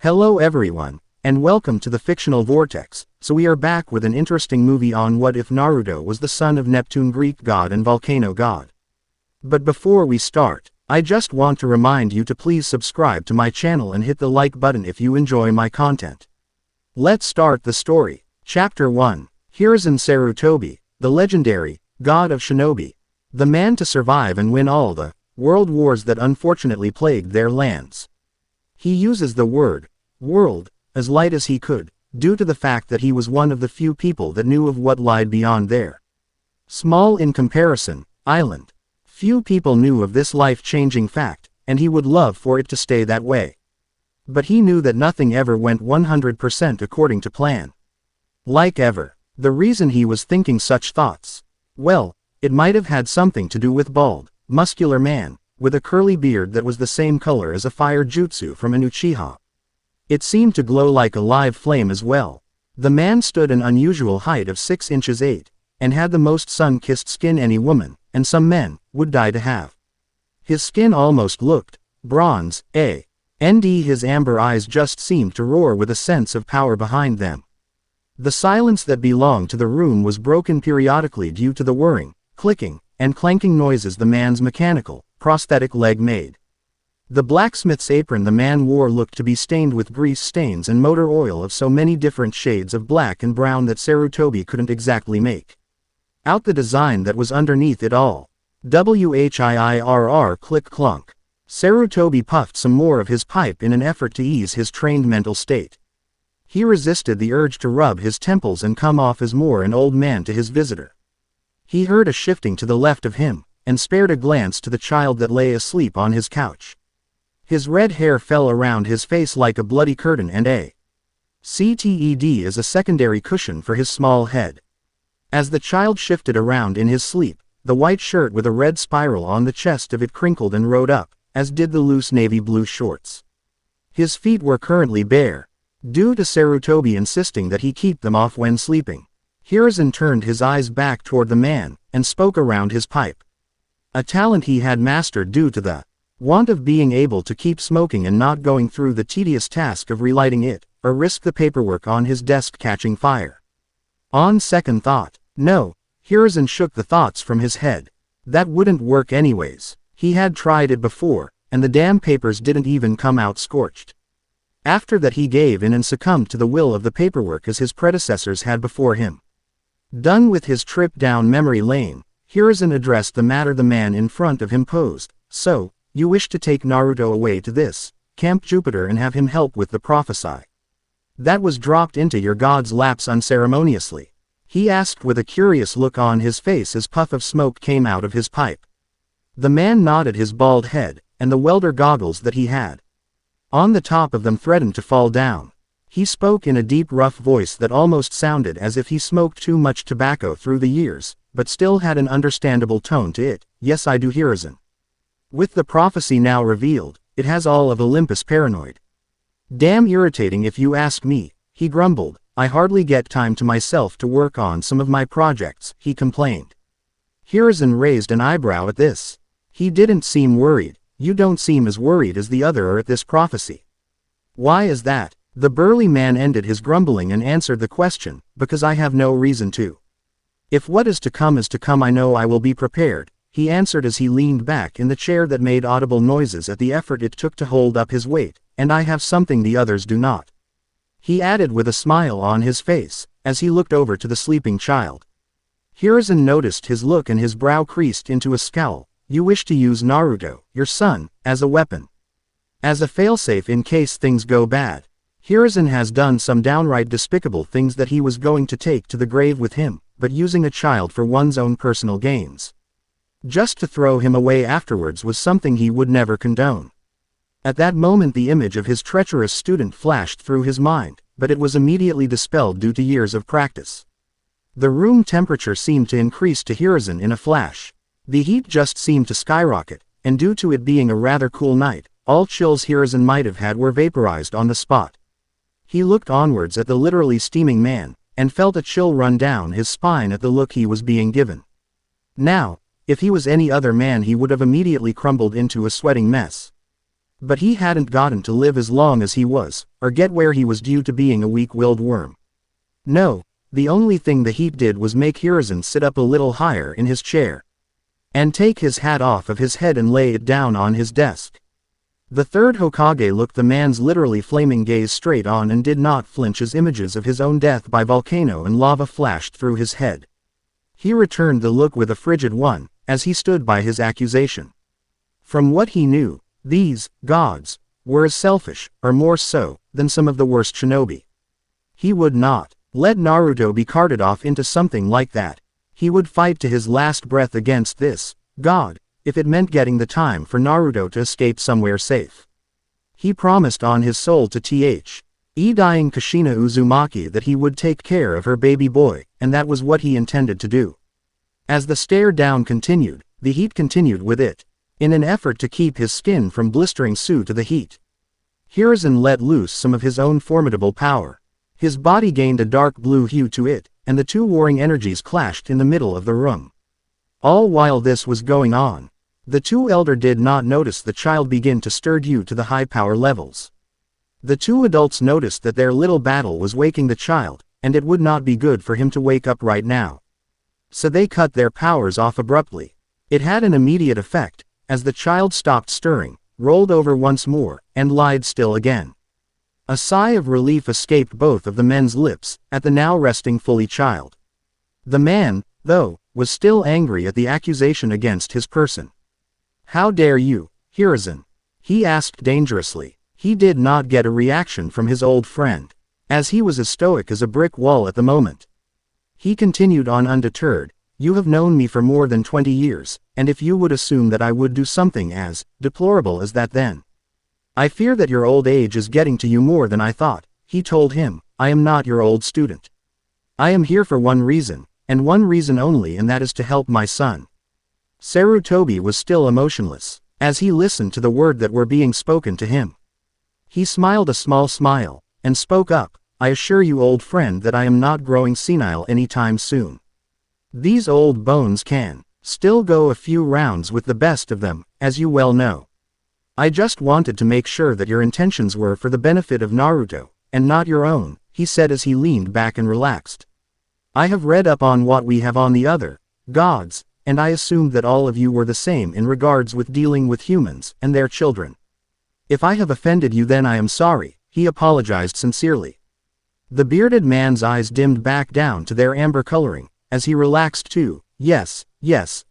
Hello everyone, and welcome to the Fictional Vortex. So we are back with an interesting movie on what if Naruto was the son of Neptune, Greek god, and Volcano god. But before we start, I just want to remind you to please subscribe to my channel and hit the like button if you enjoy my content. Let's start the story. Chapter 1. Hiruzen Sarutobi, the legendary god of shinobi, the man to survive and win all the world wars that unfortunately plagued their lands. He uses the word world as light as he could, due to the fact that he was one of the few people that knew of what lied beyond their small in comparison island. Few people knew of this life-changing fact, and he would love for it to stay that way. But he knew that nothing ever went 100% according to plan. Like ever. The reason he was thinking such thoughts, well, it might have had something to do with bald, muscular man, with a curly beard that was the same color as a fire jutsu from an Uchiha. It seemed to glow like a live flame as well. The man stood an unusual height of 6 inches 8, and had the most sun-kissed skin any woman, and some men, would die to have. His skin almost looked bronze, and his amber eyes just seemed to roar with a sense of power behind them. The silence that belonged to the room was broken periodically due to the whirring, clicking, and clanking noises the man's mechanical, prosthetic leg made. The blacksmith's apron the man wore looked to be stained with grease stains and motor oil of so many different shades of black and brown that Sarutobi couldn't exactly make out the design that was underneath it all. Whirr click clunk. Sarutobi puffed some more of his pipe in an effort to ease his trained mental state. He resisted the urge to rub his temples and come off as more an old man to his visitor. He heard a shifting to the left of him, and spared a glance to the child that lay asleep on his couch. His red hair fell around his face like a bloody curtain and a CTED as a secondary cushion for his small head. As the child shifted around in his sleep, the white shirt with a red spiral on the chest of it crinkled and rode up, as did the loose navy blue shorts. His feet were currently bare, due to Sarutobi insisting that he keep them off when sleeping. Hiruzen turned his eyes back toward the man, and spoke around his pipe. A talent he had mastered due to the want of being able to keep smoking and not going through the tedious task of relighting it, or risk the paperwork on his desk catching fire. On second thought, no, Hiruzen shook the thoughts from his head. That wouldn't work anyways. He had tried it before, and the damn papers didn't even come out scorched. After that he gave in and succumbed to the will of the paperwork as his predecessors had before him. Done with his trip down memory lane, Hiruzen addressed the matter the man in front of him posed. So, you wish to take Naruto away to this Camp Jupiter and have him help with the prophecy that was dropped into your god's laps unceremoniously? He asked with a curious look on his face as puff of smoke came out of his pipe. The man nodded his bald head, and the welder goggles that he had on the top of them threatened to fall down. He spoke in a deep rough voice that almost sounded as if he smoked too much tobacco through the years, but still had an understandable tone to it. Yes, I do, Hiruzen. With the prophecy now revealed, it has all of Olympus paranoid. Damn irritating if you ask me, he grumbled. I hardly get time to myself to work on some of my projects, he complained. Hiruzen raised an eyebrow at this. He didn't seem worried. You don't seem as worried as the other are at this prophecy. Why is that? The burly man ended his grumbling and answered the question, because I have no reason to. If what is to come I know I will be prepared, he answered as he leaned back in the chair that made audible noises at the effort it took to hold up his weight, and I have something the others do not. He added with a smile on his face, as he looked over to the sleeping child. Hiruzen noticed his look and his brow creased into a scowl. You wish to use Naruto, your son, as a weapon. As a failsafe in case things go bad. Hiruzen has done some downright despicable things that he was going to take to the grave with him, but using a child for one's own personal gains, just to throw him away afterwards, was something he would never condone. At that moment the image of his treacherous student flashed through his mind, but it was immediately dispelled due to years of practice. The room temperature seemed to increase to Hiruzen in a flash. The heat just seemed to skyrocket, and due to it being a rather cool night, all chills Hiruzen might have had were vaporized on the spot. He looked onwards at the literally steaming man, and felt a chill run down his spine at the look he was being given. Now, if he was any other man he would have immediately crumbled into a sweating mess. But he hadn't gotten to live as long as he was, or get where he was due to being a weak-willed worm. No, the only thing the heat did was make Hiruzen sit up a little higher in his chair. And take his hat off of his head and lay it down on his desk. The third Hokage looked the man's literally flaming gaze straight on and did not flinch as images of his own death by volcano and lava flashed through his head. He returned the look with a frigid one, as he stood by his accusation. From what he knew, these gods were as selfish, or more so, than some of the worst shinobi. He would not let Naruto be carted off into something like that. He would fight to his last breath against this god, if it meant getting the time for Naruto to escape somewhere safe. He promised on his soul to dying Kushina Uzumaki that he would take care of her baby boy, and that was what he intended to do. As the stare down continued, the heat continued with it. In an effort to keep his skin from blistering due to the heat, Hiruzen let loose some of his own formidable power. His body gained a dark blue hue to it, and the two warring energies clashed in the middle of the room. All while this was going on, the two elder did not notice the child begin to stir due to the high power levels. The two adults noticed that their little battle was waking the child, and it would not be good for him to wake up right now. So they cut their powers off abruptly. It had an immediate effect, as the child stopped stirring, rolled over once more, and lied still again. A sigh of relief escaped both of the men's lips, at the now resting fully child. The man, though, was still angry at the accusation against his person. "How dare you, Hiruzen?" he asked dangerously. He did not get a reaction from his old friend, as he was as stoic as a brick wall at the moment. He continued on undeterred, "You have known me for more than 20 years, and if you would assume that I would do something as deplorable as that then. I fear that your old age is getting to you more than I thought," he told him. "I am not your old student. I am here for one reason, and one reason only, and that is to help my son." Sarutobi was still emotionless, as he listened to the words that were being spoken to him. He smiled a small smile, and spoke up, "I assure you, old friend, that I am not growing senile anytime soon. These old bones can still go a few rounds with the best of them, as you well know. I just wanted to make sure that your intentions were for the benefit of Naruto, and not your own," he said as he leaned back and relaxed. "I have read up on what we have on the other gods, and I assumed that all of you were the same in regards with dealing with humans and their children. If I have offended you, then I am sorry," he apologized sincerely. The bearded man's eyes dimmed back down to their amber coloring, as he relaxed too. Yes,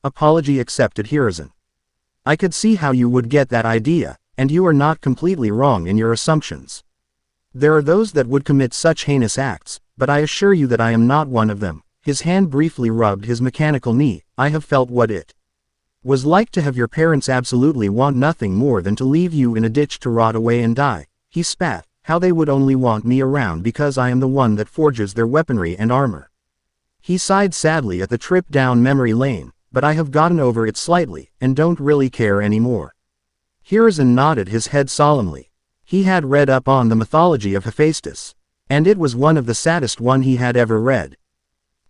apology accepted, Hiruzen. "I could see how you would get that idea, and you are not completely wrong in your assumptions. There are those that would commit such heinous acts, but I assure you that I am not one of them." His hand briefly rubbed his mechanical knee. "I have felt what it was like to have your parents absolutely want nothing more than to leave you in a ditch to rot away and die." He spat. "How they would only want me around because I am the one that forges their weaponry and armor." He sighed sadly at the trip down memory lane, "But I have gotten over it slightly, and don't really care anymore." Hiruzen nodded his head solemnly. He had read up on the mythology of Hephaestus, and it was one of the saddest one he had ever read.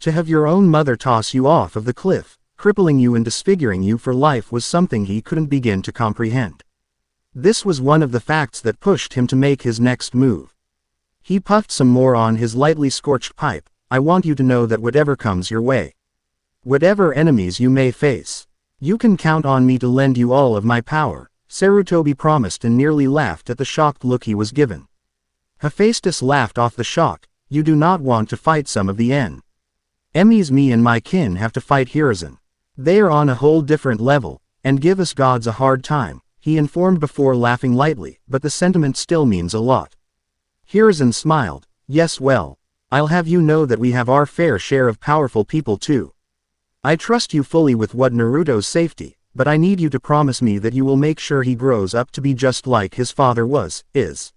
To have your own mother toss you off of the cliff, crippling you and disfiguring you for life, was something he couldn't begin to comprehend. This was one of the facts that pushed him to make his next move. He puffed some more on his lightly scorched pipe. "I want you to know that whatever comes your way, whatever enemies you may face, you can count on me to lend you all of my power," Sarutobi promised, and nearly laughed at the shocked look he was given. Hephaestus laughed off the shock. "You do not want to fight some of the enemies me and my kin have to fight, Hiruzen. They are on a whole different level, and give us gods a hard time," he informed before laughing lightly, "but the sentiment still means a lot." Hiruzen smiled. "Yes, well, I'll have you know that we have our fair share of powerful people too. I trust you fully with what Naruto's safety, but I need you to promise me that you will make sure he grows up to be just like his father is,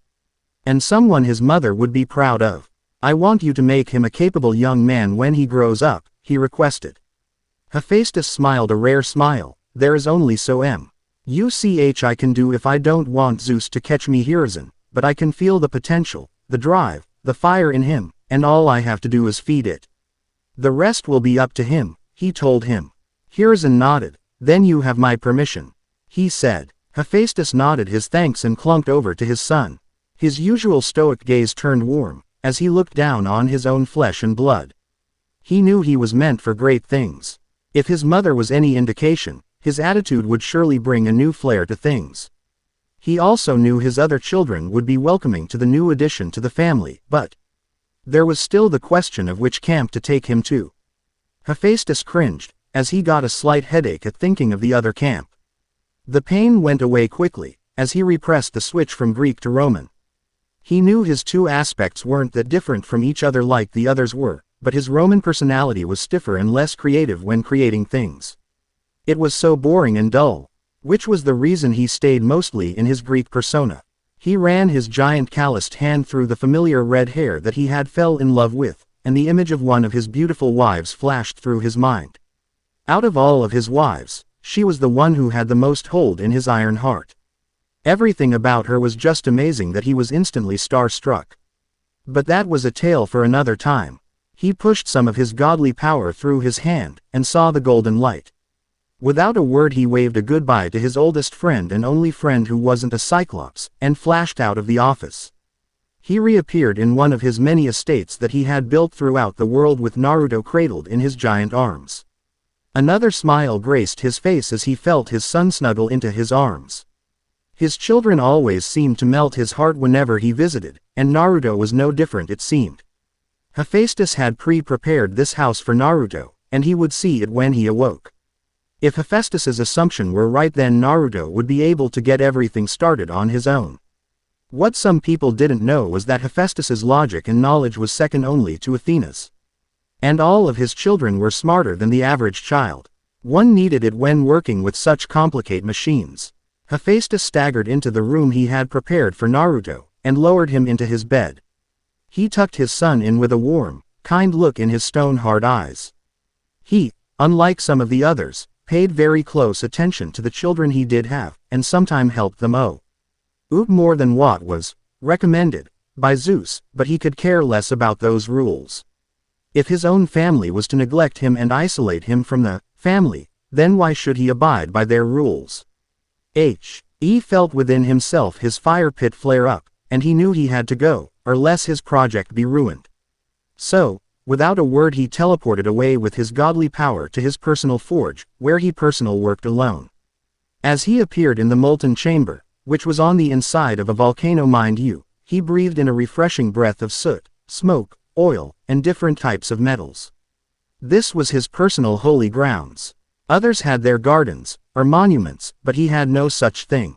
and someone his mother would be proud of. I want you to make him a capable young man when he grows up," he requested. Hephaestus smiled a rare smile. "There is only so much I can do if I don't want Zeus to catch me, Hiruzen, but I can feel the potential, the drive, the fire in him, and all I have to do is feed it. The rest will be up to him," he told him. Hiruzen nodded. "Then you have my permission," he said. Hephaestus nodded his thanks and clunked over to his son. His usual stoic gaze turned warm, as he looked down on his own flesh and blood. He knew he was meant for great things. If his mother was any indication, his attitude would surely bring a new flair to things. He also knew his other children would be welcoming to the new addition to the family, but there was still the question of which camp to take him to. Hephaestus cringed, as he got a slight headache at thinking of the other camp. The pain went away quickly, as he repressed the switch from Greek to Roman. He knew his two aspects weren't that different from each other like the others were, but his Roman personality was stiffer and less creative when creating things. It was so boring and dull, which was the reason he stayed mostly in his Greek persona. He ran his giant calloused hand through the familiar red hair that he had fell in love with, and the image of one of his beautiful wives flashed through his mind. Out of all of his wives, she was the one who had the most hold in his iron heart. Everything about her was just amazing that he was instantly star-struck. But that was a tale for another time. He pushed some of his godly power through his hand, and saw the golden light. Without a word he waved a goodbye to his oldest friend and only friend who wasn't a Cyclops, and flashed out of the office. He reappeared in one of his many estates that he had built throughout the world with Naruto cradled in his giant arms. Another smile graced his face as he felt his son snuggle into his arms. His children always seemed to melt his heart whenever he visited, and Naruto was no different it seemed. Hephaestus had pre-prepared this house for Naruto, and he would see it when he awoke. If Hephaestus's assumption were right, then Naruto would be able to get everything started on his own. What some people didn't know was that Hephaestus's logic and knowledge was second only to Athena's. And all of his children were smarter than the average child. One needed it when working with such complicated machines. Hephaestus staggered into the room he had prepared for Naruto, and lowered him into his bed. He tucked his son in with a warm, kind look in his stone-hard eyes. He, unlike some of the others, paid very close attention to the children he did have, and sometime helped them more than what was recommended by Zeus, but he could care less about those rules. If his own family was to neglect him and isolate him from the family, then why should he abide by their rules? He felt within himself his fire pit flare up, and he knew he had to go, or lest his project be ruined. So, without a word he teleported away with his godly power to his personal forge, where he personal worked alone. As he appeared in the molten chamber, which was on the inside of a volcano mind you, he breathed in a refreshing breath of soot, smoke, oil, and different types of metals. This was his personal holy grounds. Others had their gardens, or monuments, but he had no such thing.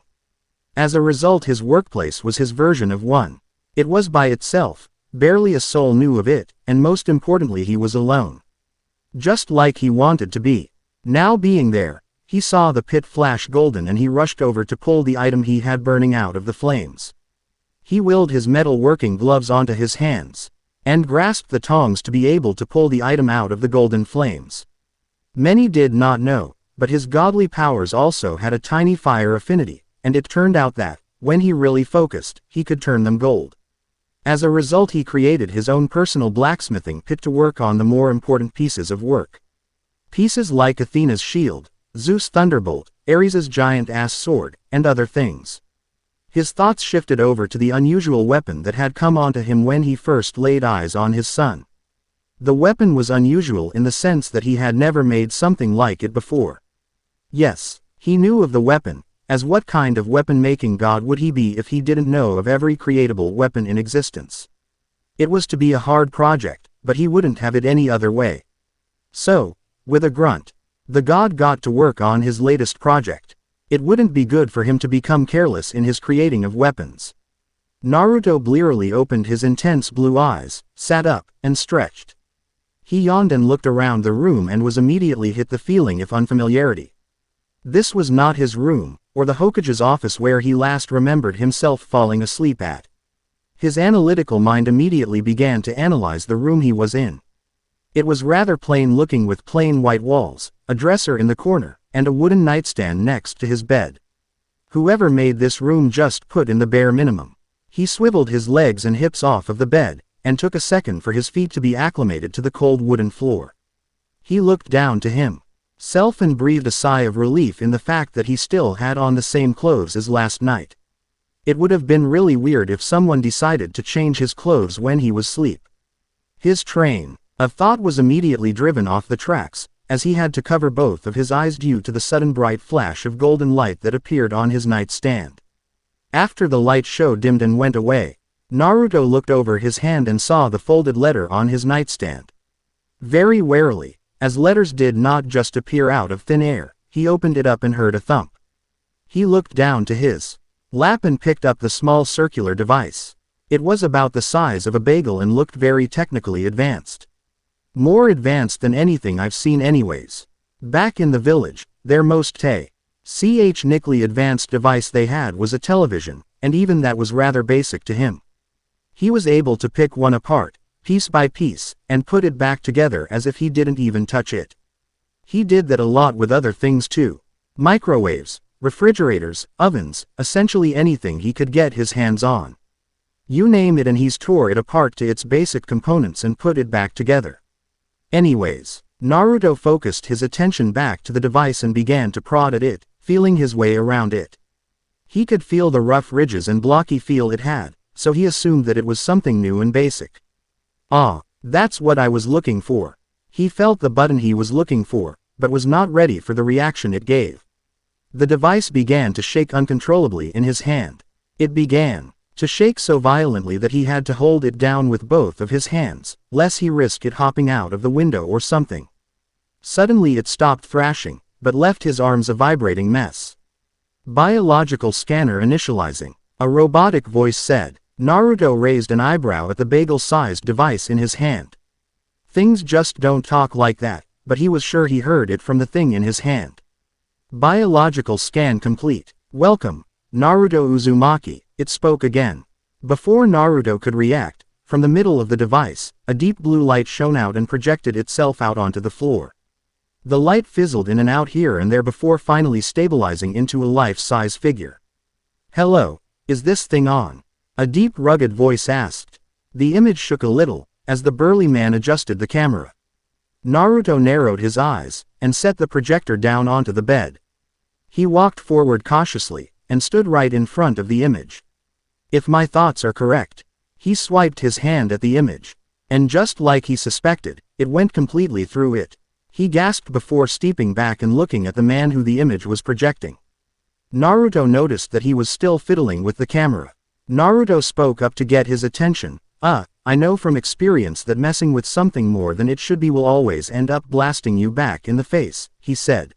As a result, his workplace was his version of one. It was by itself, barely a soul knew of it, and most importantly he was alone. Just like he wanted to be. Now being there, he saw the pit flash golden and he rushed over to pull the item he had burning out of the flames. He willed his metal-working gloves onto his hands, and grasped the tongs to be able to pull the item out of the golden flames. Many did not know, but his godly powers also had a tiny fire affinity, and it turned out that, when he really focused, he could turn them gold. As a result he created his own personal blacksmithing pit to work on the more important pieces of work. Pieces like Athena's shield, Zeus' thunderbolt, Ares's giant-ass sword, and other things. His thoughts shifted over to the unusual weapon that had come onto him when he first laid eyes on his son. The weapon was unusual in the sense that he had never made something like it before. Yes, he knew of the weapon, as what kind of weapon-making god would he be if he didn't know of every creatable weapon in existence? It was to be a hard project, but he wouldn't have it any other way. So, with a grunt, the god got to work on his latest project. It wouldn't be good for him to become careless in his creating of weapons. Naruto blearily opened his intense blue eyes, sat up, and stretched. He yawned and looked around the room and was immediately hit the feeling of unfamiliarity. This was not his room, or the Hokage's office where he last remembered himself falling asleep at. His analytical mind immediately began to analyze the room he was in. It was rather plain looking with plain white walls, a dresser in the corner, and a wooden nightstand next to his bed. Whoever made this room just put in the bare minimum. He swiveled his legs and hips off of the bed, and took a second for his feet to be acclimated to the cold wooden floor. He looked down to him. Self-and breathed a sigh of relief in the fact that he still had on the same clothes as last night. It would have been really weird if someone decided to change his clothes when he was asleep. His train of thought was immediately driven off the tracks, as he had to cover both of his eyes due to the sudden bright flash of golden light that appeared on his nightstand. After the light show dimmed and went away, Naruto looked over his hand and saw the folded letter on his nightstand. Very warily, as letters did not just appear out of thin air, he opened it up and heard a thump. He looked down to his lap and picked up the small circular device. It was about the size of a bagel and looked very technically advanced. More advanced than anything I've seen anyways. Back in the village, their most technically advanced device they had was a television, and even that was rather basic to him. He was able to pick one apart, piece by piece, and put it back together as if he didn't even touch it. He did that a lot with other things too. Microwaves, refrigerators, ovens, essentially anything he could get his hands on. You name it and he's tore it apart to its basic components and put it back together. Anyways, Naruto focused his attention back to the device and began to prod at it, feeling his way around it. He could feel the rough ridges and blocky feel it had, so he assumed that it was something new and basic. Ah, that's what I was looking for. He felt the button he was looking for, but was not ready for the reaction it gave. The device began to shake uncontrollably in his hand. It began to shake so violently that he had to hold it down with both of his hands, lest he risk it hopping out of the window or something. Suddenly it stopped thrashing, but left his arms a vibrating mess. Biological scanner initializing, a robotic voice said. Naruto raised an eyebrow at the bagel-sized device in his hand. Things just don't talk like that, but he was sure he heard it from the thing in his hand. Biological scan complete. Welcome, Naruto Uzumaki, it spoke again. Before Naruto could react, from the middle of the device, a deep blue light shone out and projected itself out onto the floor. The light fizzled in and out here and there before finally stabilizing into a life-size figure. Hello, is this thing on? A deep rugged voice asked. The image shook a little, as the burly man adjusted the camera. Naruto narrowed his eyes, and set the projector down onto the bed. He walked forward cautiously, and stood right in front of the image. If my thoughts are correct. He swiped his hand at the image. And just like he suspected, it went completely through it. He gasped before stepping back and looking at the man who the image was projecting. Naruto noticed that he was still fiddling with the camera. Naruto spoke up to get his attention. I know from experience that messing with something more than it should be will always end up blasting you back in the face, he said.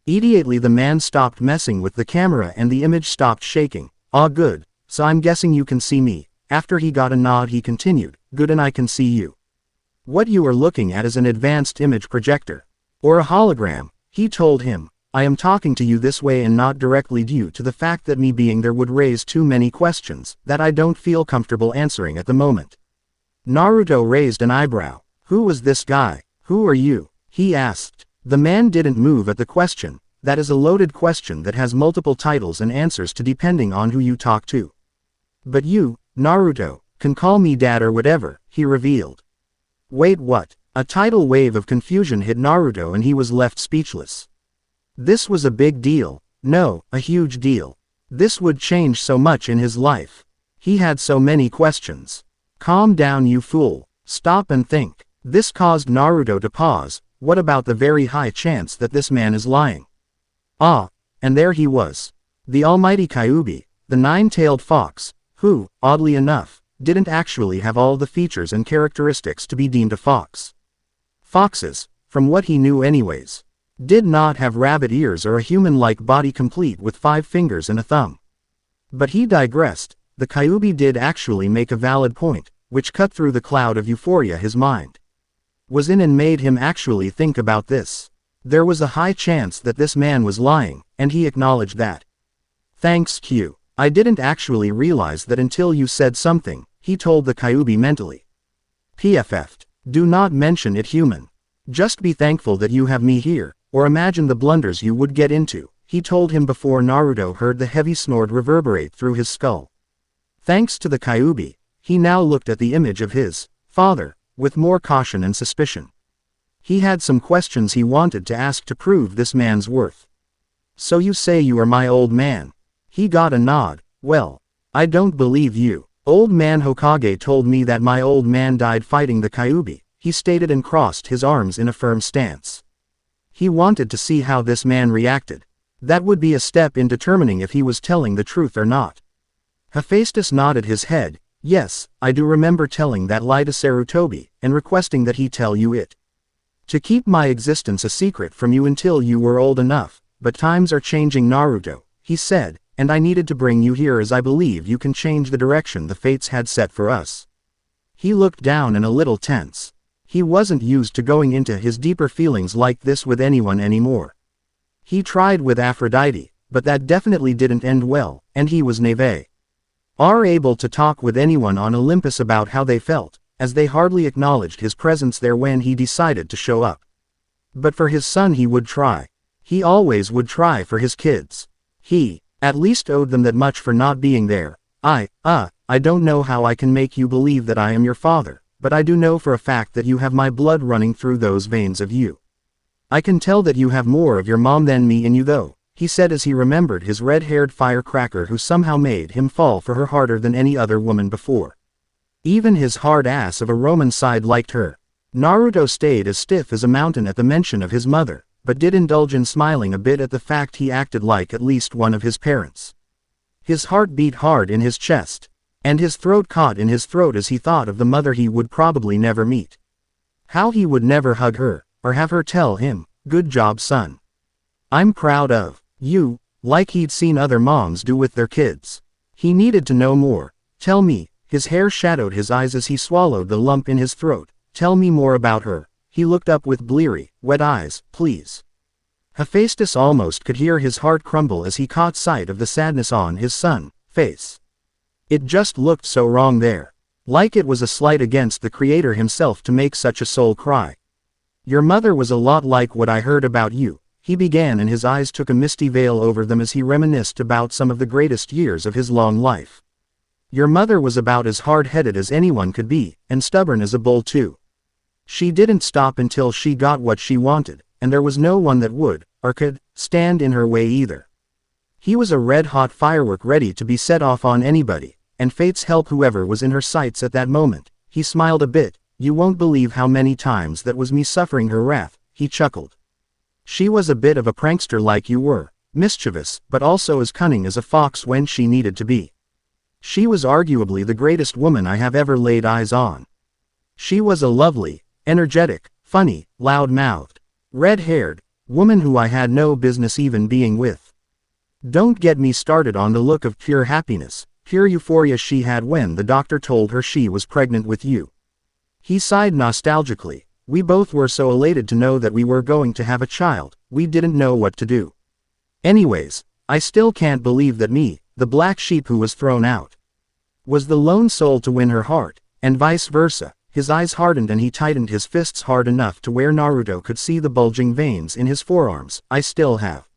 Immediately the man stopped messing with the camera and the image stopped shaking. Ah, good, so I'm guessing you can see me. After he got a nod he continued, good, and I can see you. What you are looking at is an advanced image projector. Or a hologram, he told him. I am talking to you this way and not directly due to the fact that me being there would raise too many questions that I don't feel comfortable answering at the moment. Naruto raised an eyebrow. Who was this guy? Who are you? He asked. The man didn't move at the question. That is a loaded question that has multiple titles and answers to depending on who you talk to. But you, Naruto, can call me dad or whatever, he revealed. Wait, what? A tidal wave of confusion hit Naruto and he was left speechless. This was a big deal. No, a huge deal. This would change so much in his life. He had so many questions. Calm down, you fool. Stop and think. This caused Naruto to pause. What about the very high chance that this man is lying? Ah, and there he was. The almighty Kyuubi, the nine-tailed fox, who, oddly enough, didn't actually have all the features and characteristics to be deemed a fox. Foxes, from what he knew anyways, did not have rabbit ears or a human-like body complete with 5 fingers and a thumb. But he digressed. The Kyuubi did actually make a valid point, which cut through the cloud of euphoria his mind was in and made him actually think about this. There was a high chance that this man was lying, and he acknowledged that. Thanks Q. I didn't actually realize that until you said something, he told the Kyuubi mentally. PFF. Do not mention it, human. Just be thankful that you have me here, or imagine the blunders you would get into, he told him before Naruto heard the heavy snort reverberate through his skull. Thanks to the Kyuubi, he now looked at the image of his father with more caution and suspicion. He had some questions he wanted to ask to prove this man's worth. "So you say you are my old man?" He got a nod. "Well, I don't believe you. Old man Hokage told me that my old man died fighting the Kyuubi," he stated and crossed his arms in a firm stance. He wanted to see how this man reacted. That would be a step in determining if he was telling the truth or not. Hephaestus nodded his head. "Yes, I do remember telling that lie to Sarutobi, and requesting that he tell you it. To keep my existence a secret from you until you were old enough, but times are changing, Naruto," he said, "and I needed to bring you here as I believe you can change the direction the fates had set for us." He looked down and a little tense. He wasn't used to going into his deeper feelings like this with anyone anymore. He tried with Aphrodite, but that definitely didn't end well, and he was never able to talk with anyone on Olympus about how they felt, as they hardly acknowledged his presence there when he decided to show up. But for his son he would try. He always would try for his kids. He, at least, owed them that much for not being there. I don't know how I can make you believe that I am your father, but I do know for a fact that you have my blood running through those veins of you. I can tell that you have more of your mom than me in you though," he said as he remembered his red-haired firecracker who somehow made him fall for her harder than any other woman before. Even his hard ass of a Roman side liked her. Naruto stayed as stiff as a mountain at the mention of his mother, but did indulge in smiling a bit at the fact he acted like at least one of his parents. His heart beat hard in his chest, and his throat caught in his throat as he thought of the mother he would probably never meet. How he would never hug her, or have her tell him, "Good job, son. I'm proud of you," like he'd seen other moms do with their kids. He needed to know more. "Tell me," his hair shadowed his eyes as he swallowed the lump in his throat, "tell me more about her." He looked up with bleary, wet eyes. "Please." Hephaestus almost could hear his heart crumble as he caught sight of the sadness on his son's face. It just looked so wrong there. Like it was a slight against the creator himself to make such a soul cry. "Your mother was a lot like what I heard about you," he began, and his eyes took a misty veil over them as he reminisced about some of the greatest years of his long life. "Your mother was about as hard-headed as anyone could be, and stubborn as a bull too. She didn't stop until she got what she wanted, and there was no one that would, or could, stand in her way either. He was a red-hot firework ready to be set off on anybody, and fates help whoever was in her sights at that moment." He smiled a bit. "You won't believe how many times that was me suffering her wrath," he chuckled. "She was a bit of a prankster like you were, mischievous, but also as cunning as a fox when she needed to be. She was arguably the greatest woman I have ever laid eyes on. She was a lovely, energetic, funny, loud-mouthed, red-haired woman who I had no business even being with. Don't get me started on the look of pure happiness, pure euphoria she had when the doctor told her she was pregnant with you." He sighed nostalgically. "We both were so elated to know that we were going to have a child, we didn't know what to do. Anyways, I still can't believe that me, the black sheep who was thrown out, was the lone soul to win her heart, and vice versa." His eyes hardened and he tightened his fists hard enough to where Naruto could see the bulging veins in his forearms. "I still have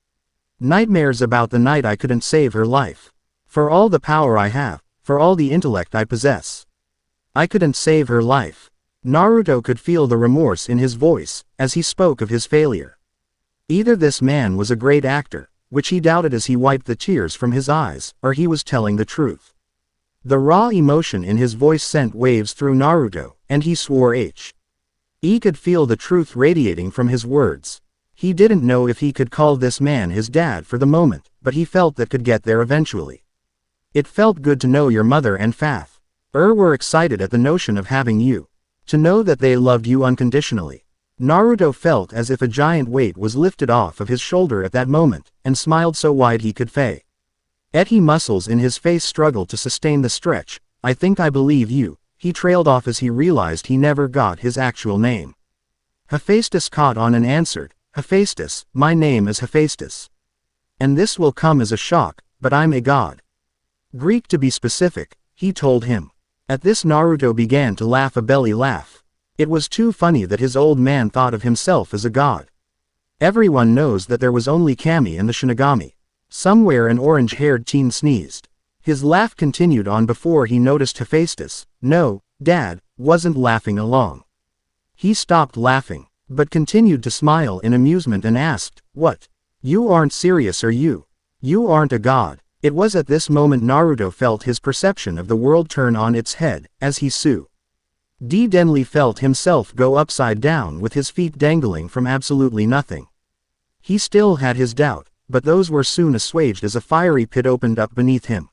nightmares about the night I couldn't save her life. For all the power I have, for all the intellect I possess, I couldn't save her life." Naruto could feel the remorse in his voice, as he spoke of his failure. Either this man was a great actor, which he doubted as he wiped the tears from his eyes, or he was telling the truth. The raw emotion in his voice sent waves through Naruto, and he swore he could feel the truth radiating from his words. He didn't know if he could call this man his dad for the moment, but he felt that could get there eventually. "It felt good to know your mother and Fath were excited at the notion of having you. To know that they loved you unconditionally." Naruto felt as if a giant weight was lifted off of his shoulder at that moment, and smiled so wide he could fey. Etty muscles in his face struggled to sustain the stretch. "I think I believe you," he trailed off as he realized he never got his actual name. Hephaestus caught on and answered, "Hephaestus, my name is Hephaestus. And this will come as a shock, but I'm a god. Greek to be specific," he told him. At this Naruto began to laugh a belly laugh. It was too funny that his old man thought of himself as a god. Everyone knows that there was only Kami and the Shinigami. Somewhere an orange-haired teen sneezed. His laugh continued on before he noticed Hephaestus, no, Dad, wasn't laughing along. He stopped laughing. but continued to smile in amusement and asked, "What? You aren't serious, are you? You aren't a god." It was at this moment Naruto felt his perception of the world turn on its head, as he suddenly felt himself go upside down with his feet dangling from absolutely nothing. He still had his doubt, but those were soon assuaged as a fiery pit opened up beneath him.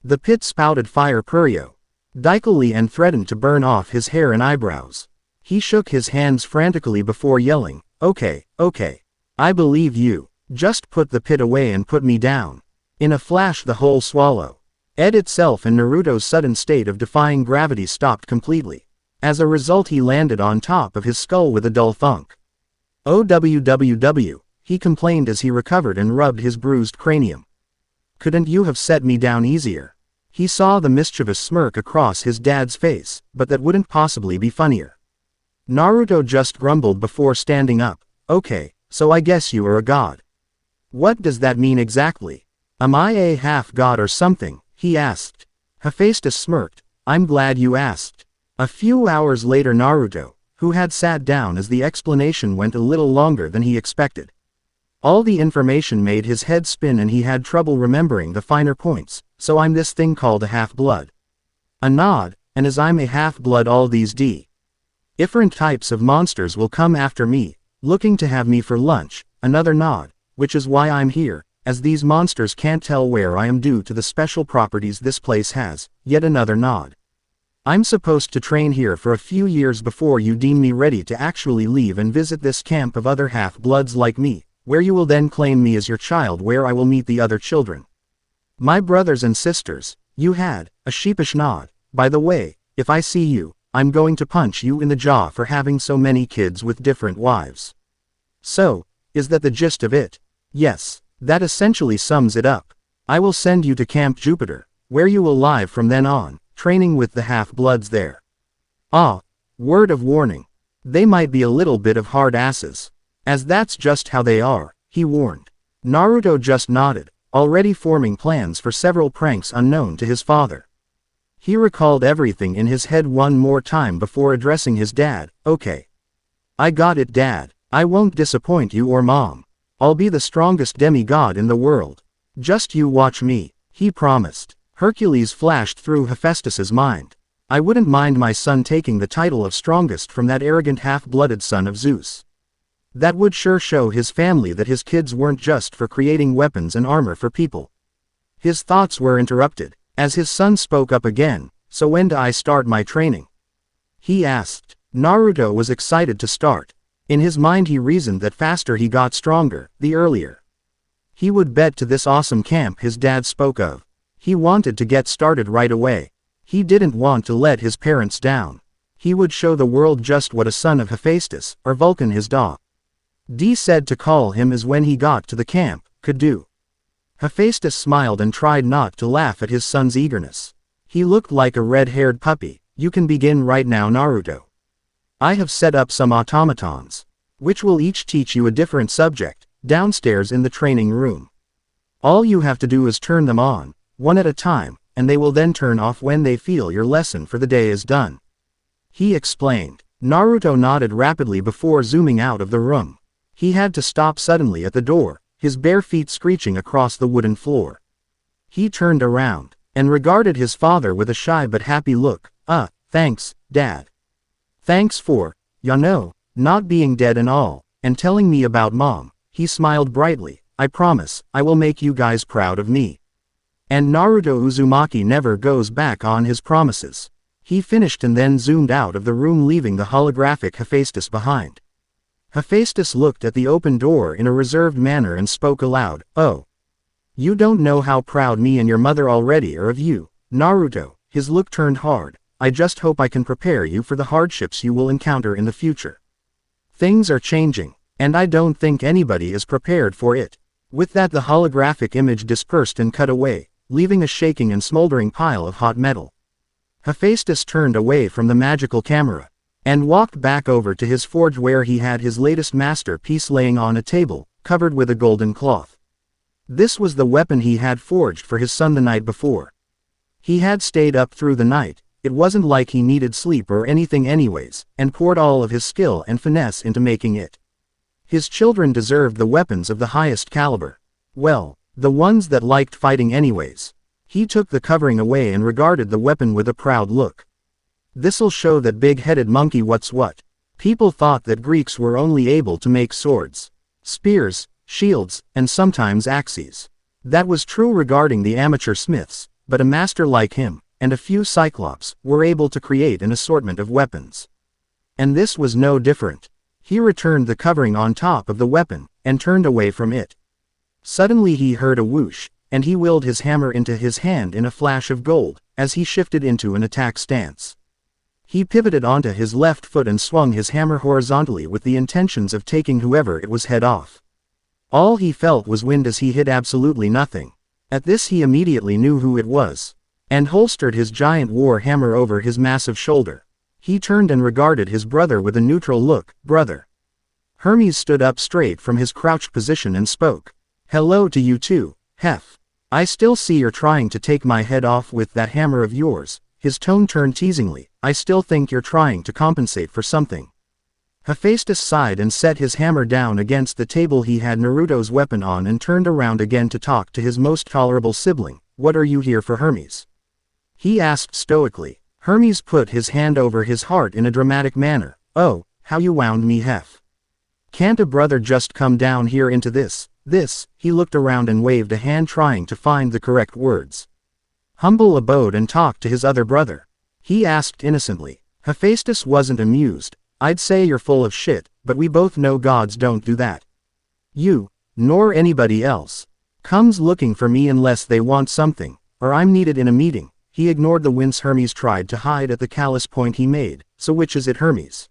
The pit spouted fire periodically and threatened to burn off his hair and eyebrows. He shook his hands frantically before yelling, "Okay, okay. I believe you. Just put the pit away and put me down." In a flash the whole swallow Ed itself and Naruto's sudden state of defying gravity stopped completely. As a result he landed on top of his skull with a dull thunk. "OWWW, he complained as he recovered and rubbed his bruised cranium. "Couldn't you have set me down easier?" He saw the mischievous smirk across his dad's face, but that wouldn't possibly be funnier. Naruto just grumbled before standing up. "Okay, so I guess you are a god. What does that mean exactly? Am I a half-god or something?" he asked. Hephaestus smirked. "I'm glad you asked." A few hours later Naruto, who had sat down as the explanation went a little longer than he expected. All the information made his head spin and he had trouble remembering the finer points. "So I'm this thing called a half-blood. A nod, and as I'm a half-blood all these different types of monsters will come after me, looking to have me for lunch." Another nod, "Which is why I'm here, as these monsters can't tell where I am due to the special properties this place has." Yet another nod. "I'm supposed to train here for a few years before you deem me ready to actually leave and visit this camp of other half-bloods like me, where you will then claim me as your child, where I will meet the other children. My brothers and sisters." You had a sheepish nod. "By the way, if I see you, I'm going to punch you in the jaw for having so many kids with different wives." "So, is that the gist of it?" "Yes, that essentially sums it up. I will send you to Camp Jupiter, where you will live from then on, training with the half-bloods there. Ah, word of warning. They might be a little bit of hard asses. As that's just how they are," he warned. Naruto just nodded, already forming plans for several pranks unknown to his father. He recalled everything in his head one more time before addressing his dad. "Okay. I got it, Dad. I won't disappoint you or Mom. I'll be the strongest demigod in the world. Just you watch me," he promised. Hercules flashed through Hephaestus's mind. "I wouldn't mind my son taking the title of strongest from that arrogant half-blooded son of Zeus. That would sure show his family that his kids weren't just for creating weapons and armor for people." His thoughts were interrupted, as his son spoke up again. "So when do I start my training?" he asked. Naruto was excited to start. In his mind he reasoned that faster he got stronger, the earlier he would bet to this awesome camp his dad spoke of. He wanted to get started right away. He didn't want to let his parents down. He would show the world just what a son of Hephaestus, or Vulcan his dad said to call him as when he got to the camp, could do. Hephaestus smiled and tried not to laugh at his son's eagerness. He looked like a red-haired puppy. "You can begin right now, Naruto. I have set up some automatons, which will each teach you a different subject, downstairs in the training room. All you have to do is turn them on, one at a time, and they will then turn off when they feel your lesson for the day is done," he explained. Naruto nodded rapidly before zooming out of the room. He had to stop suddenly at the door, his bare feet screeching across the wooden floor. He turned around, and regarded his father with a shy but happy look. Thanks, Dad. Thanks for, not being dead and all, and telling me about Mom." He smiled brightly. "I promise, I will make you guys proud of me." And Naruto Uzumaki never goes back on his promises. He finished and then zoomed out of the room, leaving the holographic Hephaestus behind. Hephaestus looked at the open door in a reserved manner and spoke aloud. "Oh. You don't know how proud me and your mother already are of you, Naruto." His look turned hard. "I just hope I can prepare you for the hardships you will encounter in the future. Things are changing, and I don't think anybody is prepared for it." With that the holographic image dispersed and cut away, leaving a shaking and smoldering pile of hot metal. Hephaestus turned away from the magical camera, and walked back over to his forge where he had his latest masterpiece laying on a table, covered with a golden cloth. This was the weapon he had forged for his son the night before. He had stayed up through the night, it wasn't like he needed sleep or anything anyways, and poured all of his skill and finesse into making it. His children deserved the weapons of the highest caliber. Well, the ones that liked fighting anyways. He took the covering away and regarded the weapon with a proud look. This'll show that big-headed monkey what's what. People thought that Greeks were only able to make swords, spears, shields, and sometimes axes. That was true regarding the amateur smiths, but a master like him, and a few Cyclops, were able to create an assortment of weapons. And this was no different. He returned the covering on top of the weapon, and turned away from it. Suddenly he heard a whoosh, and he willed his hammer into his hand in a flash of gold, as he shifted into an attack stance. He pivoted onto his left foot and swung his hammer horizontally with the intentions of taking whoever it was head off. All he felt was wind as he hit absolutely nothing. At this he immediately knew who it was, and holstered his giant war hammer over his massive shoulder. He turned and regarded his brother with a neutral look. "Brother." Hermes stood up straight from his crouched position and spoke. "Hello to you too, Hef. I still see you're trying to take my head off with that hammer of yours." His tone turned teasingly. "I still think you're trying to compensate for something." Hephaestus sighed and set his hammer down against the table he had Naruto's weapon on and turned around again to talk to his most tolerable sibling. "What are you here for, Hermes?" he asked stoically. Hermes put his hand over his heart in a dramatic manner. "Oh, how you wound me, Hef. Can't a brother just come down here into this?" He looked around and waved a hand trying to find the correct words. "Humble abode and talk to his other brother?" he asked innocently. Hephaestus wasn't amused. "I'd say you're full of shit, but we both know gods don't do that. You, nor anybody else, comes looking for me unless they want something, or I'm needed in a meeting." He ignored the wince Hermes tried to hide at the callous point he made. "So which is it, Hermes?"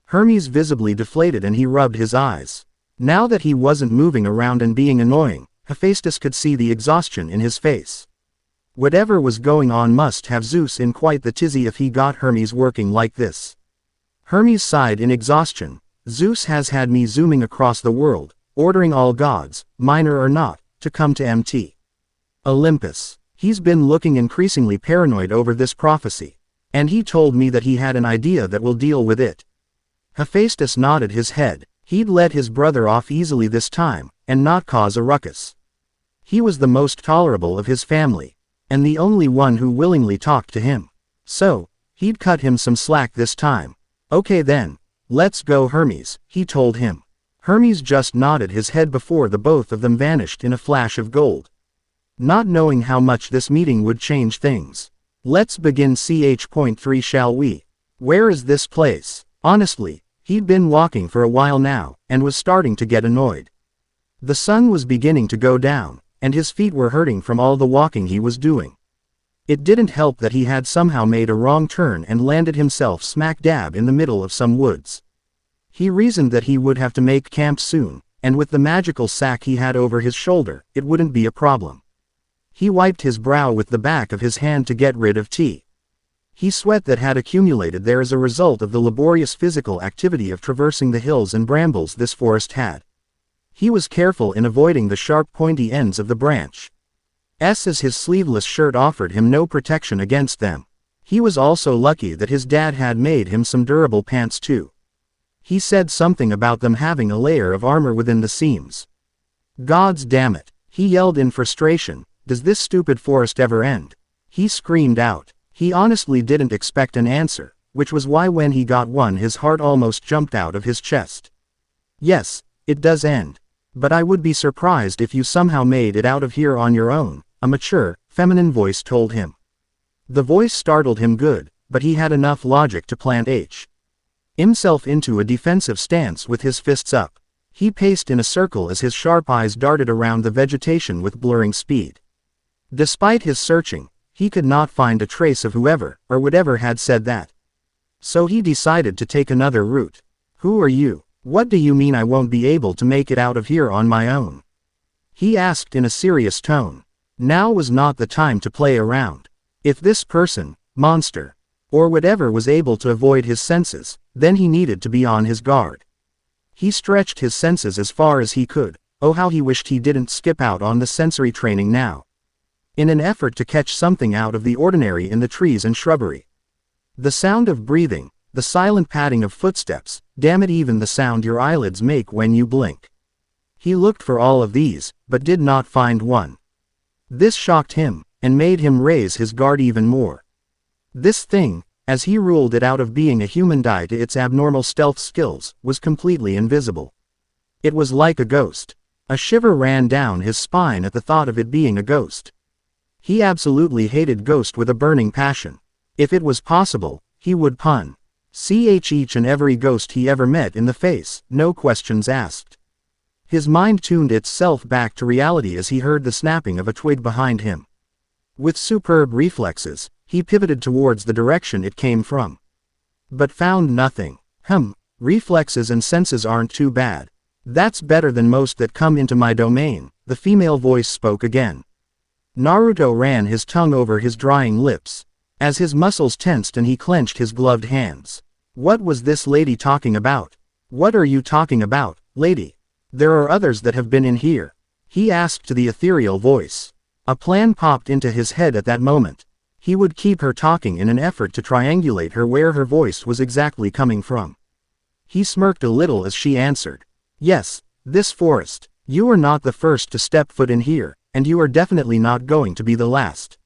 Hermes visibly deflated and he rubbed his eyes. Now that he wasn't moving around and being annoying, Hephaestus could see the exhaustion in his face. Whatever was going on must have Zeus in quite the tizzy if he got Hermes working like this. Hermes sighed in exhaustion. "Zeus has had me zooming across the world, ordering all gods, minor or not, to come to Mt. Olympus. He's been looking increasingly paranoid over this prophecy. And he told me that he had an idea that will deal with it." Hephaestus nodded his head. He'd let his brother off easily this time, and not cause a ruckus. He was the most tolerable of his family, and the only one who willingly talked to him. So, he'd cut him some slack this time. "Okay then, let's go, Hermes," he told him. Hermes just nodded his head before the both of them vanished in a flash of gold. Not knowing how much this meeting would change things. "Let's begin ch.3 shall we? Where is this place?" Honestly, he'd been walking for a while now, and was starting to get annoyed. The sun was beginning to go down, and his feet were hurting from all the walking he was doing. It didn't help that he had somehow made a wrong turn and landed himself smack dab in the middle of some woods. He reasoned that he would have to make camp soon, and with the magical sack he had over his shoulder, it wouldn't be a problem. He wiped his brow with the back of his hand to get rid of he sweat that had accumulated there as a result of the laborious physical activity of traversing the hills and brambles this forest had. He was careful in avoiding the sharp pointy ends of the branch. As his sleeveless shirt offered him no protection against them. He was also lucky that his dad had made him some durable pants too. He said something about them having a layer of armor within the seams. "Gods damn it," he yelled in frustration, "does this stupid forest ever end?" He screamed out. He honestly didn't expect an answer, which was why when he got one his heart almost jumped out of his chest. "Yes, it does end. But I would be surprised if you somehow made it out of here on your own," a mature, feminine voice told him. The voice startled him good, but he had enough logic to plant himself into a defensive stance with his fists up. He paced in a circle as his sharp eyes darted around the vegetation with blurring speed. Despite his searching, he could not find a trace of whoever, or whatever had said that. So he decided to take another route. "Who are you? What do you mean I won't be able to make it out of here on my own?" he asked in a serious tone. Now was not the time to play around. If this person, monster, or whatever was able to avoid his senses, then he needed to be on his guard. He stretched his senses as far as he could. Oh, how he wished he didn't skip out on the sensory training now. In an effort to catch something out of the ordinary in the trees and shrubbery, The sound of breathing, the silent padding of footsteps, damn it, even the sound your eyelids make when you blink. He looked for all of these, but did not find one. This shocked him, and made him raise his guard even more. This thing, as he ruled it out of being a human die to its abnormal stealth skills, was completely invisible. It was like a ghost. A shiver ran down his spine at the thought of it being a ghost. He absolutely hated Ghost with a burning passion. If it was possible, he would punch each and every ghost he ever met in the face, no questions asked. His mind tuned itself back to reality as he heard the snapping of a twig behind him. With superb reflexes, he pivoted towards the direction it came from. But found nothing. Reflexes and senses aren't too bad. That's better than most that come into my domain, the female voice spoke again. Naruto ran his tongue over his drying lips, as his muscles tensed and he clenched his gloved hands. What was this lady talking about? What are you talking about, lady? There are others that have been in here, he asked to the ethereal voice. A plan popped into his head at that moment. He would keep her talking in an effort to triangulate her where her voice was exactly coming from. He smirked a little as she answered. Yes, this forest. You are not the first to step foot in here, and you are definitely not going to be the last.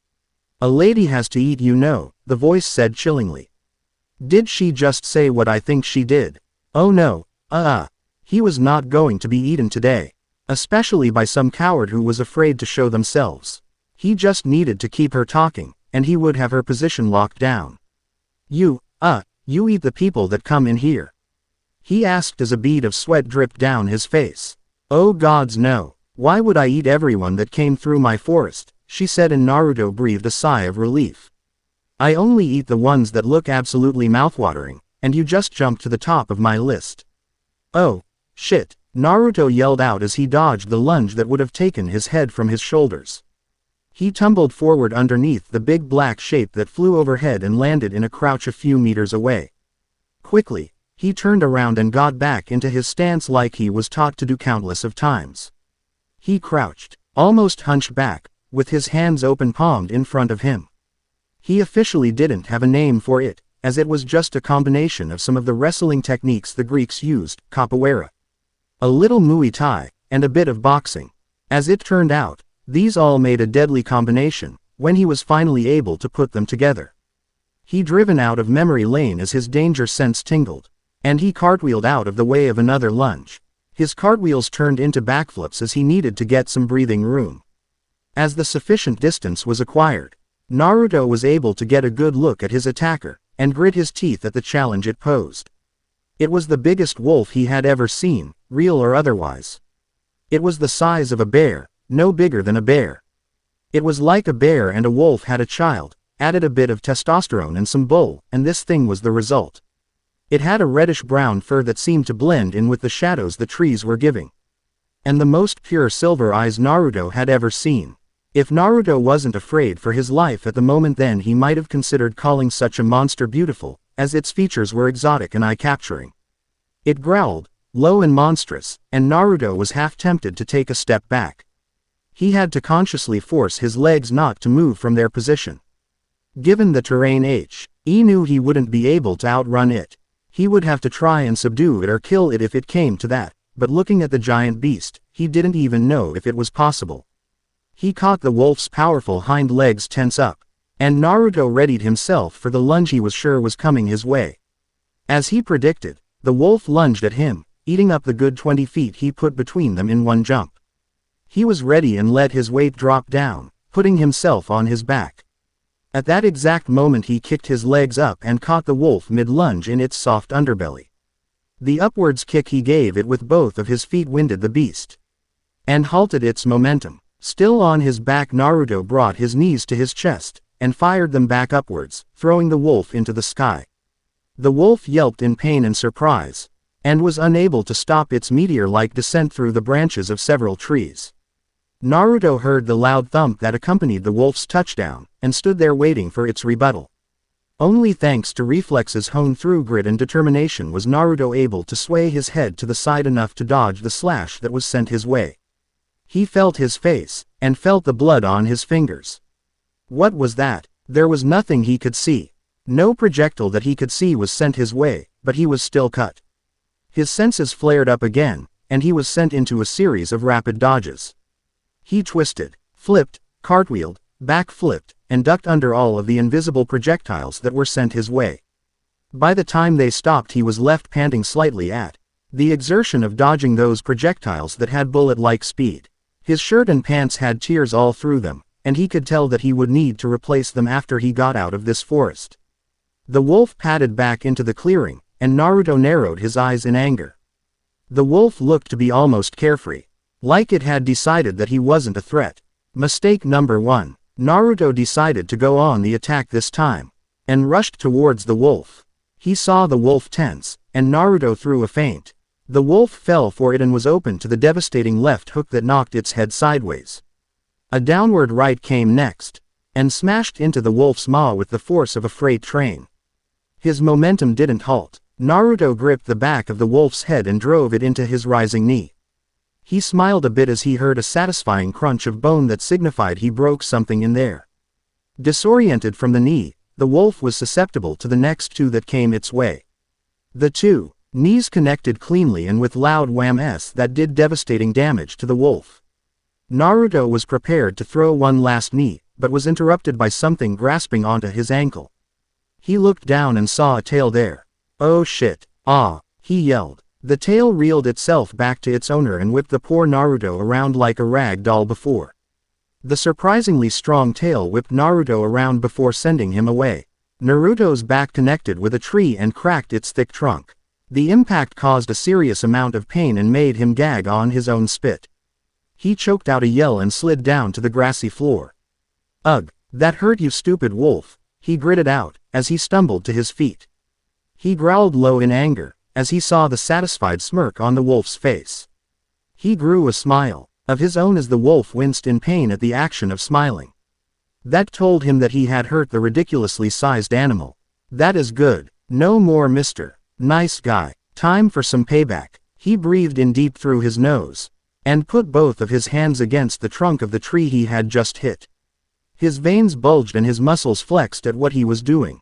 A lady has to eat, you know, the voice said chillingly. Did she just say what I think she did? Oh no, he was not going to be eaten today. Especially by some coward who was afraid to show themselves. He just needed to keep her talking, and he would have her position locked down. You eat the people that come in here? He asked as a bead of sweat dripped down his face. Oh gods no, why would I eat everyone that came through my forest, she said, and Naruto breathed a sigh of relief. I only eat the ones that look absolutely mouthwatering, and you just jumped to the top of my list. Oh, shit, Naruto yelled out as he dodged the lunge that would have taken his head from his shoulders. He tumbled forward underneath the big black shape that flew overhead and landed in a crouch a few meters away. Quickly, he turned around and got back into his stance like he was taught to do countless of times. He crouched, almost hunched back, with his hands open palmed in front of him. He officially didn't have a name for it, as it was just a combination of some of the wrestling techniques the Greeks used, capoeira, a little Muay Thai, and a bit of boxing. As it turned out, these all made a deadly combination, when he was finally able to put them together. He driven out of memory lane as his danger sense tingled, and he cartwheeled out of the way of another lunge. His cartwheels turned into backflips as he needed to get some breathing room. As the sufficient distance was acquired, Naruto was able to get a good look at his attacker, and grit his teeth at the challenge it posed. It was the biggest wolf he had ever seen, real or otherwise. It was the size of a bear, no bigger than a bear. It was like a bear and a wolf had a child, added a bit of testosterone and some bull, and this thing was the result. It had a reddish-brown fur that seemed to blend in with the shadows the trees were giving. And the most pure silver eyes Naruto had ever seen. If Naruto wasn't afraid for his life at the moment, then he might have considered calling such a monster beautiful, as its features were exotic and eye-capturing. It growled, low and monstrous, and Naruto was half tempted to take a step back. He had to consciously force his legs not to move from their position. Given the terrain he knew he wouldn't be able to outrun it. He would have to try and subdue it or kill it if it came to that, but looking at the giant beast, he didn't even know if it was possible. He caught the wolf's powerful hind legs tense up, and Naruto readied himself for the lunge he was sure was coming his way. As he predicted, the wolf lunged at him, eating up the good 20 feet he put between them in one jump. He was ready and let his weight drop down, putting himself on his back. At that exact moment he kicked his legs up and caught the wolf mid-lunge in its soft underbelly. The upwards kick he gave it with both of his feet winded the beast, and halted its momentum. Still on his back, Naruto brought his knees to his chest, and fired them back upwards, throwing the wolf into the sky. The wolf yelped in pain and surprise, and was unable to stop its meteor-like descent through the branches of several trees. Naruto heard the loud thump that accompanied the wolf's touchdown, and stood there waiting for its rebuttal. Only thanks to reflexes honed through grit and determination was Naruto able to sway his head to the side enough to dodge the slash that was sent his way. He felt his face, and felt the blood on his fingers. What was that? There was nothing he could see. No projectile that he could see was sent his way, but he was still cut. His senses flared up again, and he was sent into a series of rapid dodges. He twisted, flipped, cartwheeled, back-flipped, and ducked under all of the invisible projectiles that were sent his way. By the time they stopped, he was left panting slightly at the exertion of dodging those projectiles that had bullet-like speed. His shirt and pants had tears all through them, and he could tell that he would need to replace them after he got out of this forest. The wolf padded back into the clearing, and Naruto narrowed his eyes in anger. The wolf looked to be almost carefree, like it had decided that he wasn't a threat. Mistake number 1. Naruto decided to go on the attack this time, and rushed towards the wolf. He saw the wolf tense, and Naruto threw a feint. The wolf fell for it and was open to the devastating left hook that knocked its head sideways. A downward right came next, and smashed into the wolf's maw with the force of a freight train. His momentum didn't halt. Naruto gripped the back of the wolf's head and drove it into his rising knee. He smiled a bit as he heard a satisfying crunch of bone that signified he broke something in there. Disoriented from the knee, the wolf was susceptible to the next two that came its way. The two knees connected cleanly and with loud wham-s that did devastating damage to the wolf. Naruto was prepared to throw one last knee, but was interrupted by something grasping onto his ankle. He looked down and saw a tail there. "Oh shit, ah," he yelled. The tail reeled itself back to its owner and whipped the poor Naruto around like a rag doll before. The surprisingly strong tail whipped Naruto around before sending him away. Naruto's back connected with a tree and cracked its thick trunk. The impact caused a serious amount of pain and made him gag on his own spit. He choked out a yell and slid down to the grassy floor. "Ugh, that hurt you stupid wolf," he gritted out, as he stumbled to his feet. He growled low in anger, as he saw the satisfied smirk on the wolf's face. He grew a smile of his own as the wolf winced in pain at the action of smiling. That told him that he had hurt the ridiculously sized animal. "That is good. No more Mr. Nice Guy. Time for some payback." He breathed in deep through his nose, and put both of his hands against the trunk of the tree he had just hit. His veins bulged and his muscles flexed at what he was doing.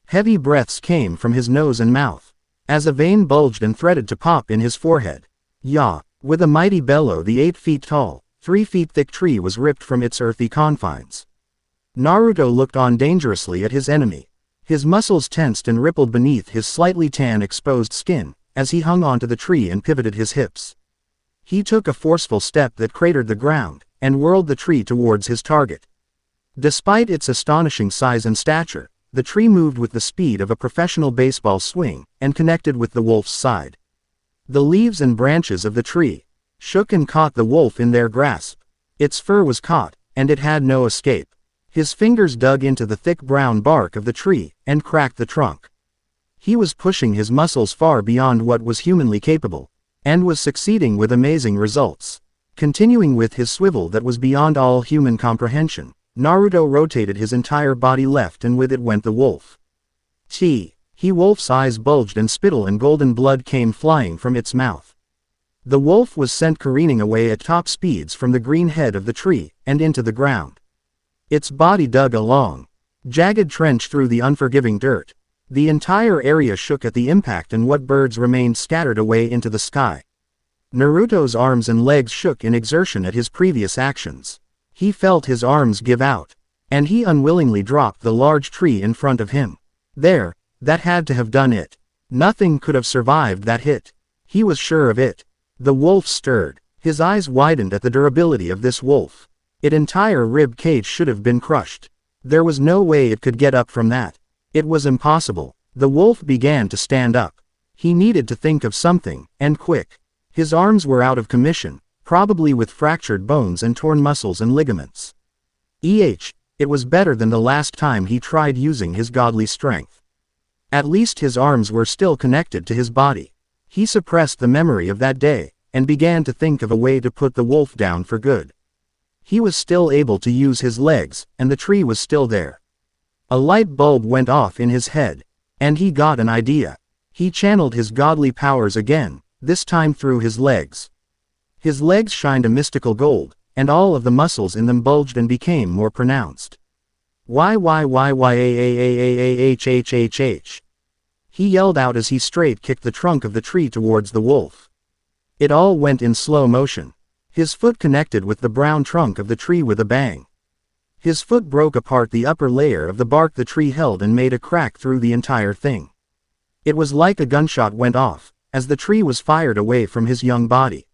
Heavy breaths came from his nose and mouth, as a vein bulged and threatened to pop in his forehead. Yah! With a mighty bellow, the 8 feet tall, 3 feet thick tree was ripped from its earthy confines. Naruto looked on dangerously at his enemy. His muscles tensed and rippled beneath his slightly tan exposed skin, as he hung onto the tree and pivoted his hips. He took a forceful step that cratered the ground, and whirled the tree towards his target. Despite its astonishing size and stature, the tree moved with the speed of a professional baseball swing, and connected with the wolf's side. The leaves and branches of the tree shook and caught the wolf in their grasp. Its fur was caught, and it had no escape. His fingers dug into the thick brown bark of the tree, and cracked the trunk. He was pushing his muscles far beyond what was humanly capable, and was succeeding with amazing results. Continuing with his swivel that was beyond all human comprehension, Naruto rotated his entire body left, and with it went the wolf. Wolf's eyes bulged and spittle and golden blood came flying from its mouth. The wolf was sent careening away at top speeds from the green head of the tree, and into the ground. Its body dug a long, jagged trench through the unforgiving dirt. The entire area shook at the impact, and what birds remained scattered away into the sky. Naruto's arms and legs shook in exertion at his previous actions. He felt his arms give out, and he unwillingly dropped the large tree in front of him. That had to have done it. Nothing could have survived that hit. He was sure of it. The wolf stirred. His eyes widened at the durability of this wolf. Its entire rib cage should have been crushed. There was no way it could get up from that. It was impossible. The wolf began to stand up. He needed to think of something, and quick. His arms were out of commission, probably with fractured bones and torn muscles and ligaments. It was better than the last time he tried using his godly strength. At least his arms were still connected to his body. He suppressed the memory of that day, and began to think of a way to put the wolf down for good. He was still able to use his legs, and the tree was still there. A light bulb went off in his head, and he got an idea. He channeled his godly powers again, this time through his legs. His legs shined a mystical gold, and all of the muscles in them bulged and became more pronounced. Why. He yelled out as he straight kicked the trunk of the tree towards the wolf. It all went in slow motion. His foot connected with the brown trunk of the tree with a bang. His foot broke apart the upper layer of the bark the tree held and made a crack through the entire thing. It was like a gunshot went off, as the tree was fired away from his young body.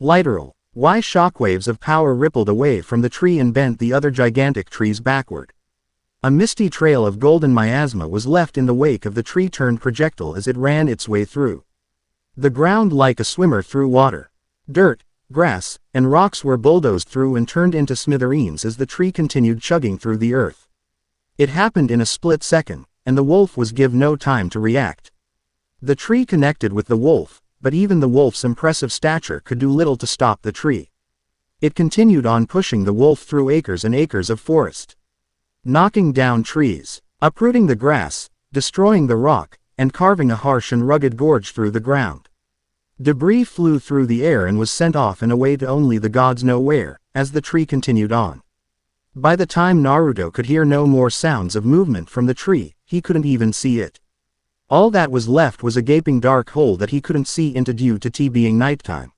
Literal. Why shockwaves of power rippled away from the tree and bent the other gigantic trees backward. A misty trail of golden miasma was left in the wake of the tree-turned projectile as it ran its way through the ground like a swimmer through water. Dirt, grass, and rocks were bulldozed through and turned into smithereens as the tree continued chugging through the earth. It happened in a split second, and the wolf was given no time to react. The tree connected with the wolf, but even the wolf's impressive stature could do little to stop the tree. It continued on pushing the wolf through acres and acres of forest, knocking down trees, uprooting the grass, destroying the rock, and carving a harsh and rugged gorge through the ground. Debris flew through the air and was sent off and away to only the gods know where, as the tree continued on. By the time Naruto could hear no more sounds of movement from the tree, he couldn't even see it. All that was left was a gaping dark hole that he couldn't see into due to it being nighttime.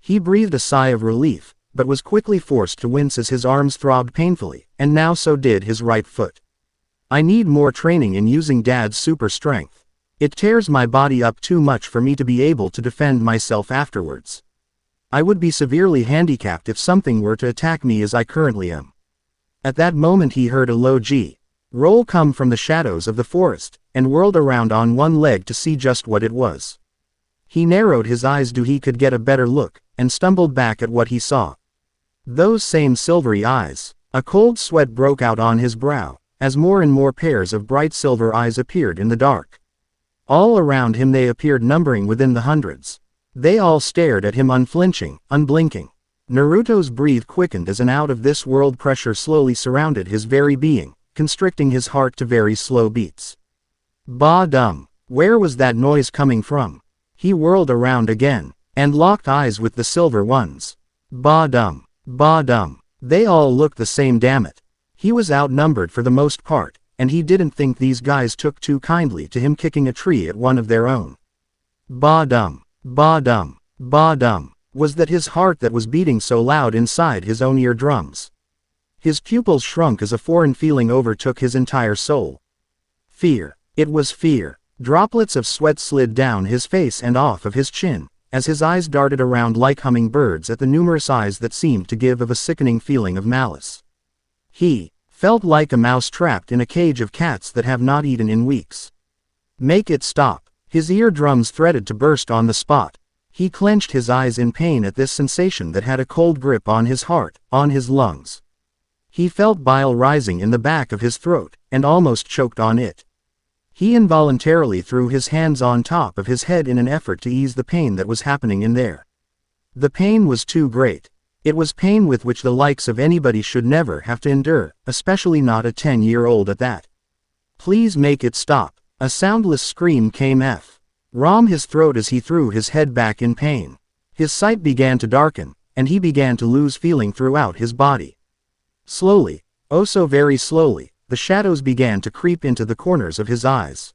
He breathed a sigh of relief, but was quickly forced to wince as his arms throbbed painfully, and now so did his right foot. I need more training in using Dad's super strength. It tears my body up too much for me to be able to defend myself afterwards. I would be severely handicapped if something were to attack me as I currently am. At that moment he heard a low G roll come from the shadows of the forest, and whirled around on one leg to see just what it was. He narrowed his eyes so he could get a better look, and stumbled back at what he saw. Those same silvery eyes. A cold sweat broke out on his brow, as more and more pairs of bright silver eyes appeared in the dark. All around him they appeared numbering within the hundreds. They all stared at him unflinching, unblinking. Naruto's breath quickened as an out-of-this-world pressure slowly surrounded his very being, constricting his heart to very slow beats. Ba-dum. Where was that noise coming from? He whirled around again, and locked eyes with the silver ones. Ba-dum. Ba-dum. They all looked the same, damn it. He was outnumbered for the most part, and he didn't think these guys took too kindly to him kicking a tree at one of their own. Ba-dum. Ba-dum. Ba-dum. Was that his heart that was beating so loud inside his own eardrums? His pupils shrunk as a foreign feeling overtook his entire soul. Fear. It was fear. Droplets of sweat slid down his face and off of his chin, as his eyes darted around like hummingbirds at the numerous eyes that seemed to give of a sickening feeling of malice. He felt like a mouse trapped in a cage of cats that have not eaten in weeks. Make it stop. His eardrums threatened to burst on the spot. He clenched his eyes in pain at this sensation that had a cold grip on his heart, on his lungs. He felt bile rising in the back of his throat, and almost choked on it. He involuntarily threw his hands on top of his head in an effort to ease the pain that was happening in there. The pain was too great. It was pain with which the likes of anybody should never have to endure, especially not a 10-year-old at that. Please make it stop. A soundless scream came from his throat as he threw his head back in pain. His sight began to darken, and he began to lose feeling throughout his body. Slowly, oh so very slowly, the shadows began to creep into the corners of his eyes.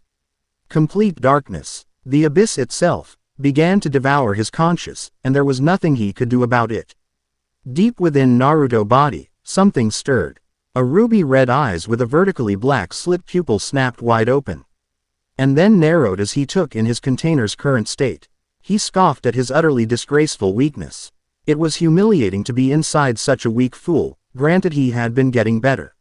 Complete darkness, the abyss itself, began to devour his conscience, and there was nothing he could do about it. Deep within Naruto's body, something stirred. A ruby-red eyes with a vertically black slit pupil snapped wide open, and then narrowed as he took in his container's current state. He scoffed at his utterly disgraceful weakness. It was humiliating to be inside such a weak fool, granted he had been getting better.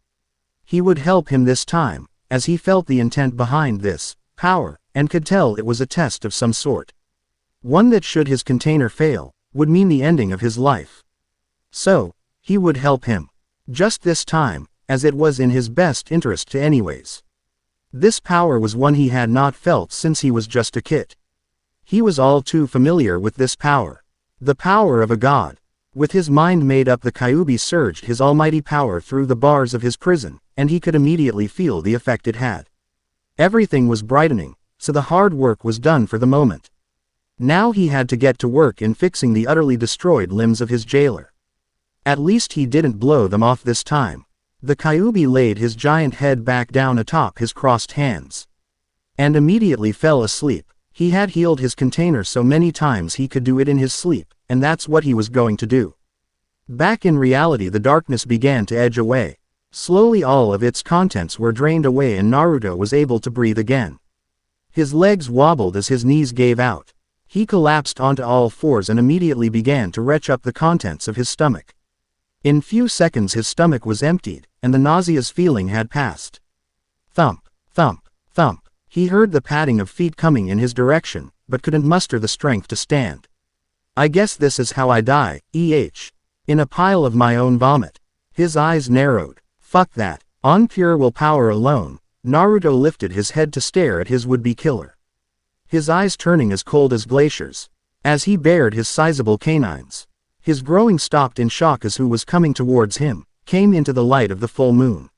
He would help him this time, as he felt the intent behind this power, and could tell it was a test of some sort. One that should his container fail, would mean the ending of his life. So, he would help him. Just this time, as it was in his best interest to anyways. This power was one he had not felt since he was just a kid. He was all too familiar with this power. The power of a god. With his mind made up, the Kyuubi surged his almighty power through the bars of his prison, and he could immediately feel the effect it had. Everything was brightening, so the hard work was done for the moment. Now he had to get to work in fixing the utterly destroyed limbs of his jailer. At least he didn't blow them off this time. The Kyuubi laid his giant head back down atop his crossed hands. And immediately fell asleep. He had healed his container so many times he could do it in his sleep, and that's what he was going to do. Back in reality, the darkness began to edge away. Slowly all of its contents were drained away and Naruto was able to breathe again. His legs wobbled as his knees gave out. He collapsed onto all fours and immediately began to retch up the contents of his stomach. In few seconds his stomach was emptied, and the nauseous feeling had passed. Thump, thump, thump. He heard the padding of feet coming in his direction, but couldn't muster the strength to stand. I guess this is how I die, in a pile of my own vomit. His eyes narrowed. Fuck that. On pure willpower alone, Naruto lifted his head to stare at his would-be killer. His eyes turning as cold as glaciers. As he bared his sizable canines. His growing stopped in shock as who was coming towards him, came into the light of the full moon.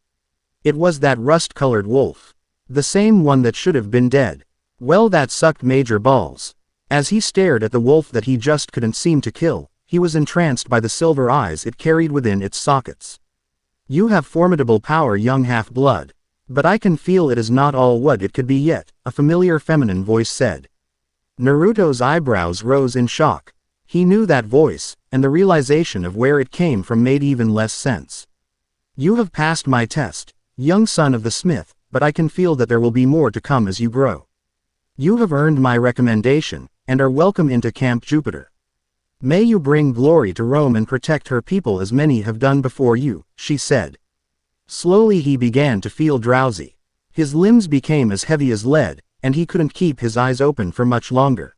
It was that rust-colored wolf. The same one that should have been dead. Well, that sucked major balls. As he stared at the wolf that he just couldn't seem to kill, he was entranced by the silver eyes it carried within its sockets. You have formidable power, young half-blood. But I can feel it is not all what it could be yet, a familiar feminine voice said. Naruto's eyebrows rose in shock. He knew that voice, and the realization of where it came from made even less sense. You have passed my test, young son of the smith, but I can feel that there will be more to come as you grow. You have earned my recommendation, and are welcome into Camp Jupiter. May you bring glory to Rome and protect her people as many have done before you, she said. Slowly he began to feel drowsy. His limbs became as heavy as lead, and he couldn't keep his eyes open for much longer.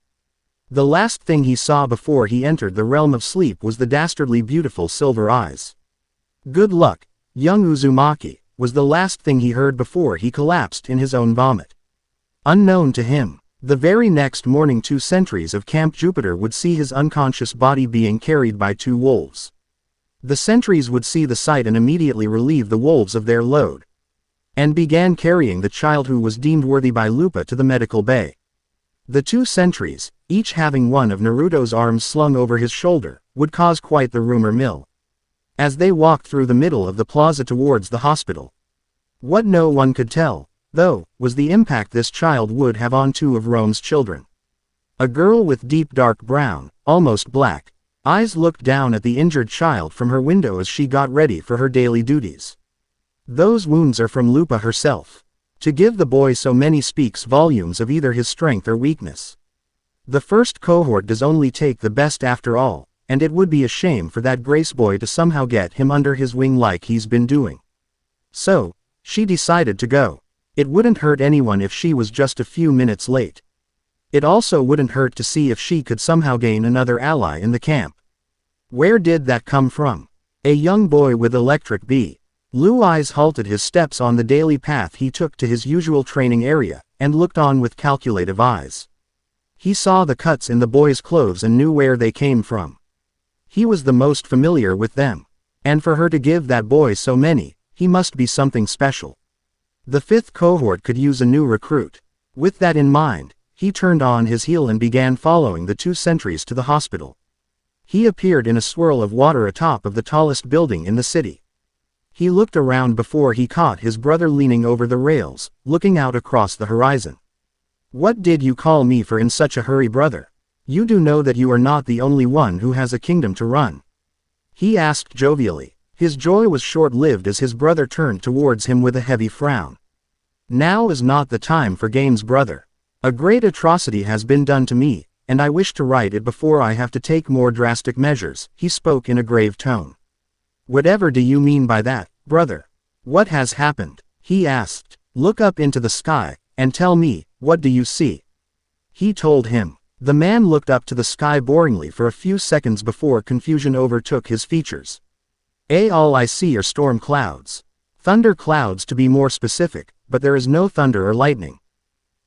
The last thing he saw before he entered the realm of sleep was the dastardly beautiful silver eyes. Good luck, young Uzumaki, was the last thing he heard before he collapsed in his own vomit. Unknown to him, the very next morning 2 sentries of Camp Jupiter would see his unconscious body being carried by 2 wolves. The sentries would see the sight and immediately relieve the wolves of their load. And began carrying the child who was deemed worthy by Lupa to the medical bay. The 2 sentries, each having one of Naruto's arms slung over his shoulder, would cause quite the rumor mill. As they walked through the middle of the plaza towards the hospital. What no one could tell, though, was the impact this child would have on 2 of Rome's children. A girl with deep dark brown, almost black, eyes looked down at the injured child from her window as she got ready for her daily duties. Those wounds are from Lupa herself. To give the boy so many speaks volumes of either his strength or weakness. The first cohort does only take the best after all, and it would be a shame for that Grace boy to somehow get him under his wing like he's been doing. So, she decided to go. It wouldn't hurt anyone if she was just a few minutes late. It also wouldn't hurt to see if she could somehow gain another ally in the camp. Where did that come from? A young boy with electric blue eyes halted his steps on the daily path he took to his usual training area, and looked on with calculative eyes. He saw the cuts in the boy's clothes and knew where they came from. He was the most familiar with them. And for her to give that boy so many, he must be something special. The 5th cohort could use a new recruit. With that in mind, he turned on his heel and began following the 2 sentries to the hospital. He appeared in a swirl of water atop of the tallest building in the city. He looked around before he caught his brother leaning over the rails, looking out across the horizon. What did you call me for in such a hurry, brother? You do know that you are not the only one who has a kingdom to run. He asked jovially. His joy was short-lived as his brother turned towards him with a heavy frown. Now is not the time for games, brother. A great atrocity has been done to me, and I wish to right it before I have to take more drastic measures, he spoke in a grave tone. Whatever do you mean by that, brother? What has happened? He asked. Look up into the sky, and tell me, what do you see? He told him. The man looked up to the sky boringly for a few seconds before confusion overtook his features. All I see are storm clouds. Thunder clouds to be more specific, but there is no thunder or lightning.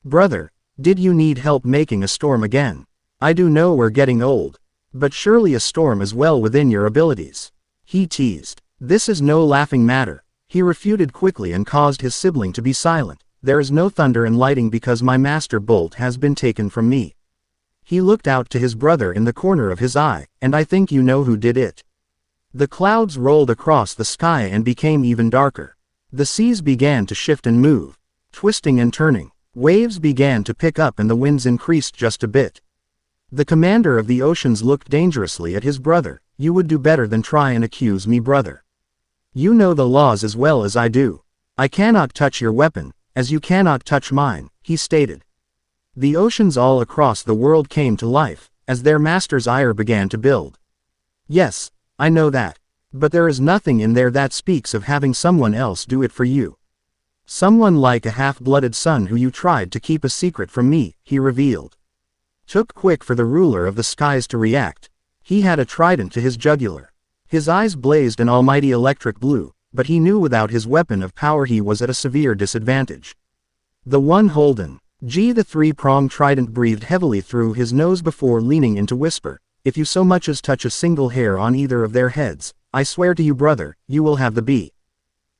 Brother, did you need help making a storm again? I do know we're getting old. But surely a storm is well within your abilities. He teased. This is no laughing matter. He refuted quickly and caused his sibling to be silent. There is no thunder and lightning because my master bolt has been taken from me. He looked out to his brother in the corner of his eye, and I think you know who did it. The clouds rolled across the sky and became even darker. The seas began to shift and move, twisting and turning. Waves began to pick up and the winds increased just a bit. The commander of the oceans looked dangerously at his brother. You would do better than try and accuse me, brother. You know the laws as well as I do. I cannot touch your weapon, as you cannot touch mine, he stated. The oceans all across the world came to life, as their master's ire began to build. Yes, I know that. But there is nothing in there that speaks of having someone else do it for you. Someone like a half-blooded son who you tried to keep a secret from me, he revealed. Took quick for the ruler of the skies to react. He had a trident to his jugular. His eyes blazed an almighty electric blue, but he knew without his weapon of power he was at a severe disadvantage. The one holden. The three-pronged trident breathed heavily through his nose before leaning in to whisper, if you so much as touch a single hair on either of their heads, I swear to you, brother, you will have the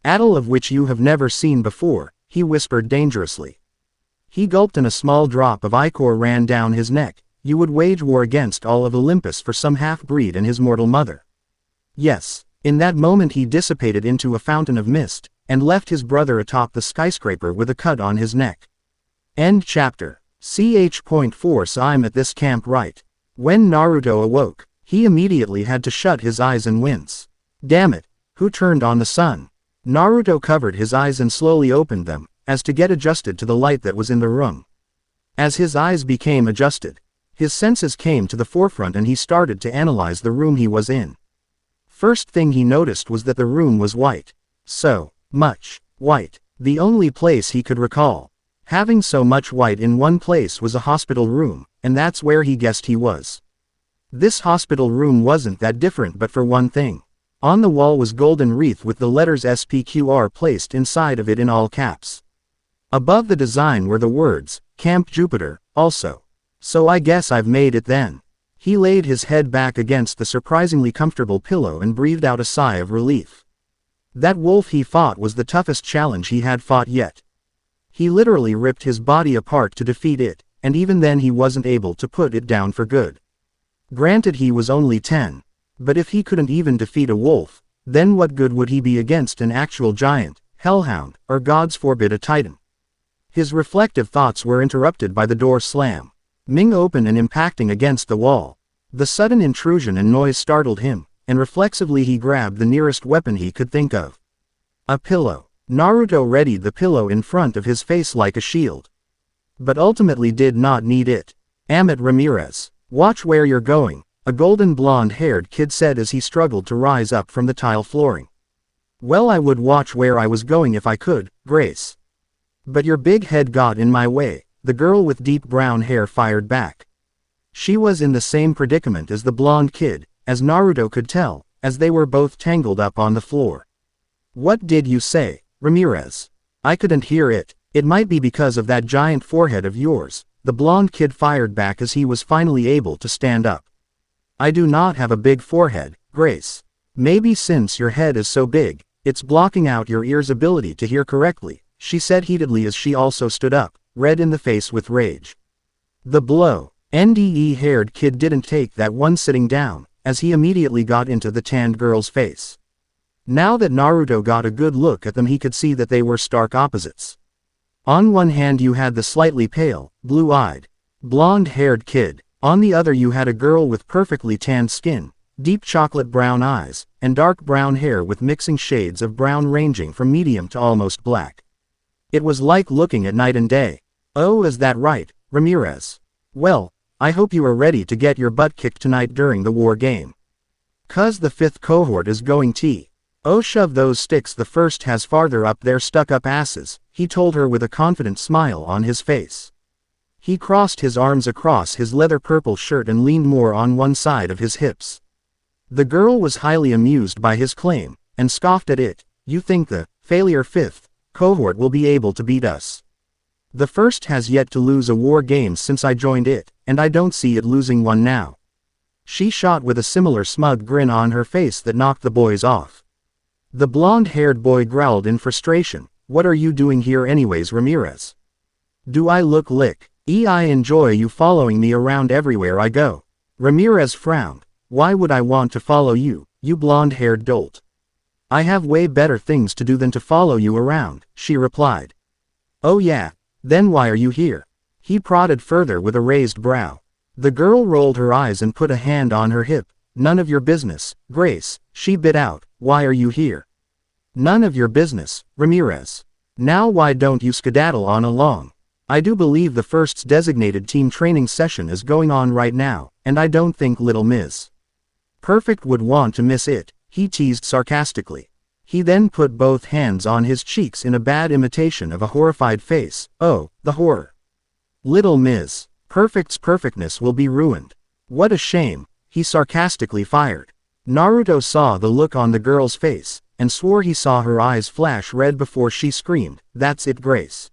battle of which you have never seen before, he whispered dangerously. He gulped and a small drop of ichor ran down his neck. You would wage war against all of Olympus for some half-breed and his mortal mother. Yes, in that moment he dissipated into a fountain of mist, and left his brother atop the skyscraper with a cut on his neck. End chapter. Ch.4 So I'm at this camp right. When Naruto awoke, he immediately had to shut his eyes and wince. Damn it, who turned on the sun? Naruto covered his eyes and slowly opened them, as to get adjusted to the light that was in the room. As his eyes became adjusted, his senses came to the forefront and he started to analyze the room he was in. First thing he noticed was that the room was white. So much white. The only place he could recall having so much white in one place was a hospital room, and that's where he guessed he was. This hospital room wasn't that different but for one thing. On the wall was golden wreath with the letters SPQR placed inside of it in all caps. Above the design were the words, Camp Jupiter, also. So I guess I've made it then. He laid his head back against the surprisingly comfortable pillow and breathed out a sigh of relief. That wolf he fought was the toughest challenge he had fought yet. He literally ripped his body apart to defeat it, and even then he wasn't able to put it down for good. Granted he was only 10. But if he couldn't even defeat a wolf, then what good would he be against an actual giant, hellhound, or gods forbid a titan? His reflective thoughts were interrupted by the door slam. Ming open and impacting against the wall. The sudden intrusion and noise startled him, and reflexively he grabbed the nearest weapon he could think of. A pillow. Naruto readied the pillow in front of his face like a shield. But ultimately did not need it. Amit Ramirez. Watch where you're going, a golden blonde-haired kid said as he struggled to rise up from the tile flooring. Well, I would watch where I was going if I could, Grace. But your big head got in my way, the girl with deep brown hair fired back. She was in the same predicament as the blonde kid, as Naruto could tell, as they were both tangled up on the floor. What did you say, Ramirez? I couldn't hear it. It might be because of that giant forehead of yours, the blonde kid fired back as he was finally able to stand up. I do not have a big forehead, Grace. Maybe since your head is so big, it's blocking out your ear's ability to hear correctly, she said heatedly as she also stood up, red in the face with rage. The blow. NDE-haired kid didn't take that one sitting down, as he immediately got into the tanned girl's face. Now that Naruto got a good look at them he could see that they were stark opposites. On one hand you had the slightly pale, blue-eyed, blonde-haired kid, on the other you had a girl with perfectly tanned skin, deep chocolate brown eyes, and dark brown hair with mixing shades of brown ranging from medium to almost black. It was like looking at night and day. Oh, is that right, Ramirez? Well, I hope you are ready to get your butt kicked tonight during the war game. 'Cause the 5th cohort is going to. Oh, shove those sticks the first has farther up their stuck-up asses, he told her with a confident smile on his face. He crossed his arms across his leather purple shirt and leaned more on one side of his hips. The girl was highly amused by his claim, and scoffed at it. You think the failure 5th cohort will be able to beat us? The 1st has yet to lose a war game since I joined it, and I don't see it losing one now. She shot with a similar smug grin on her face that knocked the boys off. The blonde-haired boy growled in frustration. What are you doing here anyways, Ramirez? Do I look lick? I enjoy you following me around everywhere I go. Ramirez frowned. Why would I want to follow you? you blonde-haired dolt. I have way better things to do than to follow you around, she replied. Oh yeah, then why are you here? He prodded further with a raised brow. The girl rolled her eyes and put a hand on her hip. None of your business, Grace, she bit out, why are you here? None of your business, Ramirez. Now why don't you skedaddle on along? I do believe the first's designated team training session is going on right now, and I don't think little Ms. Perfect would want to miss it, he teased sarcastically. He then put both hands on his cheeks in a bad imitation of a horrified face. Oh, the horror. Little Ms. Perfect's perfectness will be ruined. What a shame, he sarcastically fired. Naruto saw the look on the girl's face, and swore he saw her eyes flash red before she screamed, that's it Grace.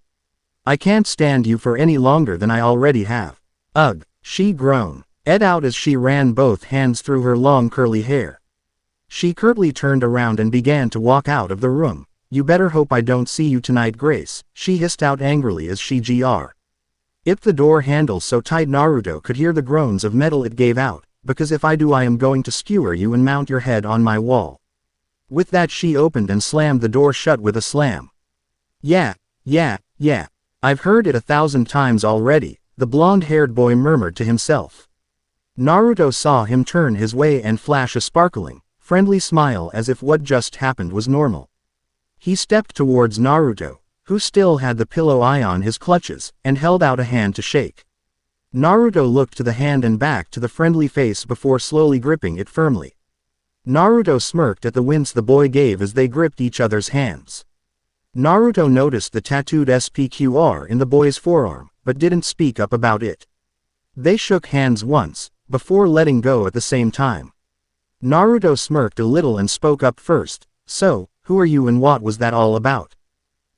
I can't stand you for any longer than I already have. Ugh, she groaned, out as she ran both hands through her long curly hair. She curtly turned around and began to walk out of the room. You better hope I don't see you tonight Grace, she hissed out angrily as she If the door handle so tight Naruto could hear the groans of metal it gave out, because if I do I am going to skewer you and mount your head on my wall. With that she opened and slammed the door shut with a slam. Yeah. I've heard it 1,000 times already, the blonde-haired boy murmured to himself. Naruto saw him turn his way and flash a sparkling, friendly smile as if what just happened was normal. He stepped towards Naruto, who still had the pillow eye on his clutches, and held out a hand to shake. Naruto looked to the hand and back to the friendly face before slowly gripping it firmly. Naruto smirked at the wince the boy gave as they gripped each other's hands. Naruto noticed the tattooed SPQR in the boy's forearm, but didn't speak up about it. They shook hands once, before letting go at the same time. Naruto smirked a little and spoke up first, so, who are you and what was that all about?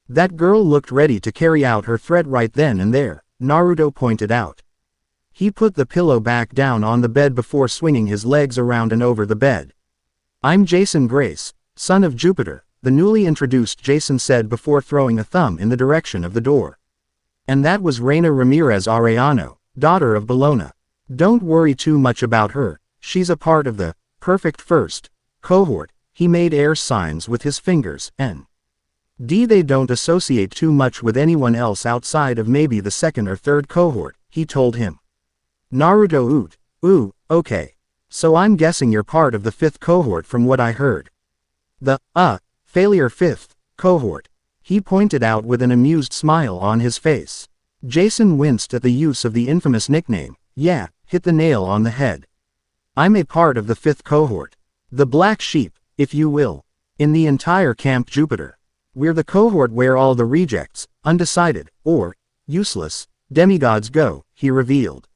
That girl looked ready to carry out her threat right then and there, Naruto pointed out. He put the pillow back down on the bed before swinging his legs around and over the bed. I'm Jason Grace, son of Jupiter, the newly introduced Jason said before throwing a thumb in the direction of the door. And that was Raina Ramirez Arellano, daughter of Bellona. Don't worry too much about her, she's a part of the perfect first cohort. He made air signs with his fingers, they don't associate too much with anyone else outside of maybe the second or third cohort, he told him. Naruto ooh, okay. So I'm guessing you're part of the 5th cohort from what I heard. The, failure 5th cohort. He pointed out with an amused smile on his face. Jason winced at the use of the infamous nickname. Yeah, hit the nail on the head. I'm a part of the 5th cohort. The black sheep, if you will. In the entire Camp Jupiter. We're the cohort where all the rejects, undecided, or useless, demigods go, he revealed.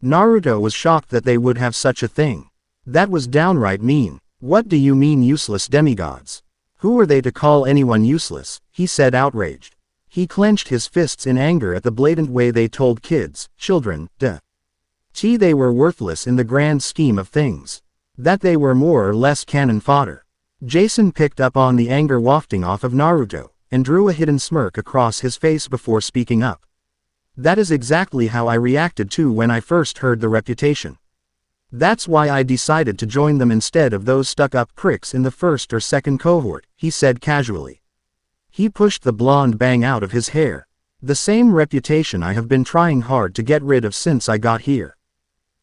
Naruto was shocked that they would have such a thing. That was downright mean. What do you mean useless demigods? Who are they to call anyone useless? He said outraged. He clenched his fists in anger at the blatant way they told children, they were worthless in the grand scheme of things. That they were more or less cannon fodder. Jason picked up on the anger wafting off of Naruto, and drew a hidden smirk across his face before speaking up. That is exactly how I reacted to when I first heard the reputation. That's why I decided to join them instead of those stuck-up pricks in the 1st or 2nd cohort, he said casually. He pushed the blonde bang out of his hair. The same reputation I have been trying hard to get rid of since I got here.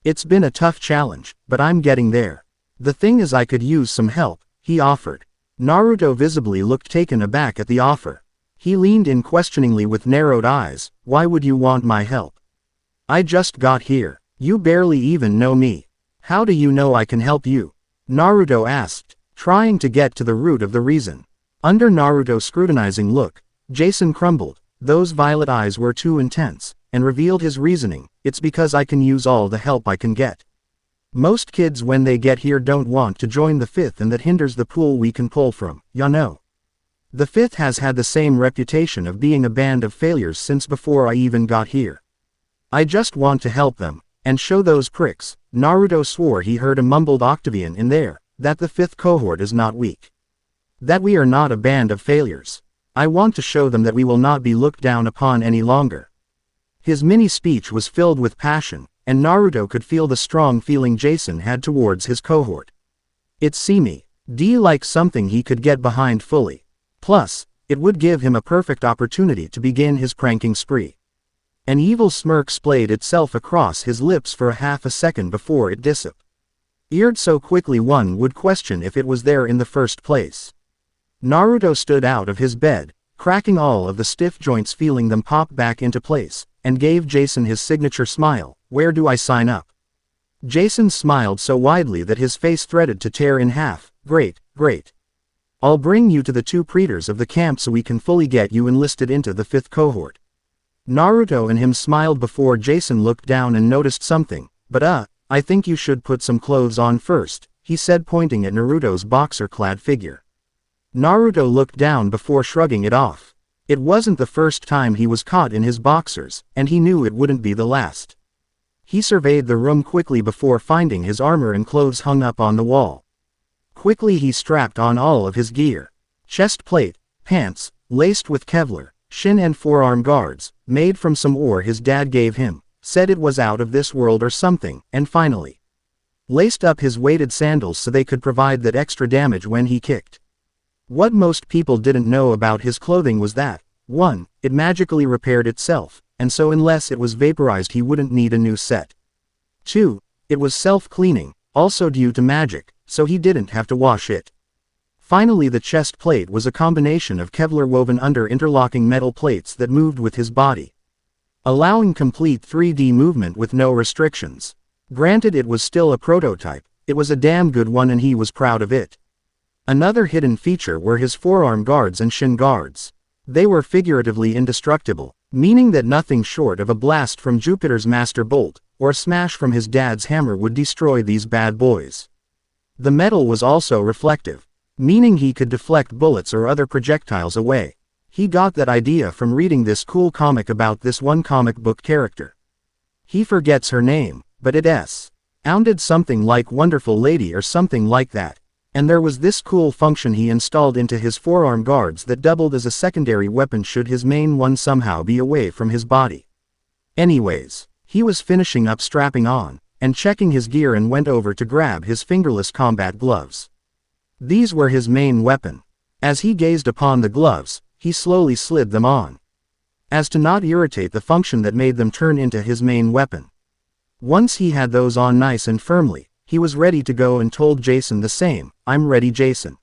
It's been a tough challenge, but I'm getting there. The thing is I could use some help, he offered. Naruto visibly looked taken aback at the offer. He leaned in questioningly with narrowed eyes. Why would you want my help? I just got here. You barely even know me. How do you know I can help you? Naruto asked, trying to get to the root of the reason. Under Naruto's scrutinizing look, Jason crumbled. Those violet eyes were too intense, and revealed his reasoning. It's because I can use all the help I can get. Most kids when they get here don't want to join the 5th, and that hinders the pool we can pull from, ya know. The 5th has had the same reputation of being a band of failures since before I even got here. I just want to help them, and show those pricks. Naruto swore he heard a mumbled Octavian in there, that the 5th cohort is not weak. That we are not a band of failures. I want to show them that we will not be looked down upon any longer. His mini-speech was filled with passion, and Naruto could feel the strong feeling Jason had towards his cohort. It seemed like something he could get behind fully. Plus, it would give him a perfect opportunity to begin his pranking spree. An evil smirk splayed itself across his lips for half a second before it disappeared so quickly one would question if it was there in the first place. Naruto stood out of his bed, cracking all of the stiff joints, feeling them pop back into place, and gave Jason his signature smile. "Where do I sign up?" Jason smiled so widely that his face threatened to tear in half. "Great, great. I'll bring you to the two praetors of the camp so we can fully get you enlisted into the 5th cohort." Naruto and him smiled before Jason looked down and noticed something. "But I think you should put some clothes on first," he said, pointing at Naruto's boxer-clad figure. Naruto looked down before shrugging it off. It wasn't the first time he was caught in his boxers, and he knew it wouldn't be the last. He surveyed the room quickly before finding his armor and clothes hung up on the wall. Quickly he strapped on all of his gear. Chest plate, pants, laced with Kevlar, shin and forearm guards, made from some ore his dad gave him, said it was out of this world or something, and finally laced up his weighted sandals so they could provide that extra damage when he kicked. What most people didn't know about his clothing was that, 1, it magically repaired itself, and so unless it was vaporized he wouldn't need a new set. 2, it was self-cleaning, also due to magic, so he didn't have to wash it. Finally, the chest plate was a combination of Kevlar woven under interlocking metal plates that moved with his body, allowing complete 3D movement with no restrictions. Granted, it was still a prototype, it was a damn good one and he was proud of it. Another hidden feature were his forearm guards and shin guards. They were figuratively indestructible, meaning that nothing short of a blast from Jupiter's master bolt, or a smash from his dad's hammer would destroy these bad boys. The metal was also reflective, meaning he could deflect bullets or other projectiles away. He got that idea from reading this cool comic about this one comic book character. He forgets her name, but it sounded something like Wonderful Lady or something like that. And there was this cool function he installed into his forearm guards that doubled as a secondary weapon should his main one somehow be away from his body. Anyways, he was finishing up strapping on, and checking his gear and went over to grab his fingerless combat gloves. These were his main weapon. As he gazed upon the gloves, he slowly slid them on, as to not irritate the function that made them turn into his main weapon. Once he had those on nice and firmly, he was ready to go and told Jason the same. "I'm ready, Jason.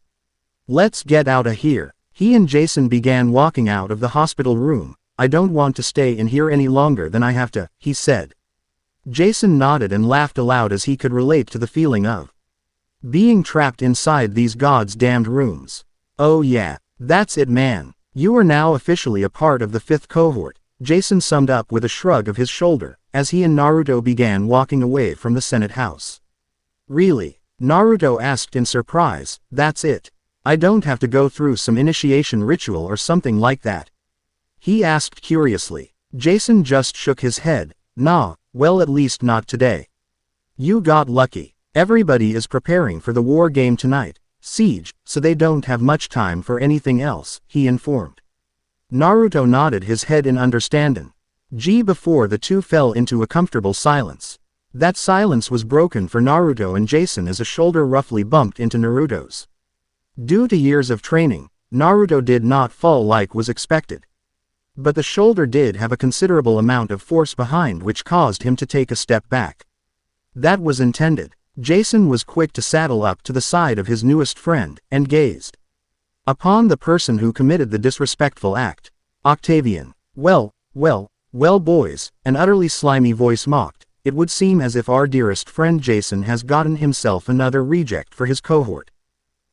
Let's get out of here." He and Jason began walking out of the hospital room. "I don't want to stay in here any longer than I have to," he said. Jason nodded and laughed aloud as he could relate to the feeling of being trapped inside these goddamned rooms. "Oh yeah, that's it, man. You are now officially a part of the 5th cohort," Jason summed up with a shrug of his shoulder, as he and Naruto began walking away from the Senate house. "Really?" Naruto asked in surprise. "That's it? I don't have to go through some initiation ritual or something like that?" he asked curiously. Jason just shook his head. "Nah, well, at least not today. You got lucky. Everybody is preparing for the war game tonight, Siege, so they don't have much time for anything else," he informed. Naruto nodded his head in understanding. Before the two fell into a comfortable silence. That silence was broken for Naruto and Jason as a shoulder roughly bumped into Naruto's. Due to years of training, Naruto did not fall like was expected. But the shoulder did have a considerable amount of force behind which caused him to take a step back. That was intended. Jason was quick to saddle up to the side of his newest friend, and gazed upon the person who committed the disrespectful act. "Octavian." Well, boys," an utterly slimy voice mocked. "It would seem as if our dearest friend Jason has gotten himself another reject for his cohort,"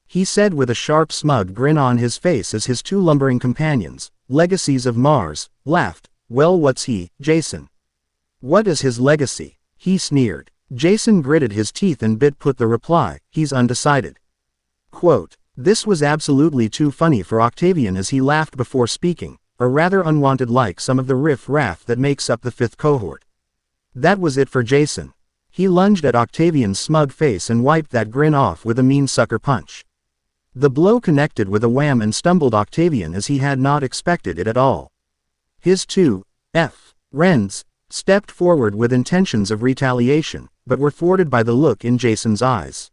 he said with a sharp smug grin on his face as his two lumbering companions, legacies of Mars, laughed. "Well, what's he, Jason? What is his legacy?" he sneered. Jason gritted his teeth and put the reply, "He's undecided." Quote, this was absolutely too funny for Octavian as he laughed before speaking, or rather unwanted like some of the riff-raff that makes up the 5th cohort. That was it for Jason. He lunged at Octavian's smug face and wiped that grin off with a mean sucker punch. The blow connected with a wham and stumbled Octavian as he had not expected it at all. His two friends stepped forward with intentions of retaliation, but were thwarted by the look in Jason's eyes.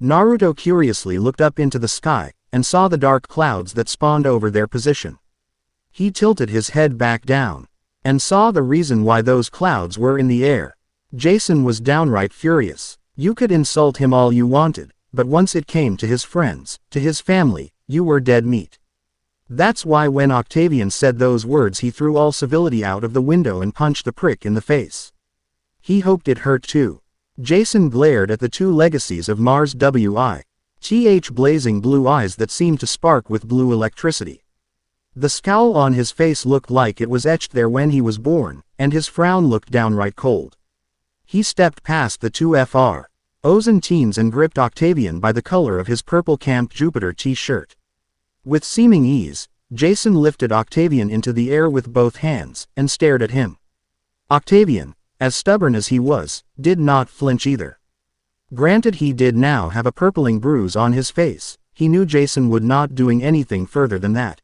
Naruto curiously looked up into the sky, and saw the dark clouds that spawned over their position. He tilted his head back down, and saw the reason why those clouds were in the air. Jason was downright furious. You could insult him all you wanted, but once it came to his friends, to his family, you were dead meat. That's why when Octavian said those words he threw all civility out of the window and punched the prick in the face. He hoped it hurt too. Jason glared at the two legacies of Mars Wi-Th blazing blue eyes that seemed to spark with blue electricity. The scowl on his face looked like it was etched there when he was born, and his frown looked downright cold. He stepped past the two FROs and teens and gripped Octavian by the collar of his purple Camp Jupiter t-shirt. With seeming ease, Jason lifted Octavian into the air with both hands, and stared at him. Octavian, as stubborn as he was, did not flinch either. Granted he did now have a purpling bruise on his face, he knew Jason would not doing anything further than that.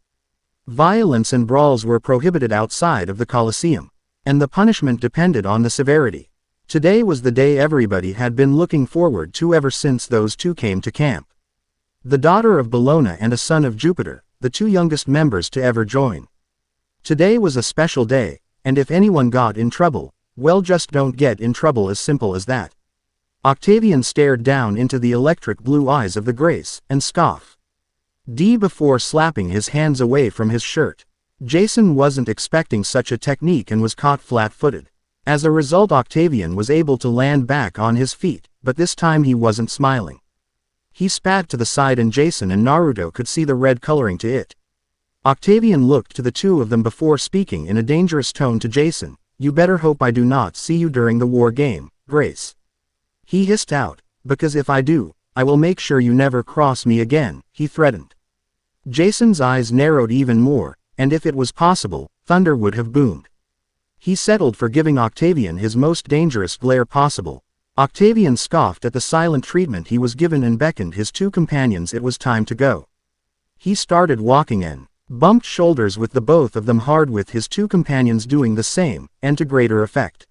Violence and brawls were prohibited outside of the Colosseum, and the punishment depended on the severity. Today was the day everybody had been looking forward to ever since those two came to camp. The daughter of Bellona and a son of Jupiter, the two youngest members to ever join. Today was a special day, and if anyone got in trouble, well, just don't get in trouble, as simple as that. Octavian stared down into the electric blue eyes of the Grace, and scoffed. Before slapping his hands away from his shirt. Jason wasn't expecting such a technique and was caught flat-footed. As a result, Octavian was able to land back on his feet, but this time he wasn't smiling. He spat to the side and Jason and Naruto could see the red coloring to it. Octavian looked to the two of them before speaking in a dangerous tone to Jason. You better hope I do not see you during the war game, Grace. He hissed out, because if I do, I will make sure you never cross me again, he threatened. Jason's eyes narrowed even more, and if it was possible, thunder would have boomed. He settled for giving Octavian his most dangerous glare possible. Octavian scoffed at the silent treatment he was given and beckoned his two companions it was time to go. He started walking and bumped shoulders with the both of them hard, with his two companions doing the same, and to greater effect.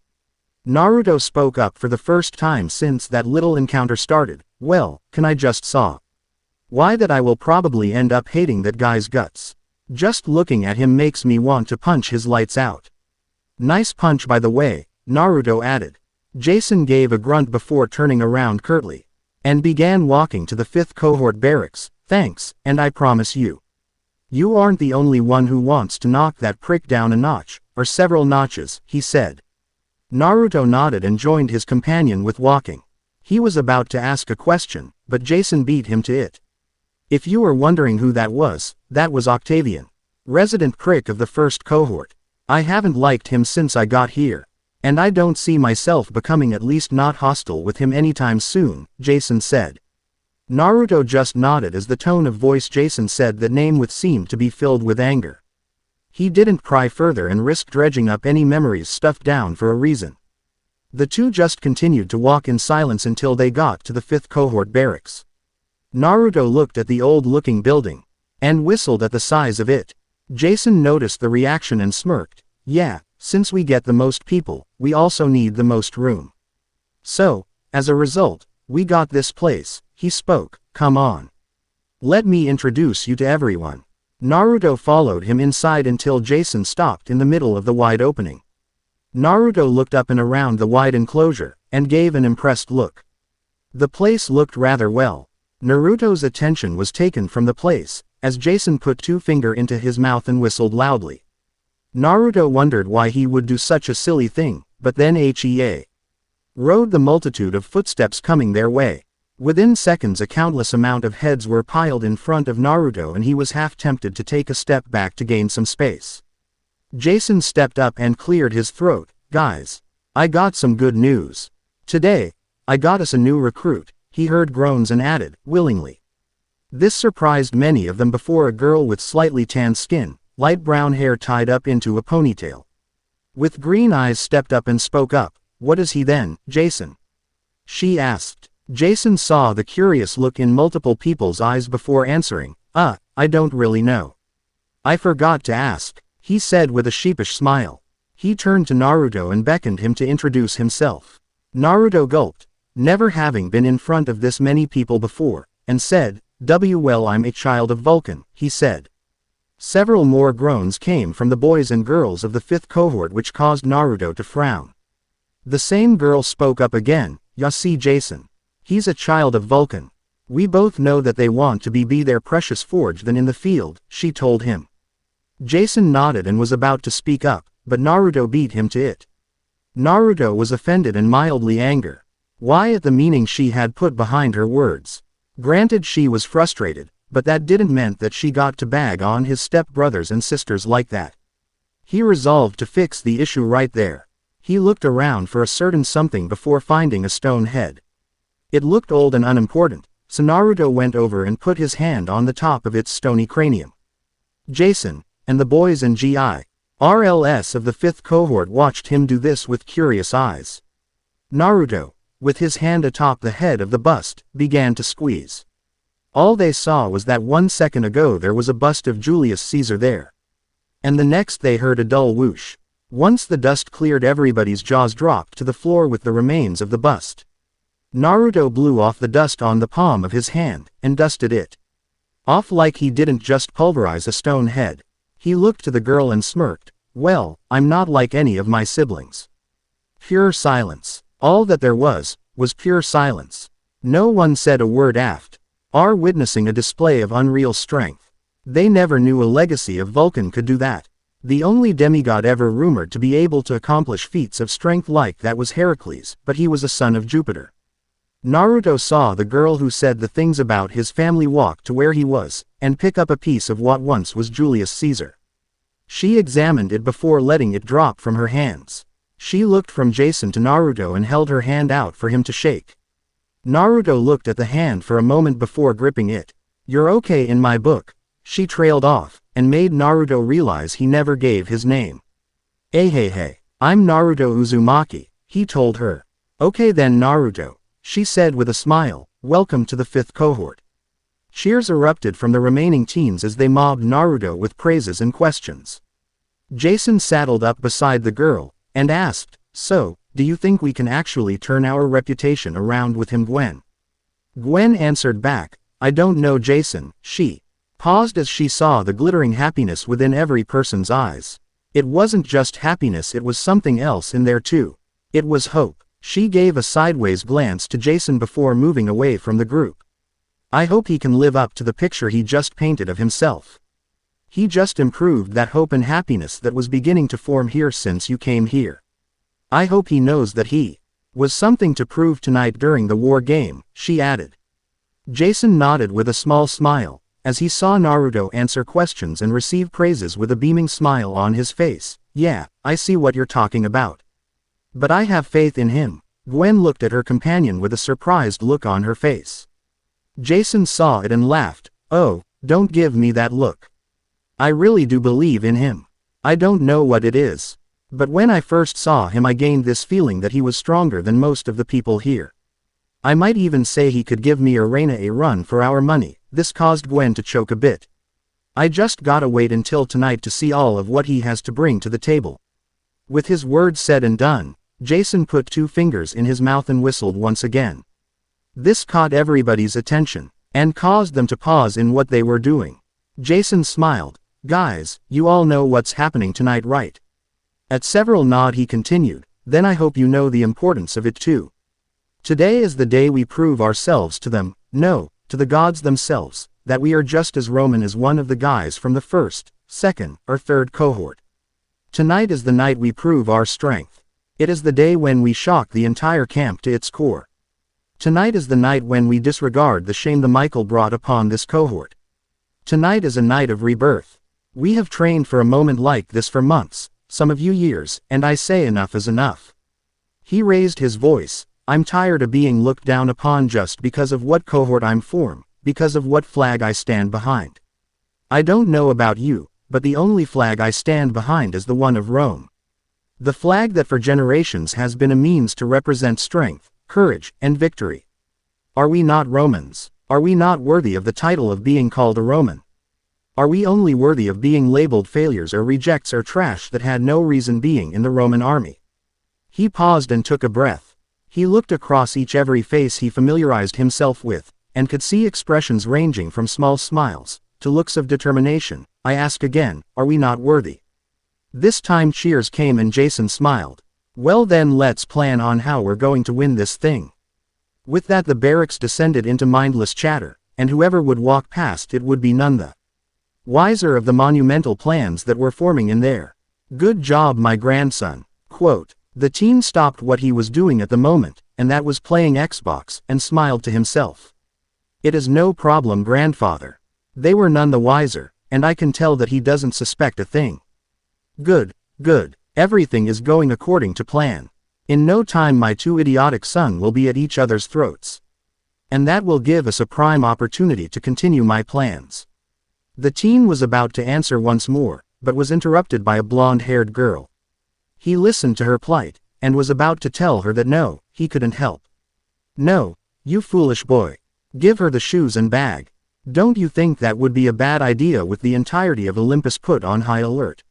Naruto spoke up for the first time since that little encounter started. Well, can I just saw why that I will probably end up hating that guy's guts. Just looking at him makes me want to punch his lights out. Nice punch by the way, Naruto added. Jason gave a grunt before turning around curtly, and began walking to the 5th cohort barracks. Thanks, and I promise you, you aren't the only one who wants to knock that prick down a notch, or several notches, he said. Naruto nodded and joined his companion with walking. He was about to ask a question, but Jason beat him to it. If you were wondering who that was Octavian. Resident prick of the 1st cohort. I haven't liked him since I got here, and I don't see myself becoming at least not hostile with him anytime soon, Jason said. Naruto just nodded as the tone of voice Jason said that name with seemed to be filled with anger. He didn't pry further and risk dredging up any memories stuffed down for a reason. The two just continued to walk in silence until they got to the 5th cohort barracks. Naruto looked at the old-looking building, and whistled at the size of it. Jason noticed the reaction and smirked. Yeah, since we get the most people, we also need the most room. So, as a result, we got this place, he spoke. Come on. Let me introduce you to everyone. Naruto followed him inside until Jason stopped in the middle of the wide opening. Naruto looked up and around the wide enclosure, and gave an impressed look. The place looked rather well. Naruto's attention was taken from the place, as Jason put two fingers into his mouth and whistled loudly. Naruto wondered why he would do such a silly thing, but then Hea rode the multitude of footsteps coming their way. Within seconds a countless amount of heads were piled in front of Naruto and he was half tempted to take a step back to gain some space. Jason stepped up and cleared his throat. Guys, I got some good news. Today, I got us a new recruit. He heard groans and added, willingly. This surprised many of them before a girl with slightly tanned skin, light brown hair tied up into a ponytail, with green eyes stepped up and spoke up. What is he then, Jason? She asked. Jason saw the curious look in multiple people's eyes before answering. I don't really know. I forgot to ask, he said with a sheepish smile. He turned to Naruto and beckoned him to introduce himself. Naruto gulped. never having been in front of this many people before, and said, "Well, I'm a child of Vulcan," he said. Several more groans came from the boys and girls of the 5th cohort, which caused Naruto to frown. The same girl spoke up again, "Ya see, Jason. He's a child of Vulcan. We both know that they want to be their precious forge than in the field," she told him. Jason nodded and was about to speak up, but Naruto beat him to it. Naruto was offended and mildly angry. Why at the meaning she had put behind her words. Granted, she was frustrated, but that didn't mean that she got to bag on his step-brothers and sisters like that. He resolved to fix the issue right there. He looked around for a certain something before finding a stone head. It looked old and unimportant, so Naruto went over and put his hand on the top of its stony cranium. Jason, and the boys and GIRLs of the 5th cohort watched him do this with curious eyes. Naruto, with his hand atop the head of the bust, began to squeeze. All they saw was that 1 second ago there was a bust of Julius Caesar there. And the next they heard a dull whoosh. Once the dust cleared, everybody's jaws dropped to the floor with the remains of the bust. Naruto blew off the dust on the palm of his hand, and dusted it off like he didn't just pulverize a stone head. He looked to the girl and smirked. "Well, I'm not like any of my siblings." Pure silence. All that there was pure silence. No one said a word aft. Are witnessing a display of unreal strength. They never knew a legacy of Vulcan could do that. The only demigod ever rumored to be able to accomplish feats of strength like that was Heracles, but he was a son of Jupiter. Naruto saw the girl who said the things about his family walk to where he was, and pick up a piece of what once was Julius Caesar. She examined it before letting it drop from her hands. She looked from Jason to Naruto and held her hand out for him to shake. Naruto looked at the hand for a moment before gripping it. "You're okay in my book." She trailed off, and made Naruto realize he never gave his name. Hey, I'm Naruto Uzumaki," he told her. "Okay then, Naruto," she said with a smile. "Welcome to the 5th cohort." Cheers erupted from the remaining teens as they mobbed Naruto with praises and questions. Jason saddled up beside the girl, and asked, "So, do you think we can actually turn our reputation around with him, Gwen?" Gwen answered back, "I don't know, Jason." She paused as she saw the glittering happiness within every person's eyes. It wasn't just happiness, it was something else in there too. It was hope. She gave a sideways glance to Jason before moving away from the group. "I hope he can live up to the picture he just painted of himself. He just improved that hope and happiness that was beginning to form here since you came here. I hope he knows that he was something to prove tonight during the war game," she added. Jason nodded with a small smile, as he saw Naruto answer questions and receive praises with a beaming smile on his face. "Yeah, I see what you're talking about. But I have faith in him." Gwen looked at her companion with a surprised look on her face. Jason saw it and laughed. "Oh, don't give me that look. I really do believe in him. I don't know what it is. But when I first saw him I gained this feeling that he was stronger than most of the people here. I might even say he could give me or Raina a run for our money." This caused Gwen to choke a bit. "I just gotta wait until tonight to see all of what he has to bring to the table." With his words said and done, Jason put 2 fingers in his mouth and whistled once again. This caught everybody's attention, and caused them to pause in what they were doing. Jason smiled. "Guys, you all know what's happening tonight, right?" At several nod he continued, "Then I hope you know the importance of it too. Today is the day we prove ourselves to them, no, to the gods themselves, that we are just as Roman as one of the guys from the 1st, 2nd, or 3rd cohort. Tonight is the night we prove our strength. It is the day when we shock the entire camp to its core. Tonight is the night when we disregard the shame the Michael brought upon this cohort. Tonight is a night of rebirth. We have trained for a moment like this for months, some of you years, and I say enough is enough." He raised his voice. "I'm tired of being looked down upon just because of what cohort I'm from, because of what flag I stand behind. I don't know about you, but the only flag I stand behind is the one of Rome. The flag that for generations has been a means to represent strength, courage, and victory. Are we not Romans? Are we not worthy of the title of being called a Roman? Are we only worthy of being labeled failures or rejects or trash that had no reason being in the Roman army?" He paused and took a breath. He looked across every face he familiarized himself with, and could see expressions ranging from small smiles to looks of determination. I ask again, are we not worthy? This time cheers came and Jason smiled. Well then let's plan on how we're going to win this thing. With that the barracks descended into mindless chatter, and whoever would walk past it would be none the wiser of the monumental plans that were forming in there. Good job my grandson. Quote. The teen stopped what he was doing at the moment, and that was playing Xbox, and smiled to himself. It is no problem grandfather. They were none the wiser, and I can tell that he doesn't suspect a thing. Good, good, everything is going according to plan. In no time my two idiotic sons will be at each other's throats. And that will give us a prime opportunity to continue my plans. The teen was about to answer once more, but was interrupted by a blonde-haired girl. He listened to her plight, and was about to tell her that no, he couldn't help. No, you foolish boy. Give her the shoes and bag. Don't you think that would be a bad idea with the entirety of Olympus put on high alert?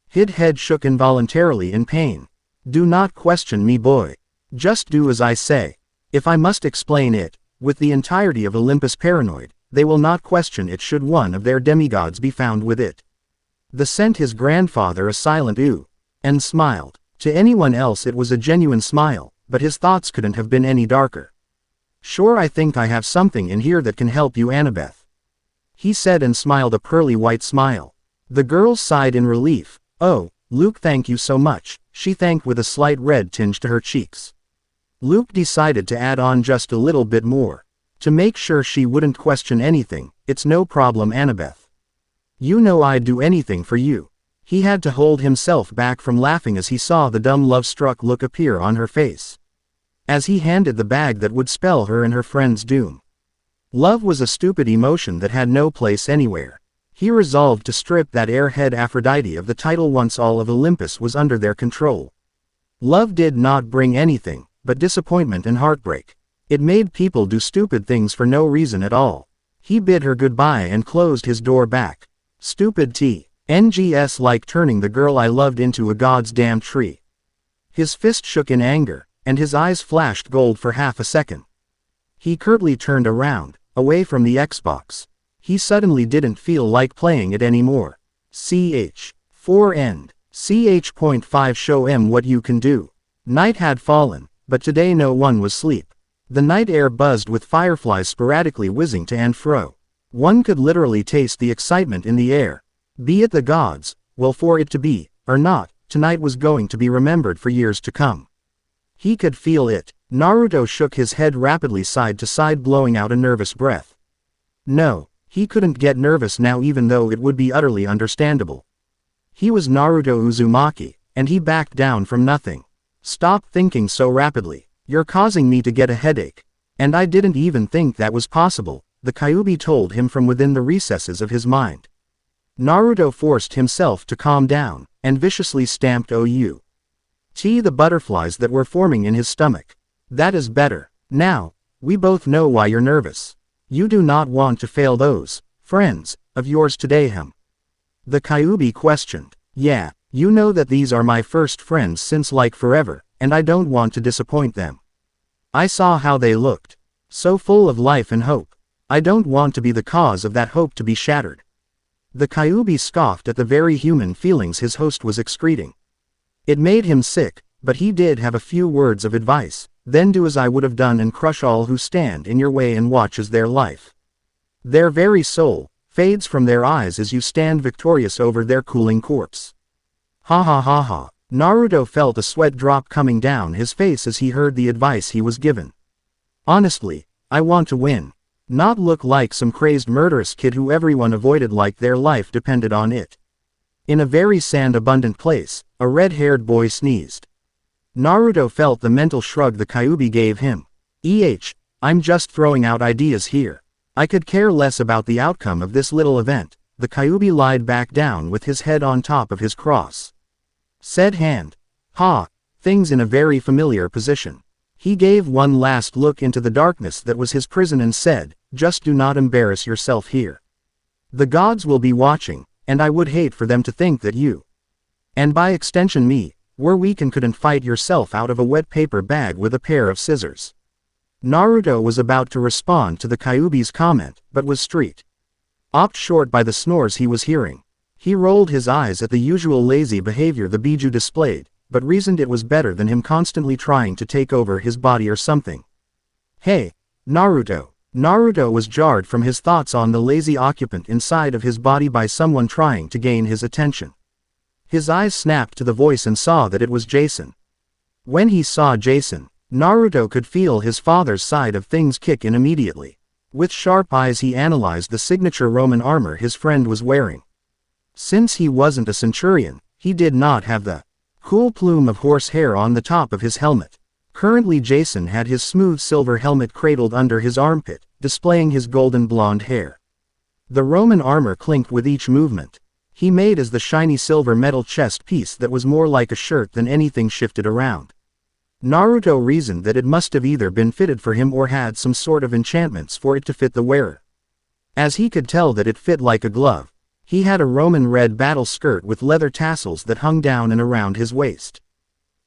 His head shook involuntarily in pain. Do not question me boy. Just do as I say. If I must explain it, with the entirety of Olympus paranoid, they will not question it should one of their demigods be found with it. The sent his grandfather a silent ooh, and smiled. To anyone else it was a genuine smile, but his thoughts couldn't have been any darker. Sure I think I have something in here that can help you Annabeth. He said and smiled a pearly white smile. The girl sighed in relief. Oh, Luke thank you so much, she thanked with a slight red tinge to her cheeks. Luke decided to add on just a little bit more. To make sure she wouldn't question anything, it's no problem Annabeth. You know I'd do anything for you. He had to hold himself back from laughing as he saw the dumb love-struck look appear on her face. As he handed the bag that would spell her and her friend's doom. Love was a stupid emotion that had no place anywhere. He resolved to strip that airhead Aphrodite of the title once all of Olympus was under their control. Love did not bring anything, but disappointment and heartbreak. It made people do stupid things for no reason at all. He bid her goodbye and closed his door back. Stupid NGS like turning the girl I loved into a god's damn tree. His fist shook in anger, and his eyes flashed gold for half a second. He curtly turned around, away from the Xbox. He suddenly didn't feel like playing it anymore. Ch4 end. Ch.5 show em what you can do. Night had fallen, but today no one was asleep. The night air buzzed with fireflies sporadically whizzing to and fro. One could literally taste the excitement in the air. Be it the gods, well for it to be, or not, tonight was going to be remembered for years to come. He could feel it. Naruto shook his head rapidly side to side blowing out a nervous breath. No, he couldn't get nervous now even though it would be utterly understandable. He was Naruto Uzumaki, and he backed down from nothing. Stop thinking so rapidly, you're causing me to get a headache. And I didn't even think that was possible, the Kyuubi told him from within the recesses of his mind. Naruto forced himself to calm down, and viciously stamped the butterflies that were forming in his stomach. That is better. Now, we both know why you're nervous. You do not want to fail those friends of yours today, The Kyuubi questioned. Yeah, you know that these are my first friends since like forever, and I don't want to disappoint them. I saw how they looked. So full of life and hope. I don't want to be the cause of that hope to be shattered. The Kyuubi scoffed at the very human feelings his host was excreting. It made him sick, but he did have a few words of advice. Then do as I would have done and crush all who stand in your way and watch as their life, their very soul, fades from their eyes as you stand victorious over their cooling corpse. Ha ha ha ha. Naruto felt a sweat drop coming down his face as he heard the advice he was given. Honestly, I want to win. Not look like some crazed murderous kid who everyone avoided like their life depended on it. In a very sand-abundant place, a red-haired boy sneezed. Naruto felt the mental shrug the Kyuubi gave him. I'm just throwing out ideas here. I could care less about the outcome of this little event. The Kyuubi lied back down with his head on top of his cross. Said hand. Things in a very familiar position. He gave one last look into the darkness that was his prison and said, just do not embarrass yourself here. The gods will be watching, and I would hate for them to think that you, and by extension me, We're weak and couldn't fight yourself out of a wet paper bag with a pair of scissors. Naruto was about to respond to the Kyuubi's comment, but was stopped short by the snores he was hearing. He rolled his eyes at the usual lazy behavior the Biju displayed, but reasoned it was better than him constantly trying to take over his body or something. Hey, Naruto. Naruto was jarred from his thoughts on the lazy occupant inside of his body by someone trying to gain his attention. His eyes snapped to the voice and saw that it was Jason. When he saw Jason, Naruto could feel his father's side of things kick in immediately. With sharp eyes he analyzed the signature Roman armor his friend was wearing. Since he wasn't a centurion, he did not have the cool plume of horsehair on the top of his helmet. Currently Jason had his smooth silver helmet cradled under his armpit, displaying his golden blonde hair. The Roman armor clinked with each movement. He made as the shiny silver metal chest piece that was more like a shirt than anything shifted around. Naruto reasoned that it must have either been fitted for him or had some sort of enchantments for it to fit the wearer. As he could tell that it fit like a glove. He had a Roman red battle skirt with leather tassels that hung down and around his waist.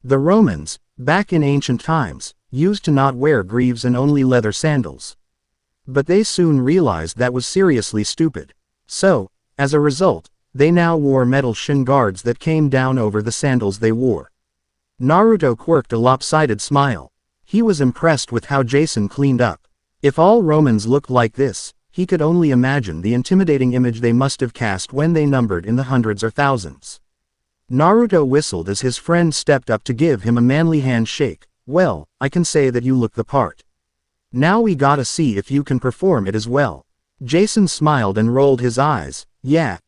The Romans, back in ancient times, used to not wear greaves and only leather sandals. But they soon realized that was seriously stupid. So, as a result, they now wore metal shin guards that came down over the sandals they wore. Naruto quirked a lopsided smile. He was impressed with how Jason cleaned up. If all Romans looked like this, he could only imagine the intimidating image they must have cast when they numbered in the hundreds or thousands. Naruto whistled as his friend stepped up to give him a manly handshake. Well, I can say that you look the part. Now we gotta see if you can perform it as well. Jason smiled and rolled his eyes. Yeah.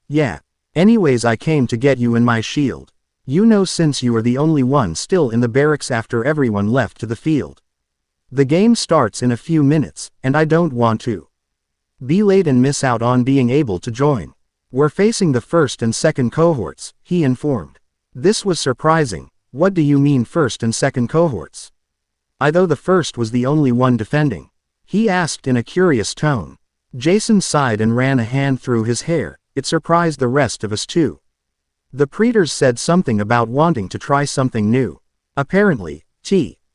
Anyways, I came to get you in my shield. You know, since you are the only one still in the barracks after everyone left to the field. The game starts in a few minutes, and I don't want to be late and miss out on being able to join. We're facing the first and second cohorts, he informed. This was surprising. What do you mean first and second cohorts? I thought the first was the only one defending. He asked in a curious tone. Jason sighed and ran a hand through his hair. It surprised the rest of us too. The praetors said something about wanting to try something new. Apparently,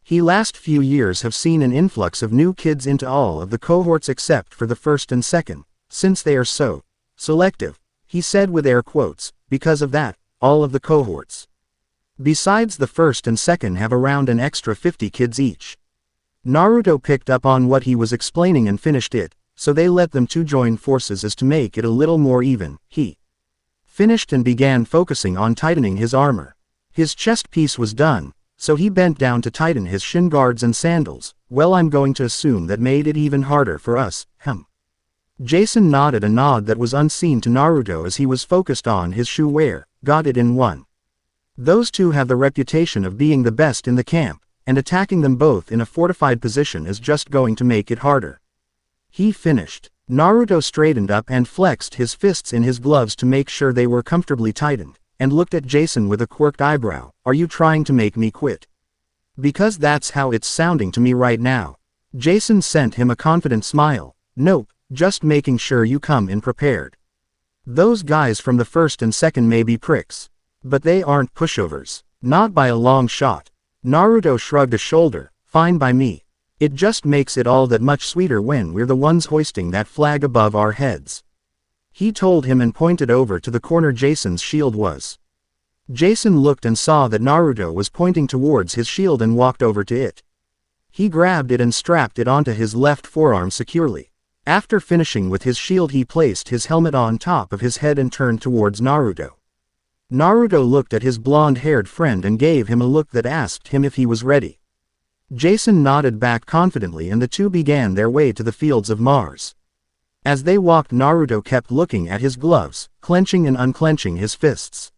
he last few years have seen an influx of new kids into all of the cohorts except for the first and second, since they are so selective, he said with air quotes. Because of that, all of the cohorts, besides the first and second, have around an extra 50 kids each. Naruto picked up on what he was explaining and finished it, so they let them two join forces as to make it a little more even. He finished and began focusing on tightening his armor. His chest piece was done, so he bent down to tighten his shin guards and sandals. Well, I'm going to assume that made it even harder for us, Jason nodded a nod that was unseen to Naruto as he was focused on his shoe wear. Got it in one. Those two have the reputation of being the best in the camp, and attacking them both in a fortified position is just going to make it harder. He finished. Naruto straightened up and flexed his fists in his gloves to make sure they were comfortably tightened, and looked at Jason with a quirked eyebrow. Are you trying to make me quit? Because that's how it's sounding to me right now. Jason sent him a confident smile. Nope, just making sure you come in prepared. Those guys from the first and second may be pricks, but they aren't pushovers. Not by a long shot. Naruto shrugged a shoulder. Fine by me. It just makes it all that much sweeter when we're the ones hoisting that flag above our heads. He told him and pointed over to the corner Jason's shield was. Jason looked and saw that Naruto was pointing towards his shield and walked over to it. He grabbed it and strapped it onto his left forearm securely. After finishing with his shield, he placed his helmet on top of his head and turned towards Naruto. Naruto looked at his blonde-haired friend and gave him a look that asked him if he was ready. Jason nodded back confidently and the two began their way to the fields of Mars. As they walked, Naruto kept looking at his gloves, clenching and unclenching his fists.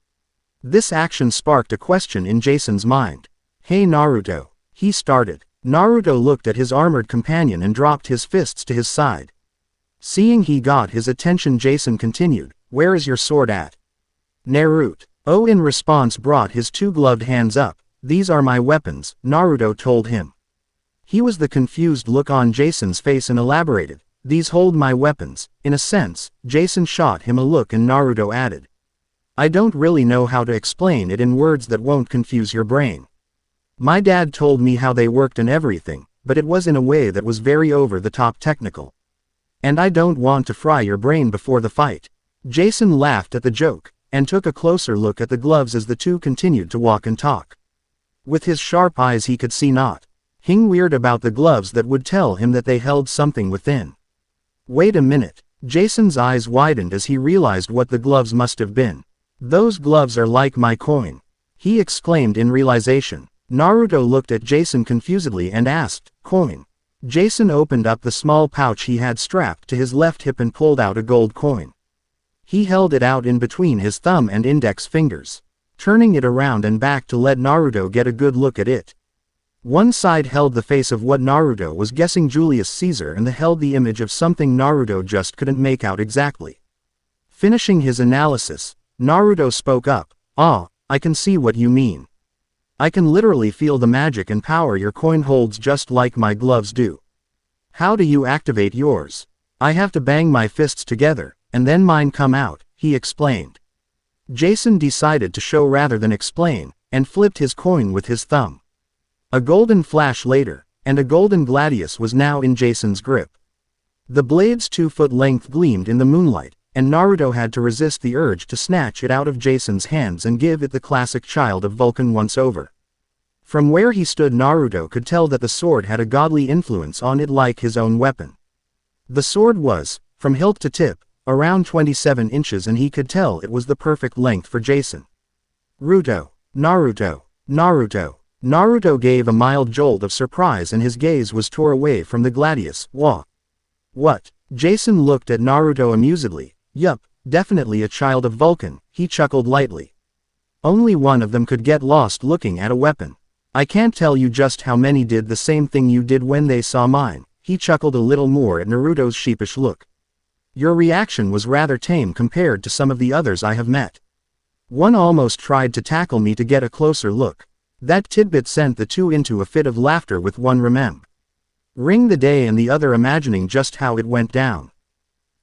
This action sparked a question in Jason's mind. Hey Naruto, he started. Naruto looked at his armored companion and dropped his fists to his side. Seeing he got his attention, Jason continued, where is your sword at? Naruto, in response, brought his two gloved hands up. These are my weapons, Naruto told him. He was the confused look on Jason's face and elaborated, these hold my weapons. In a sense, Jason shot him a look and Naruto added, I don't really know how to explain it in words that won't confuse your brain. My dad told me how they worked and everything, but it was in a way that was very over-the-top technical. And I don't want to fry your brain before the fight." Jason laughed at the joke, and took a closer look at the gloves as the two continued to walk and talk. With his sharp eyes he could see nothing weird about the gloves that would tell him that they held something within. Wait a minute. Jason's eyes widened as he realized what the gloves must have been. "Those gloves are like my coin," he exclaimed in realization. Naruto looked at Jason confusedly and asked, "Coin?" Jason opened up the small pouch he had strapped to his left hip and pulled out a gold coin. He held it out in between his thumb and index fingers, turning it around and back to let Naruto get a good look at it. One side held the face of what Naruto was guessing Julius Caesar and the held the image of something Naruto just couldn't make out exactly. Finishing his analysis, Naruto spoke up, "Ah, I can see what you mean. I can literally feel the magic and power your coin holds just like my gloves do." "How do you activate yours?" "I have to bang my fists together, and then mine come out," he explained. Jason decided to show rather than explain, and flipped his coin with his thumb. A golden flash later, and a golden gladius was now in Jason's grip. The blade's 2-foot length gleamed in the moonlight, and Naruto had to resist the urge to snatch it out of Jason's hands and give it the classic child of Vulcan once over. From where he stood, Naruto could tell that the sword had a godly influence on it like his own weapon. The sword was, from hilt to tip, around 27 inches, and he could tell it was the perfect length for Jason. "Naruto, Naruto, Naruto." Naruto gave a mild jolt of surprise and his gaze was tore away from the gladius. What? Jason looked at Naruto amusedly. "Yup, definitely a child of Vulcan," he chuckled lightly. "Only one of them could get lost looking at a weapon. I can't tell you just how many did the same thing you did when they saw mine." He chuckled a little more at Naruto's sheepish look. "Your reaction was rather tame compared to some of the others I have met. One almost tried to tackle me to get a closer look." That tidbit sent the two into a fit of laughter, with one remembering the day and the other imagining just how it went down.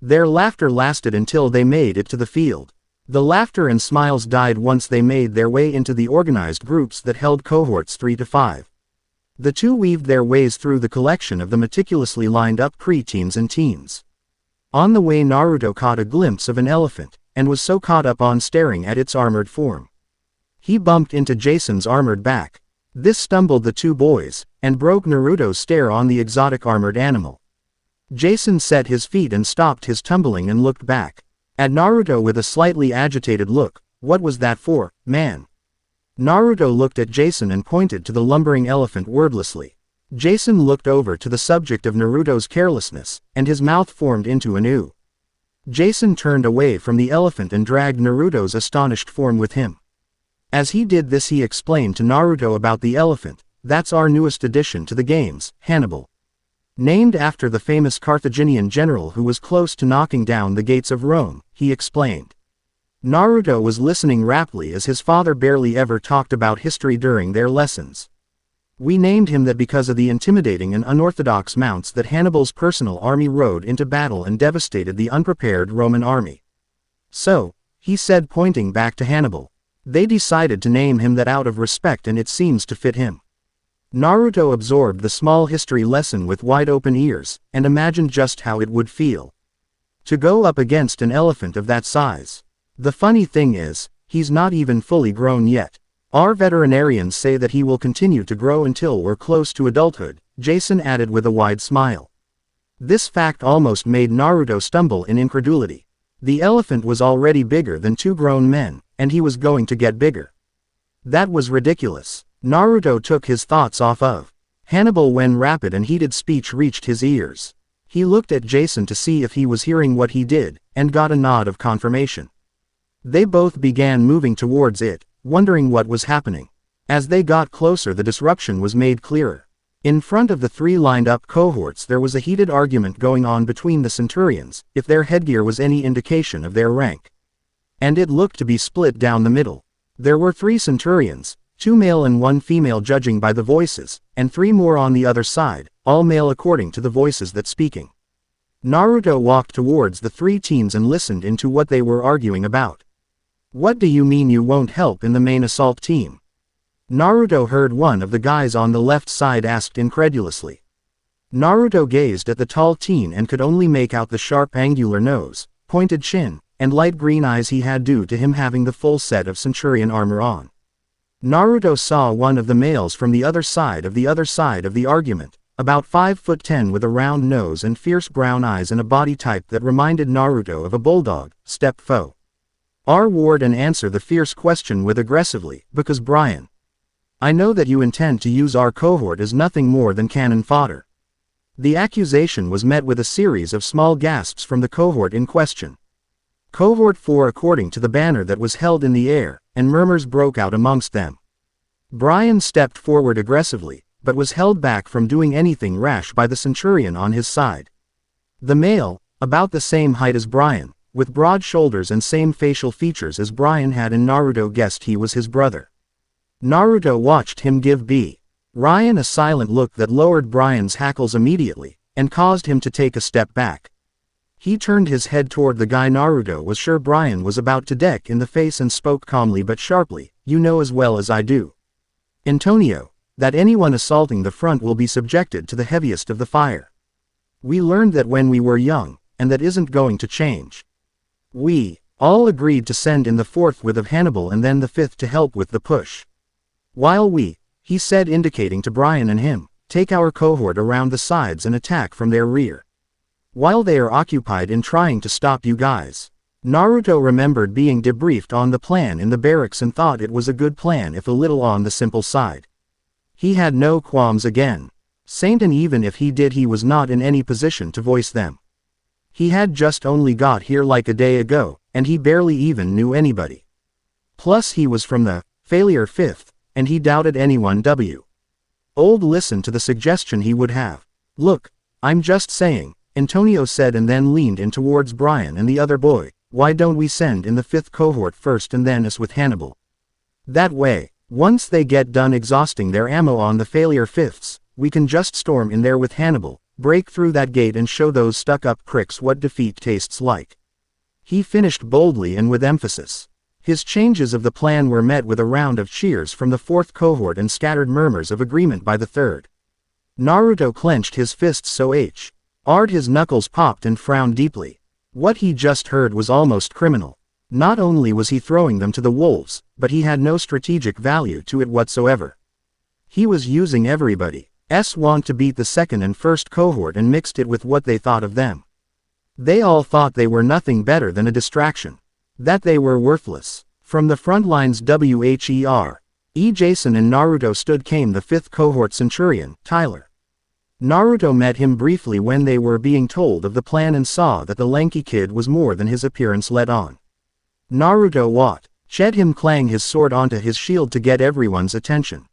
Their laughter lasted until they made it to the field. The laughter and smiles died once they made their way into the organized groups that held cohorts 3 to 5. The two weaved their ways through the collection of the meticulously lined up pre-teens and teens. On the way, Naruto caught a glimpse of an elephant, and was so caught up on staring at its armored form, he bumped into Jason's armored back. This stumbled the two boys, and broke Naruto's stare on the exotic armored animal. Jason set his feet and stopped his tumbling and looked back at Naruto with a slightly agitated look. "What was that for, man?" Naruto looked at Jason and pointed to the lumbering elephant wordlessly. Jason looked over to the subject of Naruto's carelessness, and his mouth formed into an "ooh." Jason turned away from the elephant and dragged Naruto's astonished form with him. As he did this, he explained to Naruto about the elephant. "That's our newest addition to the games, Hannibal. Named after the famous Carthaginian general who was close to knocking down the gates of Rome," he explained. Naruto was listening raptly as his father barely ever talked about history during their lessons. "We named him that because of the intimidating and unorthodox mounts that Hannibal's personal army rode into battle and devastated the unprepared Roman army. So," he said, pointing back to Hannibal, "they decided to name him that out of respect, and it seems to fit him." Naruto absorbed the small history lesson with wide open ears, and imagined just how it would feel to go up against an elephant of that size. "The funny thing is, he's not even fully grown yet. Our veterinarians say that he will continue to grow until we're close to adulthood," Jason added with a wide smile. This fact almost made Naruto stumble in incredulity. The elephant was already bigger than two grown men, and he was going to get bigger. That was ridiculous. Naruto took his thoughts off of Hannibal when rapid and heated speech reached his ears. He looked at Jason to see if he was hearing what he did, and got a nod of confirmation. They both began moving towards it, wondering what was happening. As they got closer, the disruption was made clearer. In front of the three lined-up cohorts there was a heated argument going on between the centurions, if their headgear was any indication of their rank. And it looked to be split down the middle. There were 3 centurions, 2 male and 1 female judging by the voices, and 3 more on the other side, all male according to the voices that speaking. Naruto walked towards the 3 teens and listened into what they were arguing about. What do you mean you won't help in the main assault team? Naruto heard one of the guys on the left side asked incredulously. Naruto gazed at the tall teen and could only make out the sharp angular nose, pointed chin, and light green eyes he had due to him having the full set of Centurion armor on. Naruto saw one of the males from the other side of the argument, about 5'10" with a round nose and fierce brown eyes and a body type that reminded Naruto of a bulldog, step foe. Ward and answer the fierce question with aggressively, because Brian. I know that you intend to use our cohort as nothing more than cannon fodder. The accusation was met with a series of small gasps from the cohort in question. Cohort 4 according to the banner that was held in the air, and murmurs broke out amongst them. Brian stepped forward aggressively, but was held back from doing anything rash by the Centurion on his side. The male, about the same height as Brian, with broad shoulders and same facial features as Brian had and Naruto guessed he was his brother. Naruto watched him give Brian a silent look that lowered Brian's hackles immediately, and caused him to take a step back. He turned his head toward the guy Naruto was sure Brian was about to deck in the face and spoke calmly but sharply, "You know as well as I do, Antonio, that anyone assaulting the front will be subjected to the heaviest of the fire. We learned that when we were young, and that isn't going to change." We all agreed to send in the fourth with of Hannibal and then the fifth to help with the push. While we, he said indicating to Brian and him, take our cohort around the sides and attack from their rear. While they are occupied in trying to stop you guys. Naruto remembered being debriefed on the plan in the barracks and thought it was a good plan if a little on the simple side. He had no qualms again. Saint, and even if he did, he was not in any position to voice them. He had just only got here like a day ago, and he barely even knew anybody. Plus he was from the failure fifth, and he doubted anyone would listen to the suggestion he would have. Look, I'm just saying, Antonio said and then leaned in towards Brian and the other boy, why don't we send in the fifth cohort first and then us with Hannibal? That way, once they get done exhausting their ammo on the failure fifths, we can just storm in there with Hannibal, break through that gate and show those stuck-up pricks what defeat tastes like. He finished boldly and with emphasis. His changes of the plan were met with a round of cheers from the fourth cohort and scattered murmurs of agreement by the third. Naruto clenched his fists so his knuckles popped and frowned deeply. What he just heard was almost criminal. Not only was he throwing them to the wolves, but he had no strategic value to it whatsoever. He was using everybody's want to beat the second and first cohort and mixed it with what they thought of them. They all thought they were nothing better than a distraction. That they were worthless. From the front lines Jason and Naruto stood came the fifth cohort Centurion, Tyler. Naruto met him briefly when they were being told of the plan and saw that the lanky kid was more than his appearance let on. Naruto watched him clang his sword onto his shield to get everyone's attention.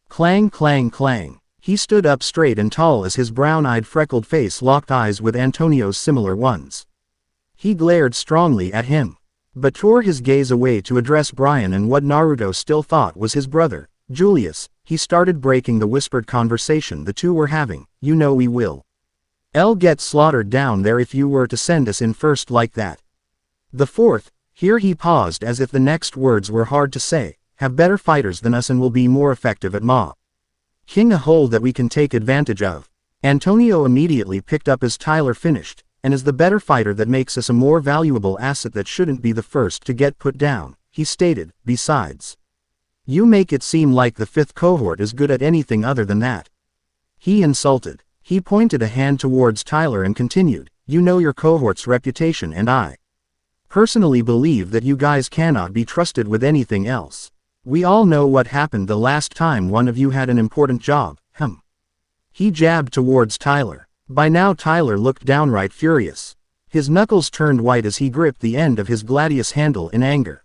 Clang clang clang. He stood up straight and tall as his brown-eyed freckled face locked eyes with Antonio's similar ones. He glared strongly at him, but tore his gaze away to address Brian and what Naruto still thought was his brother, Julius. He started breaking the whispered conversation the two were having. You know we will get slaughtered down there if you were to send us in first like that. The fourth, here he paused as if the next words were hard to say, have better fighters than us and will be more effective at king a hole that we can take advantage of. Antonio immediately picked up as Tyler finished, and as the better fighter that makes us a more valuable asset that shouldn't be the first to get put down, he stated, besides. You make it seem like the fifth cohort is good at anything other than that. He insulted. He pointed a hand towards Tyler and continued, you know your cohort's reputation and I personally believe that you guys cannot be trusted with anything else. We all know what happened the last time one of you had an important job, He jabbed towards Tyler. By now Tyler looked downright furious. His knuckles turned white as he gripped the end of his gladius handle in anger.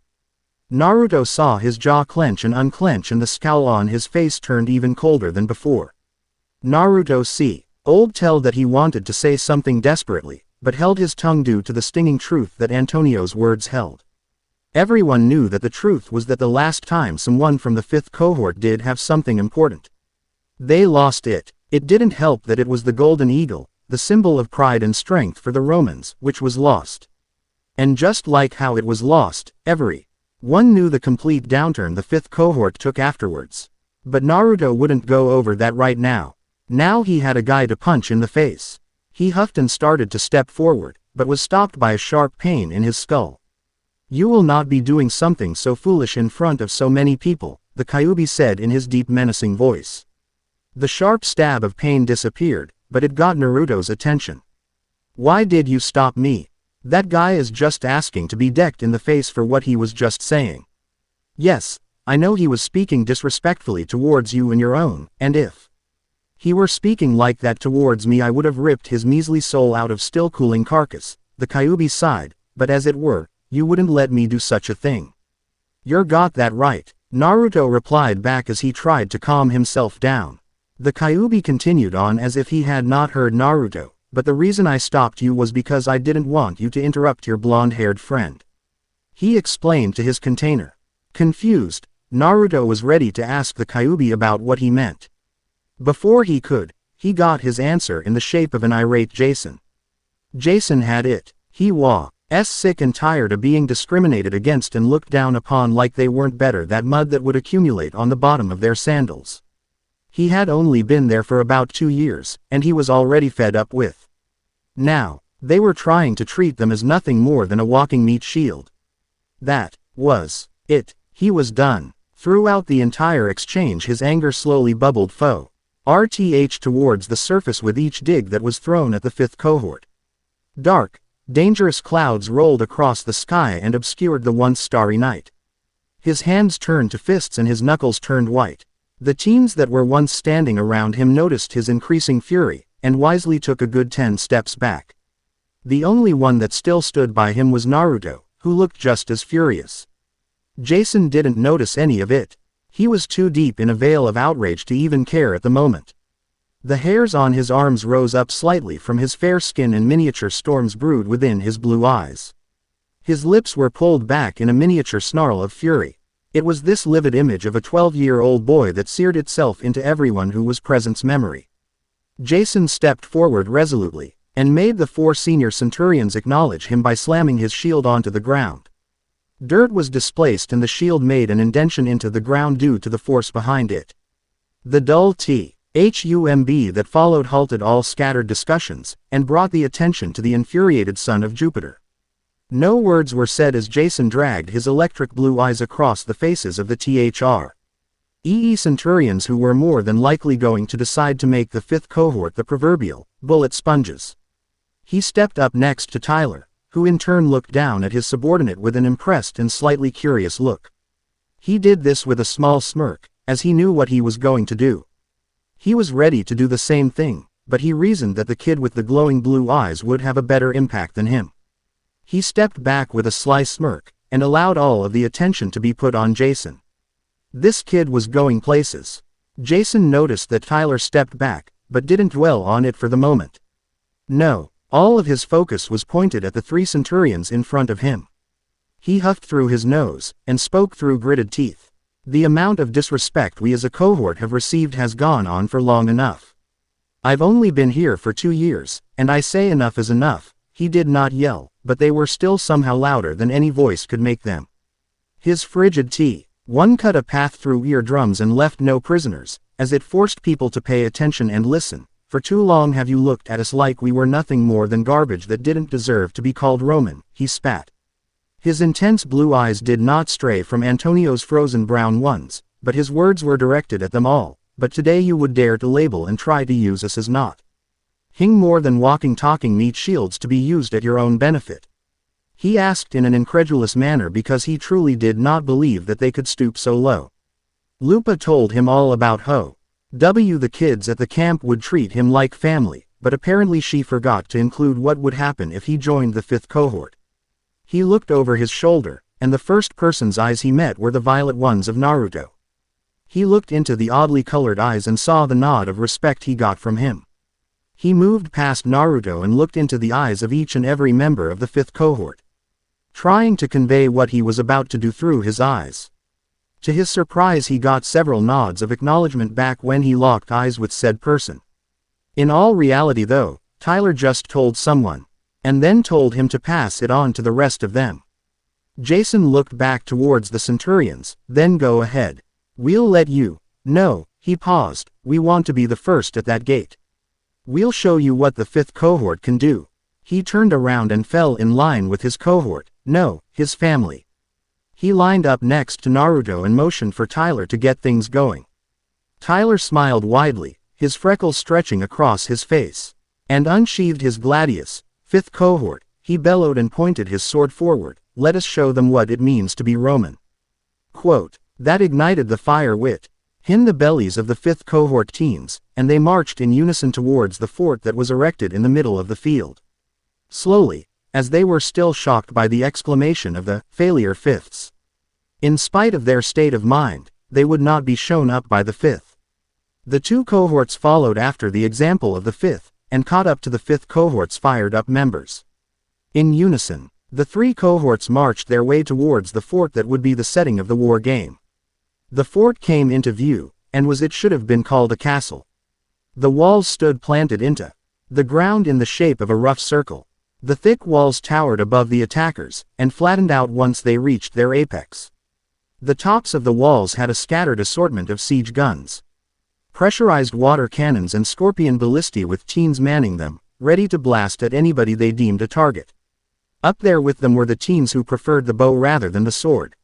Naruto saw his jaw clench and unclench and the scowl on his face turned even colder than before. Naruto tell that he wanted to say something desperately, but held his tongue due to the stinging truth that Antonio's words held. Everyone knew that the truth was that the last time someone from the fifth cohort did have something important, they lost it. It didn't help that it was the golden eagle, the symbol of pride and strength for the Romans, which was lost. And just like how it was lost, every One knew the complete downturn the fifth cohort took afterwards. But Naruto wouldn't go over that right now. Now he had a guy to punch in the face. He huffed and started to step forward, but was stopped by a sharp pain in his skull. You will not be doing something so foolish in front of so many people, the Kyuubi said in his deep menacing voice. The sharp stab of pain disappeared, but it got Naruto's attention. Why did you stop me? That guy is just asking to be decked in the face for what he was just saying. Yes, I know he was speaking disrespectfully towards you and your own, and if he were speaking like that towards me I would have ripped his measly soul out of still cooling carcass, the Kyuubi sighed, but as it were, you wouldn't let me do such a thing. You're got that right, Naruto replied back as he tried to calm himself down. The Kyuubi continued on as if he had not heard Naruto. But the reason I stopped you was because I didn't want you to interrupt your blonde-haired friend. He explained to his container. Confused, Naruto was ready to ask the Kyuubi about what he meant. Before he could, he got his answer in the shape of an irate Jason. Jason had it. He was sick and tired of being discriminated against and looked down upon like they weren't better that mud that would accumulate on the bottom of their sandals. He had only been there for about 2 years, and he was already fed up with. Now, they were trying to treat them as nothing more than a walking meat shield. That was it. He was done. Throughout the entire exchange his anger slowly bubbled RTH towards the surface with each dig that was thrown at the fifth cohort. Dark, dangerous clouds rolled across the sky and obscured the once starry night. His hands turned to fists and his knuckles turned white. The teens that were once standing around him noticed his increasing fury, and wisely took a good 10 steps back. The only one that still stood by him was Naruto, who looked just as furious. Jason didn't notice any of it. He was too deep in a veil of outrage to even care at the moment. The hairs on his arms rose up slightly from his fair skin and miniature storms brewed within his blue eyes. His lips were pulled back in a miniature snarl of fury. It was this livid image of a 12-year-old boy that seared itself into everyone who was present's memory. Jason stepped forward resolutely, and made the 4 senior centurions acknowledge him by slamming his shield onto the ground. Dirt was displaced and the shield made an indentation into the ground due to the force behind it. The dull THUMB that followed halted all scattered discussions, and brought the attention to the infuriated son of Jupiter. No words were said as Jason dragged his electric blue eyes across the faces of the THREE centurions who were more than likely going to decide to make the fifth cohort the proverbial bullet sponges. He stepped up next to Tyler, who in turn looked down at his subordinate with an impressed and slightly curious look. He did this with a small smirk, as he knew what he was going to do. He was ready to do the same thing, but he reasoned that the kid with the glowing blue eyes would have a better impact than him. He stepped back with a sly smirk, and allowed all of the attention to be put on Jason. This kid was going places. Jason noticed that Tyler stepped back, but didn't dwell on it for the moment. No, all of his focus was pointed at the 3 centurions in front of him. He huffed through his nose, and spoke through gritted teeth. The amount of disrespect we as a cohort have received has gone on for long enough. I've only been here for 2 years, and I say enough is enough. He did not yell, but they were still somehow louder than any voice could make them. His frigid T1 cut a path through eardrums and left no prisoners, as it forced people to pay attention and listen. For too long have you looked at us like we were nothing more than garbage that didn't deserve to be called Roman, he spat. His intense blue eyes did not stray from Antonio's frozen brown ones, but his words were directed at them all. But today you would dare to label and try to use us as not more than walking talking meat shields to be used at your own benefit. He asked in an incredulous manner because he truly did not believe that they could stoop so low. Lupa told him all about the kids at the camp would treat him like family, but apparently she forgot to include what would happen if he joined the 5th cohort. He looked over his shoulder, and the first person's eyes he met were the violet ones of Naruto. He looked into the oddly colored eyes and saw the nod of respect he got from him. He moved past Naruto and looked into the eyes of each and every member of the 5th cohort, trying to convey what he was about to do through his eyes. To his surprise he got several nods of acknowledgement back when he locked eyes with said person. In all reality though, Tyler just told someone, and then told him to pass it on to the rest of them. Jason looked back towards the Centurions. Then go ahead. We'll let you. No, he paused, we want to be the first at that gate. We'll show you what the 5th cohort can do. He turned around and fell in line with his cohort, no, his family. He lined up next to Naruto and motioned for Tyler to get things going. Tyler smiled widely, his freckles stretching across his face, and unsheathed his gladius. 5th cohort, he bellowed and pointed his sword forward, let us show them what it means to be Roman. Quote, that ignited the fire wit in the bellies of the 5th cohort teens, and they marched in unison towards the fort that was erected in the middle of the field. Slowly, as they were still shocked by the exclamation of the failure fifths. In spite of their state of mind, they would not be shown up by the 5th. The 2 cohorts followed after the example of the 5th, and caught up to the 5th cohort's fired-up members. In unison, the 3 cohorts marched their way towards the fort that would be the setting of the war game. The fort came into view, and it should have been called a castle. The walls stood planted into the ground in the shape of a rough circle. The thick walls towered above the attackers, and flattened out once they reached their apex. The tops of the walls had a scattered assortment of siege guns, pressurized water cannons and scorpion ballistae with teens manning them, ready to blast at anybody they deemed a target. Up there with them were the teens who preferred the bow rather than the sword,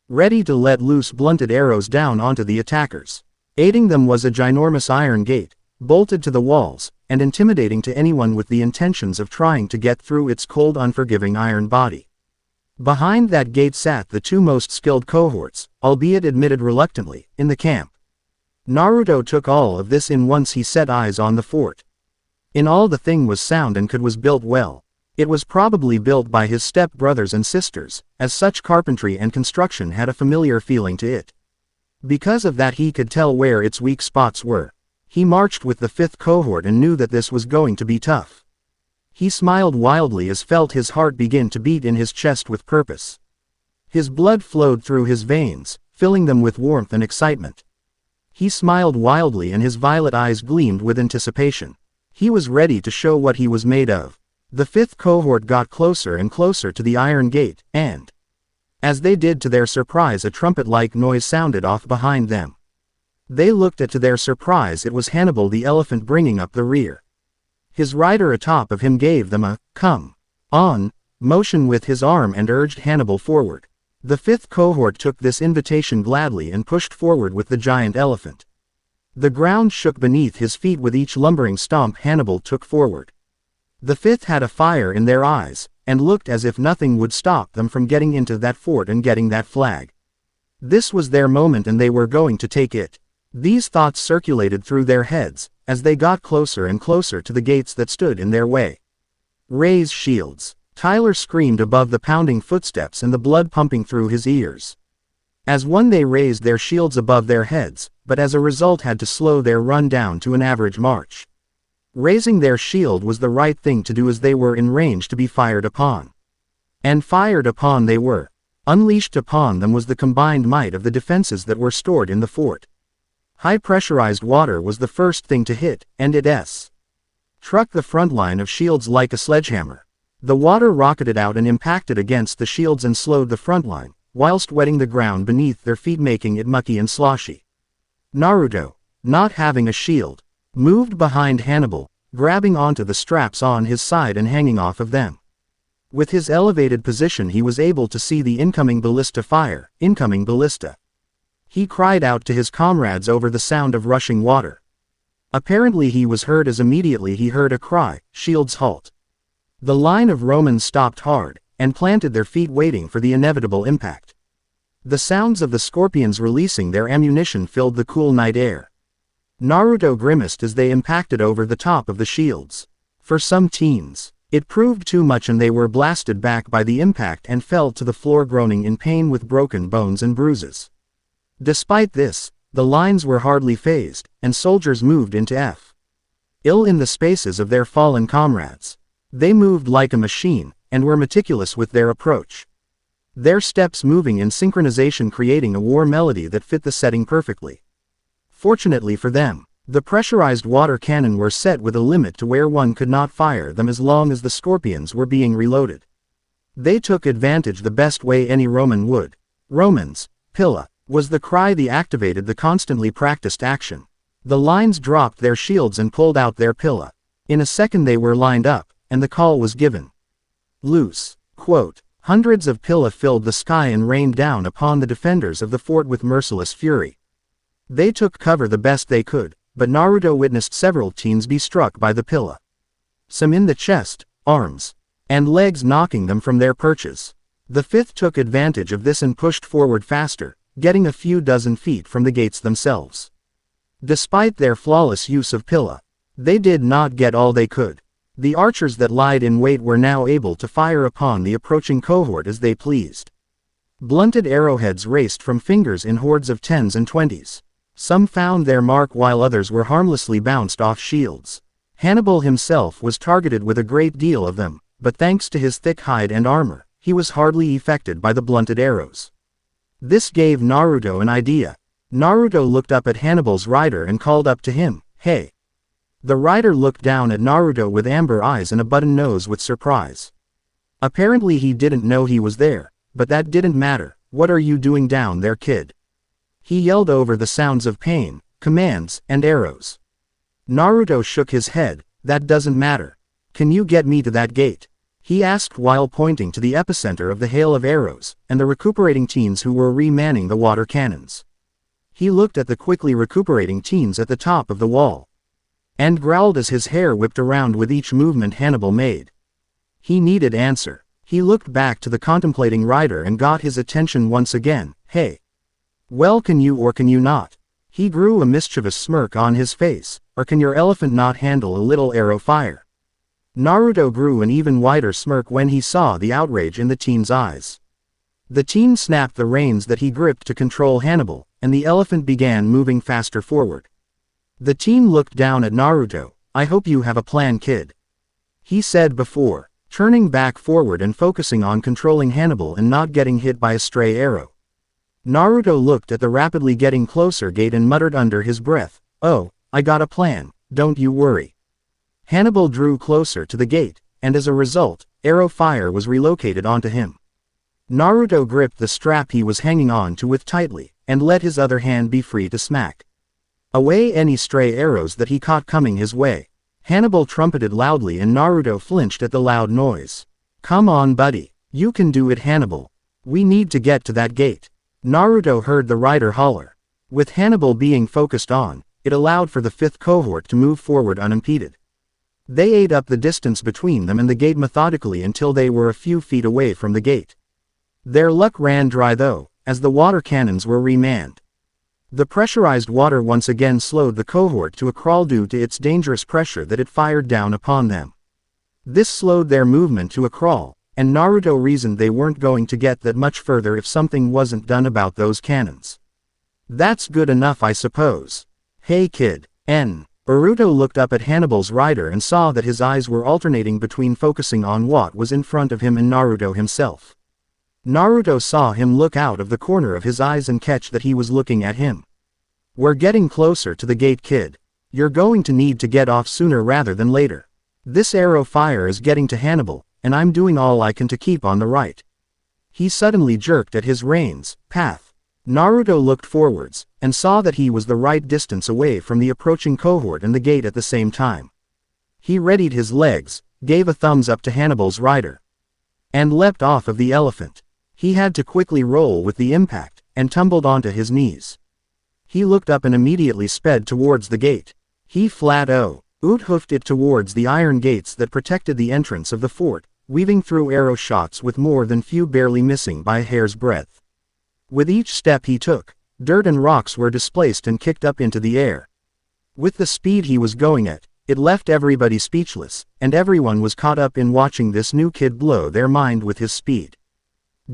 ready to let loose blunted arrows down onto the attackers. Aiding them was a ginormous iron gate, bolted to the walls, and intimidating to anyone with the intentions of trying to get through its cold, unforgiving iron body. Behind that gate sat the 2 most skilled cohorts, albeit admitted reluctantly, in the camp. Naruto took all of this in once he set eyes on the fort. In all, the thing was sound and was built well. It was probably built by his step-brothers and sisters, as such carpentry and construction had a familiar feeling to it. Because of that, he could tell where its weak spots were. He marched with the 5th cohort and knew that this was going to be tough. He smiled wildly as felt his heart begin to beat in his chest with purpose. His blood flowed through his veins, filling them with warmth and excitement. He smiled wildly and his violet eyes gleamed with anticipation. He was ready to show what he was made of. The 5th cohort got closer and closer to the iron gate, and as they did, to their surprise, a trumpet-like noise sounded off behind them. They looked at, to their surprise, it was Hannibal the elephant bringing up the rear. His rider atop of him gave them a come on motion with his arm and urged Hannibal forward. The 5th cohort took this invitation gladly and pushed forward with the giant elephant. The ground shook beneath his feet with each lumbering stomp Hannibal took forward. The 5th had a fire in their eyes, and looked as if nothing would stop them from getting into that fort and getting that flag. This was their moment and they were going to take it. These thoughts circulated through their heads, as they got closer and closer to the gates that stood in their way. Raise shields. Tyler screamed above the pounding footsteps and the blood pumping through his ears. As one, they raised their shields above their heads, but as a result had to slow their run down to an average march. Raising their shield was the right thing to do as they were in range to be fired upon. And fired upon they were. Unleashed upon them was the combined might of the defenses that were stored in the fort. High pressurized water was the first thing to hit, and it struck the front line of shields like a sledgehammer. The water rocketed out and impacted against the shields and slowed the front line, whilst wetting the ground beneath their feet, making it mucky and sloshy. Naruto, not having a shield, moved behind Hannibal, grabbing onto the straps on his side and hanging off of them. With his elevated position he was able to see the incoming ballista fire. Incoming ballista. He cried out to his comrades over the sound of rushing water. Apparently he was heard, as immediately he heard a cry, "Shields, halt!" The line of Romans stopped hard, and planted their feet, waiting for the inevitable impact. The sounds of the scorpions releasing their ammunition filled the cool night air. Naruto grimaced as they impacted over the top of the shields. For some teens, it proved too much and they were blasted back by the impact and fell to the floor groaning in pain with broken bones and bruises. Despite this, the lines were hardly phased, and soldiers moved into ill in the spaces of their fallen comrades. They moved like a machine, and were meticulous with their approach. Their steps moving in synchronization, creating a war melody that fit the setting perfectly. Fortunately for them, the pressurized water cannon were set with a limit to where one could not fire them as long as the scorpions were being reloaded. They took advantage the best way any Roman would. Romans, pilla, was the cry that activated the constantly practiced action. The lines dropped their shields and pulled out their pilla. In a second they were lined up, and the call was given. Loose. Quote, hundreds of pilla filled the sky and rained down upon the defenders of the fort with merciless fury. They took cover the best they could, but Naruto witnessed several teens be struck by the pilla. Some in the chest, arms, and legs, knocking them from their perches. The fifth took advantage of this and pushed forward faster, getting a few dozen feet from the gates themselves. Despite their flawless use of pilla, they did not get all they could. The archers that lied in wait were now able to fire upon the approaching cohort as they pleased. Blunted arrowheads raced from fingers in hordes of 10s and 20s. Some found their mark while others were harmlessly bounced off shields. Hannibal himself was targeted with a great deal of them, but thanks to his thick hide and armor, he was hardly affected by the blunted arrows. This gave Naruto an idea. Naruto looked up at Hannibal's rider and called up to him, "Hey." The rider looked down at Naruto with amber eyes and a button nose with surprise. Apparently he didn't know he was there, but that didn't matter. "What are you doing down there, kid?" He yelled over the sounds of pain, commands, and arrows. Naruto shook his head. "That doesn't matter. Can you get me to that gate?" he asked while pointing to the epicenter of the hail of arrows, and the recuperating teens who were re-manning the water cannons. He looked at the quickly recuperating teens at the top of the wall, and growled as his hair whipped around with each movement Hannibal made. He needed answer. He looked back to the contemplating rider and got his attention once again. "Hey. Well, can you or can you not?" He grew a mischievous smirk on his face. "Or can your elephant not handle a little arrow fire?" Naruto grew an even wider smirk when he saw the outrage in the teen's eyes. The teen snapped the reins that he gripped to control Hannibal, and the elephant began moving faster forward. The teen looked down at Naruto. "I hope you have a plan, kid," he said before turning back forward and focusing on controlling Hannibal and not getting hit by a stray arrow. Naruto looked at the rapidly getting closer gate and muttered under his breath, "Oh, I got a plan, don't you worry." Hannibal drew closer to the gate, and as a result, arrow fire was relocated onto him. Naruto gripped the strap he was hanging on to with tightly, and let his other hand be free to smack away any stray arrows that he caught coming his way. Hannibal trumpeted loudly and Naruto flinched at the loud noise. "Come on, buddy. You can do it, Hannibal. We need to get to that gate." Naruto heard the rider holler. With Hannibal being focused on, it allowed for the fifth cohort to move forward unimpeded. They ate up the distance between them and the gate methodically until they were a few feet away from the gate. Their luck ran dry though, as the water cannons were remanned. The pressurized water once again slowed the cohort to a crawl due to its dangerous pressure that it fired down upon them. This slowed their movement to a crawl, and Naruto reasoned they weren't going to get that much further if something wasn't done about those cannons. "That's good enough, I suppose. Hey kid." Naruto looked up at Hannibal's rider and saw that his eyes were alternating between focusing on what was in front of him and Naruto himself. Naruto saw him look out of the corner of his eyes and catch that he was looking at him. "We're getting closer to the gate, kid. You're going to need to get off sooner rather than later. This arrow fire is getting to Hannibal, and I'm doing all I can to keep on the right." He suddenly jerked at his reins. "Path." Naruto looked forwards, and saw that he was the right distance away from the approaching cohort and the gate at the same time. He readied his legs, gave a thumbs up to Hannibal's rider, and leapt off of the elephant. He had to quickly roll with the impact, and tumbled onto his knees. He looked up and immediately sped towards the gate. He hoofed it towards the iron gates that protected the entrance of the fort, weaving through arrow shots with more than few barely missing by a hair's breadth. With each step he took, dirt and rocks were displaced and kicked up into the air. With the speed he was going at, it left everybody speechless, and everyone was caught up in watching this new kid blow their mind with his speed.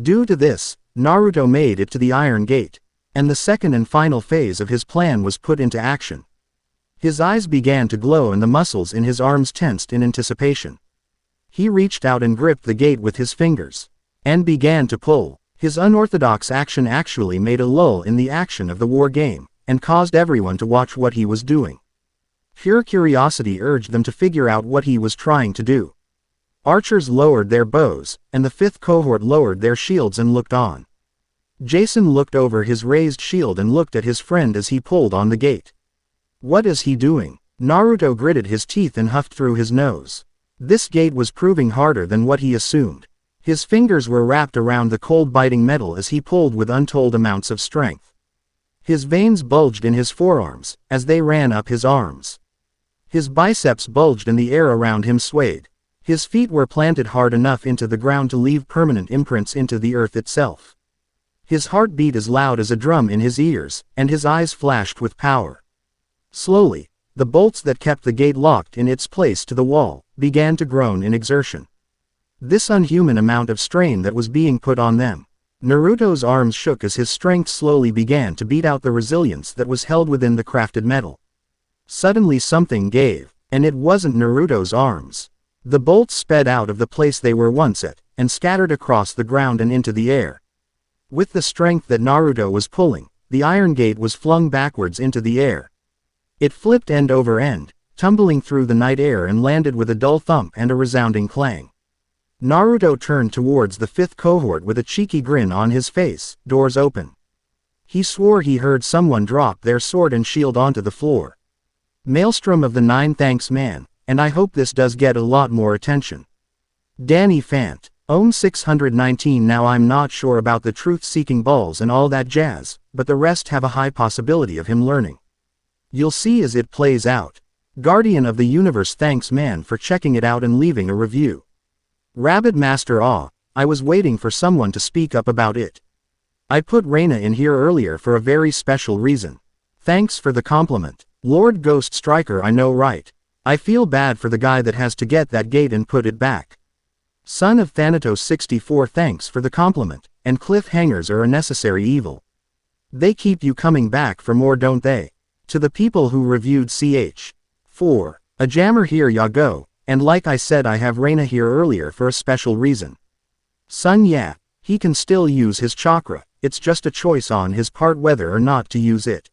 Due to this, Naruto made it to the Iron Gate, and the second and final phase of his plan was put into action. His eyes began to glow and the muscles in his arms tensed in anticipation. He reached out and gripped the gate with his fingers, and began to pull. His unorthodox action actually made a lull in the action of the war game, and caused everyone to watch what he was doing. Pure curiosity urged them to figure out what he was trying to do. Archers lowered their bows, and the fifth cohort lowered their shields and looked on. Jason looked over his raised shield and looked at his friend as he pulled on the gate. What is he doing? Naruto gritted his teeth and huffed through his nose. This gate was proving harder than what he assumed. His fingers were wrapped around the cold biting metal as he pulled with untold amounts of strength. His veins bulged in his forearms, as they ran up his arms. His biceps bulged and the air around him swayed. His feet were planted hard enough into the ground to leave permanent imprints into the earth itself. His heart beat as loud as a drum in his ears, and his eyes flashed with power. Slowly, the bolts that kept the gate locked in its place to the wall began to groan in exertion. This unhuman amount of strain that was being put on them. Naruto's arms shook as his strength slowly began to beat out the resilience that was held within the crafted metal. Suddenly something gave, and it wasn't Naruto's arms. The bolts sped out of the place they were once at, and scattered across the ground and into the air. With the strength that Naruto was pulling, the iron gate was flung backwards into the air. It flipped end over end, tumbling through the night air and landed with a dull thump and a resounding clang. Naruto turned towards the fifth cohort with a cheeky grin on his face, doors open. He swore he heard someone drop their sword and shield onto the floor. Maelstrom of the Nine, thanks man, and I hope this does get a lot more attention. Danny Fant. Ohm 619. Now I'm not sure about the truth-seeking balls and all that jazz, but the rest have a high possibility of him learning. You'll see as it plays out. Guardian of the Universe, thanks man for checking it out and leaving a review. Rabbit Master Aw, I was waiting for someone to speak up about it. I put Raina in here earlier for a very special reason. Thanks for the compliment. Lord Ghost Striker, I know right. I feel bad for the guy that has to get that gate and put it back. Son of Thanatos 64, thanks for the compliment, and cliffhangers are a necessary evil. They keep you coming back for more, don't they? To the people who reviewed ch. 4. A jammer, here ya go, and like I said, I have Raina here earlier for a special reason. Son, yeah, he can still use his chakra, it's just a choice on his part whether or not to use it.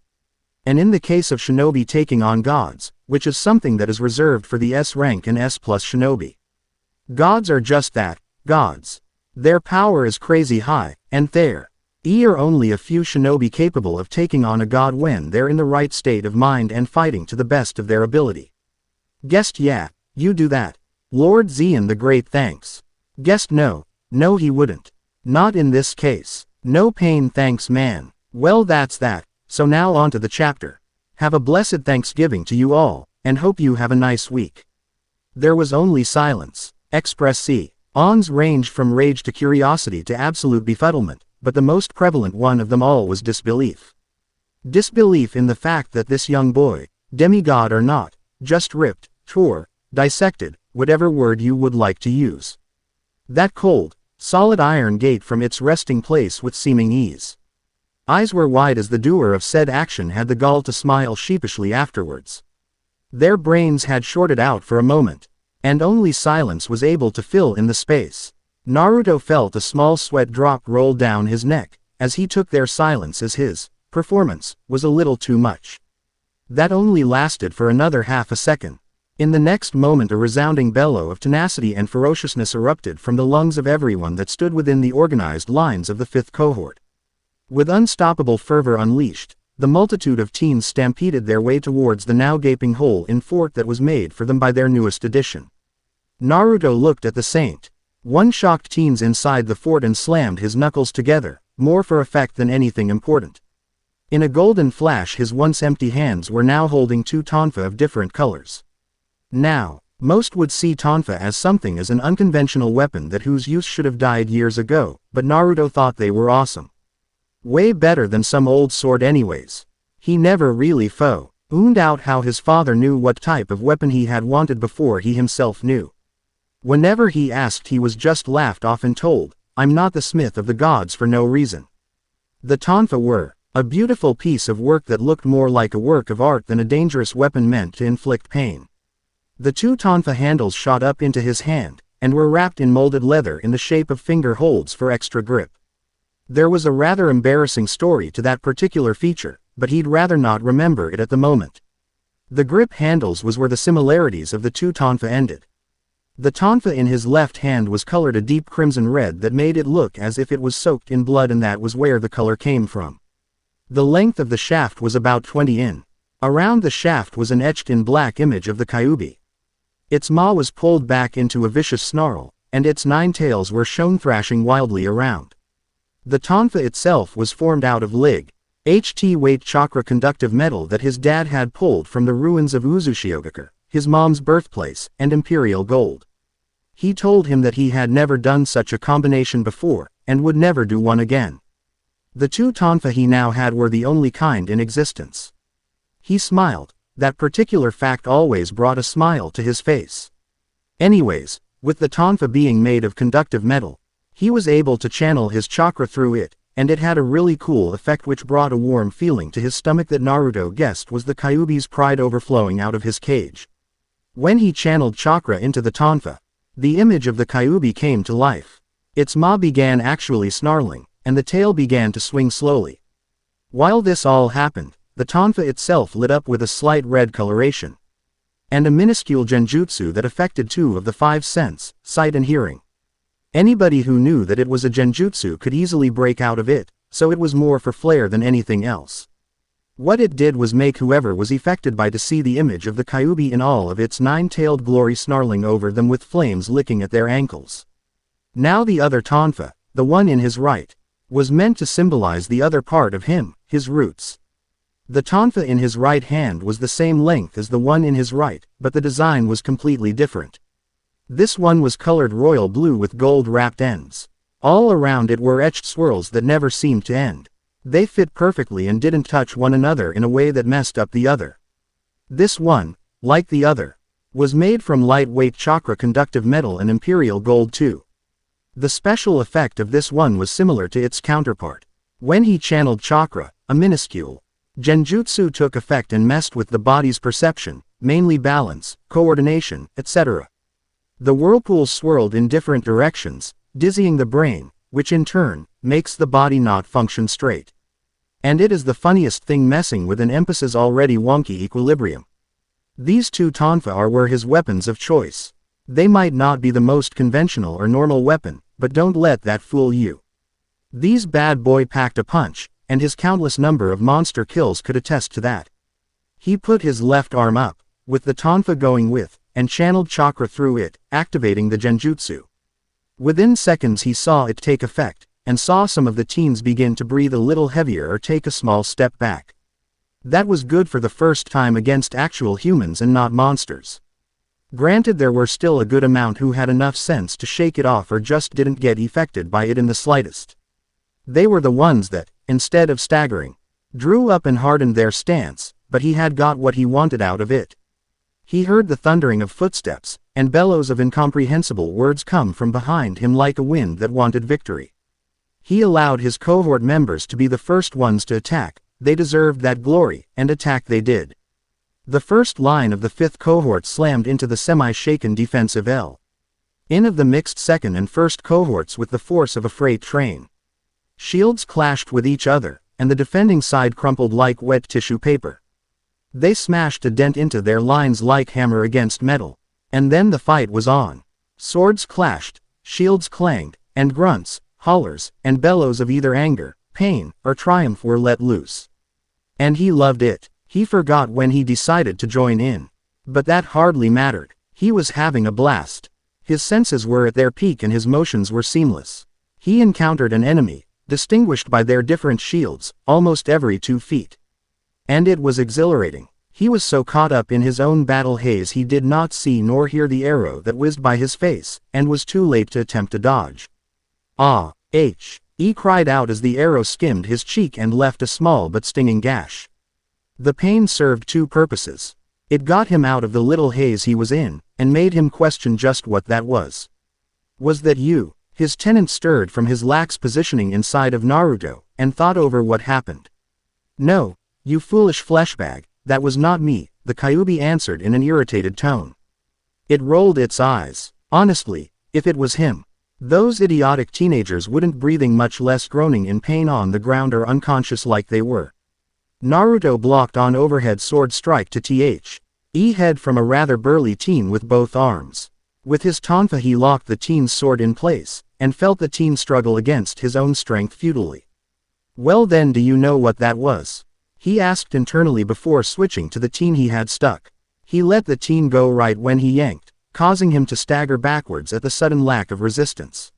And in the case of shinobi taking on gods, which is something that is reserved for the S rank and S plus shinobi. Gods are just that, gods. Their power is crazy high, and there are only a few shinobi capable of taking on a god when they're in the right state of mind and fighting to the best of their ability. Guessed, yeah, you do that. Lord Xian the Great, thanks. Guessed, no he wouldn't. Not in this case. No pain, thanks man. Well, that's that, so now on to the chapter. Have a blessed Thanksgiving to you all, and hope you have a nice week. There was only silence. Express C. On's ranged from rage to curiosity to absolute befuddlement, but the most prevalent one of them all was disbelief. Disbelief in the fact that this young boy, demigod or not, just ripped, tore, dissected, whatever word you would like to use, that cold, solid iron gate from its resting place with seeming ease. Eyes were wide as the doer of said action had the gall to smile sheepishly afterwards. Their brains had shorted out for a moment, and only silence was able to fill in the space. Naruto felt a small sweat drop roll down his neck, as he took their silence as his performance was a little too much. That only lasted for another half a second. In the next moment a resounding bellow of tenacity and ferociousness erupted from the lungs of everyone that stood within the organized lines of the fifth cohort. With unstoppable fervor unleashed, the multitude of teens stampeded their way towards the now gaping hole in fort that was made for them by their newest addition. Naruto looked at the saint. One shocked teens inside the fort and slammed his knuckles together, more for effect than anything important. In a golden flash his once empty hands were now holding two tonfa of different colors. Now, most would see tonfa as something as an unconventional weapon that whose use should have died years ago, but Naruto thought they were awesome. Way better than some old sword anyways. He never really found out how his father knew what type of weapon he had wanted before he himself knew. Whenever he asked he was just laughed off and told, I'm not the smith of the gods for no reason. The tonfa were a beautiful piece of work that looked more like a work of art than a dangerous weapon meant to inflict pain. The two tonfa handles shot up into his hand, and were wrapped in molded leather in the shape of finger holds for extra grip. There was a rather embarrassing story to that particular feature, but he'd rather not remember it at the moment. The grip handles was where the similarities of the two tonfa ended. The tonfa in his left hand was colored a deep crimson red that made it look as if it was soaked in blood, and that was where the color came from. The length of the shaft was about 20 in. Around the shaft was an etched-in black image of the Kyuubi. Its maw was pulled back into a vicious snarl, and its 9 tails were shown thrashing wildly around. The tonfa itself was formed out of Lig-HT weight chakra conductive metal that his dad had pulled from the ruins of Uzushiogakure, his mom's birthplace, and imperial gold. He told him that he had never done such a combination before, and would never do one again. The 2 tonfa he now had were the only kind in existence. He smiled. That particular fact always brought a smile to his face. Anyways, with the tonfa being made of conductive metal, he was able to channel his chakra through it, and it had a really cool effect which brought a warm feeling to his stomach that Naruto guessed was the Kyuubi's pride overflowing out of his cage. When he channeled chakra into the tonfa, the image of the Kyuubi came to life. Its maw began actually snarling, and the tail began to swing slowly. While this all happened, the tonfa itself lit up with a slight red coloration. And a minuscule genjutsu that affected 2 of the 5 senses, sight and hearing. Anybody who knew that it was a genjutsu could easily break out of it, so it was more for flair than anything else. What it did was make whoever was affected by to see the image of the Kyuubi in all of its 9-tailed glory snarling over them with flames licking at their ankles. Now the other tonfa, the one in his right, was meant to symbolize the other part of him, his roots. The tonfa in his right hand was the same length as the one in his right, but the design was completely different. This one was colored royal blue with gold-wrapped ends. All around it were etched swirls that never seemed to end. They fit perfectly and didn't touch one another in a way that messed up the other. This one, like the other, was made from lightweight chakra conductive metal and imperial gold too. The special effect of this one was similar to its counterpart. When he channeled chakra, a minuscule genjutsu took effect and messed with the body's perception, mainly balance, coordination, etc. The whirlpools swirled in different directions, dizzying the brain, which in turn makes the body not function straight. And it is the funniest thing messing with an emphasis already wonky equilibrium. These 2 tonfa were his weapons of choice. They might not be the most conventional or normal weapon, but don't let that fool you. These bad boy packed a punch, and his countless number of monster kills could attest to that. He put his left arm up, with the tonfa going with, and channeled chakra through it, activating the genjutsu. Within seconds he saw it take effect, and saw some of the teens begin to breathe a little heavier or take a small step back. That was good for the first time against actual humans and not monsters. Granted, there were still a good amount who had enough sense to shake it off or just didn't get affected by it in the slightest. They were the ones that, instead of staggering, drew up and hardened their stance, but he had got what he wanted out of it. He heard the thundering of footsteps, and bellows of incomprehensible words come from behind him like a wind that wanted victory. He allowed his cohort members to be the first ones to attack. They deserved that glory, and attack they did. The first line of the 5th cohort slammed into the semi-shaken defensive L-in of the mixed 2nd and 1st cohorts with the force of a freight train. Shields clashed with each other, and the defending side crumpled like wet tissue paper. They smashed a dent into their lines like hammer against metal. And then the fight was on. Swords clashed, shields clanged, and grunts, hollers, and bellows of either anger, pain, or triumph were let loose. And he loved it. He forgot when he decided to join in. But that hardly mattered. He was having a blast. His senses were at their peak and his motions were seamless. He encountered an enemy, distinguished by their different shields, almost every 2 feet. And it was exhilarating. He was so caught up in his own battle haze he did not see nor hear the arrow that whizzed by his face, and was too late to attempt to dodge. "Ah!" He cried out as the arrow skimmed his cheek and left a small but stinging gash. The pain served 2 purposes. It got him out of the little haze he was in, and made him question just what that was. "Was that you?" His tenant stirred from his lax positioning inside of Naruto, and thought over what happened. "No, you foolish fleshbag, that was not me," the Kyuubi answered in an irritated tone. It rolled its eyes. Honestly, if it was him, those idiotic teenagers wouldn't breathing much less groaning in pain on the ground or unconscious like they were. Naruto blocked on overhead sword strike to the head from a rather burly teen with both arms. With his tonfa he locked the teen's sword in place, and felt the teen struggle against his own strength futilely. Well then, do you know what that was? He asked internally before switching to the teen he had stuck. He let the teen go right when he yanked, causing him to stagger backwards at the sudden lack of resistance.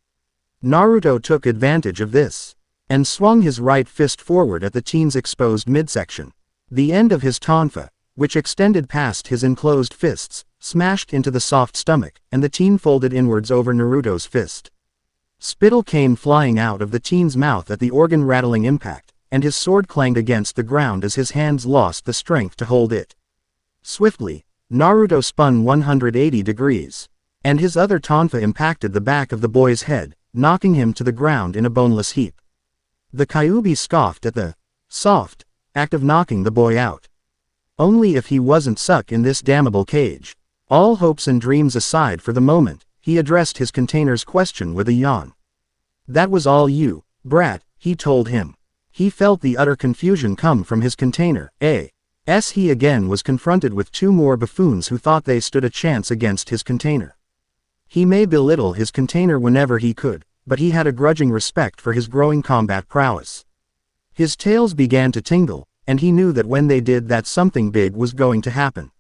Naruto took advantage of this, and swung his right fist forward at the teen's exposed midsection. The end of his tonfa, which extended past his enclosed fists, smashed into the soft stomach, and the teen folded inwards over Naruto's fist. Spittle came flying out of the teen's mouth at the organ-rattling impact, and his sword clanged against the ground as his hands lost the strength to hold it. Swiftly, Naruto spun 180 degrees, and his other tonfa impacted the back of the boy's head, knocking him to the ground in a boneless heap. The Kyuubi scoffed at the soft act of knocking the boy out. Only if he wasn't stuck in this damnable cage. All hopes and dreams aside for the moment, he addressed his container's question with a yawn. That was all you, brat, he told him. He felt the utter confusion come from his container. He again was confronted with two more buffoons who thought they stood a chance against his container. He may belittle his container whenever he could, but he had a grudging respect for his growing combat prowess. His tails began to tingle, and he knew that when they did that something big was going to happen.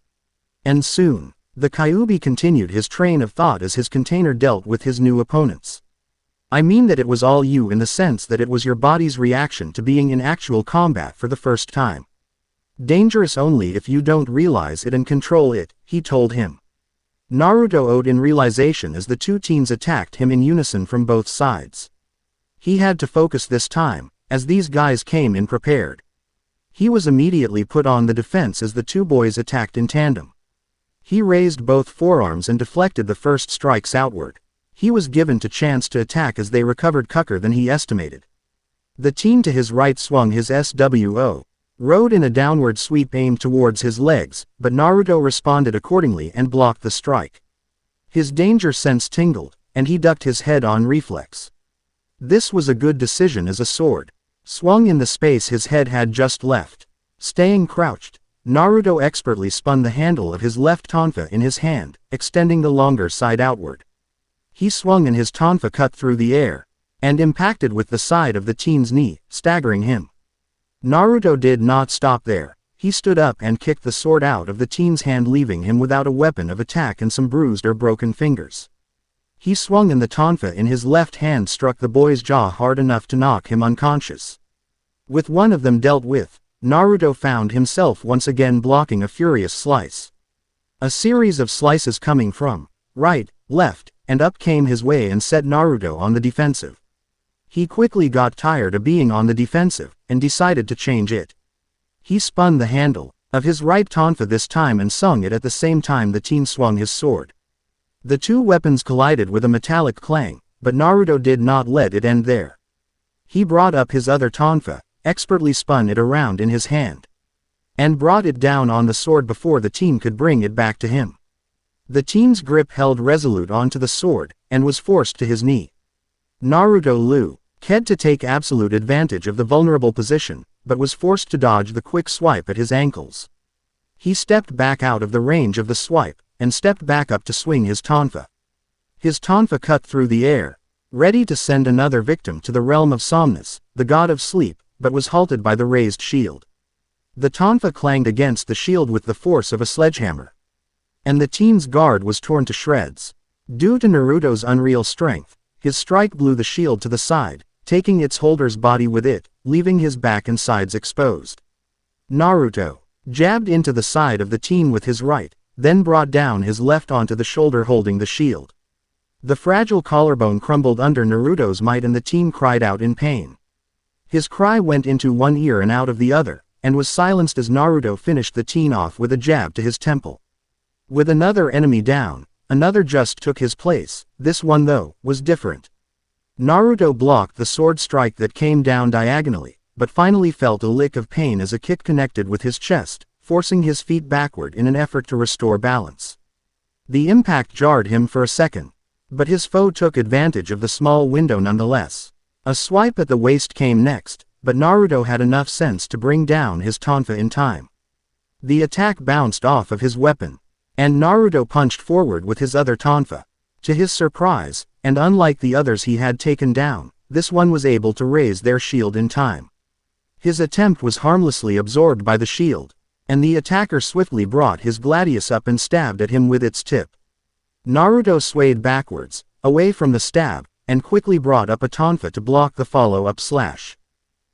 And soon, the Kyuubi continued his train of thought as his container dealt with his new opponents. I mean that it was all you in the sense that it was your body's reaction to being in actual combat for the first time. Dangerous only if you don't realize it and control it, he told him. Naruto owed in realization as the two teens attacked him in unison from both sides. He had to focus this time, as these guys came in prepared. He was immediately put on the defense as the two boys attacked in tandem. He raised both forearms and deflected the first strikes outward. He was given a chance to attack as they recovered quicker than he estimated. The teen to his right swung his SWO, rode in a downward sweep aimed towards his legs, but Naruto responded accordingly and blocked the strike. His danger sense tingled, and he ducked his head on reflex. This was a good decision as a sword swung in the space his head had just left. Staying crouched, Naruto expertly spun the handle of his left tonfa in his hand, extending the longer side outward. He swung and his tonfa cut through the air, and impacted with the side of the teen's knee, staggering him. Naruto did not stop there. He stood up and kicked the sword out of the teen's hand, leaving him without a weapon of attack and some bruised or broken fingers. He swung and the tonfa in his left hand struck the boy's jaw hard enough to knock him unconscious. With one of them dealt with, Naruto found himself once again blocking a furious slice. A series of slices coming from right, left, and up came his way and set Naruto on the defensive. He quickly got tired of being on the defensive, and decided to change it. He spun the handle of his right tonfa this time and swung it at the same time the teen swung his sword. The two weapons collided with a metallic clang, but Naruto did not let it end there. He brought up his other tonfa, expertly spun it around in his hand, and brought it down on the sword before the teen could bring it back to him. The teen's grip held resolute onto the sword, and was forced to his knee. Naruto had to take absolute advantage of the vulnerable position, but was forced to dodge the quick swipe at his ankles. He stepped back out of the range of the swipe, and stepped back up to swing his tonfa. His tonfa cut through the air, ready to send another victim to the realm of Somnus, the god of sleep, but was halted by the raised shield. The tonfa clanged against the shield with the force of a sledgehammer, and the teen's guard was torn to shreds. Due to Naruto's unreal strength, his strike blew the shield to the side, taking its holder's body with it, leaving his back and sides exposed. Naruto jabbed into the side of the teen with his right, then brought down his left onto the shoulder holding the shield. The fragile collarbone crumbled under Naruto's might and the teen cried out in pain. His cry went into one ear and out of the other, and was silenced as Naruto finished the teen off with a jab to his temple. With another enemy down, another just took his place. This one though, was different. Naruto blocked the sword strike that came down diagonally, but finally felt a lick of pain as a kick connected with his chest, forcing his feet backward in an effort to restore balance. The impact jarred him for a second, but his foe took advantage of the small window nonetheless. A swipe at the waist came next, but Naruto had enough sense to bring down his tonfa in time. The attack bounced off of his weapon, and Naruto punched forward with his other tonfa. To his surprise, and unlike the others he had taken down, this one was able to raise their shield in time. His attempt was harmlessly absorbed by the shield, and the attacker swiftly brought his gladius up and stabbed at him with its tip. Naruto swayed backwards, away from the stab, and quickly brought up a tonfa to block the follow-up slash.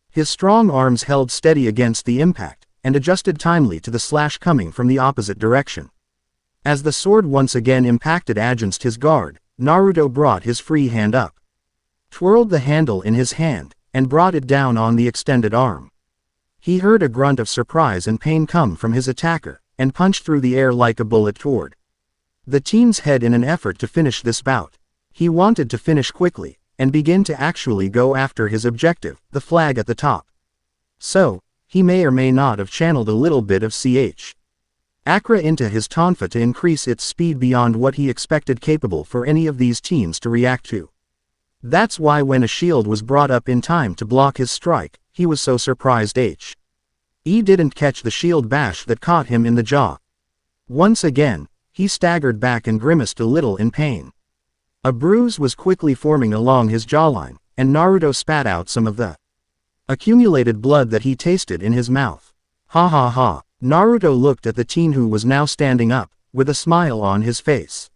His strong arms held steady against the impact, and adjusted timely to the slash coming from the opposite direction. As the sword once again impacted against his guard, Naruto brought his free hand up, twirled the handle in his hand, and brought it down on the extended arm. He heard a grunt of surprise and pain come from his attacker, and punched through the air like a bullet toward the teen's head in an effort to finish this bout. He wanted to finish quickly, and begin to actually go after his objective, the flag at the top. So, he may or may not have channeled a little bit of Akra into his tonfa to increase its speed beyond what he expected capable for any of these teens to react to. That's why when a shield was brought up in time to block his strike, he was so surprised He didn't catch the shield bash that caught him in the jaw. Once again, he staggered back and grimaced a little in pain. A bruise was quickly forming along his jawline, and Naruto spat out some of the accumulated blood that he tasted in his mouth. Ha ha ha. Naruto looked at the teen who was now standing up, with a smile on his face.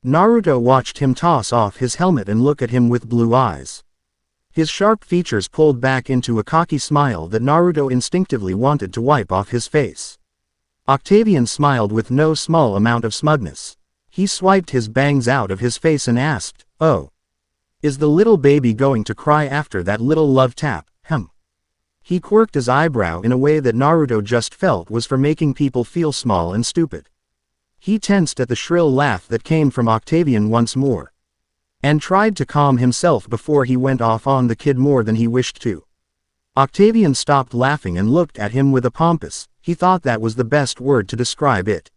Naruto watched him toss off his helmet and look at him with blue eyes. His sharp features pulled back into a cocky smile that Naruto instinctively wanted to wipe off his face. Octavian smiled with no small amount of smugness. He swiped his bangs out of his face and asked, "Oh, is the little baby going to cry after that little love tap, He quirked his eyebrow in a way that Naruto just felt was for making people feel small and stupid. He tensed at the shrill laugh that came from Octavian once more, and tried to calm himself before he went off on the kid more than he wished to. Octavian stopped laughing and looked at him with a pompous, he thought that was the best word to describe it,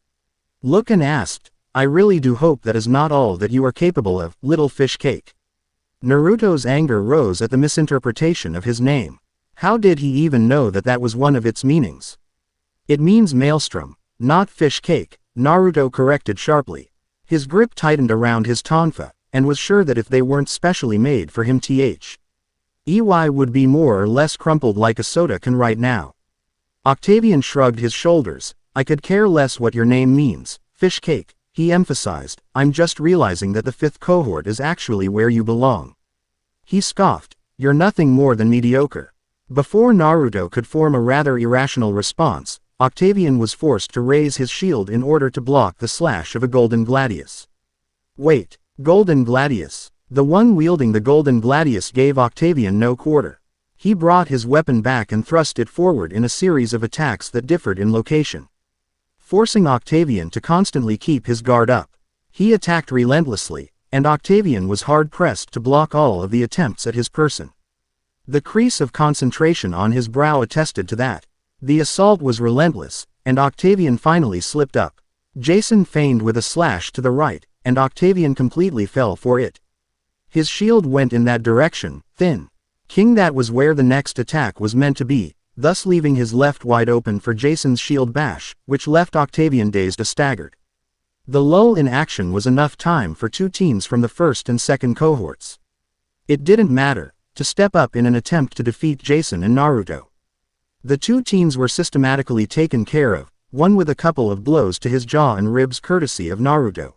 look and asked, "I really do hope that is not all that you are capable of, little fish cake." Naruto's anger rose at the misinterpretation of his name. How did he even know that that was one of its meanings? "It means maelstrom, not fish cake," Naruto corrected sharply. His grip tightened around his tonfa, and was sure that if they weren't specially made for him EY would be more or less crumpled like a soda can right now. Octavian shrugged his shoulders. "I could care less what your name means, fish cake," he emphasized. "I'm just realizing that the 5th cohort is actually where you belong." He scoffed, "You're nothing more than mediocre." Before Naruto could form a rather irrational response, Octavian was forced to raise his shield in order to block the slash of a golden gladius. Wait, golden gladius? The one wielding the golden gladius gave Octavian no quarter. He brought his weapon back and thrust it forward in a series of attacks that differed in location, forcing Octavian to constantly keep his guard up. He attacked relentlessly, and Octavian was hard-pressed to block all of the attempts at his person. The crease of concentration on his brow attested to that. The assault was relentless, and Octavian finally slipped up. Jason feigned with a slash to the right, and Octavian completely fell for it. His shield went in that direction, thin. King that was where the next attack was meant to be, thus leaving his left wide open for Jason's shield bash, which left Octavian dazed and staggered. The lull in action was enough time for two teens from the 1st and 2nd cohorts. It didn't matter to step up in an attempt to defeat Jason and Naruto. The two teens were systematically taken care of, one with a couple of blows to his jaw and ribs courtesy of Naruto,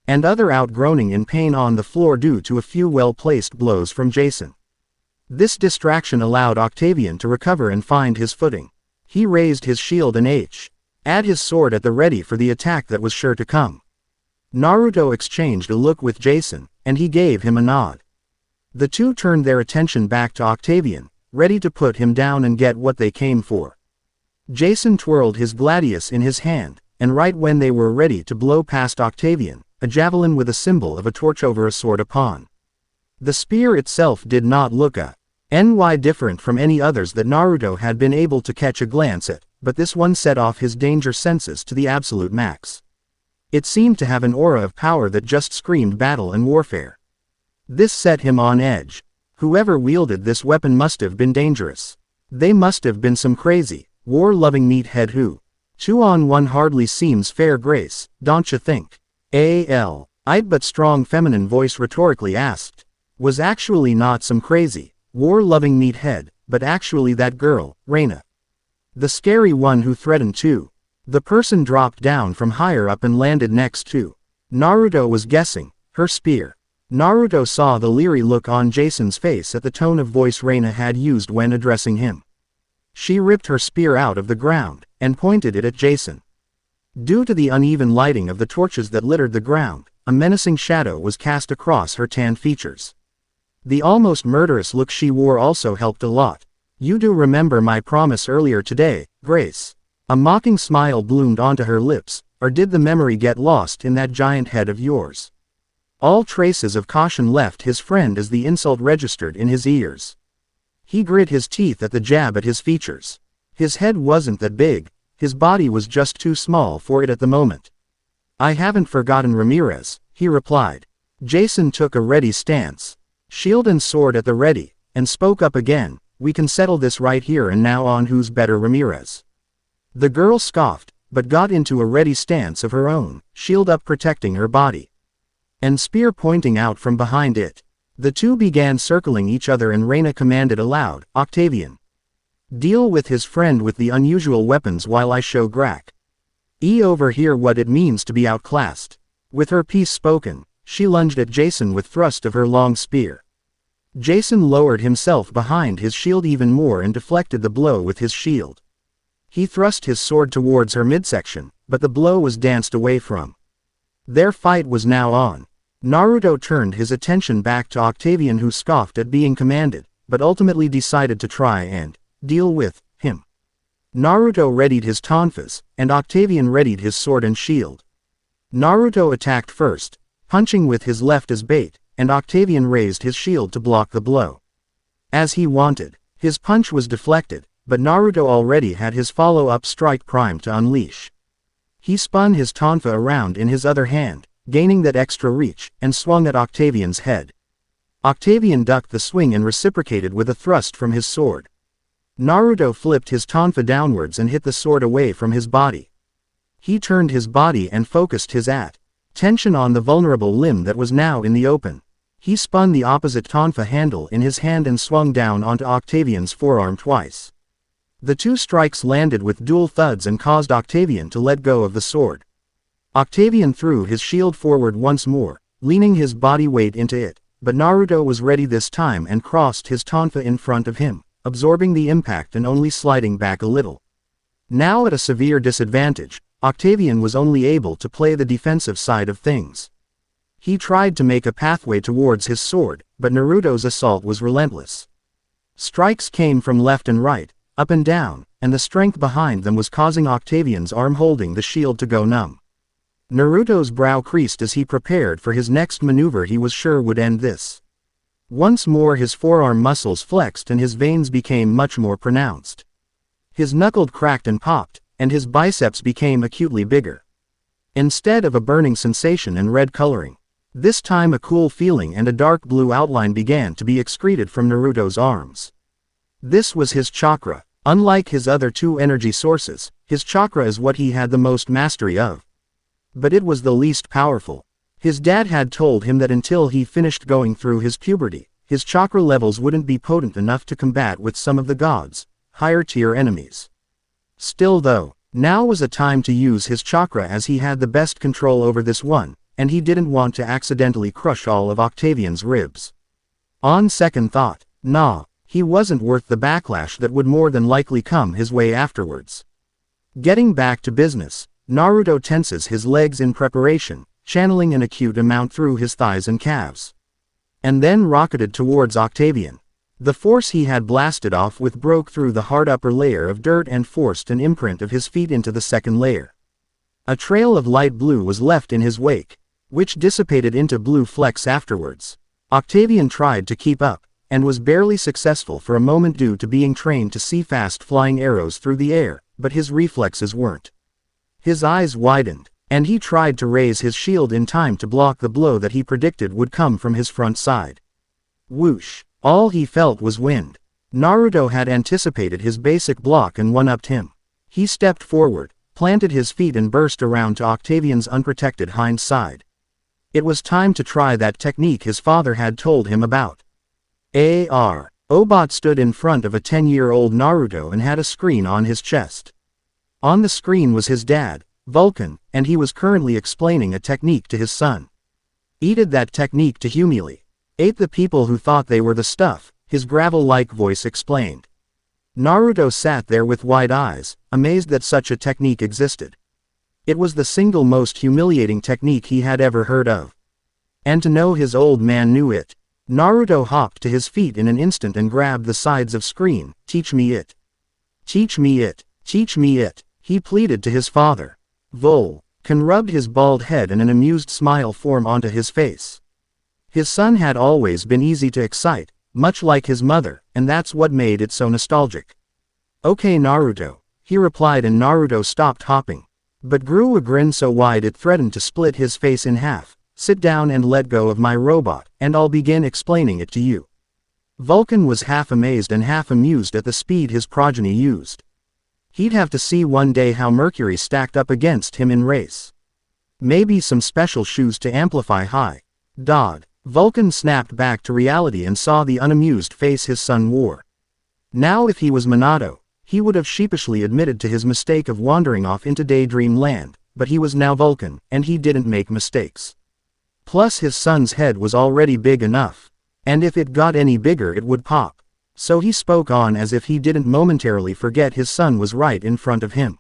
and other out groaning in pain on the floor due to a few well-placed blows from Jason. This distraction allowed Octavian to recover and find his footing. He raised his shield and had his sword at the ready for the attack that was sure to come. Naruto exchanged a look with Jason, and he gave him a nod. The two turned their attention back to Octavian, ready to put him down and get what they came for. Jason twirled his gladius in his hand, and right when they were ready to blow past Octavian, a javelin with a symbol of a torch over a sword upon. The spear itself did not look different from any others that Naruto had been able to catch a glance at, but this one set off his danger senses to the absolute max. It seemed to have an aura of power that just screamed battle and warfare. This set him on edge. Whoever wielded this weapon must have been dangerous. They must have been some crazy, war-loving meathead who 2-on-1 hardly seems fair grace, don't you think? I'd but strong feminine voice rhetorically asked. Was actually not some crazy, war-loving meathead, but actually that girl, Raina. The scary one who threatened too. The person dropped down from higher up and landed next to. Naruto was guessing, her spear. Naruto saw the leery look on Jason's face at the tone of voice Raina had used when addressing him. She ripped her spear out of the ground, and pointed it at Jason. Due to the uneven lighting of the torches that littered the ground, a menacing shadow was cast across her tanned features. The almost murderous look she wore also helped a lot. You do remember my promise earlier today, Grace? A mocking smile bloomed onto her lips, or did the memory get lost in that giant head of yours? All traces of caution left his friend as the insult registered in his ears. He grit his teeth at the jab at his features. His head wasn't that big, his body was just too small for it at the moment. I haven't forgotten Ramirez, he replied. Jason took a ready stance. Shield and sword at the ready, and spoke up again, we can settle this right here and now on who's better Ramirez. The girl scoffed, but got into a ready stance of her own, shield up protecting her body. And spear pointing out from behind it. The two began circling each other and Raina commanded aloud, Octavian. Deal with his friend with the unusual weapons while I show Grak. Over here what it means to be outclassed. With her piece spoken, she lunged at Jason with thrust of her long spear. Jason lowered himself behind his shield even more and deflected the blow with his shield. He thrust his sword towards her midsection, but the blow was danced away from. Their fight was now on. Naruto turned his attention back to Octavian who scoffed at being commanded, but ultimately decided to try and deal with him. Naruto readied his tonfas, and Octavian readied his sword and shield. Naruto attacked first, punching with his left as bait, and Octavian raised his shield to block the blow. As he wanted, his punch was deflected, but Naruto already had his follow-up strike primed to unleash. He spun his tonfa around in his other hand, gaining that extra reach, and swung at Octavian's head. Octavian ducked the swing and reciprocated with a thrust from his sword. Naruto flipped his tonfa downwards and hit the sword away from his body. He turned his body and focused his attention on the vulnerable limb that was now in the open. He spun the opposite tonfa handle in his hand and swung down onto Octavian's forearm twice. The two strikes landed with dual thuds and caused Octavian to let go of the sword. Octavian threw his shield forward once more, leaning his body weight into it, but Naruto was ready this time and crossed his tonfa in front of him, absorbing the impact and only sliding back a little. Now at a severe disadvantage, Octavian was only able to play the defensive side of things. He tried to make a pathway towards his sword, but Naruto's assault was relentless. Strikes came from left and right, up and down, and the strength behind them was causing Octavian's arm holding the shield to go numb. Naruto's brow creased as he prepared for his next maneuver he was sure would end this. Once more his forearm muscles flexed and his veins became much more pronounced. His knuckle cracked and popped, and his biceps became acutely bigger. Instead of a burning sensation and red coloring, this time a cool feeling and a dark blue outline began to be excreted from Naruto's arms. This was his chakra. Unlike his other two energy sources, his chakra is what he had the most mastery of. But it was the least powerful. His dad had told him that until he finished going through his puberty, his chakra levels wouldn't be potent enough to combat with some of the gods' higher-tier enemies. Still though, now was a time to use his chakra as he had the best control over this one, and he didn't want to accidentally crush all of Octavian's ribs. On second thought, nah, he wasn't worth the backlash that would more than likely come his way afterwards. Getting back to business, Naruto tenses his legs in preparation, channeling an acute amount through his thighs and calves. And then rocketed towards Octavian. The force he had blasted off with broke through the hard upper layer of dirt and forced an imprint of his feet into the second layer. A trail of light blue was left in his wake, which dissipated into blue flecks afterwards. Octavian tried to keep up, and was barely successful for a moment due to being trained to see fast flying arrows through the air, but his reflexes weren't. His eyes widened, and he tried to raise his shield in time to block the blow that he predicted would come from his front side. Whoosh! All he felt was wind. Naruto had anticipated his basic block and one-upped him. He stepped forward, planted his feet and burst around to Octavian's unprotected hind side. It was time to try that technique his father had told him about. Obot stood in front of a 10-year-old Naruto and had a screen on his chest. On the screen was his dad, Vulcan, and he was currently explaining a technique to his son. Eated that technique to humiliate the people who thought they were the stuff, his gravel-like voice explained. Naruto sat there with wide eyes, amazed that such a technique existed. It was the single most humiliating technique he had ever heard of. And to know his old man knew it. Naruto hopped to his feet in an instant and grabbed the sides of screen. Teach me it. Teach me it. Teach me it, he pleaded to his father. Vulcan rubbed his bald head and an amused smile formed onto his face. His son had always been easy to excite, much like his mother, and that's what made it so nostalgic. Okay Naruto, he replied, and Naruto stopped hopping, but grew a grin so wide it threatened to split his face in half. Sit down and let go of my robot, and I'll begin explaining it to you. Vulcan was half amazed and half amused at the speed his progeny used. He'd have to see one day how Mercury stacked up against him in race. Maybe some special shoes to amplify high. Vulcan snapped back to reality and saw the unamused face his son wore. Now if he was Minato, he would have sheepishly admitted to his mistake of wandering off into daydream land, but he was now Vulcan, and he didn't make mistakes. Plus his son's head was already big enough. And if it got any bigger it would pop. So he spoke on as if he didn't momentarily forget his son was right in front of him.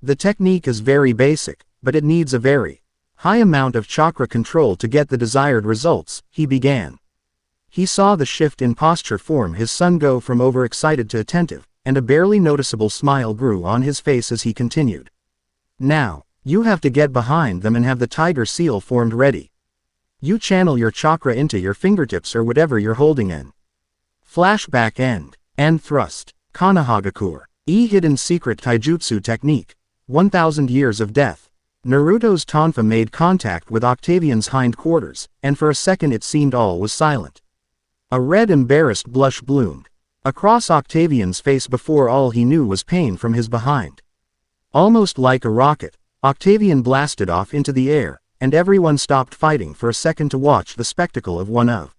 The technique is very basic, but it needs a very high amount of chakra control to get the desired results, he began. He saw the shift in posture form his son go from overexcited to attentive, and a barely noticeable smile grew on his face as he continued. Now, you have to get behind them and have the tiger seal formed ready. You channel your chakra into your fingertips or whatever you're holding in. Flashback and thrust. Konohagakure. Hidden secret taijutsu technique. 1000 years of death. Naruto's tonfa made contact with Octavian's hindquarters, and for a second it seemed all was silent. A red embarrassed blush bloomed across Octavian's face before all he knew was pain from his behind. Almost like a rocket, Octavian blasted off into the air, and everyone stopped fighting for a second to watch the spectacle of one of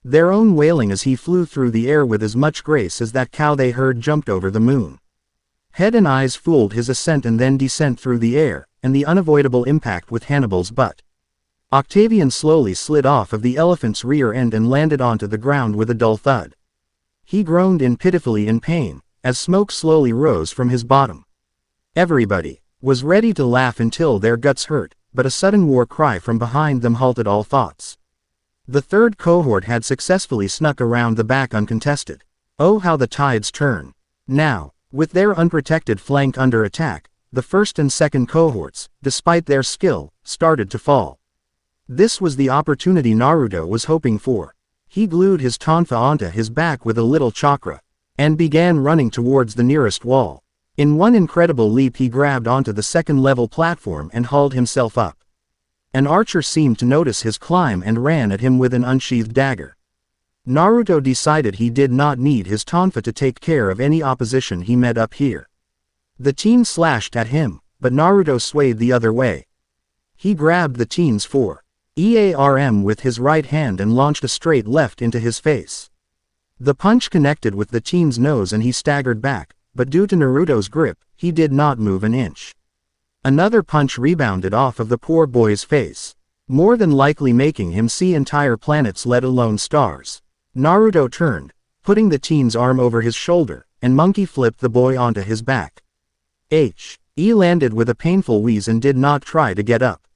their own wailing as he flew through the air with as much grace as that cow they heard jumped over the moon. Head and eyes fooled his ascent and then descent through the air, and the unavoidable impact with Hannibal's butt. Octavian slowly slid off of the elephant's rear end and landed onto the ground with a dull thud. He groaned pitifully in pain, as smoke slowly rose from his bottom. Everybody was ready to laugh until their guts hurt, but a sudden war cry from behind them halted all thoughts. The third cohort had successfully snuck around the back uncontested. Oh how the tides turn. Now, with their unprotected flank under attack, the first and second cohorts, despite their skill, started to fall. This was the opportunity Naruto was hoping for. He glued his tonfa onto his back with a little chakra, and began running towards the nearest wall. In one incredible leap he grabbed onto the second-level platform and hauled himself up. An archer seemed to notice his climb and ran at him with an unsheathed dagger. Naruto decided he did not need his tonfa to take care of any opposition he met up here. The teen slashed at him, but Naruto swayed the other way. He grabbed the teen's forearm with his right hand and launched a straight left into his face. The punch connected with the teen's nose and he staggered back, but due to Naruto's grip, he did not move an inch. Another punch rebounded off of the poor boy's face, more than likely making him see entire planets let alone stars. Naruto turned, putting the teen's arm over his shoulder, and monkey flipped the boy onto his back. He landed with a painful wheeze and did not try to get up.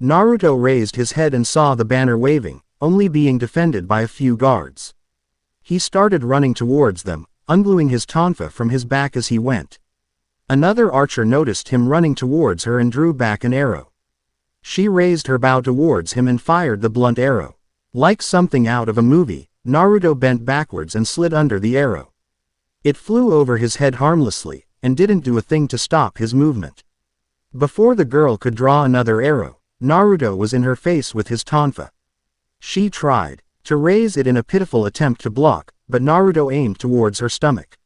Naruto raised his head and saw the banner waving, only being defended by a few guards. He started running towards them, ungluing his tonfa from his back as he went. Another archer noticed him running towards her and drew back an arrow. She raised her bow towards him and fired the blunt arrow. Like something out of a movie, Naruto bent backwards and slid under the arrow. It flew over his head harmlessly, and didn't do a thing to stop his movement. Before the girl could draw another arrow, Naruto was in her face with his tonfa. She tried to raise it in a pitiful attempt to block, but Naruto aimed towards her stomach.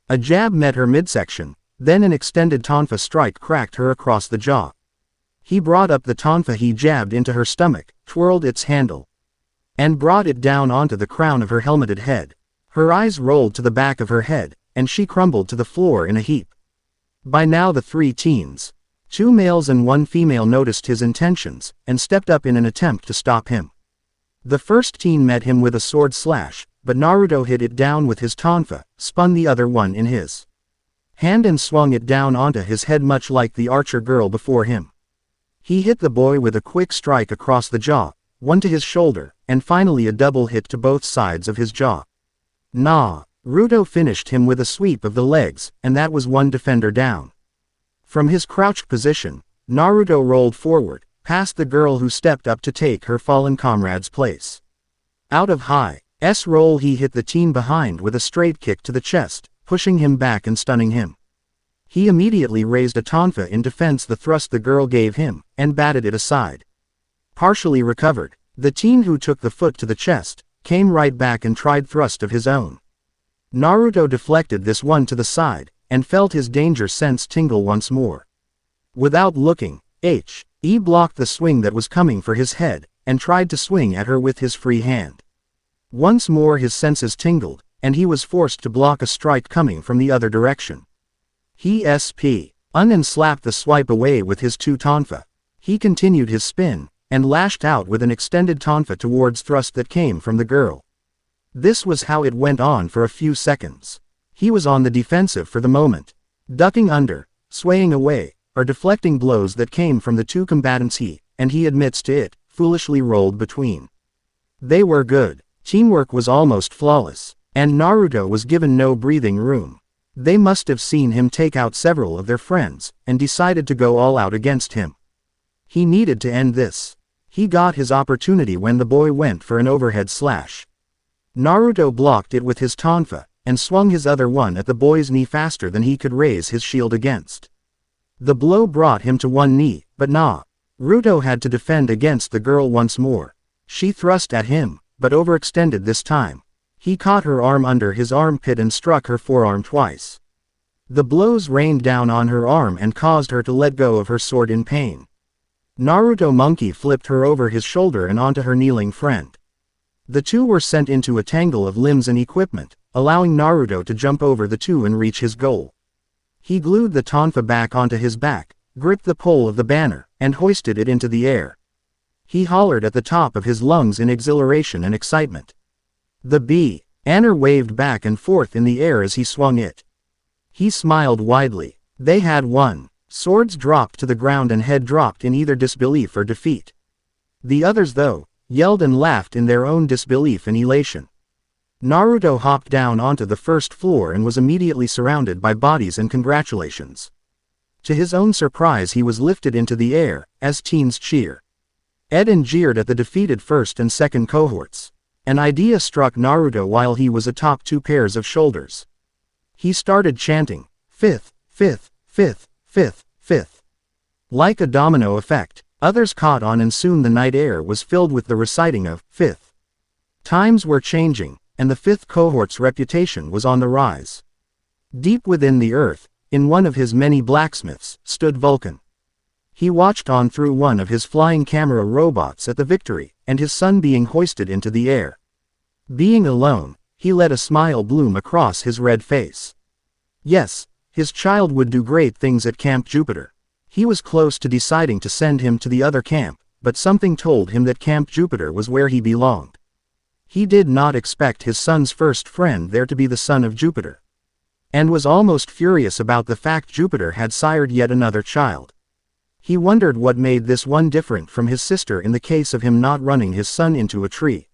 A jab met her midsection, then an extended tonfa strike cracked her across the jaw. He brought up the tonfa he jabbed into her stomach, twirled its handle, and brought it down onto the crown of her helmeted head. Her eyes rolled to the back of her head, and she crumbled to the floor in a heap. By now the 3 teens, 2 males and 1 female, noticed his intentions, and stepped up in an attempt to stop him. The first teen met him with a sword slash, but Naruto hit it down with his tonfa, spun the other one in his hand and swung it down onto his head much like the archer girl before him. He hit the boy with a quick strike across the jaw, one to his shoulder, and finally a double hit to both sides of his jaw. Naruto finished him with a sweep of the legs, and that was one defender down. From his crouched position, Naruto rolled forward, past the girl who stepped up to take her fallen comrade's place. Out of high roll he hit the teen behind with a straight kick to the chest, pushing him back and stunning him. He immediately raised a tonfa in defense the thrust the girl gave him, and batted it aside. Partially recovered, the teen who took the foot to the chest, came right back and tried thrust of his own. Naruto deflected this one to the side, and felt his danger sense tingle once more. Without looking, he blocked the swing that was coming for his head, and tried to swing at her with his free hand. Once more his senses tingled, and he was forced to block a strike coming from the other direction. He and slapped the swipe away with his 2 tonfa. He continued his spin, and lashed out with an extended tonfa towards thrust that came from the girl. This was how it went on for a few seconds. He was on the defensive for the moment, ducking under, swaying away, or deflecting blows that came from the 2 combatants he admits to it, foolishly rolled between. They were good. Teamwork was almost flawless, and Naruto was given no breathing room. They must have seen him take out several of their friends, and decided to go all out against him. He needed to end this. He got his opportunity when the boy went for an overhead slash. Naruto blocked it with his tonfa, and swung his other one at the boy's knee faster than he could raise his shield against. The blow brought him to one knee, but Naruto had to defend against the girl once more. She thrust at him, but overextended this time. He caught her arm under his armpit and struck her forearm twice. The blows rained down on her arm and caused her to let go of her sword in pain. Naruto monkey flipped her over his shoulder and onto her kneeling friend. The 2 were sent into a tangle of limbs and equipment, allowing Naruto to jump over the 2 and reach his goal. He glued the tonfa back onto his back, gripped the pole of the banner, and hoisted it into the air. He hollered at the top of his lungs in exhilaration and excitement. The banner waved back and forth in the air as he swung it. He smiled widely. They had won. Swords dropped to the ground and head dropped in either disbelief or defeat. The others, though, yelled and laughed in their own disbelief and elation. Naruto hopped down onto the first floor and was immediately surrounded by bodies and congratulations. To his own surprise he was lifted into the air, as teens cheer. Ed and jeered at the defeated first and second cohorts. An idea struck Naruto while he was atop 2 pairs of shoulders. He started chanting, 5th, 5th, 5th, 5th, 5th. Like a domino effect, others caught on and soon the night air was filled with the reciting of 5th. Times were changing, and the 5th cohort's reputation was on the rise. Deep within the earth, in one of his many blacksmiths, stood Vulcan. He watched on through one of his flying camera robots at the victory, and his son being hoisted into the air. Being alone, he let a smile bloom across his red face. Yes, his child would do great things at Camp Jupiter. He was close to deciding to send him to the other camp, but something told him that Camp Jupiter was where he belonged. He did not expect his son's first friend there to be the son of Jupiter, and was almost furious about the fact Jupiter had sired yet another child. He wondered what made this one different from his sister in the case of him not running his son into a tree.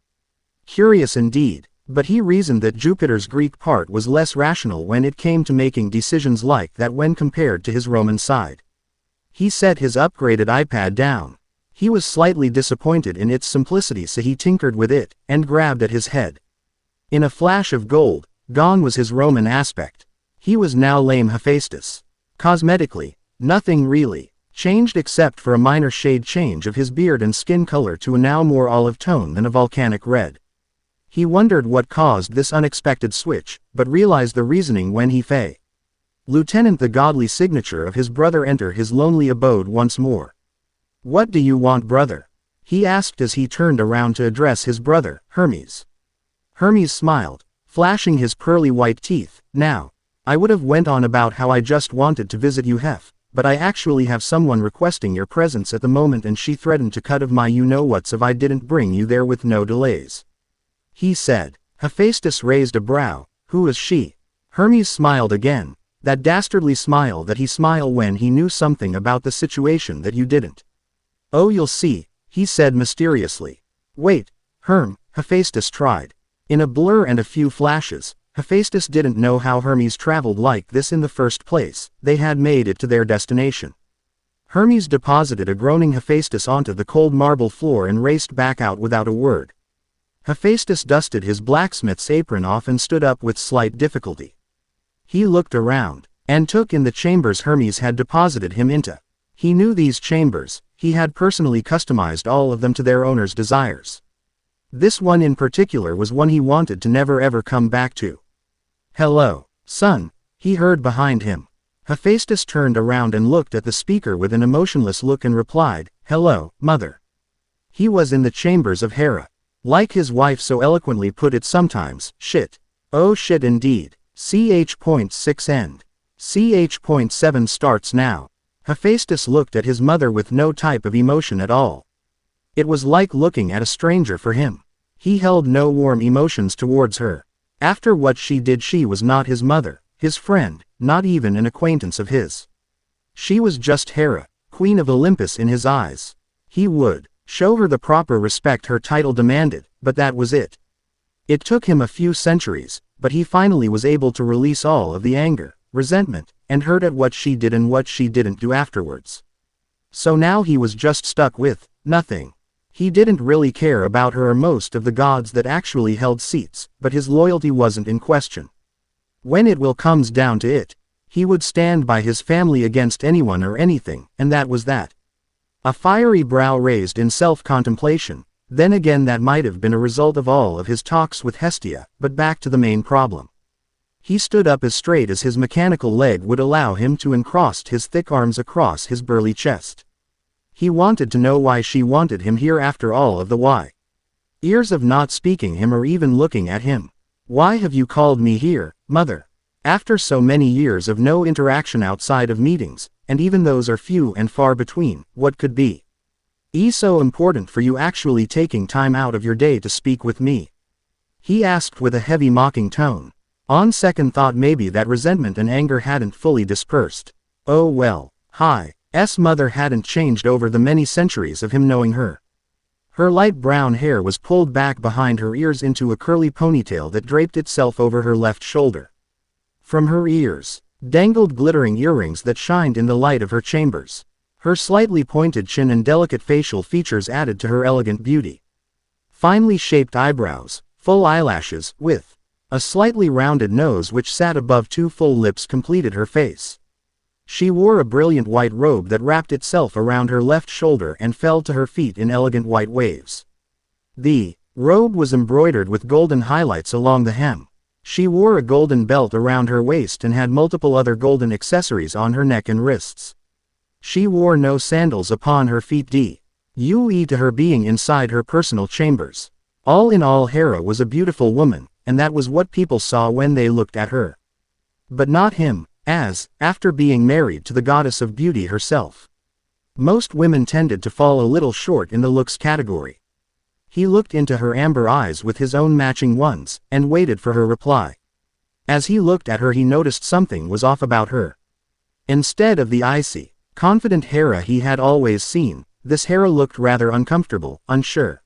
Curious indeed, but he reasoned that Jupiter's Greek part was less rational when it came to making decisions like that when compared to his Roman side. He set his upgraded iPad down. He was slightly disappointed in its simplicity, so he tinkered with it, and grabbed at his head. In a flash of gold, gone was his Roman aspect. He was now lame Hephaestus. Cosmetically, nothing really changed except for a minor shade change of his beard and skin color to a now more olive tone than a volcanic red. He wondered what caused this unexpected switch, but realized the reasoning when he Lieutenant the godly signature of his brother enter his lonely abode once more. What do you want, brother? He asked as he turned around to address his brother, Hermes. Hermes smiled, flashing his pearly white teeth. Now, I would have went on about how I just wanted to visit you, Hef, but I actually have someone requesting your presence at the moment, and she threatened to cut of my you-know-whats if I didn't bring you there with no delays. He said. Hephaestus raised a brow. Who is she? Hermes smiled again, that dastardly smile that he smiled when he knew something about the situation that you didn't. Oh, you'll see, he said mysteriously. Wait, Hephaestus tried. In a blur and a few flashes, Hephaestus didn't know how Hermes traveled like this in the first place. They had made it to their destination. Hermes deposited a groaning Hephaestus onto the cold marble floor and raced back out without a word. Hephaestus dusted his blacksmith's apron off and stood up with slight difficulty. He looked around, and took in the chambers Hermes had deposited him into. He knew these chambers, he had personally customized all of them to their owner's desires. This one in particular was one he wanted to never ever come back to. Hello, son, he heard behind him. Hephaestus turned around and looked at the speaker with an emotionless look and replied, Hello, mother. He was in the chambers of Hera. Like his wife so eloquently put it sometimes, shit. Oh shit indeed. Ch.6 end. Ch.7 starts now. Hephaestus looked at his mother with no type of emotion at all. It was like looking at a stranger for him. He held no warm emotions towards her. After what she did, she was not his mother, his friend, not even an acquaintance of his. She was just Hera, Queen of Olympus in his eyes. He would show her the proper respect her title demanded, but that was it. It took him a few centuries, but he finally was able to release all of the anger, resentment, and hurt at what she did and what she didn't do afterwards. So now he was just stuck with nothing. He didn't really care about her or most of the gods that actually held seats, but his loyalty wasn't in question. When it comes down to it, he would stand by his family against anyone or anything, and that was that. A fiery brow raised in self-contemplation. Then again, that might have been a result of all of his talks with Hestia, but back to the main problem. He stood up as straight as his mechanical leg would allow him to and crossed his thick arms across his burly chest. He wanted to know why she wanted him here after all of the why. Years of not speaking him or even looking at him. Why have you called me here, mother? After so many years of no interaction outside of meetings, and even those are few and far between, what could be so important for you actually taking time out of your day to speak with me? He asked with a heavy mocking tone. On second thought, maybe that resentment and anger hadn't fully dispersed. Oh well, S mother hadn't changed over the many centuries of him knowing her. Her light brown hair was pulled back behind her ears into a curly ponytail that draped itself over her left shoulder. From her ears dangled glittering earrings that shined in the light of her chambers. Her slightly pointed chin and delicate facial features added to her elegant beauty. Finely shaped eyebrows, full eyelashes, with a slightly rounded nose which sat above two full lips completed her face. She wore a brilliant white robe that wrapped itself around her left shoulder and fell to her feet in elegant white waves. The robe was embroidered with golden highlights along the hem. She wore a golden belt around her waist and had multiple other golden accessories on her neck and wrists. She wore no sandals upon her feet due to her being inside her personal chambers. All in all, Hera was a beautiful woman, and that was what people saw when they looked at her. But not him, as, after being married to the goddess of beauty herself, most women tended to fall a little short in the looks category. He looked into her amber eyes with his own matching ones, and waited for her reply. As he looked at her, he noticed something was off about her. Instead of the icy, confident Hera he had always seen, this Hera looked rather uncomfortable, unsure.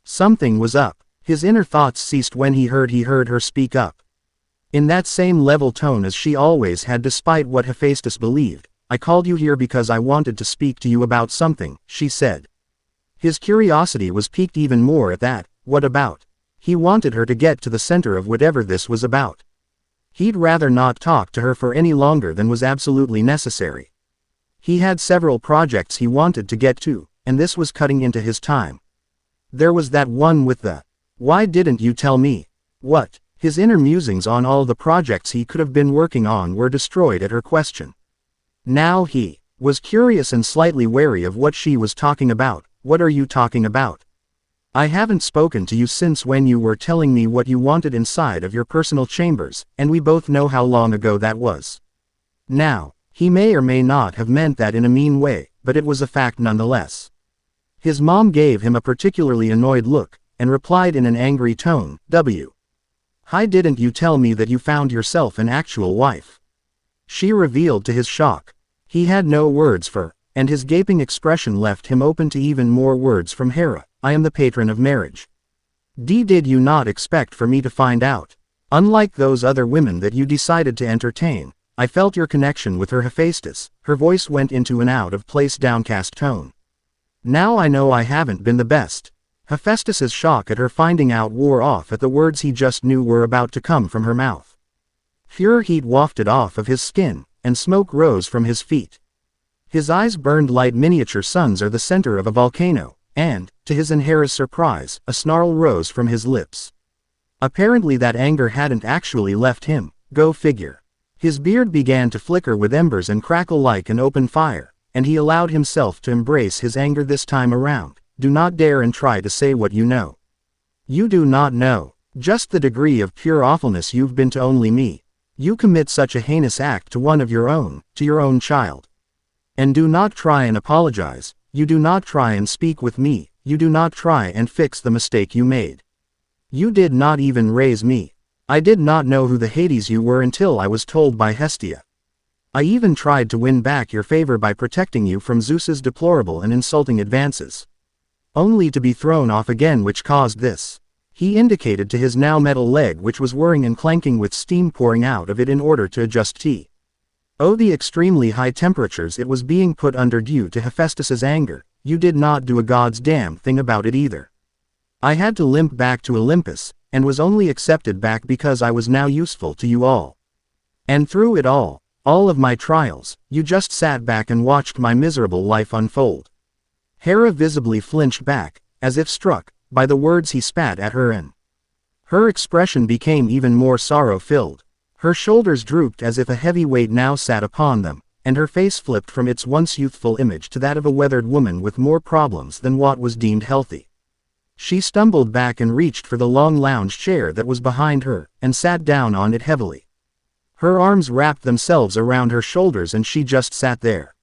Something was up. His inner thoughts ceased when he heard her speak up. In that same level tone as she always had, despite what Hephaestus believed. I called you here because I wanted to speak to you about something, she said. His curiosity was piqued even more at that. What about? He wanted her to get to the center of whatever this was about. He'd rather not talk to her for any longer than was absolutely necessary. He had several projects he wanted to get to, and this was cutting into his time. There was that one with the, why didn't you tell me? What? His inner musings on all the projects he could have been working on were destroyed at her question. Now he was curious and slightly wary of what she was talking about. What are you talking about? I haven't spoken to you since when you were telling me what you wanted inside of your personal chambers, and we both know how long ago that was. Now, he may or may not have meant that in a mean way, but it was a fact nonetheless. His mom gave him a particularly annoyed look, and replied in an angry tone, Why didn't you tell me that you found yourself an actual wife? She revealed to his shock. He had no words for, and his gaping expression left him open to even more words from Hera. I am the patron of marriage. Did you not expect for me to find out? Unlike those other women that you decided to entertain, I felt your connection with her. Hephaestus. Her voice went into an out-of-place downcast tone. Now I know I haven't been the best. Hephaestus's shock at her finding out wore off at the words he just knew were about to come from her mouth. Pure heat wafted off of his skin, and smoke rose from his feet. His eyes burned like miniature suns are the center of a volcano, and, to his and Hera's surprise, a snarl rose from his lips. Apparently that anger hadn't actually left him, go figure. His beard began to flicker with embers and crackle like an open fire, and he allowed himself to embrace his anger this time around. Do not dare and try to say what you know. You do not know, just the degree of pure awfulness you've been to only me. You commit such a heinous act to one of your own, to your own child. And do not try and apologize, you do not try and speak with me, you do not try and fix the mistake you made. You did not even raise me. I did not know who the Hades you were until I was told by Hestia. I even tried to win back your favor by protecting you from Zeus's deplorable and insulting advances. Only to be thrown off again, which caused this. He indicated to his now metal leg, which was whirring and clanking with steam pouring out of it in order to adjust tea. Oh, the extremely high temperatures it was being put under due to Hephaestus's anger. You did not do a god's damn thing about it either. I had to limp back to Olympus, and was only accepted back because I was now useful to you all. And through it all of my trials, you just sat back and watched my miserable life unfold. Hera visibly flinched back, as if struck by the words he spat at her, and her expression became even more sorrow-filled. Her shoulders drooped as if a heavy weight now sat upon them, and her face flipped from its once youthful image to that of a weathered woman with more problems than what was deemed healthy. She stumbled back and reached for the long lounge chair that was behind her, and sat down on it heavily. Her arms wrapped themselves around her shoulders and she just sat there.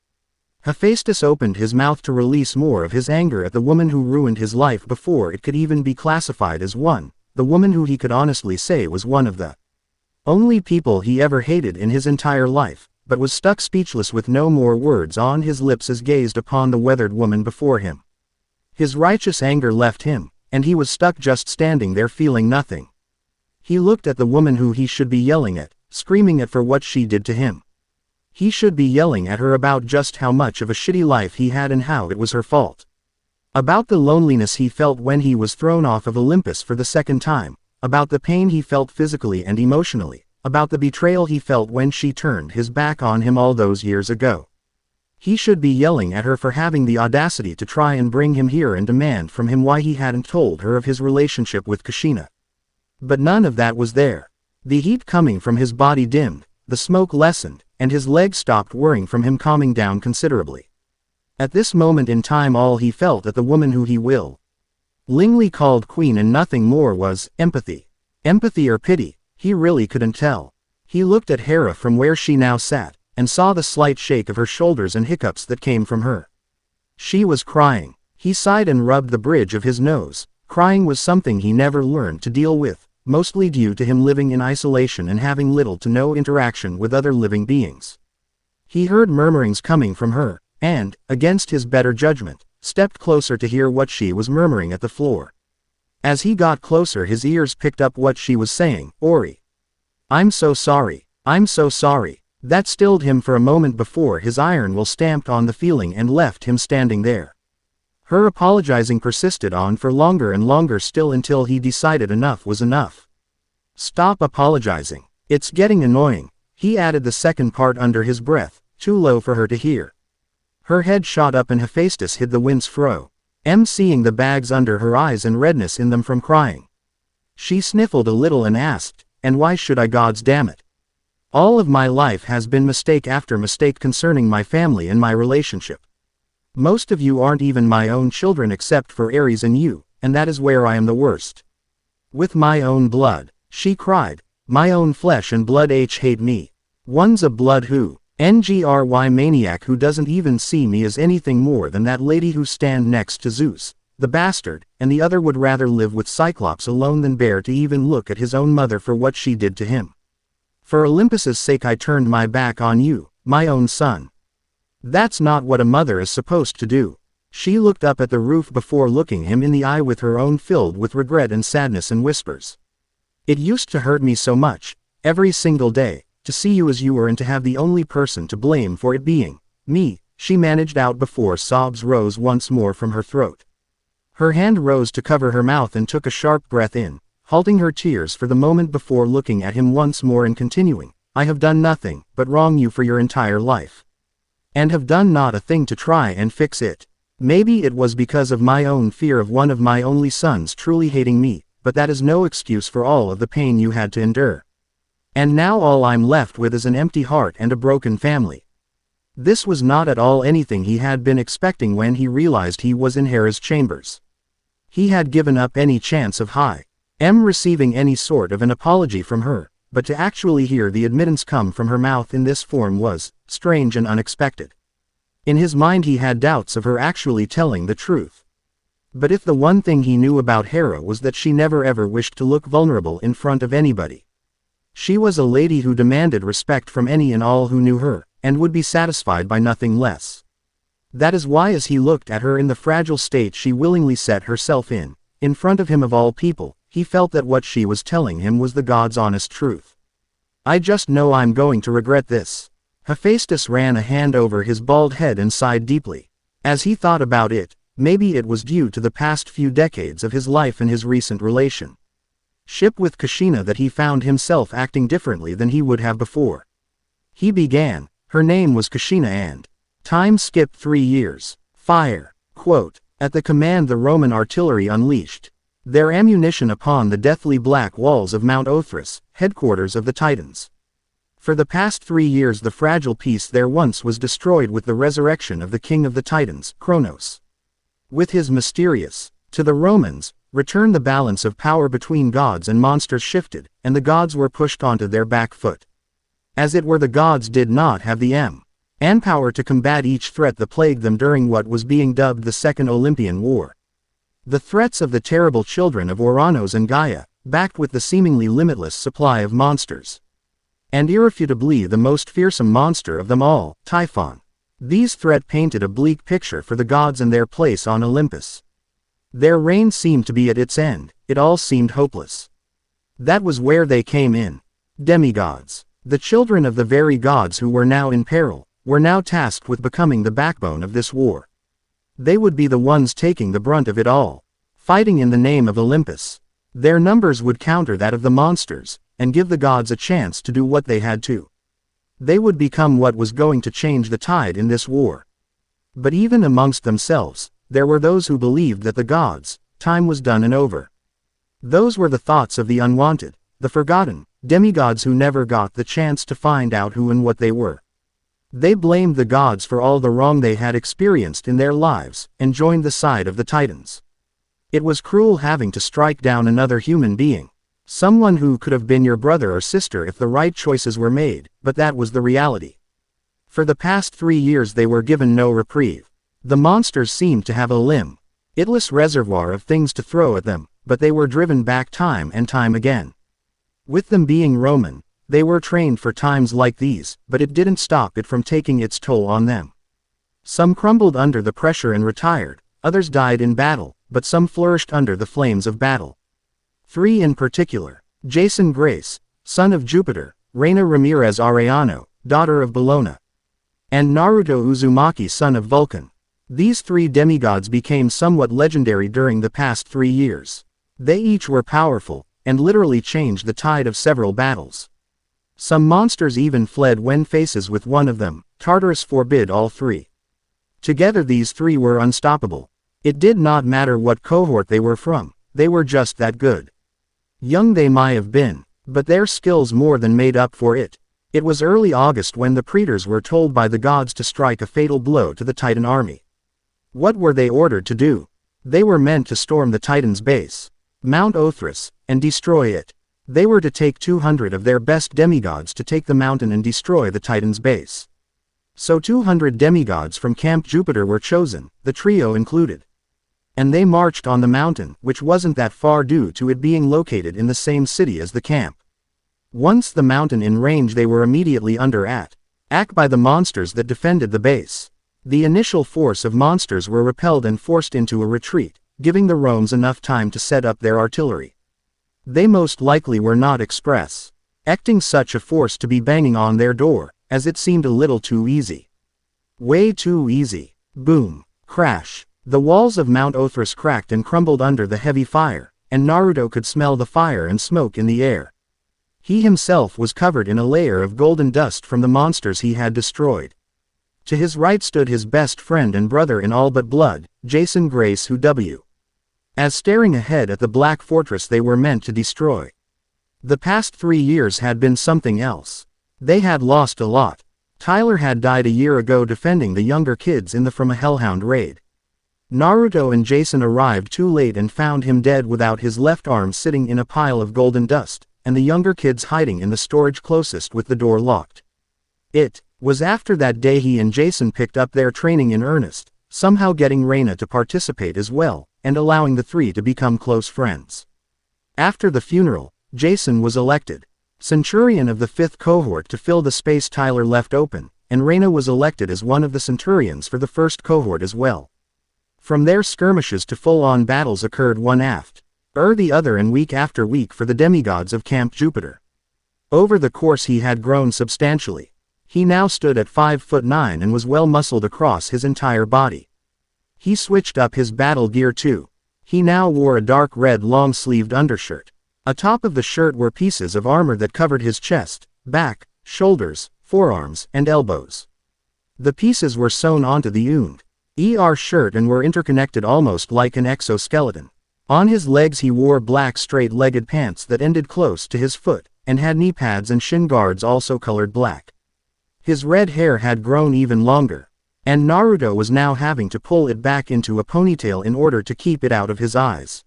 Hephaestus opened his mouth to release more of his anger at the woman who ruined his life before it could even be classified as one, the woman who he could honestly say was one of the only people he ever hated in his entire life, but was stuck speechless with no more words on his lips as gazed upon the weathered woman before him. His righteous anger left him, and he was stuck just standing there feeling nothing. He looked at the woman who he should be yelling at, screaming at for what she did to him. He should be yelling at her about just how much of a shitty life he had and how it was her fault. About the loneliness he felt when he was thrown off of Olympus for the second time, about the pain he felt physically and emotionally, about the betrayal he felt when she turned his back on him all those years ago. He should be yelling at her for having the audacity to try and bring him here and demand from him why he hadn't told her of his relationship with Kushina. But none of that was there. The heat coming from his body dimmed, the smoke lessened, and his legs stopped whirring from him, calming down considerably. At this moment in time all he felt at the woman who he willingly called queen and nothing more was empathy. Empathy or pity, he really couldn't tell. He looked at Hera from where she now sat, and saw the slight shake of her shoulders and hiccups that came from her. She was crying. He sighed and rubbed the bridge of his nose. Crying was something he never learned to deal with, mostly due to him living in isolation and having little to no interaction with other living beings. He heard murmurings coming from her, and, against his better judgment, stepped closer to hear what she was murmuring at the floor. As he got closer his ears picked up what she was saying, Ori. I'm so sorry. I'm so sorry. That stilled him for a moment before his iron will stamped on the feeling and left him standing there. Her apologizing persisted on for longer and longer still until he decided enough was enough. Stop apologizing. It's getting annoying. He added the second part under his breath, too low for her to hear. Her head shot up and Hephaestus hid the wince fro. Seeing the bags under her eyes and redness in them from crying. She sniffled a little and asked, and why should I, gods damn it? All of my life has been mistake after mistake concerning my family and my relationship. Most of you aren't even my own children except for Ares and you, and that is where I am the worst. With my own blood, she cried, my own flesh and blood hate me. One's a blood who, NGRY maniac who doesn't even see me as anything more than that lady who stand next to Zeus, the bastard, and the other would rather live with Cyclops alone than bear to even look at his own mother for what she did to him. For Olympus's sake I turned my back on you, my own son. That's not what a mother is supposed to do. She looked up at the roof before looking him in the eye with her own filled with regret and sadness and whispers. It used to hurt me so much, every single day, to see you as you were and to have the only person to blame for it being me, she managed out before sobs rose once more from her throat. Her hand rose to cover her mouth and took a sharp breath in, halting her tears for the moment before looking at him once more and continuing, I have done nothing but wrong you for your entire life. And have done not a thing to try and fix it. Maybe it was because of my own fear of one of my only sons truly hating me, but that is no excuse for all of the pain you had to endure. And now all I'm left with is an empty heart and a broken family. This was not at all anything he had been expecting when he realized he was in Hera's chambers. He had given up any chance of receiving any sort of an apology from her, but to actually hear the admittance come from her mouth in this form was strange and unexpected. In his mind he had doubts of her actually telling the truth. But if the one thing he knew about Hera was that she never ever wished to look vulnerable in front of anybody. She was a lady who demanded respect from any and all who knew her, and would be satisfied by nothing less. That is why as he looked at her in the fragile state she willingly set herself in front of him of all people, he felt that what she was telling him was the God's honest truth. I just know I'm going to regret this. Hephaestus ran a hand over his bald head and sighed deeply. As he thought about it, maybe it was due to the past few decades of his life and his recent relationship with Kushina that he found himself acting differently than he would have before. He began, her name was Kushina and time skipped 3 years. Fire. Quote, at the command the Roman artillery unleashed their ammunition upon the deathly black walls of Mount Othrys, headquarters of the Titans. For the past 3 years the fragile peace there once was destroyed with the resurrection of the king of the Titans, Kronos. With his mysterious, to the Romans, return the balance of power between gods and monsters shifted, and the gods were pushed onto their back foot. As it were the gods did not have the manpower to combat each threat that plagued them during what was being dubbed the Second Olympian War. The threats of the terrible children of Ouranos and Gaia, backed with the seemingly limitless supply of monsters. And irrefutably the most fearsome monster of them all, Typhon. These threats painted a bleak picture for the gods and their place on Olympus. Their reign seemed to be at its end, it all seemed hopeless. That was where they came in. Demigods, the children of the very gods who were now in peril, were now tasked with becoming the backbone of this war. They would be the ones taking the brunt of it all, fighting in the name of Olympus. Their numbers would counter that of the monsters, and give the gods a chance to do what they had to. They would become what was going to change the tide in this war. But even amongst themselves, there were those who believed that the gods' time was done and over. Those were the thoughts of the unwanted, the forgotten, demigods who never got the chance to find out who and what they were. They blamed the gods for all the wrong they had experienced in their lives, and joined the side of the Titans. It was cruel having to strike down another human being. Someone who could have been your brother or sister if the right choices were made, but that was the reality. For the past 3 years they were given no reprieve. The monsters seemed to have a limitless reservoir of things to throw at them, but they were driven back time and time again. With them being Roman, they were trained for times like these, but it didn't stop it from taking its toll on them. Some crumbled under the pressure and retired, others died in battle, but some flourished under the flames of battle. 3 in particular, Jason Grace, son of Jupiter, Raina Ramirez Arellano, daughter of Bellona, and Naruto Uzumaki, son of Vulcan. These 3 demigods became somewhat legendary during the past 3 years. They each were powerful, and literally changed the tide of several battles. Some monsters even fled when faces with one of them. Tartarus forbid all 3. Together these 3 were unstoppable. It did not matter what cohort they were from, they were just that good. Young they might have been, but their skills more than made up for it. It was early August when the praetors were told by the gods to strike a fatal blow to the Titan army. What were they ordered to do? They were meant to storm the Titan's base, Mount Othris, and destroy it. They were to take 200 of their best demigods to take the mountain and destroy the Titan's base. So 200 demigods from Camp Jupiter were chosen, the trio included. And they marched on the mountain, which wasn't that far due to it being located in the same city as the camp. Once the mountain in range, they were immediately under attack by the monsters that defended the base. The initial force of monsters were repelled and forced into a retreat, giving the Romes enough time to set up their artillery. They most likely were not expecting such a force to be banging on their door, as it seemed a little too easy. Way too easy. Boom. Crash. The walls of Mount Othris cracked and crumbled under the heavy fire, and Naruto could smell the fire and smoke in the air. He himself was covered in a layer of golden dust from the monsters he had destroyed. To his right stood his best friend and brother in all but blood, Jason Grace, who as staring ahead at the black fortress they were meant to destroy. The past 3 years had been something else. They had lost a lot. Tyler had died a year ago defending the younger kids in the From a Hellhound raid. Naruto and Jason arrived too late and found him dead without his left arm sitting in a pile of golden dust, and the younger kids hiding in the storage closest with the door locked. It was after that day he and Jason picked up their training in earnest, somehow getting Raina to participate as well, and allowing the three to become close friends. After the funeral, Jason was elected Centurion of the 5th cohort to fill the space Tyler left open, and Raina was elected as one of the Centurions for the 1st cohort as well. From there, skirmishes to full-on battles occurred one after the other and week after week for the demigods of Camp Jupiter. Over the course he had grown substantially. He now stood at 5'9" and was well muscled across his entire body. He switched up his battle gear too. He now wore a dark red long-sleeved undershirt. Atop of the shirt were pieces of armor that covered his chest, back, shoulders, forearms, and elbows. The pieces were sewn onto the shirt and were interconnected almost like an exoskeleton. On his legs he wore black straight-legged pants that ended close to his foot, and had knee pads and shin guards also colored black. His red hair had grown even longer, and Naruto was now having to pull it back into a ponytail in order to keep it out of his eyes.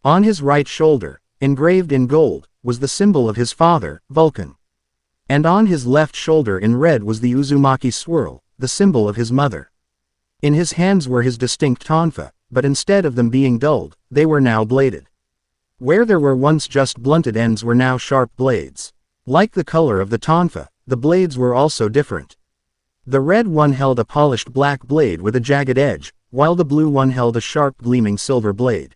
On his right shoulder, engraved in gold, was the symbol of his father, Vulcan. And on his left shoulder in red was the Uzumaki swirl, the symbol of his mother. In his hands were his distinct tonfa, but instead of them being dulled, they were now bladed. Where there were once just blunted ends were now sharp blades. Like the color of the tonfa, the blades were also different. The red one held a polished black blade with a jagged edge, while the blue one held a sharp gleaming silver blade.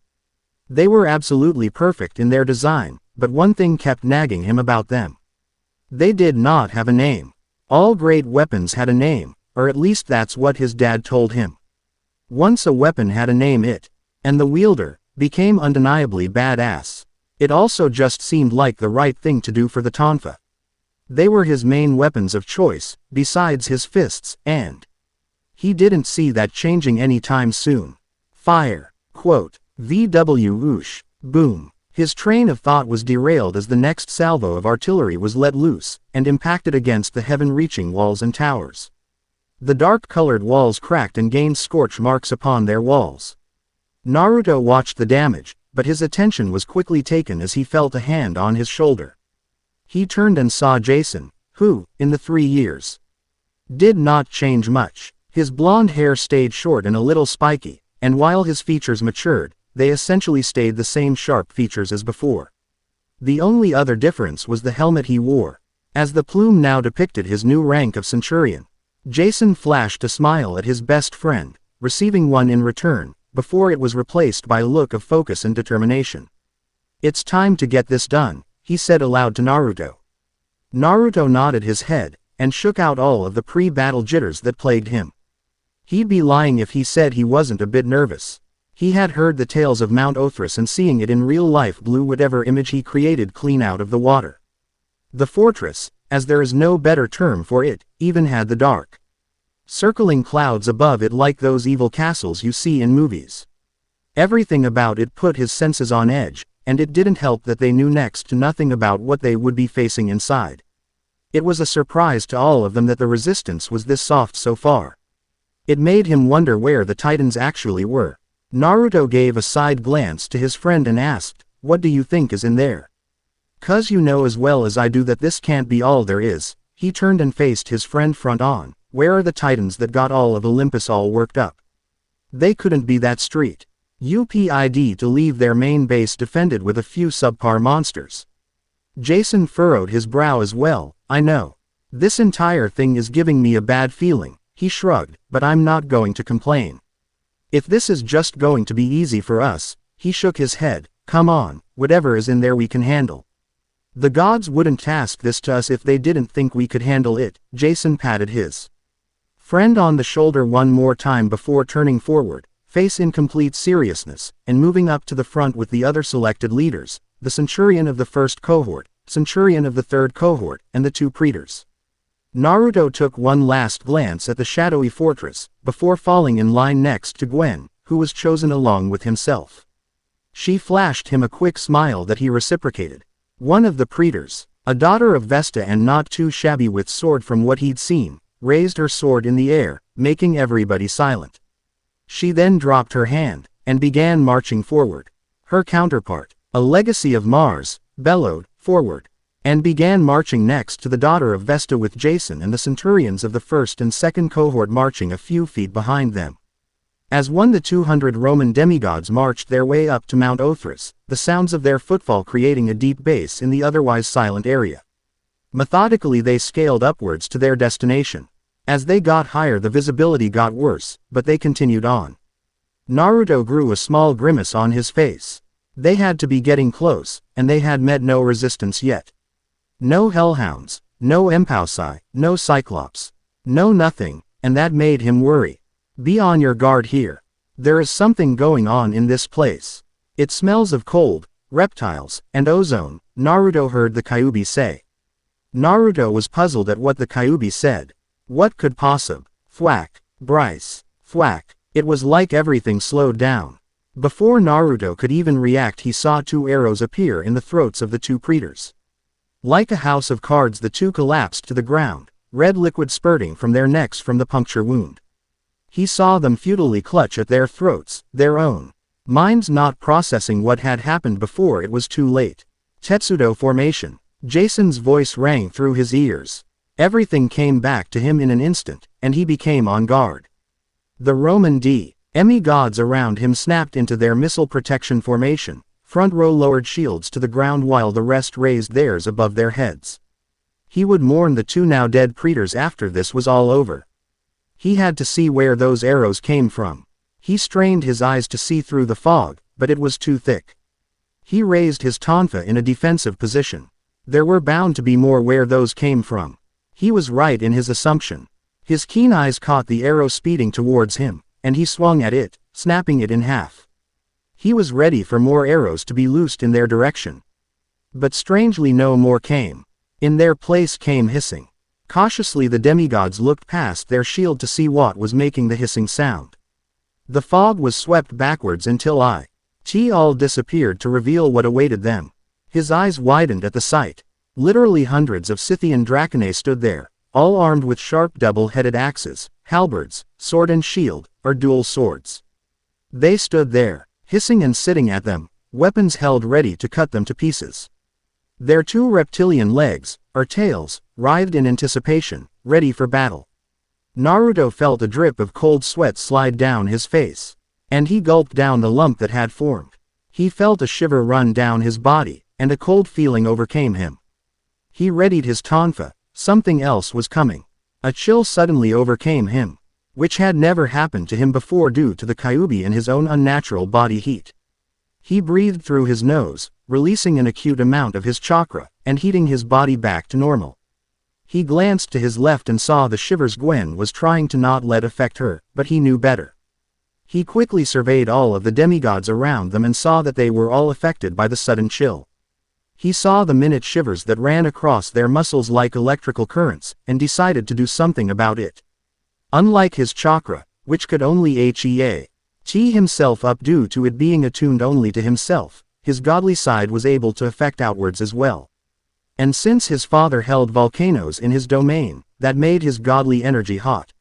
They were absolutely perfect in their design, but one thing kept nagging him about them. They did not have a name. All great weapons had a name, or at least that's what his dad told him. Once a weapon had a name, and the wielder became undeniably badass. It also just seemed like the right thing to do for the tonfa. They were his main weapons of choice, besides his fists, and he didn't see that changing anytime soon. Fire. Quote. VW whoosh. Boom. His train of thought was derailed as the next salvo of artillery was let loose, and impacted against the heaven-reaching walls and towers. The dark-colored walls cracked and gained scorch marks upon their walls. Naruto watched the damage, but his attention was quickly taken as he felt a hand on his shoulder. He turned and saw Jason, who, in the 3 years, did not change much. His blonde hair stayed short and a little spiky, and while his features matured, they essentially stayed the same sharp features as before. The only other difference was the helmet he wore, as the plume now depicted his new rank of Centurion. Jason flashed a smile at his best friend, receiving one in return, before it was replaced by a look of focus and determination. "It's time to get this done," he said aloud to Naruto. Naruto nodded his head, and shook out all of the pre-battle jitters that plagued him. He'd be lying if he said he wasn't a bit nervous. He had heard the tales of Mount Othris, and seeing it in real life blew whatever image he created clean out of the water. The fortress, as there is no better term for it, even had the dark, circling clouds above it like those evil castles you see in movies. Everything about it put his senses on edge, and it didn't help that they knew next to nothing about what they would be facing inside. It was a surprise to all of them that the resistance was this soft so far. It made him wonder where the Titans actually were. Naruto gave a side glance to his friend and asked, "What do you think is in there?" "'Cause you know as well as I do that this can't be all there is." He turned and faced his friend front on. "Where are the Titans that got all of Olympus all worked up? They couldn't be that street. UPID to leave their main base defended with a few subpar monsters." Jason furrowed his brow as well. "I know. This entire thing is giving me a bad feeling," he shrugged, "but I'm not going to complain. If this is just going to be easy for us," he shook his head, "come on, whatever is in there we can handle. The gods wouldn't task this to us if they didn't think we could handle it." Jason patted his friend on the shoulder one more time before turning forward, face in complete seriousness, and moving up to the front with the other selected leaders, the Centurion of the first cohort, Centurion of the third cohort, and the two praetors. Naruto took one last glance at the shadowy fortress, before falling in line next to Gwen, who was chosen along with himself. She flashed him a quick smile that he reciprocated. One of the praetors, a daughter of Vesta and not too shabby with sword from what he'd seen, raised her sword in the air, making everybody silent. She then dropped her hand, and began marching forward. Her counterpart, a legacy of Mars, bellowed, "Forward," and began marching next to the daughter of Vesta with Jason and the centurions of the first and second cohort marching a few feet behind them. As the 200 Roman demigods marched their way up to Mount Othris, the sounds of their footfall creating a deep bass in the otherwise silent area. Methodically they scaled upwards to their destination. As they got higher the visibility got worse, but they continued on. Naruto grew a small grimace on his face. They had to be getting close, and they had met no resistance yet. No hellhounds, no Empousi, no Cyclops. No nothing, and that made him worry. "Be on your guard here. There is something going on in this place. It smells of cold, reptiles, and ozone," Naruto heard the Kyuubi say. Naruto was puzzled at what the Kyuubi said. What could Thwack. Bryce. Thwack. It was like everything slowed down. Before Naruto could even react he saw two arrows appear in the throats of the two praetors. Like a house of cards the two collapsed to the ground, red liquid spurting from their necks from the puncture wound. He saw them futilely clutch at their throats, their own minds not processing what had happened before it was too late. Tetsudo formation. Jason's voice rang through his ears. Everything came back to him in an instant, and he became on guard. The Roman demi-gods around him snapped into their missile protection formation, front row lowered shields to the ground while the rest raised theirs above their heads. He would mourn the two now dead praetors after this was all over. He had to see where those arrows came from. He strained his eyes to see through the fog, but it was too thick. He raised his tonfa in a defensive position. There were bound to be more where those came from. He was right in his assumption. His keen eyes caught the arrow speeding towards him, and he swung at it, snapping it in half. He was ready for more arrows to be loosed in their direction. But strangely no more came. In their place came hissing. Cautiously the demigods looked past their shield to see what was making the hissing sound. The fog was swept backwards until all disappeared to reveal what awaited them. His eyes widened at the sight. Literally hundreds of Scythian Draconae stood there, all armed with sharp double-headed axes, halberds, sword and shield, or dual swords. They stood there, hissing and sitting at them, weapons held ready to cut them to pieces. Their two reptilian legs, or tails, writhed in anticipation, ready for battle. Naruto felt a drip of cold sweat slide down his face. And he gulped down the lump that had formed. He felt a shiver run down his body, and a cold feeling overcame him. He readied his tonfa. Something else was coming. A chill suddenly overcame him, which had never happened to him before due to the Kyuubi and his own unnatural body heat. He breathed through his nose, releasing an acute amount of his chakra, and heating his body back to normal. He glanced to his left and saw the shivers Gwen was trying to not let affect her, but he knew better. He quickly surveyed all of the demigods around them and saw that they were all affected by the sudden chill. He saw the minute shivers that ran across their muscles like electrical currents, and decided to do something about it. Unlike his chakra, which could only heat himself up due to it being attuned only to himself, his godly side was able to affect outwards as well. And since his father held volcanoes in his domain, that made his godly energy hot.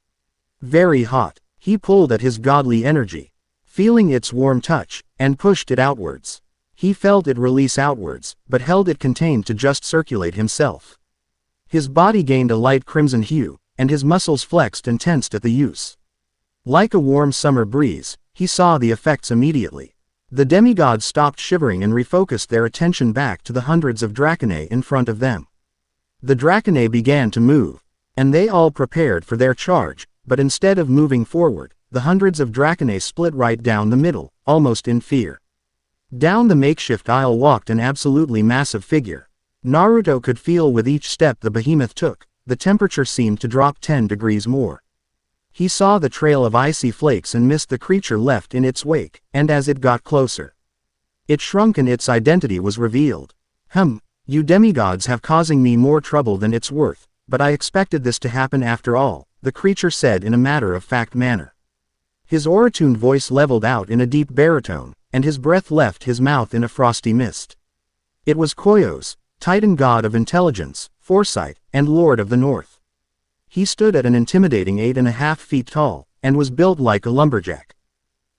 Very hot. He pulled at his godly energy, feeling its warm touch, and pushed it outwards. He felt it release outwards, but held it contained to just circulate himself. His body gained a light crimson hue, and his muscles flexed and tensed at the use. Like a warm summer breeze, he saw the effects immediately. The demigods stopped shivering and refocused their attention back to the hundreds of Dracanae in front of them. The Dracanae began to move, and they all prepared for their charge, but instead of moving forward, the hundreds of Dracanae split right down the middle, almost in fear. Down the makeshift aisle walked an absolutely massive figure. Naruto could feel with each step the behemoth took, the temperature seemed to drop 10 degrees more. He saw the trail of icy flakes and missed the creature left in its wake, and as it got closer, it shrunk and its identity was revealed. You demigods have causing me more trouble than it's worth, but I expected this to happen after all, the creature said in a matter-of-fact manner. His aura-tuned voice leveled out in a deep baritone, and his breath left his mouth in a frosty mist. It was Coyos, Titan god of intelligence, foresight, and lord of the north. He stood at an intimidating 8.5 feet tall, and was built like a lumberjack.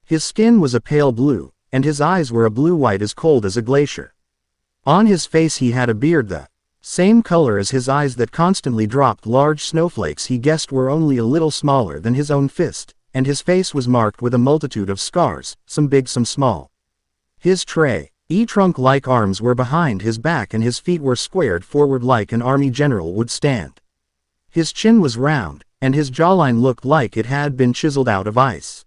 His skin was a pale blue, and his eyes were a blue-white as cold as a glacier. On his face he had a beard the same color as his eyes that constantly dropped large snowflakes he guessed were only a little smaller than his own fist, and his face was marked with a multitude of scars, some big some small. His trunk-like arms were behind his back and his feet were squared forward like an army general would stand. His chin was round, and his jawline looked like it had been chiseled out of ice.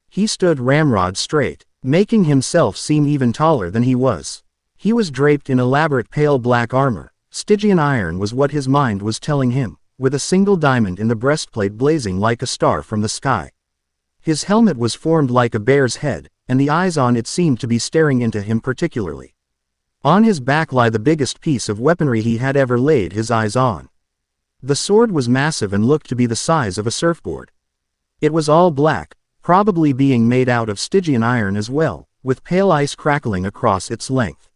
He stood ramrod straight, making himself seem even taller than he was. He was draped in elaborate pale black armor. Stygian iron was what his mind was telling him, with a single diamond in the breastplate blazing like a star from the sky. His helmet was formed like a bear's head, and the eyes on it seemed to be staring into him particularly. On his back lay the biggest piece of weaponry he had ever laid his eyes on. The sword was massive and looked to be the size of a surfboard. It was all black, probably being made out of Stygian iron as well, with pale ice crackling across its length.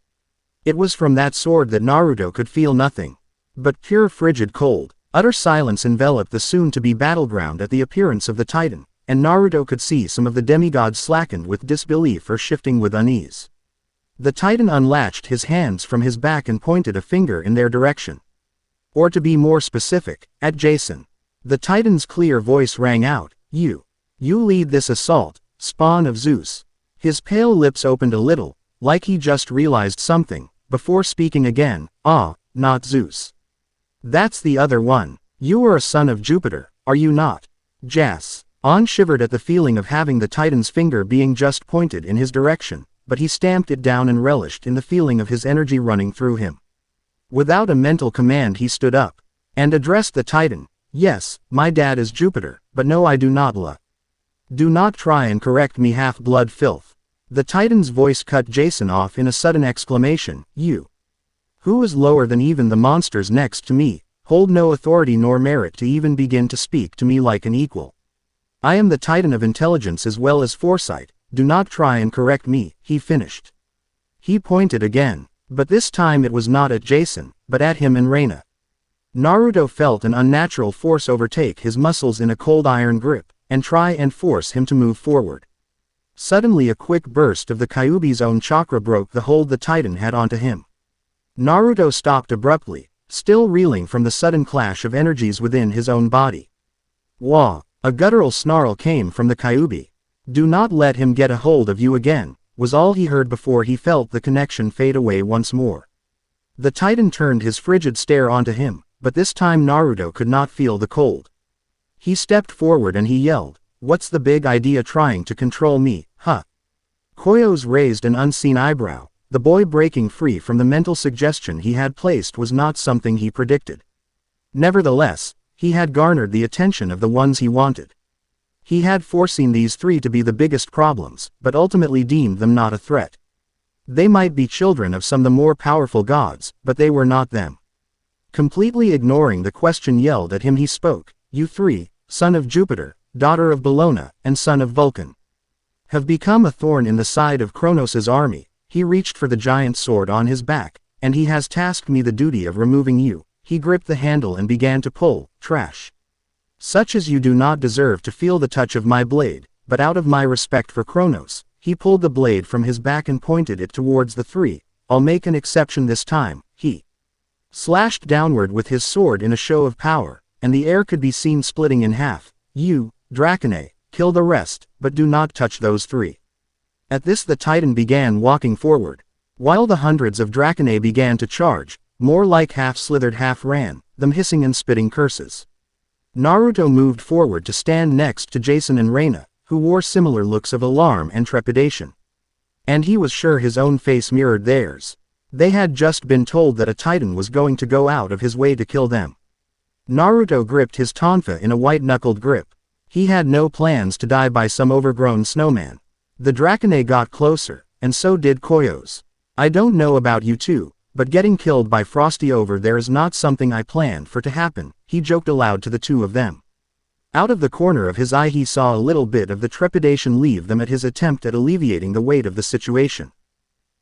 It was from that sword that Naruto could feel nothing but pure frigid cold. Utter silence enveloped the soon-to-be battleground at the appearance of the Titan, and Naruto could see some of the demigods slackened with disbelief or shifting with unease. The Titan unlatched his hands from his back and pointed a finger in their direction. Or to be more specific, at Jason. The Titan's clear voice rang out, You lead this assault, spawn of Zeus. His pale lips opened a little, like he just realized something, before speaking again, Not Zeus. That's the other one. You are a son of Jupiter, are you not? Jas. On shivered at the feeling of having the Titan's finger being just pointed in his direction, but he stamped it down and relished in the feeling of his energy running through him. Without a mental command he stood up, and addressed the Titan. Yes, my dad is Jupiter, but no I do not Do not try and correct me half-blood filth. The Titan's voice cut Jason off in a sudden exclamation, You, who is lower than even the monsters next to me, hold no authority nor merit to even begin to speak to me like an equal. I am the Titan of intelligence as well as foresight, do not try and correct me, he finished. He pointed again. But this time it was not at Jason, but at him and Raina. Naruto felt an unnatural force overtake his muscles in a cold iron grip, and try and force him to move forward. Suddenly a quick burst of the Kyuubi's own chakra broke the hold the Titan had onto him. Naruto stopped abruptly, still reeling from the sudden clash of energies within his own body. Wah! A guttural snarl came from the Kyuubi. Do not let him get a hold of you again, was all he heard before he felt the connection fade away once more. The Titan turned his frigid stare onto him, but this time Naruto could not feel the cold. He stepped forward and he yelled, What's the big idea trying to control me, huh? Coyos raised an unseen eyebrow. The boy breaking free from the mental suggestion he had placed was not something he predicted. Nevertheless, he had garnered the attention of the ones he wanted. He had foreseen these three to be the biggest problems, but ultimately deemed them not a threat. They might be children of some of the more powerful gods, but they were not them. Completely ignoring the question yelled at him he spoke, You three, son of Jupiter, daughter of Bellona, and son of Vulcan, have become a thorn in the side of Kronos' army. He reached for the giant sword on his back, and he has tasked me the duty of removing you. He gripped the handle and began to pull. Trash. Such as you do not deserve to feel the touch of my blade, but out of my respect for Kronos, he pulled the blade from his back and pointed it towards the three. I'll make an exception this time. He slashed downward with his sword in a show of power, and the air could be seen splitting in half. You, Dracone, kill the rest, but do not touch those three. At this the Titan began walking forward. While the hundreds of Dracone began to charge, more like half slithered half ran, them hissing and spitting curses. Naruto moved forward to stand next to Jason and Raina, who wore similar looks of alarm and trepidation. And he was sure his own face mirrored theirs. They had just been told that a Titan was going to go out of his way to kill them. Naruto gripped his tonfa in a white-knuckled grip. He had no plans to die by some overgrown snowman. The Dracone got closer, and so did Coyos. I don't know about you two, but getting killed by Frosty over there is not something I planned for to happen, he joked aloud to the two of them. Out of the corner of his eye he saw a little bit of the trepidation leave them at his attempt at alleviating the weight of the situation.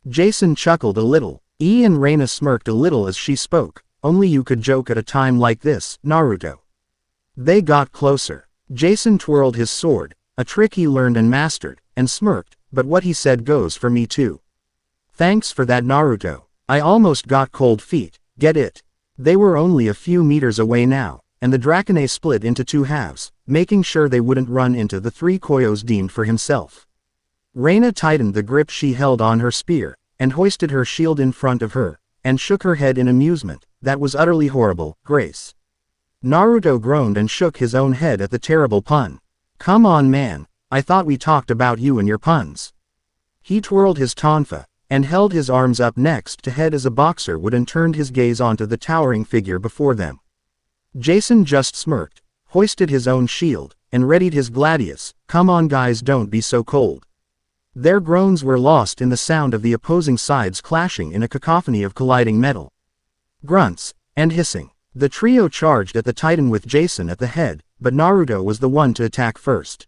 Jason chuckled a little. And Raina smirked a little as she spoke. Only you could joke at a time like this, Naruto. They got closer. Jason twirled his sword, a trick he learned and mastered, and smirked, but what he said goes for me too. Thanks for that, Naruto. I almost got cold feet, get it? They were only a few meters away now, and the Dracone split into two halves, making sure they wouldn't run into the three Coyos deemed for himself. Raina tightened the grip she held on her spear, and hoisted her shield in front of her, and shook her head in amusement. That was utterly horrible, Grace. Naruto groaned and shook his own head at the terrible pun. Come on man, I thought we talked about you and your puns. He twirled his tonfa, and held his arms up next to head as a boxer would and turned his gaze onto the towering figure before them. Jason just smirked, hoisted his own shield, and readied his gladius. Come on guys, don't be so cold. Their groans were lost in the sound of the opposing sides clashing in a cacophony of colliding metal. Grunts, and hissing. The trio charged at the Titan with Jason at the head, but Naruto was the one to attack first.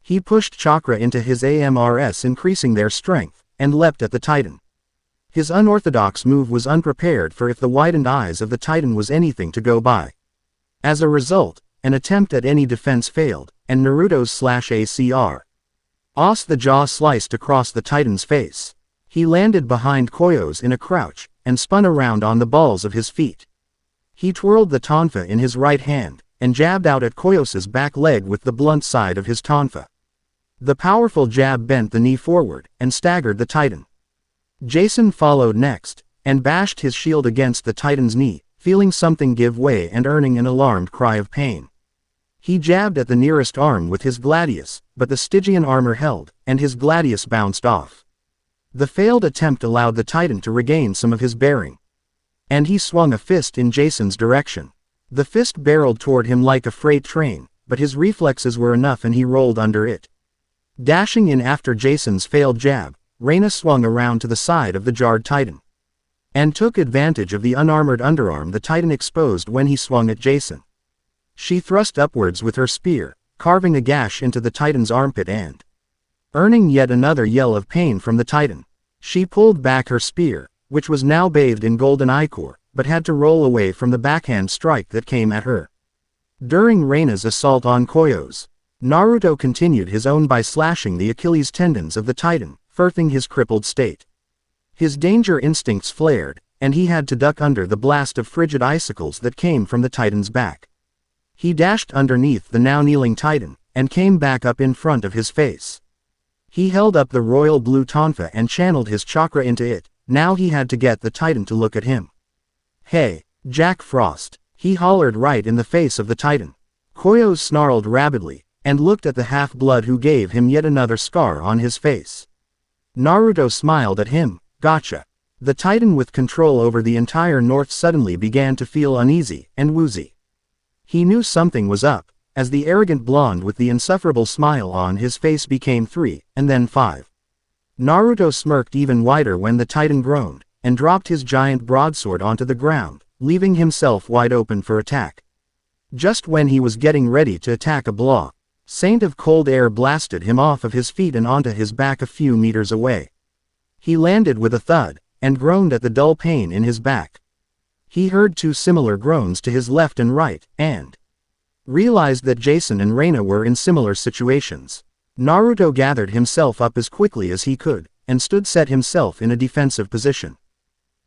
He pushed chakra into his AMRS, increasing their strength, and leapt at the Titan. His unorthodox move was unprepared for if the widened eyes of the Titan was anything to go by. As a result, an attempt at any defense failed, and Naruto's /ACR. The jaw sliced across the Titan's face. He landed behind Coyos in a crouch, and spun around on the balls of his feet. He twirled the tonfa in his right hand, and jabbed out at Coyos's back leg with the blunt side of his tonfa. The powerful jab bent the knee forward, and staggered the Titan. Jason followed next, and bashed his shield against the Titan's knee, feeling something give way and earning an alarmed cry of pain. He jabbed at the nearest arm with his gladius, but the Stygian armor held, and his gladius bounced off. The failed attempt allowed the Titan to regain some of his bearing. And he swung a fist in Jason's direction. The fist barreled toward him like a freight train, but his reflexes were enough and he rolled under it. Dashing in after Jason's failed jab, Raina swung around to the side of the jarred Titan. And took advantage of the unarmored underarm the Titan exposed when he swung at Jason. She thrust upwards with her spear, carving a gash into the Titan's armpit and earning yet another yell of pain from the Titan. She pulled back her spear, which was now bathed in golden ichor, but had to roll away from the backhand strike that came at her. During Raina's assault on Coyos, Naruto continued his own by slashing the Achilles tendons of the Titan, furthering his crippled state. His danger instincts flared, and he had to duck under the blast of frigid icicles that came from the Titan's back. He dashed underneath the now kneeling Titan, and came back up in front of his face. He held up the royal blue tonfa and channeled his chakra into it. Now he had to get the Titan to look at him. Hey, Jack Frost, he hollered right in the face of the Titan. Coyos snarled rabidly, and looked at the half-blood who gave him yet another scar on his face. Naruto smiled at him. Gotcha. The Titan with control over the entire north suddenly began to feel uneasy and woozy. He knew something was up, as the arrogant blonde with the insufferable smile on his face became 3, and then 5. Naruto smirked even wider when the Titan groaned, and dropped his giant broadsword onto the ground, leaving himself wide open for attack. Just when he was getting ready to attack a blow, Saint of cold air blasted him off of his feet and onto his back a few meters away. He landed with a thud, and groaned at the dull pain in his back. He heard two similar groans to his left and right, and realized that Jason and Raina were in similar situations. Naruto gathered himself up as quickly as he could, and set himself in a defensive position.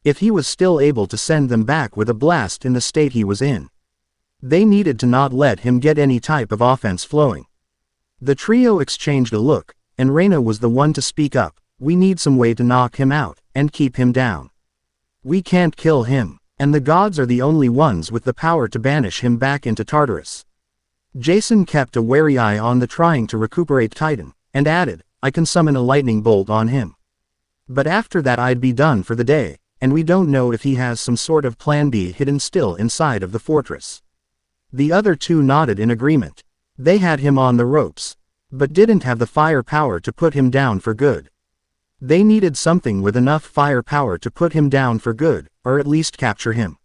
If he was still able to send them back with a blast in the state he was in, they needed to not let him get any type of offense flowing. The trio exchanged a look, and Raina was the one to speak up. We need some way to knock him out, and keep him down. We can't kill him, and the gods are the only ones with the power to banish him back into Tartarus. Jason kept a wary eye on the trying to recuperate Titan, and added, I can summon a lightning bolt on him. But after that I'd be done for the day, and we don't know if he has some sort of plan B hidden still inside of the fortress. The other two nodded in agreement. They had him on the ropes, but didn't have the firepower to put him down for good. They needed something with enough firepower to put him down for good, or at least capture him.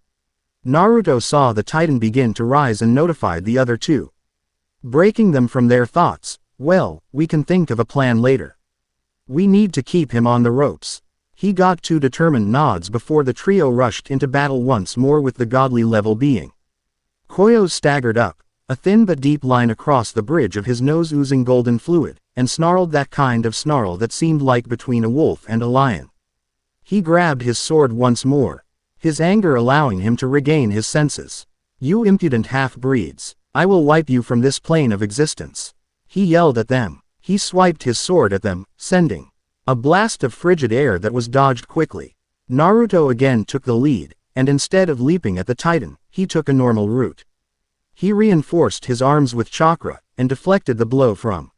Naruto saw the Titan begin to rise and notified the other two, breaking them from their thoughts. Well, we can think of a plan later. We need to keep him on the ropes. He got two determined nods before the trio rushed into battle once more with the godly level being. Coyos staggered up, a thin but deep line across the bridge of his nose oozing golden fluid, and snarled that kind of snarl that seemed like between a wolf and a lion. He grabbed his sword once more, his anger allowing him to regain his senses. You impudent half-breeds, I will wipe you from this plane of existence. He yelled at them. He swiped his sword at them, sending a blast of frigid air that was dodged quickly. Naruto again took the lead, and instead of leaping at the Titan, he took a normal route. He reinforced his arms with chakra, and deflected the blow from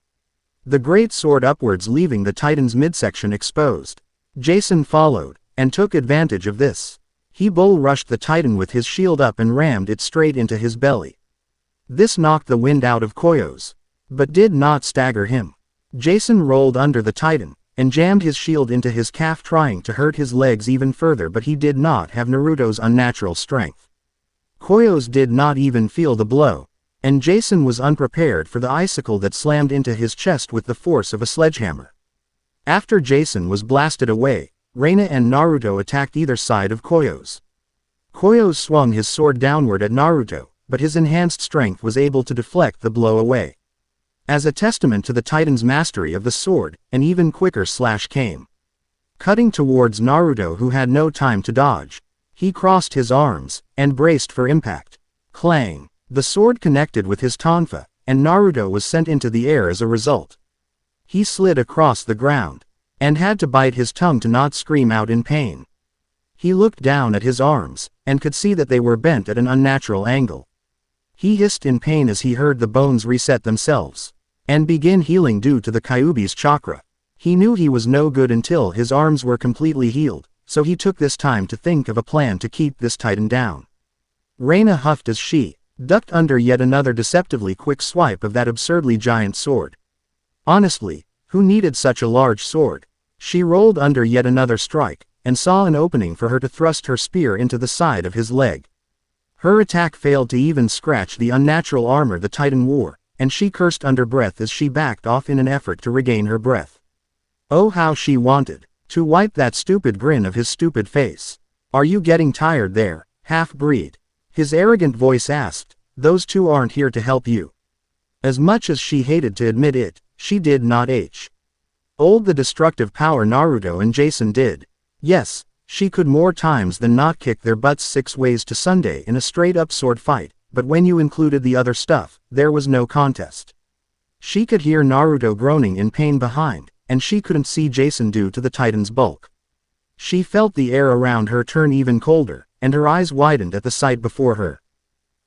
the great sword upwards, leaving the Titan's midsection exposed. Jason followed, and took advantage of this. He bull-rushed the Titan with his shield up and rammed it straight into his belly. This knocked the wind out of Coyos, but did not stagger him. Jason rolled under the Titan, and jammed his shield into his calf, trying to hurt his legs even further, but he did not have Naruto's unnatural strength. Coyos did not even feel the blow, and Jason was unprepared for the icicle that slammed into his chest with the force of a sledgehammer. After Jason was blasted away, Raina and Naruto attacked either side of Coyos. Coyos swung his sword downward at Naruto, but his enhanced strength was able to deflect the blow away. As a testament to the Titan's mastery of the sword, an even quicker slash came, cutting towards Naruto, who had no time to dodge. He crossed his arms, and braced for impact. Clang! The sword connected with his tonfa, and Naruto was sent into the air as a result. He slid across the ground, and had to bite his tongue to not scream out in pain. He looked down at his arms, and could see that they were bent at an unnatural angle. He hissed in pain as he heard the bones reset themselves, and begin healing due to the Kyuubi's chakra. He knew he was no good until his arms were completely healed, so he took this time to think of a plan to keep this Titan down. Raina huffed as she ducked under yet another deceptively quick swipe of that absurdly giant sword. Honestly, who needed such a large sword? She rolled under yet another strike, and saw an opening for her to thrust her spear into the side of his leg. Her attack failed to even scratch the unnatural armor the Titan wore, and she cursed under breath as she backed off in an effort to regain her breath. Oh, how she wanted to wipe that stupid grin of his stupid face. Are you getting tired there, half-breed? His arrogant voice asked. Those two aren't here to help you. As much as she hated to admit it, she did not hold the destructive power Naruto and Jason did. Yes, she could more times than not kick their butts 6 ways to Sunday in a straight-up sword fight, but when you included the other stuff, there was no contest. She could hear Naruto groaning in pain behind, and she couldn't see Jason due to the Titan's bulk. She felt the air around her turn even colder, and her eyes widened at the sight before her.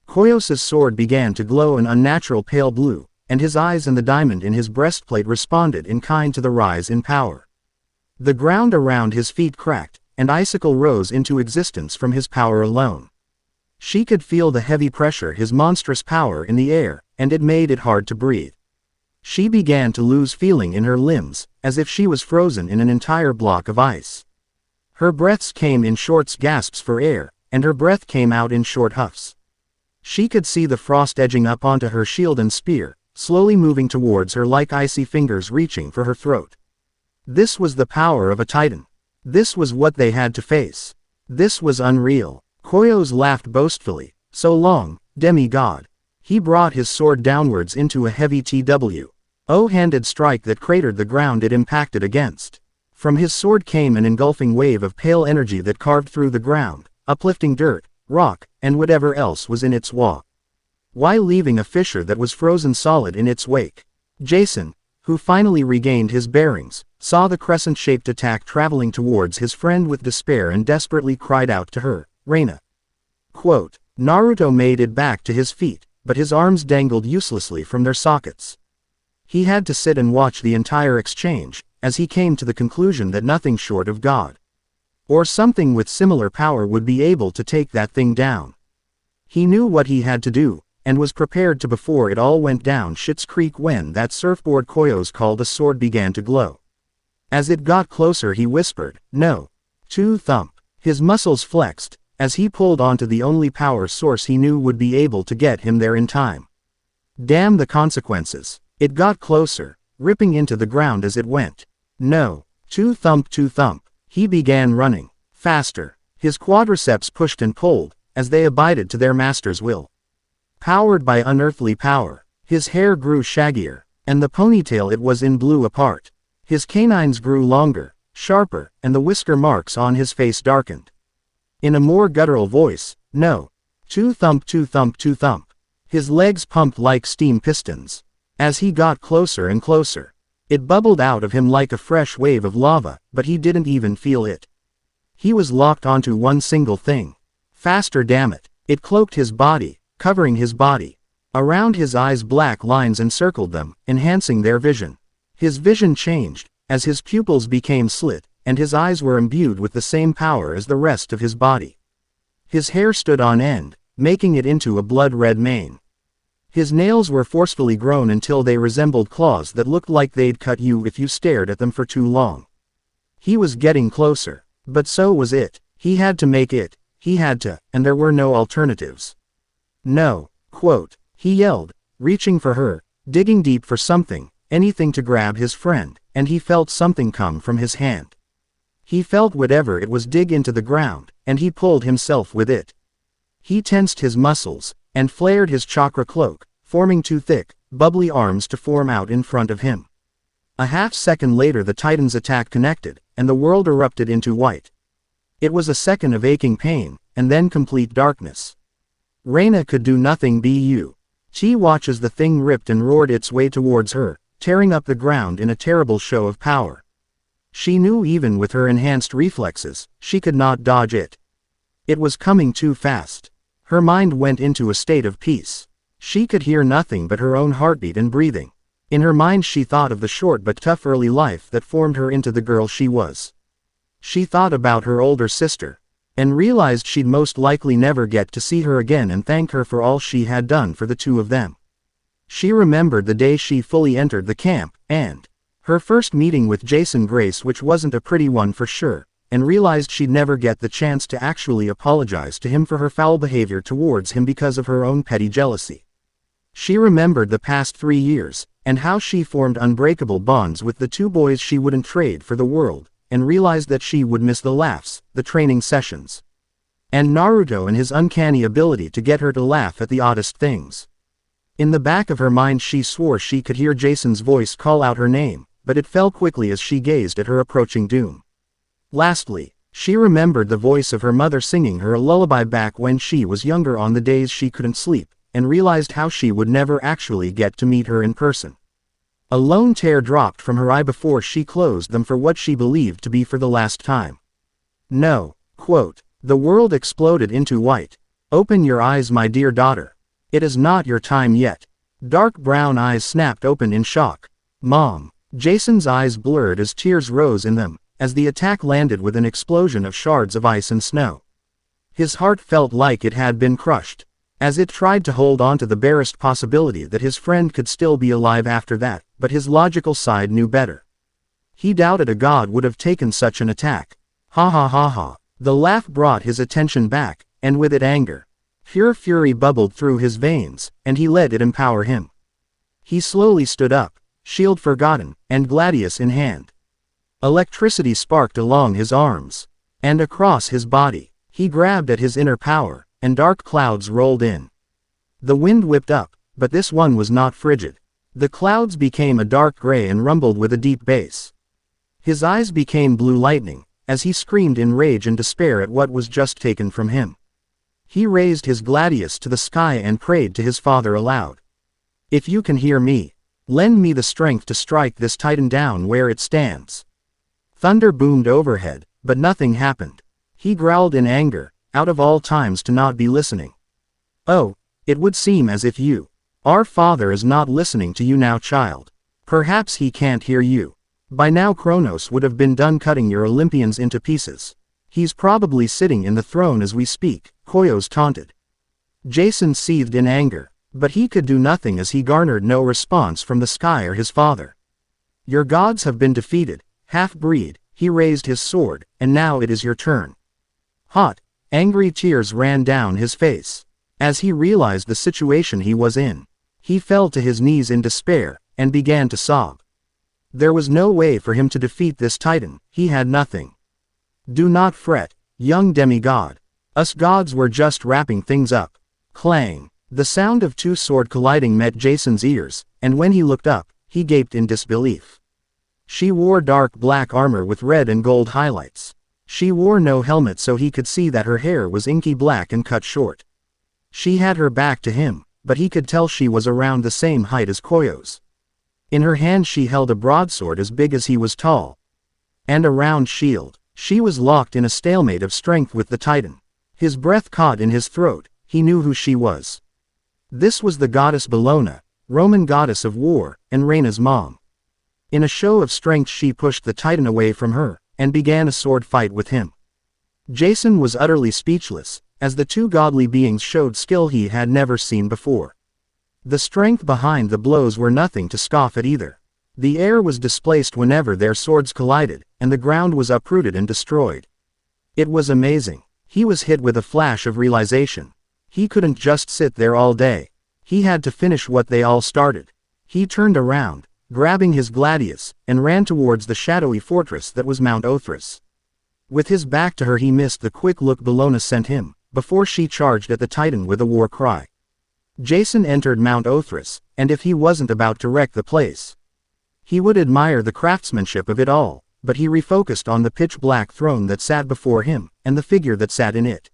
Coyos' sword began to glow an unnatural pale blue, and his eyes and the diamond in his breastplate responded in kind to the rise in power. The ground around his feet cracked, and icicle rose into existence from his power alone. She could feel the heavy pressure, his monstrous power in the air, and it made it hard to breathe. She began to lose feeling in her limbs, as if she was frozen in an entire block of ice. Her breaths came in short gasps for air, and her breath came out in short huffs. She could see the frost edging up onto her shield and spear, slowly moving towards her like icy fingers reaching for her throat. This was the power of a Titan. This was what they had to face. This was unreal. Coyos laughed boastfully. So long, demigod. He brought his sword downwards into a heavy TWO-handed strike that cratered the ground it impacted against. From his sword came an engulfing wave of pale energy that carved through the ground, uplifting dirt, rock, and whatever else was in its wake, while leaving a fissure that was frozen solid in its wake. Jason, who finally regained his bearings, saw the crescent-shaped attack traveling towards his friend with despair and desperately cried out to her, Raina. Quote, Naruto made it back to his feet, but his arms dangled uselessly from their sockets. He had to sit and watch the entire exchange, as he came to the conclusion that nothing short of God, or something with similar power, would be able to take that thing down. He knew what he had to do, and was prepared to before it all went down Schitt's Creek when that surfboard Coyos called a sword began to glow. As it got closer he whispered, no. To thump. His muscles flexed, as he pulled onto the only power source he knew would be able to get him there in time. Damn the consequences. It got closer, ripping into the ground as it went. No. To thump to thump. He began running. Faster. His quadriceps pushed and pulled, as they abided to their master's will. Powered by unearthly power, his hair grew shaggier, and the ponytail it was in blew apart. His canines grew longer, sharper, and the whisker marks on his face darkened. In a more guttural voice, no. To thump to thump to thump. His legs pumped like steam pistons. As he got closer and closer, it bubbled out of him like a fresh wave of lava, but he didn't even feel it. He was locked onto one single thing. Faster, damn it. It cloaked his body, covering his body. Around his eyes black lines encircled them, enhancing their vision. His vision changed, as his pupils became slit, and his eyes were imbued with the same power as the rest of his body. His hair stood on end, making it into a blood-red mane. His nails were forcefully grown until they resembled claws that looked like they'd cut you if you stared at them for too long. He was getting closer, but so was it. He had to make it. He had to, and there were no alternatives. No. Quote, he yelled, reaching for her, digging deep for something, anything to grab his friend, and he felt something come from his hand. He felt whatever it was dig into the ground, and he pulled himself with it. He tensed his muscles, and flared his chakra cloak, forming two thick, bubbly arms to form out in front of him. A half-second later the Titan's attack connected, and the world erupted into white. It was a second of aching pain, and then complete darkness. Raina could do nothing but watch as the thing ripped and roared its way towards her, tearing up the ground in a terrible show of power. She knew even with her enhanced reflexes, she could not dodge it. It was coming too fast. Her mind went into a state of peace. She could hear nothing but her own heartbeat and breathing. In her mind she thought of the short but tough early life that formed her into the girl she was. She thought about her older sister, and realized she'd most likely never get to see her again and thank her for all she had done for the two of them. She remembered the day she fully entered the camp, and her first meeting with Jason Grace, which wasn't a pretty one for sure, and realized she'd never get the chance to actually apologize to him for her foul behavior towards him because of her own petty jealousy. She remembered the past 3 years, and how she formed unbreakable bonds with the two boys she wouldn't trade for the world, and realized that she would miss the laughs, the training sessions, and Naruto and his uncanny ability to get her to laugh at the oddest things. In the back of her mind she swore she could hear Jason's voice call out her name, but it fell quickly as she gazed at her approaching doom. Lastly, she remembered the voice of her mother singing her a lullaby back when she was younger on the days she couldn't sleep, and realized how she would never actually get to meet her in person. A lone tear dropped from her eye before she closed them for what she believed to be for the last time. No. Quote, the world exploded into white. Open your eyes, my dear daughter. It is not your time yet. Dark brown eyes snapped open in shock. Mom. Jason's eyes blurred as tears rose in them, as the attack landed with an explosion of shards of ice and snow. His heart felt like it had been crushed, as it tried to hold on to the barest possibility that his friend could still be alive after that, but his logical side knew better. He doubted a god would have taken such an attack. Ha ha ha ha. The laugh brought his attention back, and with it anger. Pure fury bubbled through his veins, and he let it empower him. He slowly stood up, shield forgotten, and gladius in hand. Electricity sparked along his arms and across his body. He grabbed at his inner power, and dark clouds rolled in. The wind whipped up, but this one was not frigid. The clouds became a dark gray and rumbled with a deep bass. His eyes became blue lightning, as he screamed in rage and despair at what was just taken from him. He raised his gladius to the sky and prayed to his father aloud. If you can hear me, lend me the strength to strike this titan down where it stands. Thunder boomed overhead, but nothing happened. He growled in anger, out of all times to not be listening. Oh, it would seem as if our father is not listening to you now, child. Perhaps he can't hear you. By now Kronos would have been done cutting your Olympians into pieces. He's probably sitting in the throne as we speak, Coyos taunted. Jason seethed in anger, but he could do nothing as he garnered no response from the sky or his father. Your gods have been defeated, half-breed. He raised his sword, and now it is your turn. Hot, angry tears ran down his face. As he realized the situation he was in, he fell to his knees in despair, and began to sob. There was no way for him to defeat this titan. He had nothing. Do not fret, young demigod. Us gods were just wrapping things up. Clang. The sound of two swords colliding met Jason's ears, and when he looked up, he gaped in disbelief. She wore dark black armor with red and gold highlights. She wore no helmet so he could see that her hair was inky black and cut short. She had her back to him, but he could tell she was around the same height as Coyos. In her hand she held a broadsword as big as he was tall, and a round shield. She was locked in a stalemate of strength with the titan. His breath caught in his throat. He knew who she was. This was the goddess Bellona, Roman goddess of war, and Raina's mom. In a show of strength she pushed the titan away from her, and began a sword fight with him. Jason was utterly speechless, as the two godly beings showed skill he had never seen before. The strength behind the blows were nothing to scoff at either. The air was displaced whenever their swords collided, and the ground was uprooted and destroyed. It was amazing. He was hit with a flash of realization. He couldn't just sit there all day. He had to finish what they all started. He turned around, grabbing his gladius, and ran towards the shadowy fortress that was Mount Othris. With his back to her he missed the quick look Bellona sent him, before she charged at the titan with a war cry. Jason entered Mount Othris, and if he wasn't about to wreck the place, he would admire the craftsmanship of it all, but he refocused on the pitch-black throne that sat before him, and the figure that sat in it.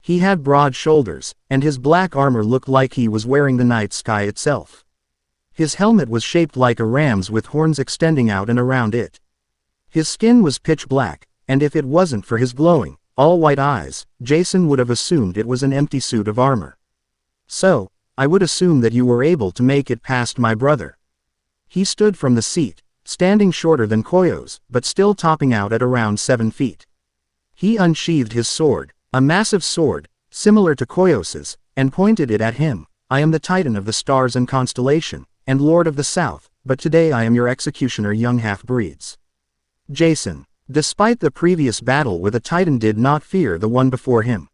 He had broad shoulders, and his black armor looked like he was wearing the night sky itself. His helmet was shaped like a ram's with horns extending out and around it. His skin was pitch black, and if it wasn't for his glowing, all-white eyes, Jason would have assumed it was an empty suit of armor. So, I would assume that you were able to make it past my brother. He stood from the seat, standing shorter than Coyos, but still topping out at around 7 feet. He unsheathed his sword, a massive sword, similar to Coyos's, and pointed it at him. I am the Titan of the stars and constellation, and Lord of the South, but today I am your executioner, young half-breeds. Jason, despite the previous battle with a Titan, did not fear the one before him.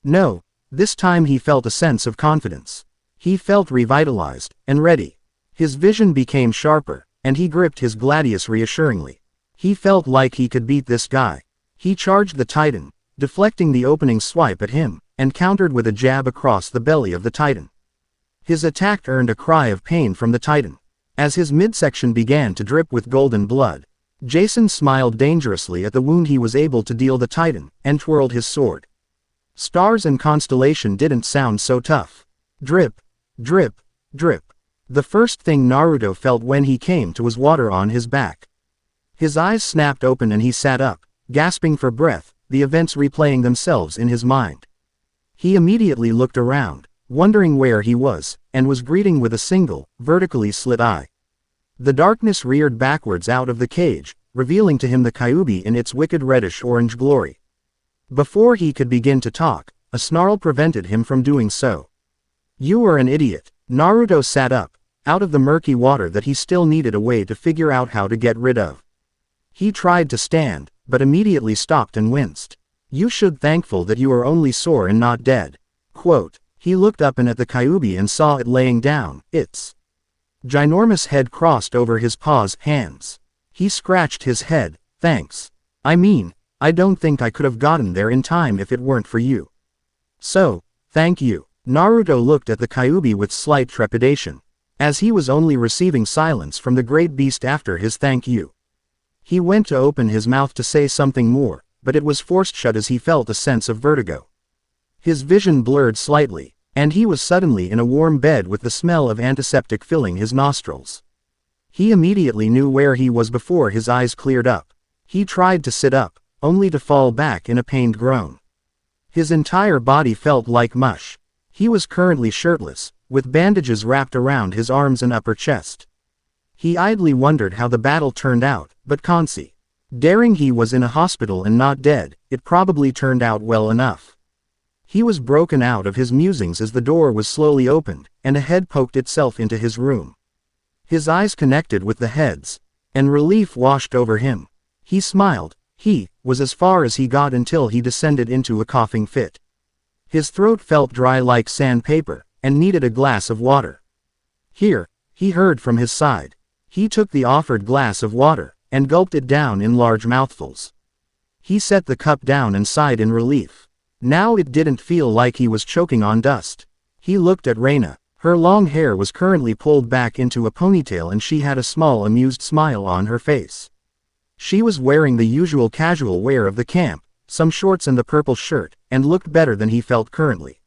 No, this time he felt a sense of confidence. He felt revitalized, and ready. His vision became sharper, and he gripped his gladius reassuringly. He felt like he could beat this guy. He charged the Titan, deflecting the opening swipe at him, and countered with a jab across the belly of the Titan. His attack earned a cry of pain from the Titan. As his midsection began to drip with golden blood, Jason smiled dangerously at the wound he was able to deal the Titan, and twirled his sword. Stars and constellation didn't sound so tough. Drip, drip, drip. The first thing Naruto felt when he came to was water on his back. His eyes snapped open and he sat up, gasping for breath, the events replaying themselves in his mind. He immediately looked around, wondering where he was, and was greeted with a single, vertically slit eye. The darkness reared backwards out of the cage, revealing to him the Kyuubi in its wicked reddish-orange glory. Before he could begin to talk, a snarl prevented him from doing so. You are an idiot. Naruto sat up, out of the murky water that he still needed a way to figure out how to get rid of. He tried to stand, but immediately stopped and winced. You should thankful that you are only sore and not dead. Quote. He looked up and at the Kyuubi and saw it laying down, its ginormous head crossed over his paws, hands. He scratched his head. Thanks. I mean, I don't think I could have gotten there in time if it weren't for you. So, thank you. Naruto looked at the Kyuubi with slight trepidation, as he was only receiving silence from the great beast after his thank you. He went to open his mouth to say something more, but it was forced shut as he felt a sense of vertigo. His vision blurred slightly, and he was suddenly in a warm bed with the smell of antiseptic filling his nostrils. He immediately knew where he was before his eyes cleared up. He tried to sit up, only to fall back in a pained groan. His entire body felt like mush. He was currently shirtless, with bandages wrapped around his arms and upper chest. He idly wondered how the battle turned out, but considering he was in a hospital and not dead, it probably turned out well enough. He was broken out of his musings as the door was slowly opened, and a head poked itself into his room. His eyes connected with the head's, and relief washed over him. He smiled. He was as far as he got until he descended into a coughing fit. His throat felt dry like sandpaper, and needed a glass of water. Here, he heard from his side. He took the offered glass of water, and gulped it down in large mouthfuls. He set the cup down and sighed in relief. Now it didn't feel like he was choking on dust. He looked at Raina. Her long hair was currently pulled back into a ponytail and she had a small amused smile on her face. She was wearing the usual casual wear of the camp, some shorts and the purple shirt, and looked better than he felt currently.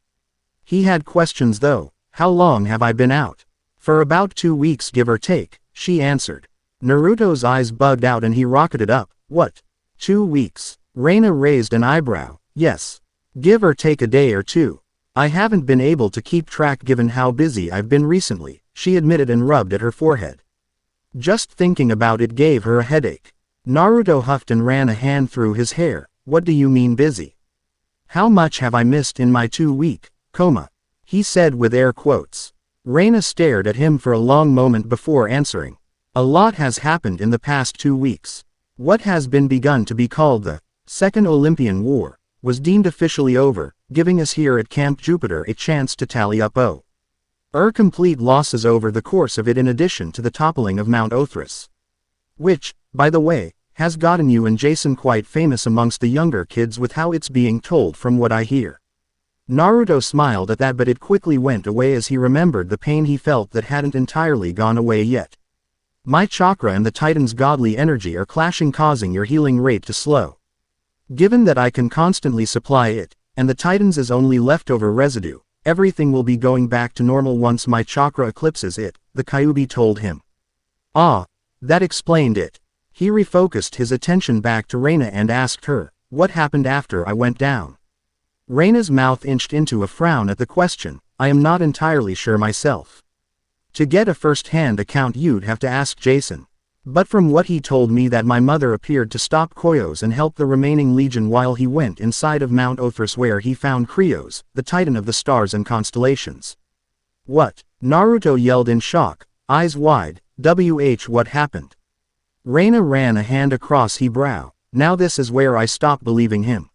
He had questions though. How long have I been out? For about 2 weeks give or take, she answered. Naruto's eyes bugged out and he rocketed up. What? 2 weeks? Raina raised an eyebrow. Yes. Give or take a day or two. I haven't been able to keep track given how busy I've been recently, she admitted and rubbed at her forehead. Just thinking about it gave her a headache. Naruto huffed and ran a hand through his hair. What do you mean busy? How much have I missed in my 2-week coma? He said with air quotes. Raina stared at him for a long moment before answering. A lot has happened in the past 2 weeks. What has been begun to be called the Second Olympian War was deemed officially over, giving us here at Camp Jupiter a chance to tally up complete losses over the course of it in addition to the toppling of Mount Othris. Which, by the way, has gotten you and Jason quite famous amongst the younger kids with how it's being told from what I hear. Naruto smiled at that but it quickly went away as he remembered the pain he felt that hadn't entirely gone away yet. My chakra and the Titan's godly energy are clashing causing your healing rate to slow. Given that I can constantly supply it, and the Titan's is only leftover residue, everything will be going back to normal once my chakra eclipses it, the Kyuubi told him. Ah, that explained it. He refocused his attention back to Raina and asked her, what happened after I went down? Raina's mouth inched into a frown at the question. I am not entirely sure myself. To get a first-hand account you'd have to ask Jason. But from what he told me that my mother appeared to stop Coyos and help the remaining legion while he went inside of Mount Othris where he found Krios, the titan of the stars and constellations. What? Naruto yelled in shock, eyes wide. What happened? Raina ran a hand across his brow. Now this is where I stop believing him.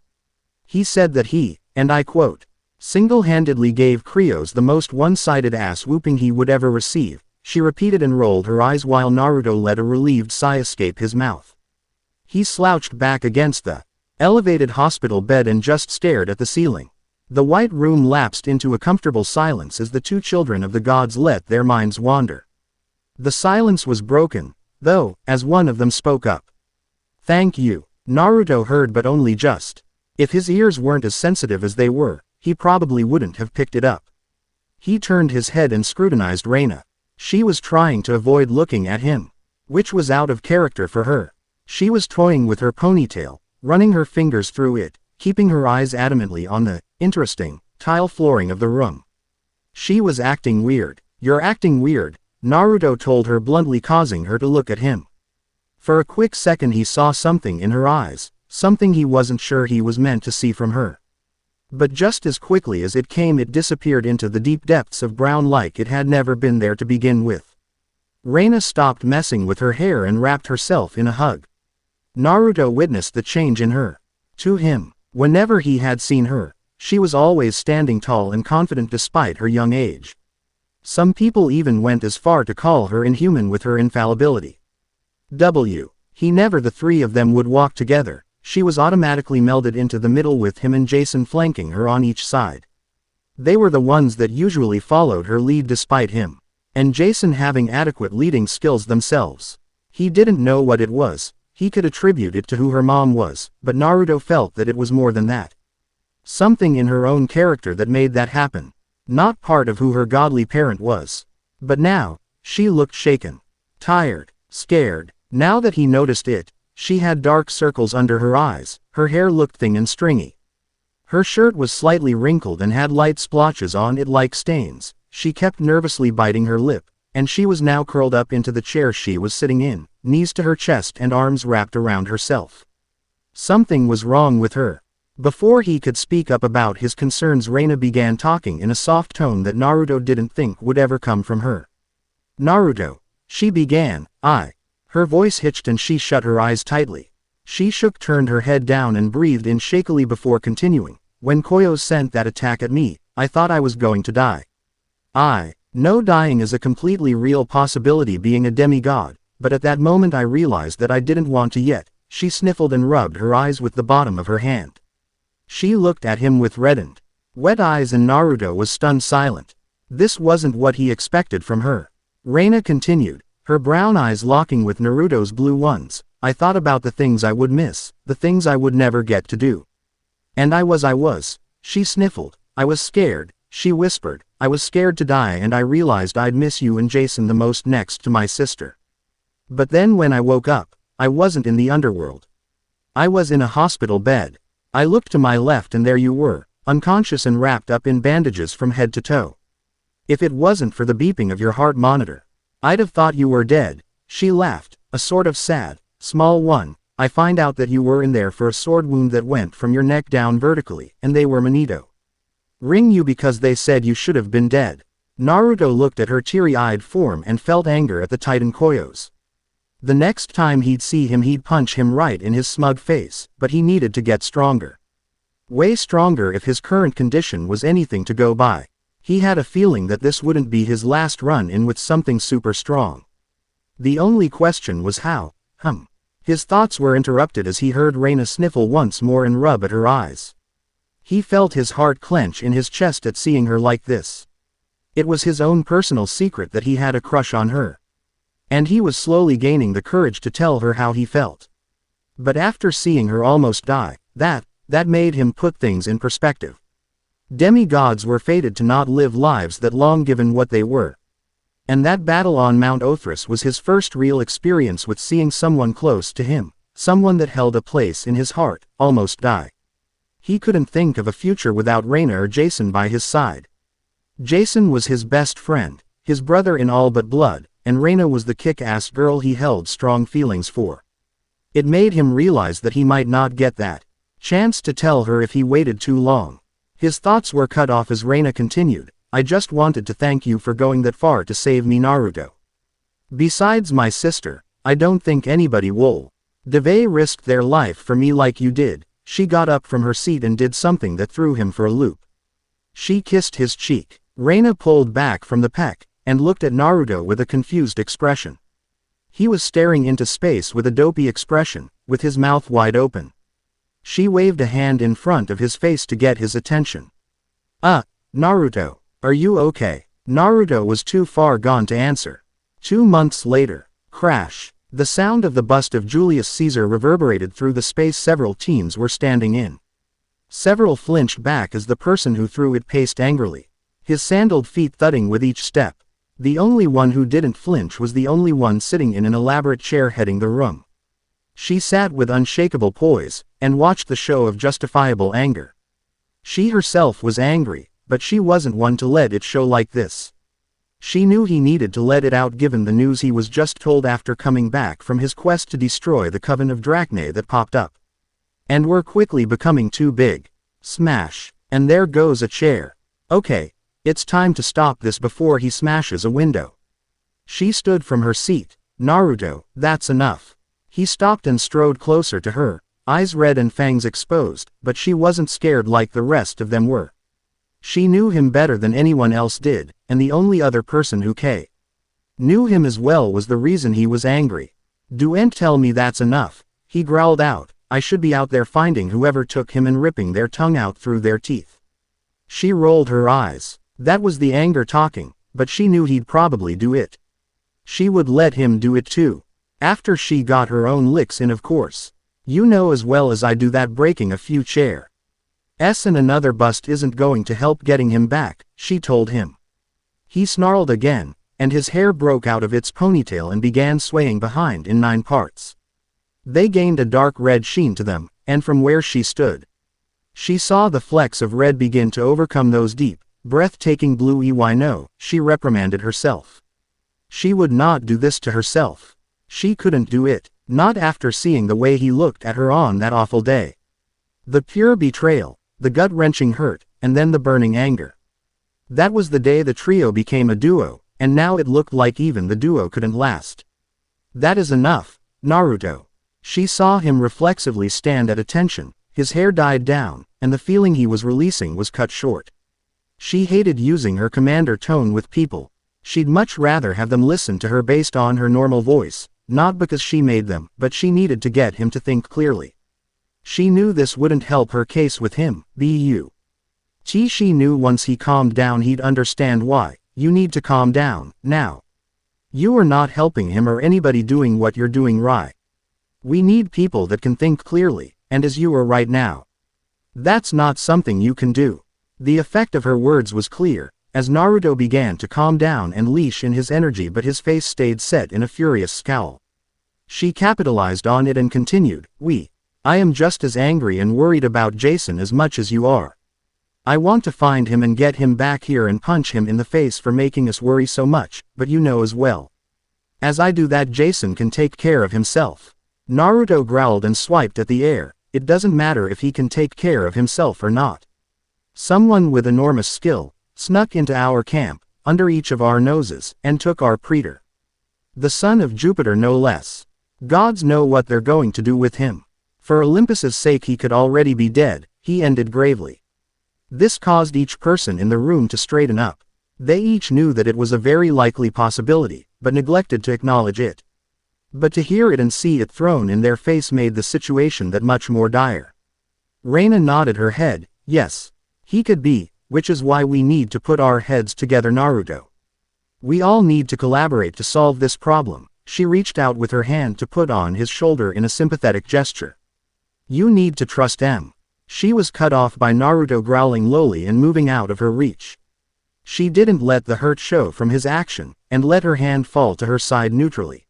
He said that he, and I quote, single-handedly gave Krios the most one-sided ass-whooping he would ever receive. She repeated and rolled her eyes while Naruto let a relieved sigh escape his mouth. He slouched back against the elevated hospital bed and just stared at the ceiling. The white room lapsed into a comfortable silence as the two children of the gods let their minds wander. The silence was broken, though, as one of them spoke up. Thank you. Naruto heard but only just. If his ears weren't as sensitive as they were, he probably wouldn't have picked it up. He turned his head and scrutinized Raina. She was trying to avoid looking at him, which was out of character for her. She was toying with her ponytail, running her fingers through it, keeping her eyes adamantly on the interesting tile flooring of the room. She was acting weird. You're acting weird, Naruto told her bluntly, causing her to look at him. For a quick second he saw something in her eyes, something he wasn't sure he was meant to see from her. But just as quickly as it came it disappeared into the deep depths of brown like it had never been there to begin with. Raina stopped messing with her hair and wrapped herself in a hug. Naruto witnessed the change in her. To him, whenever he had seen her, she was always standing tall and confident despite her young age. Some people even went as far to call her inhuman with her infallibility. He never the three of them would walk together, she was automatically melded into the middle with him and Jason flanking her on each side. They were the ones that usually followed her lead despite him. And Jason having adequate leading skills themselves. He didn't know what it was, he could attribute it to who her mom was, but Naruto felt that it was more than that. Something in her own character that made that happen. Not part of who her godly parent was. But now, she looked shaken. Tired. Scared. Now that he noticed it, she had dark circles under her eyes, her hair looked thin and stringy. Her shirt was slightly wrinkled and had light splotches on it like stains. She kept nervously biting her lip, and she was now curled up into the chair she was sitting in, knees to her chest and arms wrapped around herself. Something was wrong with her. Before he could speak up about his concerns, Raina began talking in a soft tone that Naruto didn't think would ever come from her. Naruto, she began, Her voice hitched and she shut her eyes tightly. She turned her head down and breathed in shakily before continuing. When Coyos sent that attack at me, I thought I was going to die. No, dying is a completely real possibility being a demigod, but at that moment I realized that I didn't want to yet. She sniffled and rubbed her eyes with the bottom of her hand. She looked at him with reddened, wet eyes and Naruto was stunned silent. This wasn't what he expected from her. Raina continued, her brown eyes locking with Naruto's blue ones. I thought about the things I would miss, the things I would never get to do. And I was. She sniffled. I was scared, she whispered. I was scared to die and I realized I'd miss you and Jason the most next to my sister. But then when I woke up, I wasn't in the underworld. I was in a hospital bed. I looked to my left and there you were, unconscious and wrapped up in bandages from head to toe. If it wasn't for the beeping of your heart monitor, I'd have thought you were dead. She laughed, a sort of sad, small one. I find out that you were in there for a sword wound that went from your neck down vertically, and they were Manito. Ring you because they said you should have been dead. Naruto looked at her teary-eyed form and felt anger at the Titan Coyos. The next time he'd see him he'd punch him right in his smug face, but he needed to get stronger. Way stronger if his current condition was anything to go by. He had a feeling that this wouldn't be his last run-in with something super strong. The only question was how. His thoughts were interrupted as he heard Raina sniffle once more and rub at her eyes. He felt his heart clench in his chest at seeing her like this. It was his own personal secret that he had a crush on her. And he was slowly gaining the courage to tell her how he felt. But after seeing her almost die, that made him put things in perspective. Demigods were fated to not live lives that long given what they were. And that battle on Mount Othris was his first real experience with seeing someone close to him, someone that held a place in his heart, almost die. He couldn't think of a future without Raina or Jason by his side. Jason was his best friend, his brother in all but blood, and Raina was the kick-ass girl he held strong feelings for. It made him realize that he might not get that chance to tell her if he waited too long. His thoughts were cut off as Raina continued, I just wanted to thank you for going that far to save me, Naruto. Besides my sister, I don't think anybody will. Devay risked their life for me like you did. She got up from her seat and did something that threw him for a loop. She kissed his cheek. Raina pulled back from the peck, and looked at Naruto with a confused expression. He was staring into space with a dopey expression, with his mouth wide open. She waved a hand in front of his face to get his attention. Naruto, are you okay? Naruto was too far gone to answer. 2 months later. Crash. The sound of the bust of Julius Caesar reverberated through the space several teens were standing in. Several flinched back as the person who threw it paced angrily, his sandaled feet thudding with each step. The only one who didn't flinch was the only one sitting in an elaborate chair heading the room. She sat with unshakable poise, and watched the show of justifiable anger. She herself was angry, but she wasn't one to let it show like this. She knew he needed to let it out given the news he was just told after coming back from his quest to destroy the Coven of Drachnae that popped up. And were quickly becoming too big. Smash. And there goes a chair. Okay, it's time to stop this before he smashes a window. She stood from her seat. Naruto, that's enough. He stopped and strode closer to her, eyes red and fangs exposed, but she wasn't scared like the rest of them were. She knew him better than anyone else did, and the only other person who knew him as well was the reason he was angry. "Don't tell me that's enough," he growled out. "I should be out there finding whoever took him and ripping their tongue out through their teeth." She rolled her eyes. That was the anger talking, but she knew he'd probably do it. She would let him do it too. After she got her own licks in, of course. "You know as well as I do that breaking a few chairs and another bust isn't going to help getting him back," she told him. He snarled again, and his hair broke out of its ponytail and began swaying behind in 9 parts. They gained a dark red sheen to them, and from where she stood, she saw the flecks of red begin to overcome those deep, breathtaking blue eyes. No, she reprimanded herself. She would not do this to herself. She couldn't do it, not after seeing the way he looked at her on that awful day. The pure betrayal, the gut-wrenching hurt, and then the burning anger. That was the day the trio became a duo, and now it looked like even the duo couldn't last. "That is enough, Naruto." She saw him reflexively stand at attention, his hair died down, and the feeling he was releasing was cut short. She hated using her commander tone with people. She'd much rather have them listen to her based on her normal voice, not because she made them, but she needed to get him to think clearly. She knew this wouldn't help her case with him, she knew once he calmed down he'd understand why. "You need to calm down, now. You are not helping him or anybody doing what you're doing right. We need people that can think clearly, and as you are right now. That's not something you can do." The effect of her words was clear, as Naruto began to calm down and leash in his energy, but his face stayed set in a furious scowl. She capitalized on it and continued, I am just as angry and worried about Jason as much as you are. I want to find him and get him back here and punch him in the face for making us worry so much, but you know as well as I do that Jason can take care of himself." Naruto growled and swiped at the air. "It doesn't matter if he can take care of himself or not. Someone with enormous skill snuck into our camp, under each of our noses, and took our praetor. The son of Jupiter no less. Gods know what they're going to do with him. For Olympus's sake he could already be dead," he ended gravely. This caused each person in the room to straighten up. They each knew that it was a very likely possibility, but neglected to acknowledge it. But to hear it and see it thrown in their face made the situation that much more dire. Raina nodded her head. "Yes. He could be, which is why we need to put our heads together, Naruto. We all need to collaborate to solve this problem." She reached out with her hand to put on his shoulder in a sympathetic gesture. "You need to trust him." She was cut off by Naruto growling lowly and moving out of her reach. She didn't let the hurt show from his action, and let her hand fall to her side neutrally.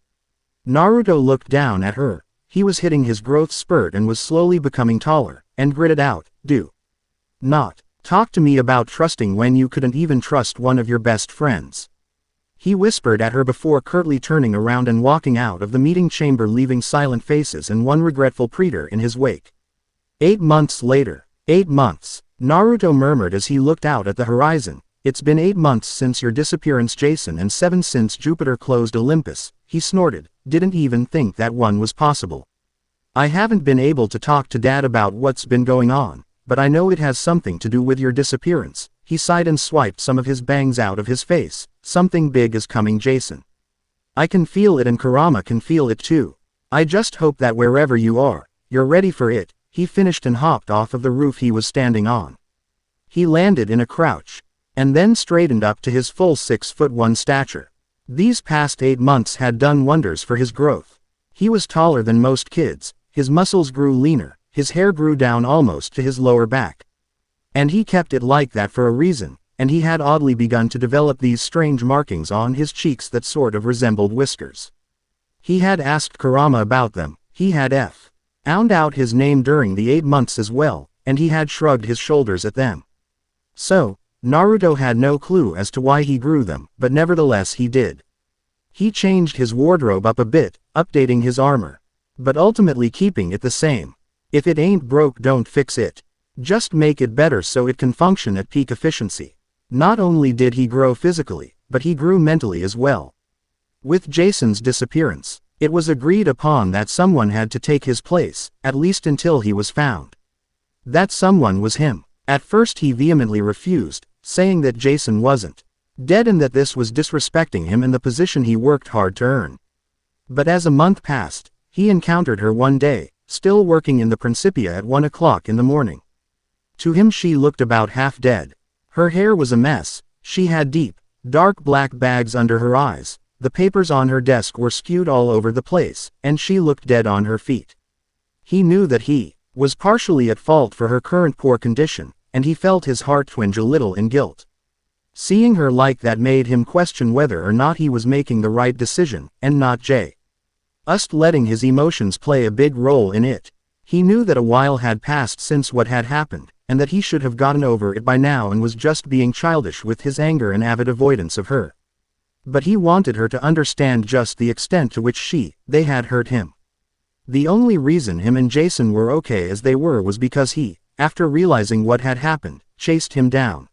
Naruto looked down at her. He was hitting his growth spurt and was slowly becoming taller, and gritted out, "Do not talk to me about trusting when you couldn't even trust one of your best friends." He whispered at her before curtly turning around and walking out of the meeting chamber, leaving silent faces and one regretful praetor in his wake. 8 months later. 8 months, Naruto murmured as he looked out at the horizon. "It's been 8 months since your disappearance, Jason, and 7 since Jupiter closed Olympus," he snorted. "Didn't even think that one was possible. I haven't been able to talk to Dad about what's been going on, but I know it has something to do with your disappearance." He sighed and swiped some of his bangs out of his face. "Something big is coming, Jason. I can feel it and Kurama can feel it too. I just hope that wherever you are, you're ready for it." He finished and hopped off of the roof he was standing on. He landed in a crouch, and then straightened up to his full 6'1" stature. These past 8 months had done wonders for his growth. He was taller than most kids, his muscles grew leaner, his hair grew down almost to his lower back. And he kept it like that for a reason, and he had oddly begun to develop these strange markings on his cheeks that sort of resembled whiskers. He had asked Kurama about them. He had found out his name during the 8 months as well, and he had shrugged his shoulders at them. So, Naruto had no clue as to why he grew them, but nevertheless he did. He changed his wardrobe up a bit, updating his armor, but ultimately keeping it the same. If it ain't broke, don't fix it. Just make it better so it can function at peak efficiency. Not only did he grow physically, but he grew mentally as well. With Jason's disappearance, it was agreed upon that someone had to take his place, at least until he was found. That someone was him. At first he vehemently refused, saying that Jason wasn't dead and that this was disrespecting him and the position he worked hard to earn. But as a month passed, he encountered her one day, still working in the Principia at 1 o'clock in the morning. To him she looked about half dead. Her hair was a mess, she had deep, dark black bags under her eyes, the papers on her desk were skewed all over the place, and she looked dead on her feet. He knew that he was partially at fault for her current poor condition, and he felt his heart twinge a little in guilt. Seeing her like that made him question whether or not he was making the right decision, and not just letting his emotions play a big role in it. He knew that a while had passed since what had happened, and that he should have gotten over it by now and was just being childish with his anger and avid avoidance of her. But he wanted her to understand just the extent to which they had hurt him. The only reason him and Jason were okay as they were was because he, after realizing what had happened, chased him down.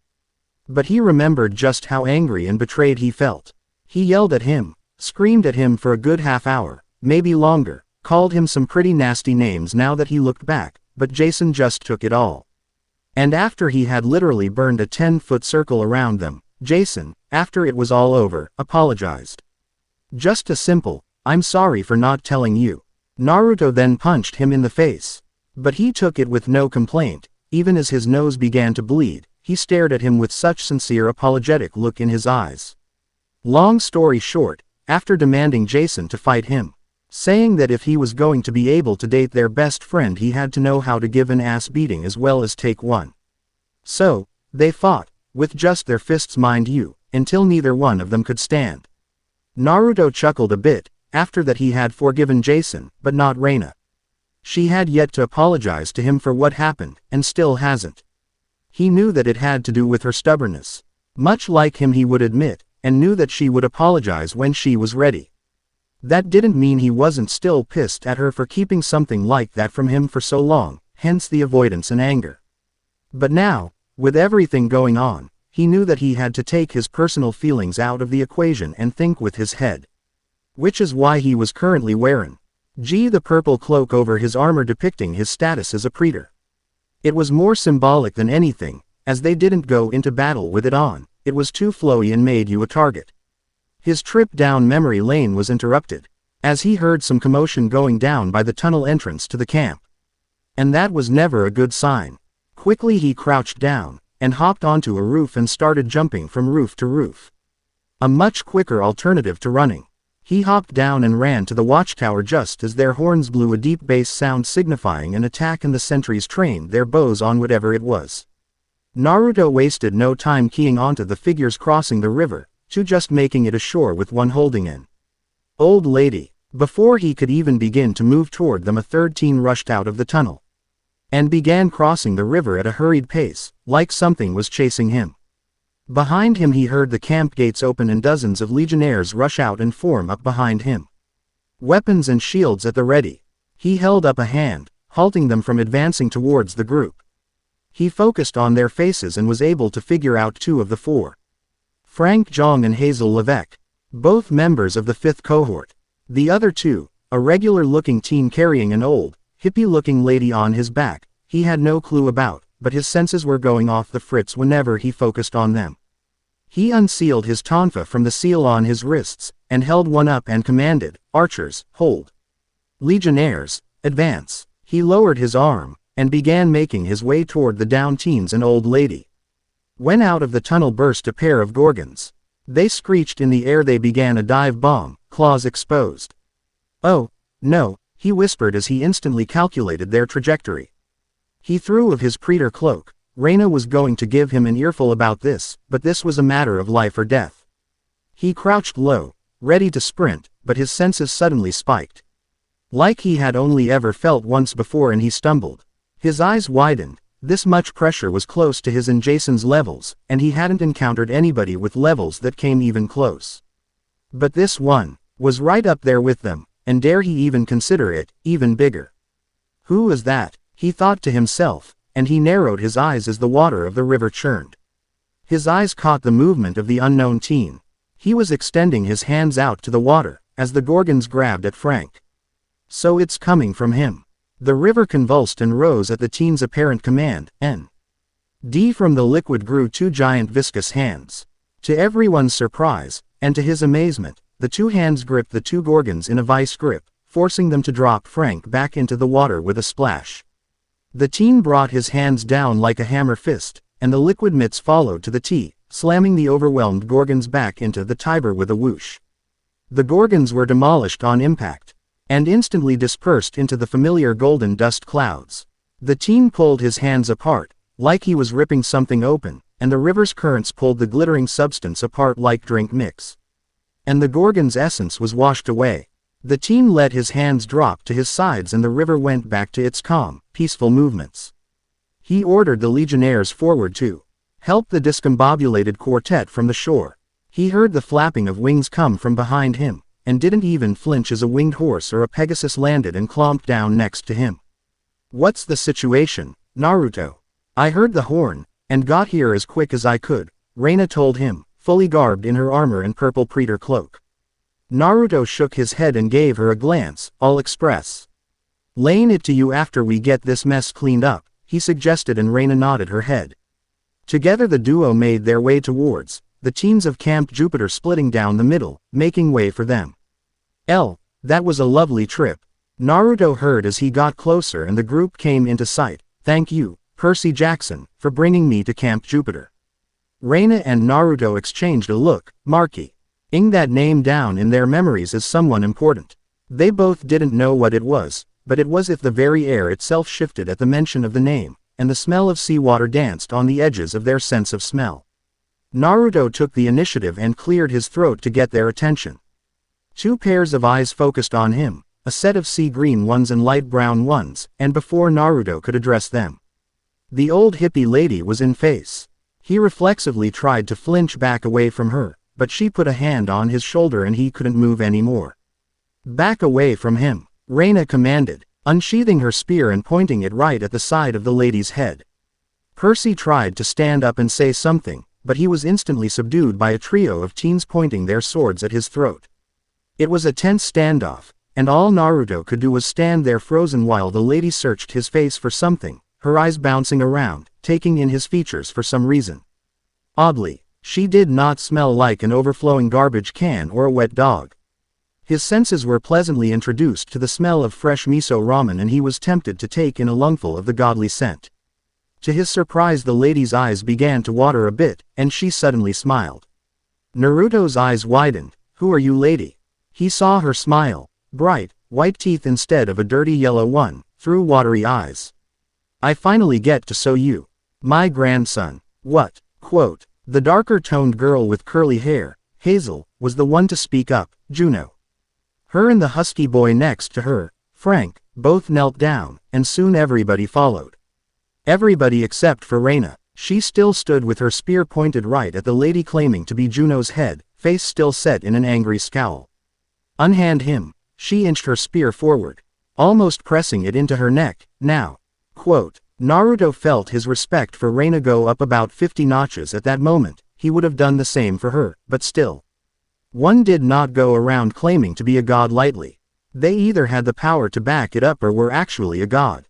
But he remembered just how angry and betrayed he felt. He yelled at him, screamed at him for a good half hour, maybe longer, called him some pretty nasty names now that he looked back, but Jason just took it all. And after he had literally burned a 10-foot circle around them, Jason, after it was all over, apologized. Just a simple, "I'm sorry for not telling you." Naruto then punched him in the face. But he took it with no complaint. Even as his nose began to bleed, he stared at him with such sincere apologetic look in his eyes. Long story short, after demanding Jason to fight him, saying that if he was going to be able to date their best friend he had to know how to give an ass beating as well as take one. So, they fought, with just their fists mind you, until neither one of them could stand. Naruto chuckled a bit, after that he had forgiven Jason, but not Raina. She had yet to apologize to him for what happened, and still hasn't. He knew that it had to do with her stubbornness. Much like him he would admit, and knew that she would apologize when she was ready. That didn't mean he wasn't still pissed at her for keeping something like that from him for so long, hence the avoidance and anger. But now, with everything going on, he knew that he had to take his personal feelings out of the equation and think with his head. Which is why he was currently wearing the purple cloak over his armor depicting his status as a praetor. It was more symbolic than anything, as they didn't go into battle with it on, it was too flowy and made you a target. His trip down memory lane was interrupted, as he heard some commotion going down by the tunnel entrance to the camp. And that was never a good sign. Quickly he crouched down, and hopped onto a roof and started jumping from roof to roof. A much quicker alternative to running. He hopped down and ran to the watchtower just as their horns blew a deep bass sound signifying an attack and the sentries trained their bows on whatever it was. Naruto wasted no time keying onto the figures crossing the river, to just making it ashore with one holding an old lady. Before he could even begin to move toward them a third teen rushed out of the tunnel. And began crossing the river at a hurried pace, like something was chasing him. Behind him he heard the camp gates open and dozens of legionnaires rush out and form up behind him. Weapons and shields at the ready. He held up a hand, halting them from advancing towards the group. He focused on their faces and was able to figure out two of the four. Frank Jong and Hazel Levesque, both members of the 5th cohort. The other two, a regular-looking teen carrying an old, hippie-looking lady on his back, he had no clue about, but his senses were going off the fritz whenever he focused on them. He unsealed his tonfa from the seal on his wrists, and held one up and commanded, "Archers, hold. Legionnaires, advance." He lowered his arm, and began making his way toward the down teens and old lady. When out of the tunnel burst a pair of gorgons. They screeched in the air. They began a dive bomb, claws exposed. "Oh, no," he whispered as he instantly calculated their trajectory. He threw of his praetor cloak. Raina was going to give him an earful about this, but this was a matter of life or death. He crouched low, ready to sprint, but his senses suddenly spiked. Like he had only ever felt once before, and he stumbled. His eyes widened. This much pressure was close to his and Jason's levels, and he hadn't encountered anybody with levels that came even close. But this one was right up there with them, and dare he even consider it even bigger. Who is that? He thought to himself, and he narrowed his eyes as the water of the river churned. His eyes caught the movement of the unknown teen. He was extending his hands out to the water, as the gorgons grabbed at Frank. So it's coming from him. The river convulsed and rose at the teen's apparent command, and from the liquid grew two giant viscous hands. To everyone's surprise, and to his amazement, the two hands gripped the two Gorgons in a vice grip, forcing them to drop Frank back into the water with a splash. The teen brought his hands down like a hammer fist, and the liquid mitts followed to the T, slamming the overwhelmed Gorgons back into the Tiber with a whoosh. The Gorgons were demolished on impact, and instantly dispersed into the familiar golden dust clouds. The teen pulled his hands apart, like he was ripping something open, and the river's currents pulled the glittering substance apart like drink mix. And the Gorgon's essence was washed away. The teen let his hands drop to his sides and the river went back to its calm, peaceful movements. He ordered the legionnaires forward to help the discombobulated quartet from the shore. He heard the flapping of wings come from behind him, and didn't even flinch as a winged horse or a Pegasus landed and clomped down next to him. "What's the situation, Naruto?" "I heard the horn, and got here as quick as I could," Raina told him, fully garbed in her armor and purple pretor cloak. Naruto shook his head and gave her a glance, all express. "Laying it to you after we get this mess cleaned up," he suggested, and Raina nodded her head. Together the duo made their way towards the teens of Camp Jupiter, splitting down the middle, making way for them. That was a lovely trip," Naruto heard as he got closer and the group came into sight. "Thank you, Percy Jackson, for bringing me to Camp Jupiter." Raina and Naruto exchanged a look, marking that name down in their memories as someone important. They both didn't know what it was, but it was as if the very air itself shifted at the mention of the name, and the smell of seawater danced on the edges of their sense of smell. Naruto took the initiative and cleared his throat to get their attention. Two pairs of eyes focused on him, a set of sea green ones and light brown ones, and before Naruto could address them, the old hippie lady was in face. He reflexively tried to flinch back away from her, but she put a hand on his shoulder and he couldn't move anymore. "Back away from him," Raina commanded, unsheathing her spear and pointing it right at the side of the lady's head. Percy tried to stand up and say something, but he was instantly subdued by a trio of teens pointing their swords at his throat. It was a tense standoff, and all Naruto could do was stand there frozen while the lady searched his face for something, her eyes bouncing around, taking in his features for some reason. Oddly, she did not smell like an overflowing garbage can or a wet dog. His senses were pleasantly introduced to the smell of fresh miso ramen and he was tempted to take in a lungful of the godly scent. To his surprise the lady's eyes began to water a bit, and she suddenly smiled. Naruto's eyes widened. "Who are you, lady?" He saw her smile, bright, white teeth instead of a dirty yellow one, through watery eyes. "I finally get to show you. My grandson." "What?" Quote. The darker-toned girl with curly hair, Hazel, was the one to speak up. Juno. Her and the husky boy next to her, Frank, both knelt down, and soon everybody followed. Everybody except for Raina. She still stood with her spear pointed right at the lady claiming to be Juno's head, face still set in an angry scowl. "Unhand him." She inched her spear forward, almost pressing it into her neck. "Now." Quote. Naruto felt his respect for Raina go up about 50 notches at that moment. He would have done the same for her, but still. One did not go around claiming to be a god lightly. They either had the power to back it up or were actually a god.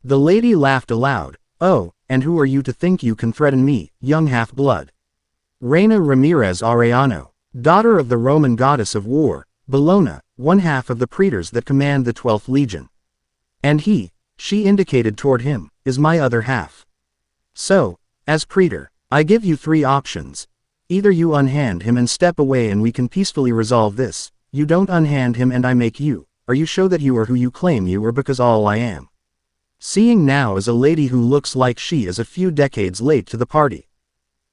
The lady laughed aloud. "Oh, and who are you to think you can threaten me, young half-blood?" Raina Ramirez Arellano, daughter of the Roman goddess of war, Bellona, one half of the praetors that command the 12th Legion. "And he," she indicated toward him, "is my other half. So, as praetor, I give you 3 options. Either you unhand him and step away and we can peacefully resolve this, you don't unhand him and I make you, or you show that you are who you claim you are because all I am." Seeing now as a lady who looks like she is a few decades late to the party.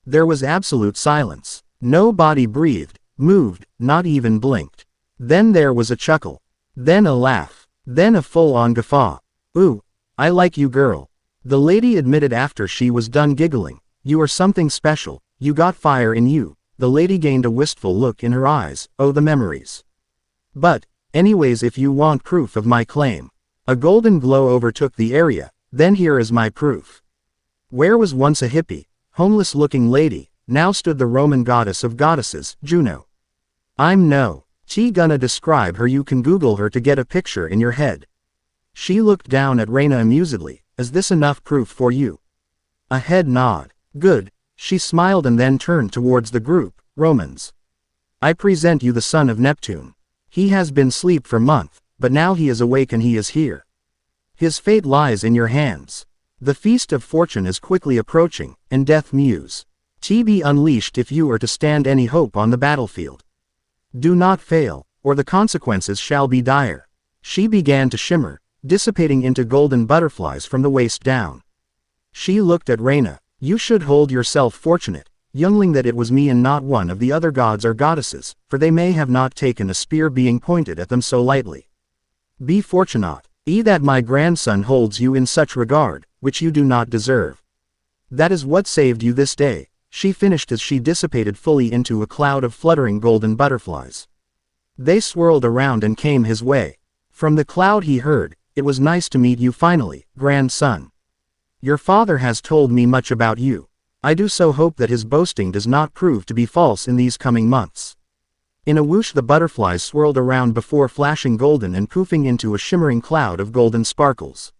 There was absolute silence. Nobody breathed, moved, not even blinked. Then there was a chuckle. Then a laugh. Then a full-on guffaw. "Ooh, I like you, girl," the lady admitted after she was done giggling. "You are something special, you got fire in you." The lady gained a wistful look in her eyes. "Oh, the memories. But, anyways, if you want proof of my claim." A golden glow overtook the area. "Then here is my proof." Where was once a hippie, homeless-looking lady, now stood the Roman goddess of goddesses, Juno. "I'm no. Gonna describe her. You can Google her to get a picture in your head." She looked down at Raina amusedly. "Is this enough proof for you?" A head nod. "Good." She smiled and then turned towards the group. "Romans. I present you the son of Neptune. He has been asleep for months, but now he is awake and he is here. His fate lies in your hands. The feast of fortune is quickly approaching, and death mews to be unleashed if you are to stand any hope on the battlefield. Do not fail, or the consequences shall be dire. She began to shimmer, dissipating into golden butterflies from the waist down. She looked at Raina. You should hold yourself fortunate, youngling, that it was me and not one of the other gods or goddesses, for they may have not taken a spear being pointed at them so lightly. Be fortunate, that my grandson holds you in such regard, which you do not deserve. That is what saved you this day, she finished as she dissipated fully into a cloud of fluttering golden butterflies. They swirled around and came his way. From the cloud he heard, "It was nice to meet you finally, grandson. Your father has told me much about you. I do so hope that his boasting does not prove to be false in these coming months." In a whoosh the butterflies swirled around before flashing golden and poofing into a shimmering cloud of golden sparkles.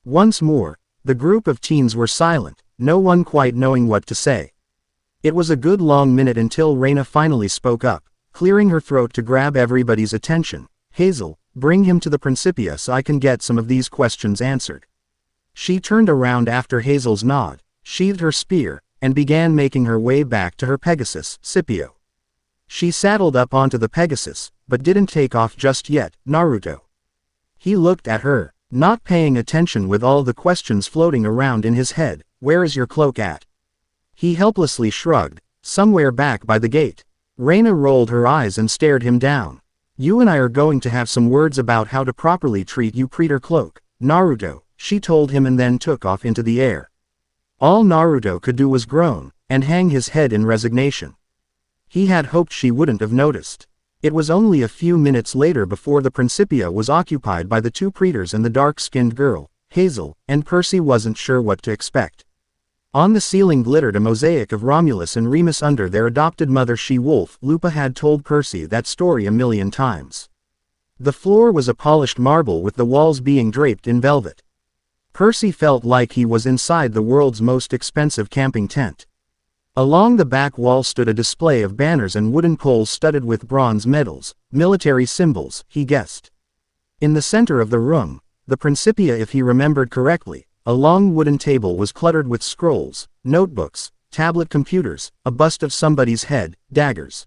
Once more, the group of teens were silent, no one quite knowing what to say. It was a good long minute until Raina finally spoke up, clearing her throat to grab everybody's attention. "Hazel, bring him to the Principia so I can get some of these questions answered." She turned around after Hazel's nod, sheathed her spear, and began making her way back to her Pegasus, Scipio. She saddled up onto the Pegasus, but didn't take off just yet. Naruto. He looked at her, not paying attention with all the questions floating around in his head. "Where is your cloak at?" He helplessly shrugged. "Somewhere back by the gate." Raina rolled her eyes and stared him down. "You and I are going to have some words about how to properly treat you Preter Cloak, Naruto," she told him, and then took off into the air. All Naruto could do was groan, and hang his head in resignation. He had hoped she wouldn't have noticed. It was only a few minutes later before the Principia was occupied by the two Preters and the dark-skinned girl, Hazel, and Percy wasn't sure what to expect. On the ceiling glittered a mosaic of Romulus and Remus under their adopted mother She-Wolf. Lupa had told Percy that story a million times. The floor was a polished marble with the walls being draped in velvet. Percy felt like he was inside the world's most expensive camping tent. Along the back wall stood a display of banners and wooden poles studded with bronze medals, military symbols, he guessed. In the center of the room, the Principia, if he remembered correctly, a long wooden table was cluttered with scrolls, notebooks, tablet computers, a bust of somebody's head, daggers,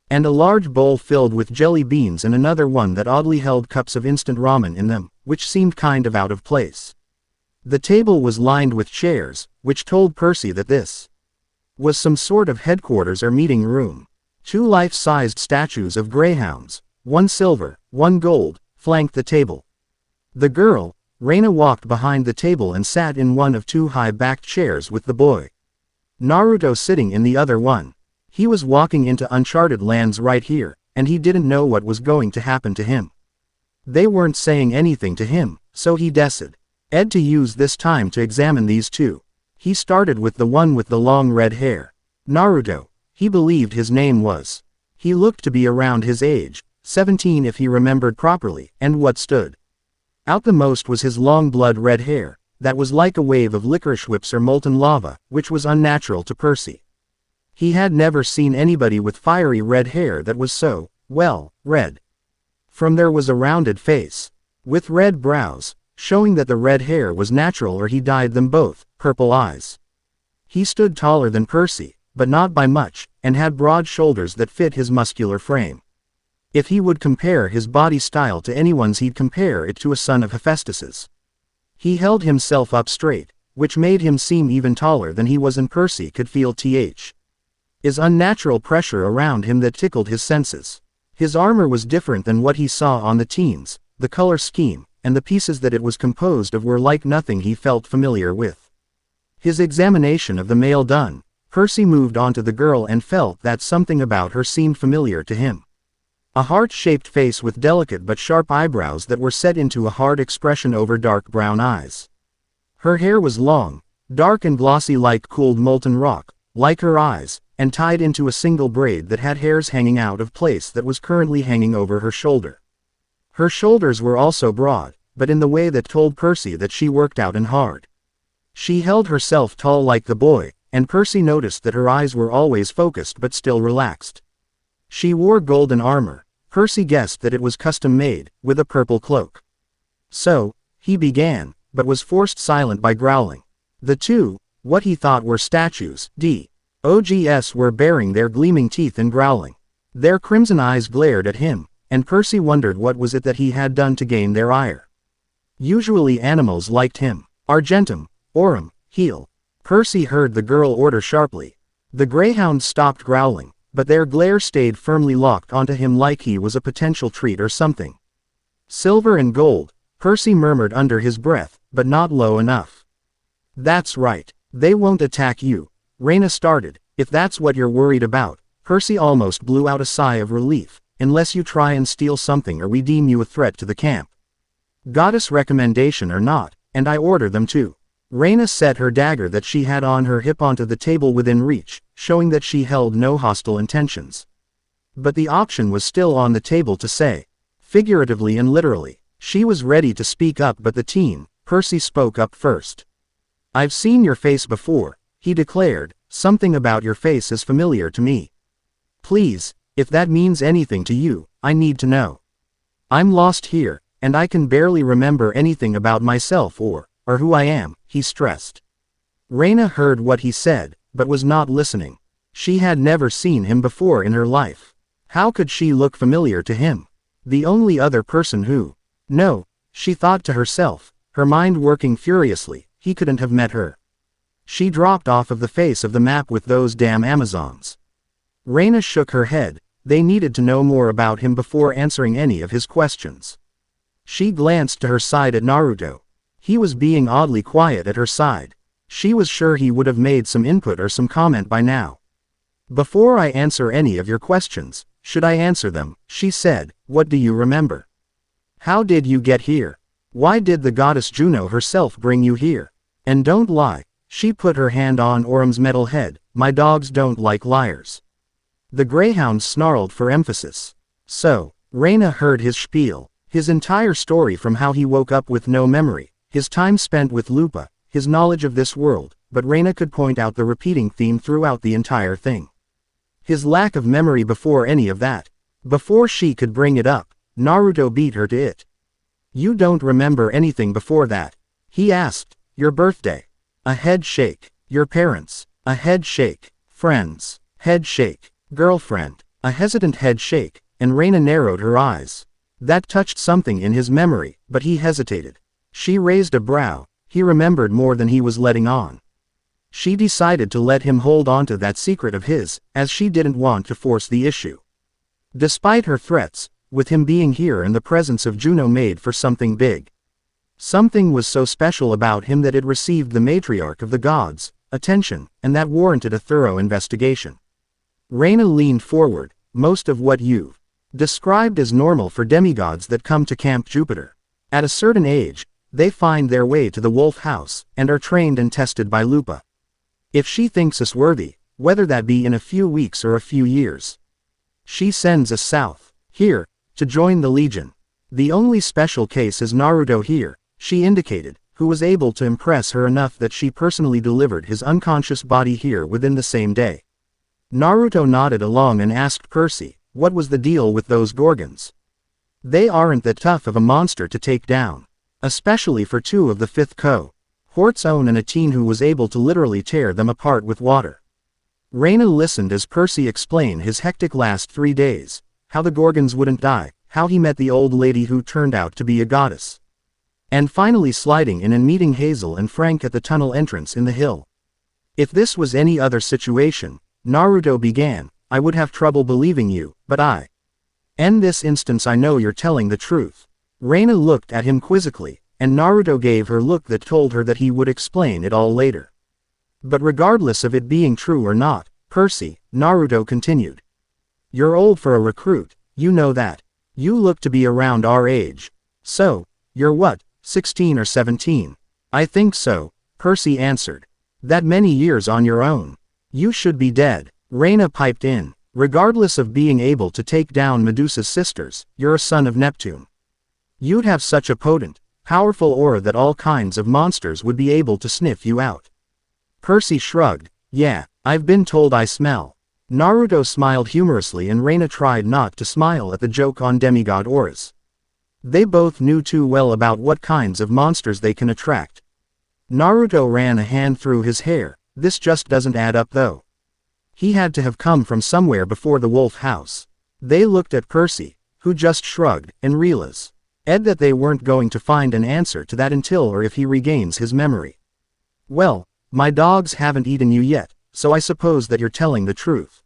and a large bowl filled with jelly beans and another one that oddly held cups of instant ramen in them, which seemed kind of out of place. The table was lined with chairs, which told Percy that this was some sort of headquarters or meeting room. Two life-sized statues of greyhounds, one silver, one gold, flanked the table. The girl, Raina, walked behind the table and sat in one of two high-backed chairs with the boy Naruto sitting in the other one. He was walking into uncharted lands right here, and he didn't know what was going to happen to him. They weren't saying anything to him, so he decided to use this time to examine these two. He started with the one with the long red hair. Naruto, he believed his name was. He looked to be around his age, 17 if he remembered properly, and what stood out the most was his long blood-red hair, that was like a wave of licorice whips or molten lava, which was unnatural to Percy. He had never seen anybody with fiery red hair that was so, well, red. From there was a rounded face, with red brows, showing that the red hair was natural or he dyed them both, purple eyes. He stood taller than Percy, but not by much, and had broad shoulders that fit his muscular frame. If he would compare his body style to anyone's, he'd compare it to a son of Hephaestus's. He held himself up straight, which made him seem even taller than he was, and Percy could feel his unnatural pressure around him that tickled his senses. His armor was different than what he saw on the teens, the color scheme, and the pieces that it was composed of were like nothing he felt familiar with. His examination of the male done, Percy moved on to the girl and felt that something about her seemed familiar to him. A heart-shaped face with delicate but sharp eyebrows that were set into a hard expression over dark brown eyes. Her hair was long, dark and glossy like cooled molten rock, like her eyes, and tied into a single braid that had hairs hanging out of place that was currently hanging over her shoulder. Her shoulders were also broad, but in the way that told Percy that she worked out and hard. She held herself tall like the boy, and Percy noticed that her eyes were always focused but still relaxed. She wore golden armor. Percy guessed that it was custom-made, with a purple cloak. So, he began, but was forced silent by growling. The two, what he thought were statues, DOGS were baring their gleaming teeth and growling. Their crimson eyes glared at him, and Percy wondered what was it that he had done to gain their ire. Usually animals liked him. Argentum, Aurum, heel. Percy heard the girl order sharply. The greyhounds stopped growling, but their glare stayed firmly locked onto him like he was a potential treat or something. Silver and gold, Percy murmured under his breath, but not low enough. That's right. They won't attack you. Raina started. If that's what you're worried about, Percy almost blew out a sigh of relief, unless you try and steal something or we deem you a threat to the camp. Goddess recommendation or not, and I order them too. Raina set her dagger that she had on her hip onto the table within reach, showing that she held no hostile intentions. But the option was still on the table to say. Figuratively and literally, she was ready to speak up, but the teen, Percy, spoke up first. I've seen your face before, he declared. Something about your face is familiar to me. Please, if that means anything to you, I need to know. I'm lost here, and I can barely remember anything about myself or who I am, he stressed. Raina heard what he said, but was not listening. She had never seen him before in her life. How could she look familiar to him? The only other person who... No, she thought to herself, her mind working furiously, he couldn't have met her. She dropped off of the face of the map with those damn Amazons. Raina shook her head. They needed to know more about him before answering any of his questions. She glanced to her side at Naruto. He was being oddly quiet at her side. She was sure he would have made some input or some comment by now. Before I answer any of your questions, should I answer them? She said. What do you remember? How did you get here? Why did the goddess Juno herself bring you here? And don't lie. She put her hand on Orum's metal head. My dogs don't like liars. The greyhound snarled for emphasis. So, Raina heard his spiel, his entire story from how he woke up with no memory, his time spent with Lupa, his knowledge of this world, but Raina could point out the repeating theme throughout the entire thing. His lack of memory before any of that. Before she could bring it up, Naruto beat her to it. You don't remember anything before that? He asked. Your birthday. A head shake. Your parents. A head shake. Friends. Head shake. Girlfriend. A hesitant head shake, and Raina narrowed her eyes. That touched something in his memory, but he hesitated. She raised a brow. He remembered more than he was letting on. She decided to let him hold on to that secret of his, as she didn't want to force the issue. Despite her threats, with him being here and the presence of Juno made for something big. Something was so special about him that it received the matriarch of the gods' attention, and that warranted a thorough investigation. Raina leaned forward. Most of what you've described is normal for demigods that come to Camp Jupiter. At a certain age, they find their way to the Wolf House, and are trained and tested by Lupa. If she thinks us worthy, whether that be in a few weeks or a few years, she sends us south, here, to join the Legion. The only special case is Naruto here, she indicated, who was able to impress her enough that she personally delivered his unconscious body here within the same day. Naruto nodded along and asked Percy, what was the deal with those Gorgons? They aren't that tough of a monster to take down. Especially for two of the fifth cohort's own and a teen who was able to literally tear them apart with water. Raina listened as Percy explained his hectic last 3 days, how the Gorgons wouldn't die, how he met the old lady who turned out to be a goddess. And finally sliding in and meeting Hazel and Frank at the tunnel entrance in the hill. If this was any other situation, Naruto began, I would have trouble believing you, but in this instance I know you're telling the truth. Raina looked at him quizzically, and Naruto gave her look that told her that he would explain it all later. But regardless of it being true or not, Percy, Naruto continued. You're old for a recruit, you know that. You look to be around our age. So, you're what, 16 or 17? I think so, Percy answered. That many years on your own. You should be dead. Raina piped in. Regardless of being able to take down Medusa's sisters, you're a son of Neptune. You'd have such a potent, powerful aura that all kinds of monsters would be able to sniff you out. Percy shrugged. Yeah, I've been told I smell Naruto smiled humorously and Raina tried not to smile at the joke on demigod Oris. They both knew too well about what kinds of monsters they can attract. Naruto ran a hand through his hair. This just doesn't add up though. He had to have come from somewhere before the wolf house. They looked at Percy, who just shrugged, and realized that they weren't going to find an answer to that until or if he regains his memory. Well, my dogs haven't eaten you yet, so I suppose that you're telling the truth.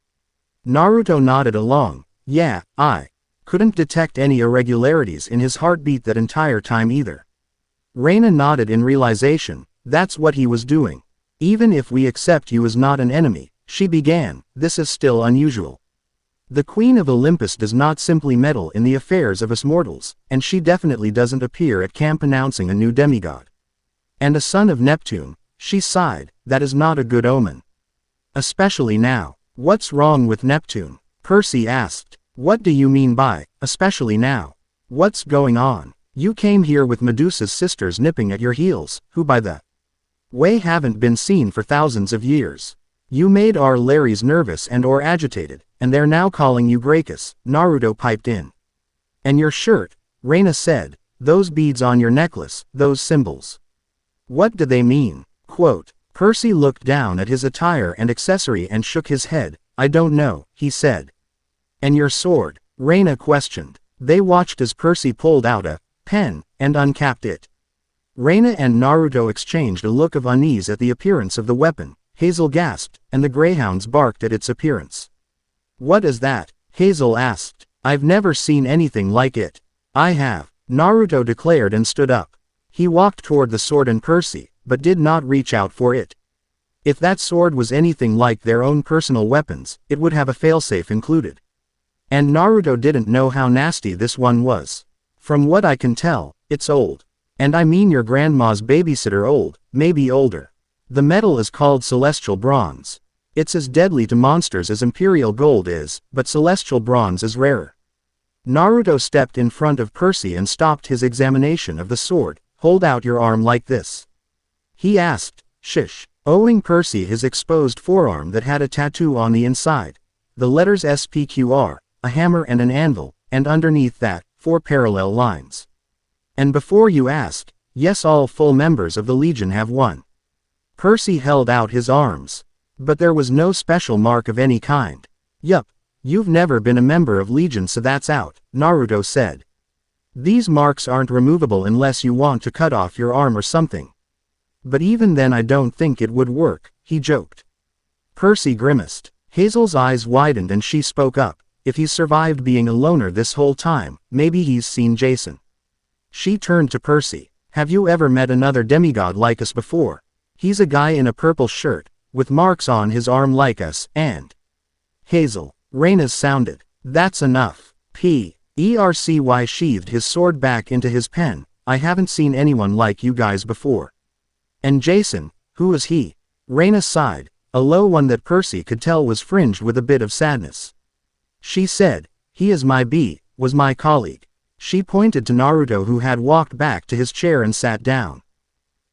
Naruto nodded along. Yeah, I couldn't detect any irregularities in his heartbeat that entire time either. Raina nodded in realization. That's what he was doing. Even if we accept you as not an enemy, she began, this is still unusual. The Queen of Olympus does not simply meddle in the affairs of us mortals, and she definitely doesn't appear at camp announcing a new demigod. And a son of Neptune, she sighed, that is not a good omen. Especially now. What's wrong with Neptune? Percy asked. What do you mean by, especially now? What's going on? You came here with Medusa's sisters nipping at your heels, who by the way haven't been seen for thousands of years. You made our Larrys nervous and or agitated, and they're now calling you Gracchus, Naruto piped in. And your shirt, Raina said, those beads on your necklace, those symbols. What do they mean? Quote, Percy looked down at his attire and accessory and shook his head. I don't know, he said. And your sword? Raina questioned. They watched as Percy pulled out a pen and uncapped it. Raina and Naruto exchanged a look of unease at the appearance of the weapon. Hazel gasped, and the greyhounds barked at its appearance. What is that? Hazel asked. I've never seen anything like it. I have, Naruto declared and stood up. He walked toward the sword and Percy, but did not reach out for it. If that sword was anything like their own personal weapons, it would have a failsafe included. And Naruto didn't know how nasty this one was. From what I can tell, it's old. And I mean your grandma's babysitter old, maybe older. The metal is called celestial bronze. It's as deadly to monsters as imperial gold is, but celestial bronze is rarer. Naruto stepped in front of Percy and stopped his examination of the sword. Hold out your arm like this. He asked, shish, owing Percy his exposed forearm that had a tattoo on the inside. The letters SPQR, a hammer and an anvil, and underneath that, 4 parallel lines. And before you ask, yes, all full members of the Legion have one. Percy held out his arms. But there was no special mark of any kind. Yup, you've never been a member of Legion, so that's out, Naruto said. These marks aren't removable unless you want to cut off your arm or something. But even then I don't think it would work, he joked. Percy grimaced. Hazel's eyes widened and she spoke up. If he's survived being a loner this whole time, maybe he's seen Jason. She turned to Percy. Have you ever met another demigod like us before? He's a guy in a purple shirt, with marks on his arm like us, and Hazel. Raina's sounded. That's enough. Percy sheathed his sword back into his pen. I haven't seen anyone like you guys before. And Jason, who is he? Raina sighed, a low one that Percy could tell was fringed with a bit of sadness. She said, he is was my colleague. She pointed to Naruto, who had walked back to his chair and sat down.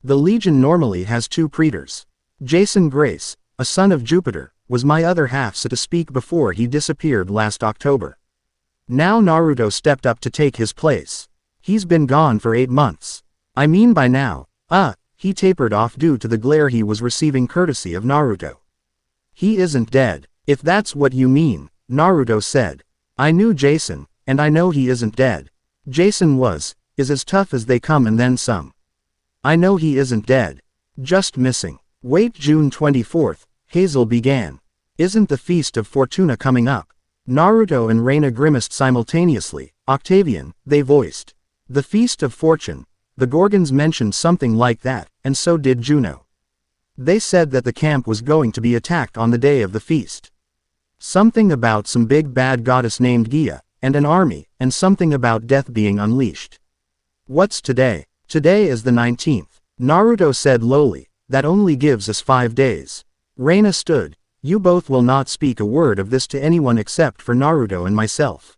The Legion normally has 2 praetors. Jason Grace, a son of Jupiter, was my other half, so to speak, before he disappeared last October. Now Naruto stepped up to take his place. He's been gone for 8 months. I mean by now, he tapered off due to the glare he was receiving courtesy of Naruto. He isn't dead, if that's what you mean, Naruto said. I knew Jason, and I know he isn't dead. Jason is as tough as they come and then some. I know he isn't dead. Just missing. Wait, June 24th, Hazel began. Isn't the Feast of Fortuna coming up? Naruto and Raina grimaced simultaneously. Octavian, they voiced. The Feast of Fortune. The Gorgons mentioned something like that, and so did Juno. They said that the camp was going to be attacked on the day of the feast. Something about some big bad goddess named Gaia, and an army, and something about death being unleashed. What's today? Today is the 19th. Naruto said lowly. That only gives us 5 days. Raina stood. You both will not speak a word of this to anyone except for Naruto and myself.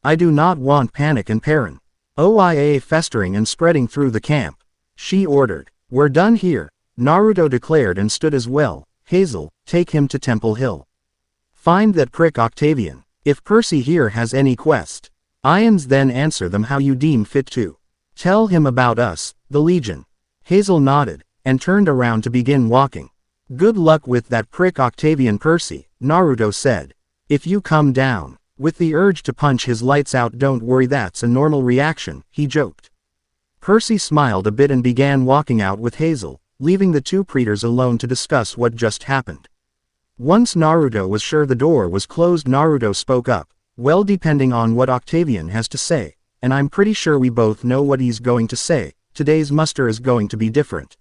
I do not want panic and Perrin. OIA festering and spreading through the camp. She ordered. We're done here, Naruto declared and stood as well. Hazel, take him to Temple Hill. Find that prick Octavian. If Percy here has any quest, Ions then answer them how you deem fit to. Tell him about us, the Legion. Hazel nodded, and turned around to begin walking. Good luck with that prick Octavian Percy, Naruto said. If you come down with the urge to punch his lights out, don't worry, that's a normal reaction, he joked. Percy smiled a bit and began walking out with Hazel, leaving the two predators alone to discuss what just happened. Once Naruto was sure the door was closed, Naruto spoke up. Well, depending on what Octavian has to say, and I'm pretty sure we both know what he's going to say, today's muster is going to be different.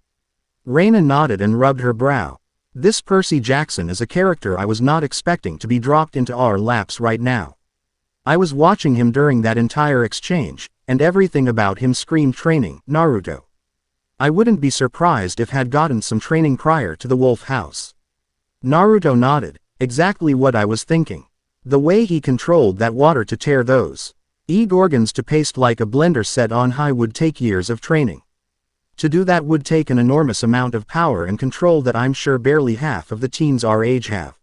Raina nodded and rubbed her brow. This Percy Jackson is a character I was not expecting to be dropped into our laps right now. I was watching him during that entire exchange, and everything about him screamed training, Naruto. I wouldn't be surprised if had gotten some training prior to the Wolf House. Naruto nodded, exactly what I was thinking. The way he controlled that water to tear those organs to paste like a blender set on high would take years of training. To do that would take an enormous amount of power and control that I'm sure barely half of the teens our age have.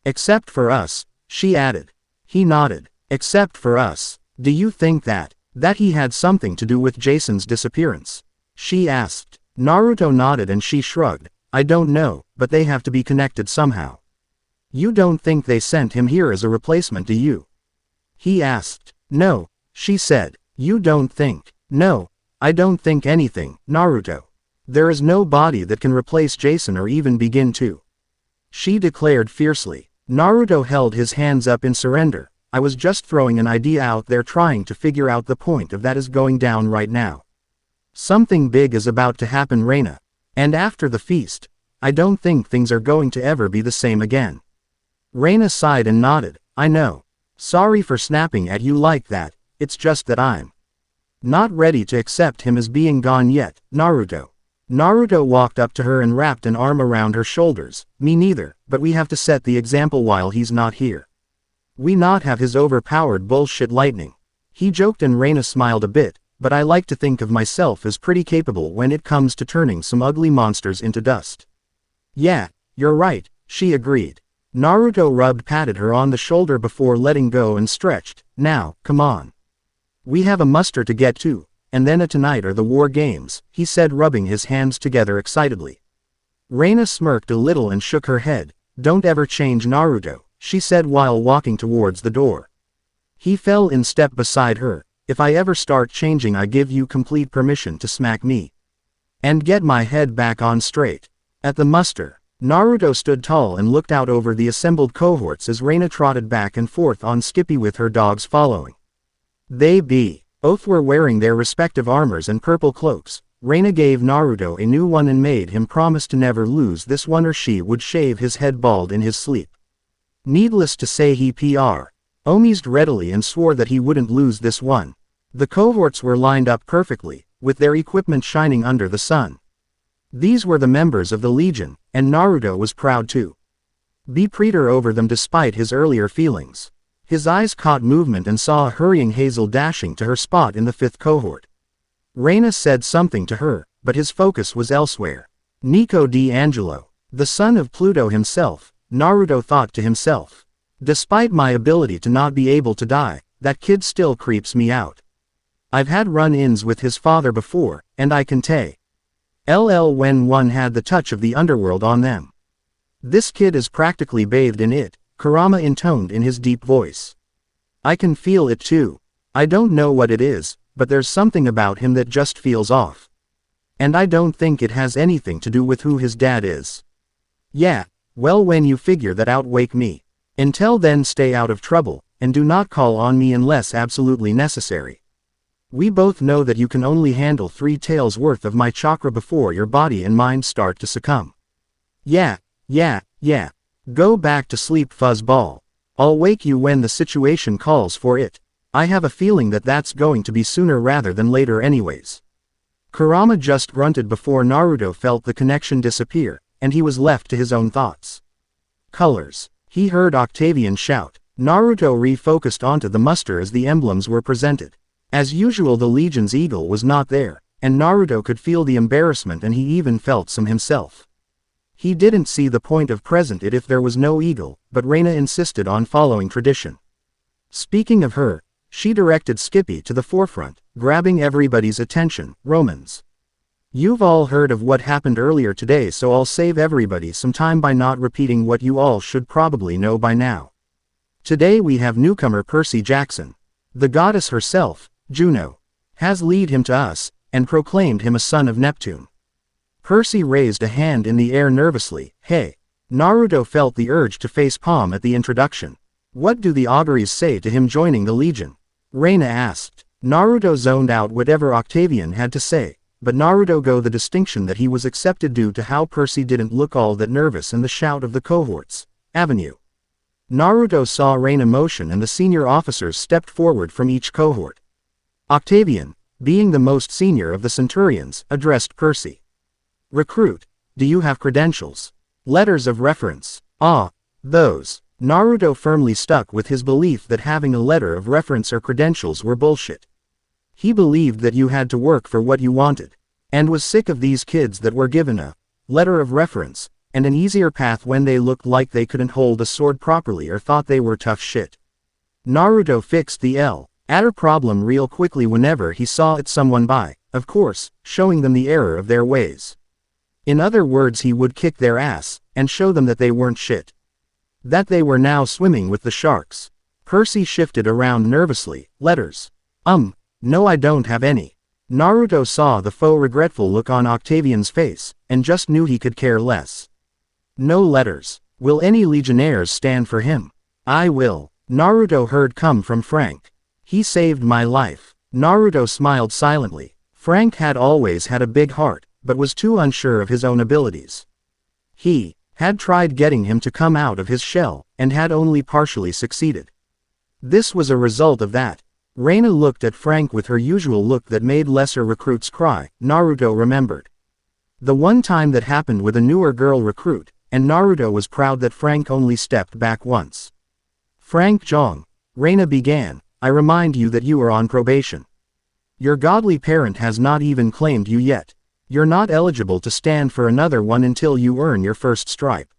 Except for us, she added. He nodded. Except for us. Do you think that he had something to do with Jason's disappearance? She asked. Naruto nodded and she shrugged. I don't know, but they have to be connected somehow. You don't think they sent him here as a replacement, do you? He asked. No, she said. You don't think? No, I don't think anything, Naruto. There is no body that can replace Jason or even begin to. She declared fiercely. Naruto held his hands up in surrender. I was just throwing an idea out there, trying to figure out the point of that is going down right now. Something big is about to happen, Raina. And after the feast, I don't think things are going to ever be the same again. Raina sighed and nodded. I know. Sorry for snapping at you like that, it's just that I'm not ready to accept him as being gone yet, Naruto. Naruto walked up to her and wrapped an arm around her shoulders. Me neither, but we have to set the example while he's not here. We not have his overpowered bullshit lightning. He joked and Raina smiled a bit, but I like to think of myself as pretty capable when it comes to turning some ugly monsters into dust. Yeah, you're right, she agreed. Naruto patted her on the shoulder before letting go and stretched. Now, come on. We have a muster to get to, and then tonight are the war games, he said, rubbing his hands together excitedly. Raina smirked a little and shook her head. Don't ever change, Naruto, she said while walking towards the door. He fell in step beside her. If I ever start changing, I give you complete permission to smack me. And get my head back on straight. At the muster, Naruto stood tall and looked out over the assembled cohorts as Raina trotted back and forth on Skippy with her dogs following. They both were wearing their respective armors and purple cloaks. Raina gave Naruto a new one and made him promise to never lose this one or she would shave his head bald in his sleep. Needless to say, he promised readily and swore that he wouldn't lose this one. The cohorts were lined up perfectly, with their equipment shining under the sun. These were the members of the Legion, and Naruto was proud to be praetor over them despite his earlier feelings. His eyes caught movement and saw a hurrying Hazel dashing to her spot in the 5th cohort. Raina said something to her, but his focus was elsewhere. Nico D'Angelo, the son of Pluto himself, Naruto thought to himself. Despite my ability to not be able to die, that kid still creeps me out. I've had run-ins with his father before, and I can tell when one had the touch of the underworld on them. This kid is practically bathed in it, Kurama intoned in his deep voice. I can feel it too. I don't know what it is, but there's something about him that just feels off. And I don't think it has anything to do with who his dad is. Yeah, well, when you figure that out, wake me. Until then, stay out of trouble, and do not call on me unless absolutely necessary. We both know that you can only handle 3 taels worth of my chakra before your body and mind start to succumb. Yeah. Go back to sleep, fuzzball. I'll wake you when the situation calls for it. I have a feeling that that's going to be sooner rather than later anyways. Kurama just grunted before Naruto felt the connection disappear, and he was left to his own thoughts. Colors. He heard Octavian shout. Naruto refocused onto the muster as the emblems were presented. As usual, the Legion's eagle was not there, and Naruto could feel the embarrassment, and he even felt some himself. He didn't see the point of present it if there was no eagle, but Raina insisted on following tradition. Speaking of her, she directed Skippy to the forefront, grabbing everybody's attention. Romans. You've all heard of what happened earlier today, so I'll save everybody some time by not repeating what you all should probably know by now. Today we have newcomer Percy Jackson. The goddess herself, Juno, has lead him to us, and proclaimed him a son of Neptune. Percy raised a hand in the air nervously. Hey. Naruto felt the urge to face-palm at the introduction. What do the auguries say to him joining the Legion? Raina asked. Naruto zoned out whatever Octavian had to say, but Naruto got the distinction that he was accepted due to how Percy didn't look all that nervous and the shout of the cohorts. Avenue. Naruto saw Raina motion and the senior officers stepped forward from each cohort. Octavian, being the most senior of the centurions, addressed Percy. Recruit, do you have credentials? Letters of reference? Ah, those. Naruto firmly stuck with his belief that having a letter of reference or credentials were bullshit. He believed that you had to work for what you wanted, and was sick of these kids that were given a letter of reference, and an easier path when they looked like they couldn't hold a sword properly or thought they were tough shit. Naruto fixed the L.A.D.R. problem real quickly whenever he saw it someone by, of course, showing them the error of their ways. In other words, he would kick their ass, and show them that they weren't shit. That they were now swimming with the sharks. Percy shifted around nervously. Letters. No, I don't have any. Naruto saw the faux regretful look on Octavian's face, and just knew he could care less. No letters. Will any legionnaires stand for him? I will. Naruto heard come from Frank. He saved my life. Naruto smiled silently. Frank had always had a big heart, but was too unsure of his own abilities. He had tried getting him to come out of his shell, and had only partially succeeded. This was a result of that. Raina looked at Frank with her usual look that made lesser recruits cry. Naruto remembered the one time that happened with a newer girl recruit, and Naruto was proud that Frank only stepped back once. Frank Jong, Raina began, I remind you that you are on probation. Your godly parent has not even claimed you yet. You're not eligible to stand for another one until you earn your first stripe.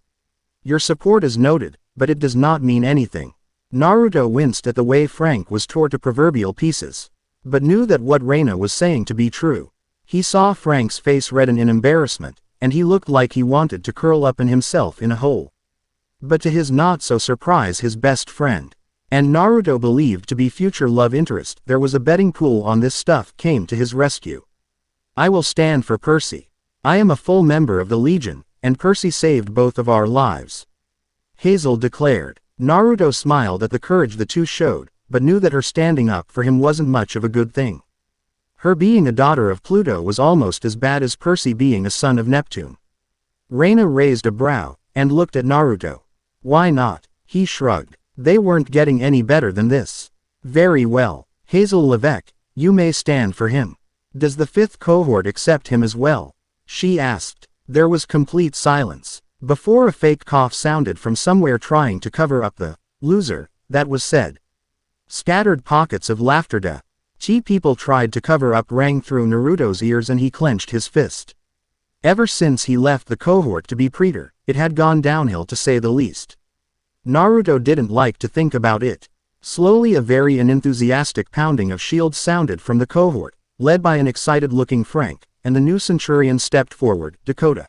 Your support is noted, but it does not mean anything. Naruto winced at the way Frank was torn to proverbial pieces, but knew that what Raina was saying to be true. He saw Frank's face redden in embarrassment, and he looked like he wanted to curl up in himself in a hole. But to his not-so-surprise his best friend, and Naruto believed to be future love interest, there was a betting pool on this stuff, came to his rescue. I will stand for Percy. I am a full member of the Legion, and Percy saved both of our lives. Hazel declared. Naruto smiled at the courage the two showed, but knew that her standing up for him wasn't much of a good thing. Her being a daughter of Pluto was almost as bad as Percy being a son of Neptune. Raina raised a brow, and looked at Naruto. Why not? He shrugged. They weren't getting any better than this. Very well. Hazel Levesque, you may stand for him. Does the 5th cohort accept him as well? She asked. There was complete silence, before a fake cough sounded from somewhere trying to cover up the loser that was said. Scattered pockets of laughter. People tried to cover up rang through Naruto's ears and he clenched his fist. Ever since he left the cohort to be praetor, it had gone downhill to say the least. Naruto didn't like to think about it. Slowly a very unenthusiastic pounding of shields sounded from the cohort, led by an excited-looking Frank, and the new centurion stepped forward. Dakota.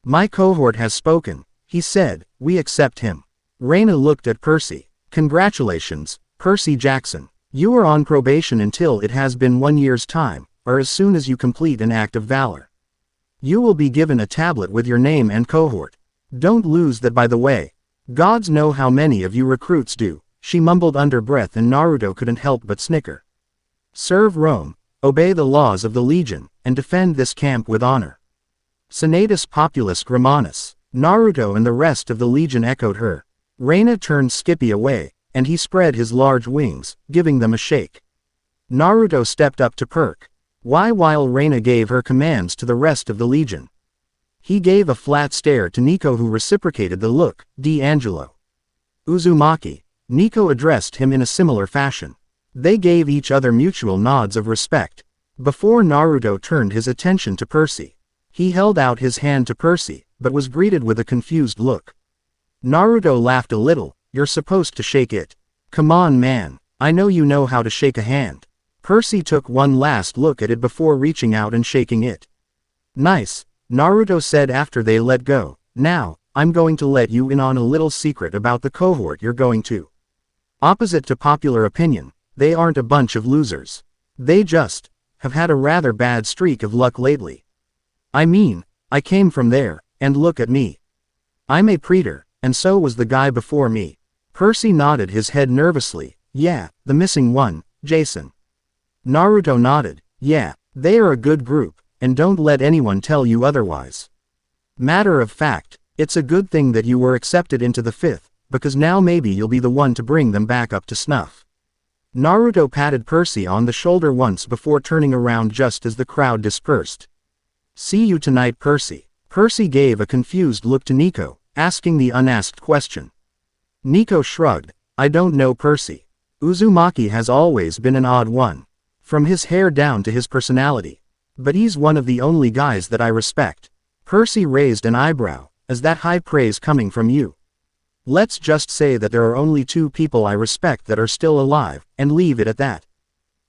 My cohort has spoken, he said, we accept him. Raina looked at Percy. Congratulations, Percy Jackson. You are on probation until it has been 1 year's time, or as soon as you complete an act of valor. You will be given a tablet with your name and cohort. Don't lose that, by the way. Gods know how many of you recruits do, she mumbled under breath, and Naruto couldn't help but snicker. Serve Rome, obey the laws of the Legion, and defend this camp with honor. Senatus Populus Romanus. Naruto and the rest of the Legion echoed her. Raina turned Skippy away, and he spread his large wings, giving them a shake. Naruto stepped up to Perk. Why, while Raina gave her commands to the rest of the Legion. He gave a flat stare to Nico, who reciprocated the look. D'Angelo. Uzumaki. Nico addressed him in a similar fashion. They gave each other mutual nods of respect. Before Naruto turned his attention to Percy. He held out his hand to Percy, but was greeted with a confused look. Naruto laughed a little. You're supposed to shake it. Come on man, I know you know how to shake a hand. Percy took one last look at it before reaching out and shaking it. Nice, Naruto said after they let go. Now, I'm going to let you in on a little secret about the cohort you're going to. Opposite to popular opinion, they aren't a bunch of losers. They just have had a rather bad streak of luck lately. I mean, I came from there, and look at me. I'm a preacher, and so was the guy before me. Percy nodded his head nervously. Yeah, the missing one, Jason. Naruto nodded. Yeah, they are a good group, and don't let anyone tell you otherwise. Matter of fact, it's a good thing that you were accepted into the 5th, because now maybe you'll be the one to bring them back up to snuff. Naruto patted Percy on the shoulder once before turning around just as the crowd dispersed. See you tonight, Percy. Percy gave a confused look to Nico, asking the unasked question. Nico shrugged. I don't know Percy. Uzumaki has always been an odd one. From his hair down to his personality. But he's one of the only guys that I respect. Percy raised an eyebrow. Is that high praise coming from you? Let's just say that there are only 2 people I respect that are still alive, and leave it at that.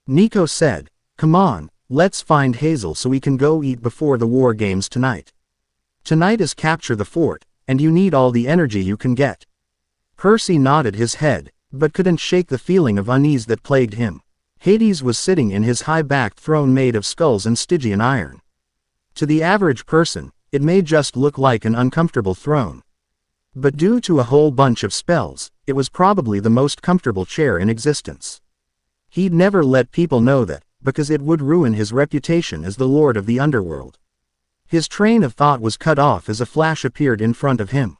Nico said, come on, let's find Hazel so we can go eat before the war games tonight. Tonight is capture the fort, and you need all the energy you can get. Percy nodded his head, but couldn't shake the feeling of unease that plagued him. Hades was sitting in his high-backed throne made of skulls and Stygian iron. To the average person, it may just look like an uncomfortable throne. But due to a whole bunch of spells, it was probably the most comfortable chair in existence. He'd never let people know that, because it would ruin his reputation as the Lord of the Underworld. His train of thought was cut off as a flash appeared in front of him.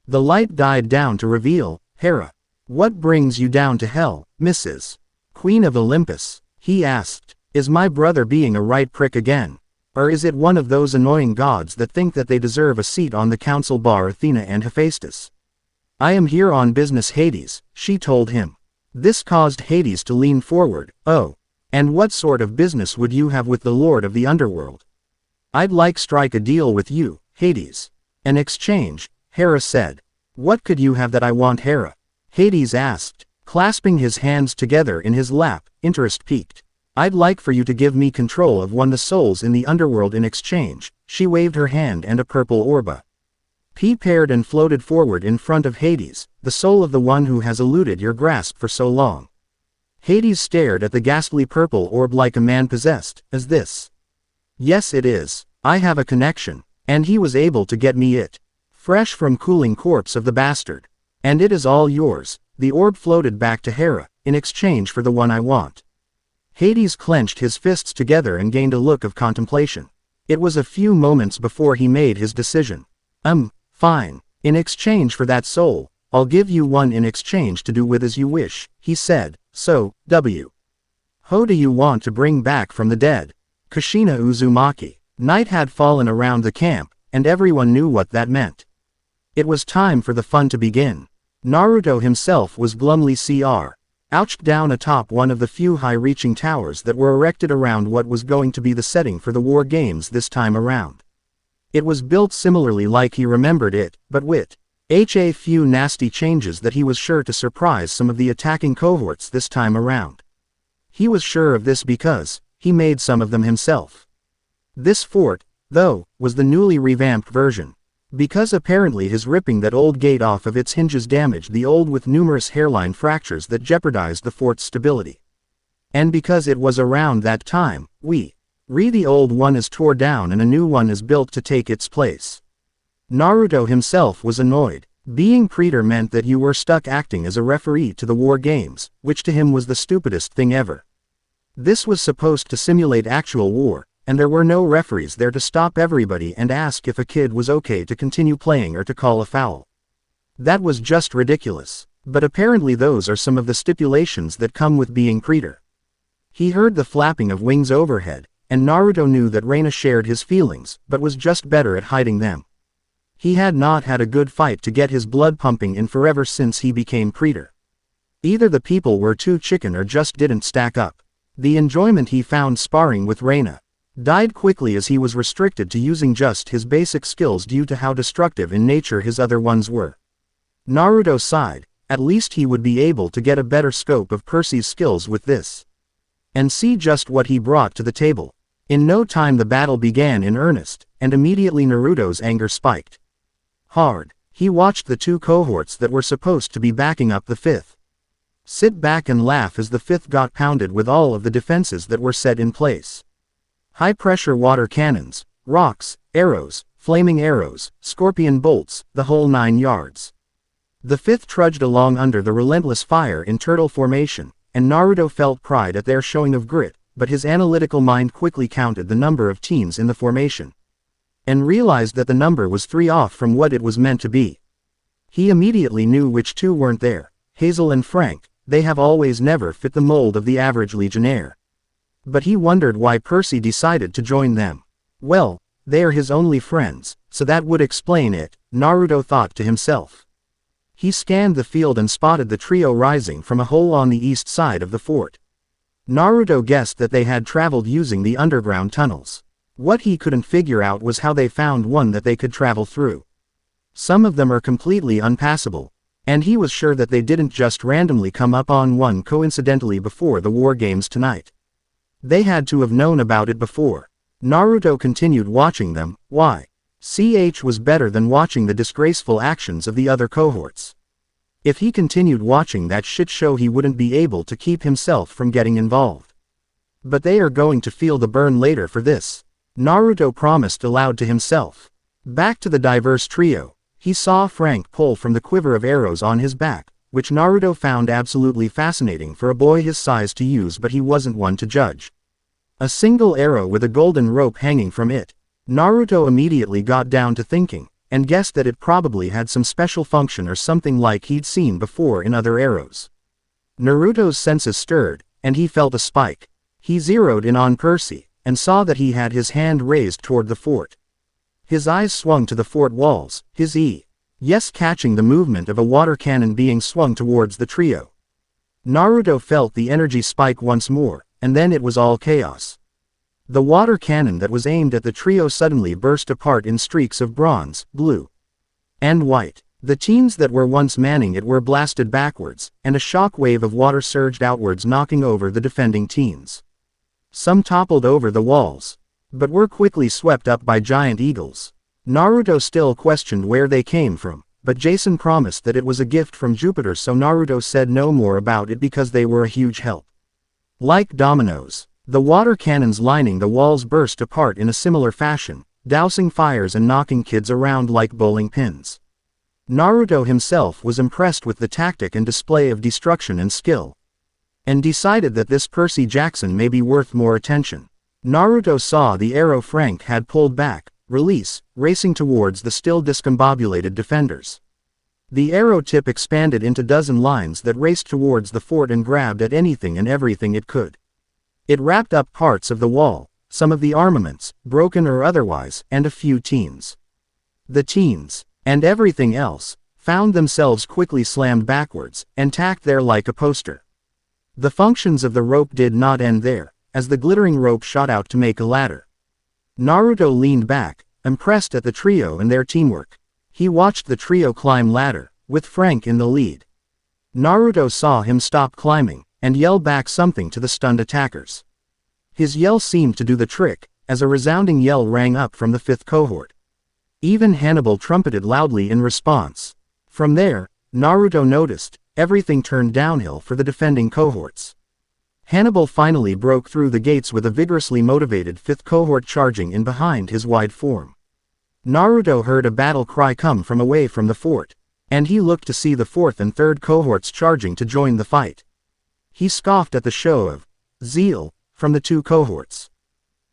The light died down to reveal, Hera. What brings you down to hell, Mrs. Queen of Olympus? He asked. Is my brother being a right prick again? Or is it one of those annoying gods that think that they deserve a seat on the council bar Athena and Hephaestus? I am here on business, Hades, she told him. This caused Hades to lean forward. Oh. And what sort of business would you have with the Lord of the Underworld? I'd like strike a deal with you, Hades. An exchange, Hera said. What could you have that I want, Hera? Hades asked, clasping his hands together in his lap, interest piqued. I'd like for you to give me control of one of the souls in the underworld in exchange. She waved her hand and a purple orb paired and floated forward in front of Hades, the soul of the one who has eluded your grasp for so long. Hades stared at the ghastly purple orb like a man possessed. Is this? Yes it is. I have a connection, and he was able to get me it. Fresh from cooling corpse of the bastard. And it is all yours. The orb floated back to Hera, in exchange for the one I want. Hades clenched his fists together and gained a look of contemplation. It was a few moments before he made his decision. Fine. In exchange for that soul, I'll give you one in exchange to do with as you wish, he said. So, who do you want to bring back from the dead? Kushina Uzumaki. Night had fallen around the camp, and everyone knew what that meant. It was time for the fun to begin. Naruto himself was glumly ouched down atop one of the few high-reaching towers that were erected around what was going to be the setting for the war games this time around. It was built similarly like he remembered it, but with a few nasty changes that he was sure to surprise some of the attacking cohorts this time around. He was sure of this because he made some of them himself. This fort, though, was the newly revamped version. Because apparently his ripping that old gate off of its hinges damaged the old with numerous hairline fractures that jeopardized the fort's stability. And because it was around that time, the old one is tore down and a new one is built to take its place. Naruto himself was annoyed. Being praetor meant that you were stuck acting as a referee to the war games, which to him was the stupidest thing ever. This was supposed to simulate actual war, and there were no referees there to stop everybody and ask if a kid was okay to continue playing or to call a foul. That was just ridiculous. But apparently those are some of the stipulations that come with being praetor. He heard the flapping of wings overhead, and Naruto knew that Raina shared his feelings, but was just better at hiding them. He had not had a good fight to get his blood pumping in forever since he became praetor. Either the people were too chicken or just didn't stack up. The enjoyment he found sparring with Raina died quickly as he was restricted to using just his basic skills due to how destructive in nature his other ones were. Naruto sighed, at least he would be able to get a better scope of Percy's skills with this. And see just what he brought to the table. In no time the battle began in earnest, and immediately Naruto's anger spiked. Hard, he watched the two cohorts that were supposed to be backing up the fifth sit back and laugh as the fifth got pounded with all of the defenses that were set in place. High-pressure water cannons, rocks, arrows, flaming arrows, scorpion bolts, the whole 9 yards. The fifth trudged along under the relentless fire in turtle formation, and Naruto felt pride at their showing of grit, but his analytical mind quickly counted the number of teens in the formation, and realized that the number was 3 off from what it was meant to be. He immediately knew which 2 weren't there, Hazel and Frank. They have always never fit the mold of the average legionnaire. But he wondered why Percy decided to join them. Well, they are his only friends, so that would explain it, Naruto thought to himself. He scanned the field and spotted the trio rising from a hole on the east side of the fort. Naruto guessed that they had traveled using the underground tunnels. What he couldn't figure out was how they found one that they could travel through. Some of them are completely unpassable, and he was sure that they didn't just randomly come up on one coincidentally before the war games tonight. They had to have known about it before. Naruto continued watching them. Why? CH was better than watching the disgraceful actions of the other cohorts. If he continued watching that shit show he wouldn't be able to keep himself from getting involved. But they are going to feel the burn later for this, Naruto promised aloud to himself. Back to the diverse trio, he saw Frank pull from the quiver of arrows on his back, which Naruto found absolutely fascinating for a boy his size to use, but he wasn't one to judge. A single arrow with a golden rope hanging from it. Naruto immediately got down to thinking, and guessed that it probably had some special function or something like he'd seen before in other arrows. Naruto's senses stirred, and he felt a spike. He zeroed in on Percy, and saw that he had his hand raised toward the fort. His eyes swung to the fort walls, his yes catching the movement of a water cannon being swung towards the trio. Naruto felt the energy spike once more, and then it was all chaos. The water cannon that was aimed at the trio suddenly burst apart in streaks of bronze, blue, and white. The teens that were once manning it were blasted backwards, and a shock wave of water surged outwards, knocking over the defending teens. Some toppled over the walls, but were quickly swept up by giant eagles. Naruto still questioned where they came from, but Jason promised that it was a gift from Jupiter, so Naruto said no more about it because they were a huge help. Like dominoes, the water cannons lining the walls burst apart in a similar fashion, dousing fires and knocking kids around like bowling pins. Naruto himself was impressed with the tactic and display of destruction and skill, and decided that this Percy Jackson may be worth more attention. Naruto saw the arrow Frank had pulled back, release, racing towards the still discombobulated defenders. The arrow tip expanded into dozen lines that raced towards the fort and grabbed at anything and everything it could. It wrapped up parts of the wall, some of the armaments, broken or otherwise, and a few teens. The teens, and everything else, found themselves quickly slammed backwards, and tacked there like a poster. The functions of the rope did not end there, as the glittering rope shot out to make a ladder. Naruto leaned back, impressed at the trio and their teamwork. He watched the trio climb ladder, with Frank in the lead. Naruto saw him stop climbing, and yell back something to the stunned attackers. His yell seemed to do the trick, as a resounding yell rang up from the fifth cohort. Even Hannibal trumpeted loudly in response. From there, Naruto noticed, everything turned downhill for the defending cohorts. Hannibal finally broke through the gates with a vigorously motivated fifth cohort charging in behind his wide form. Naruto heard a battle cry come from away from the fort, and he looked to see the fourth and third cohorts charging to join the fight. He scoffed at the show of zeal from the two cohorts.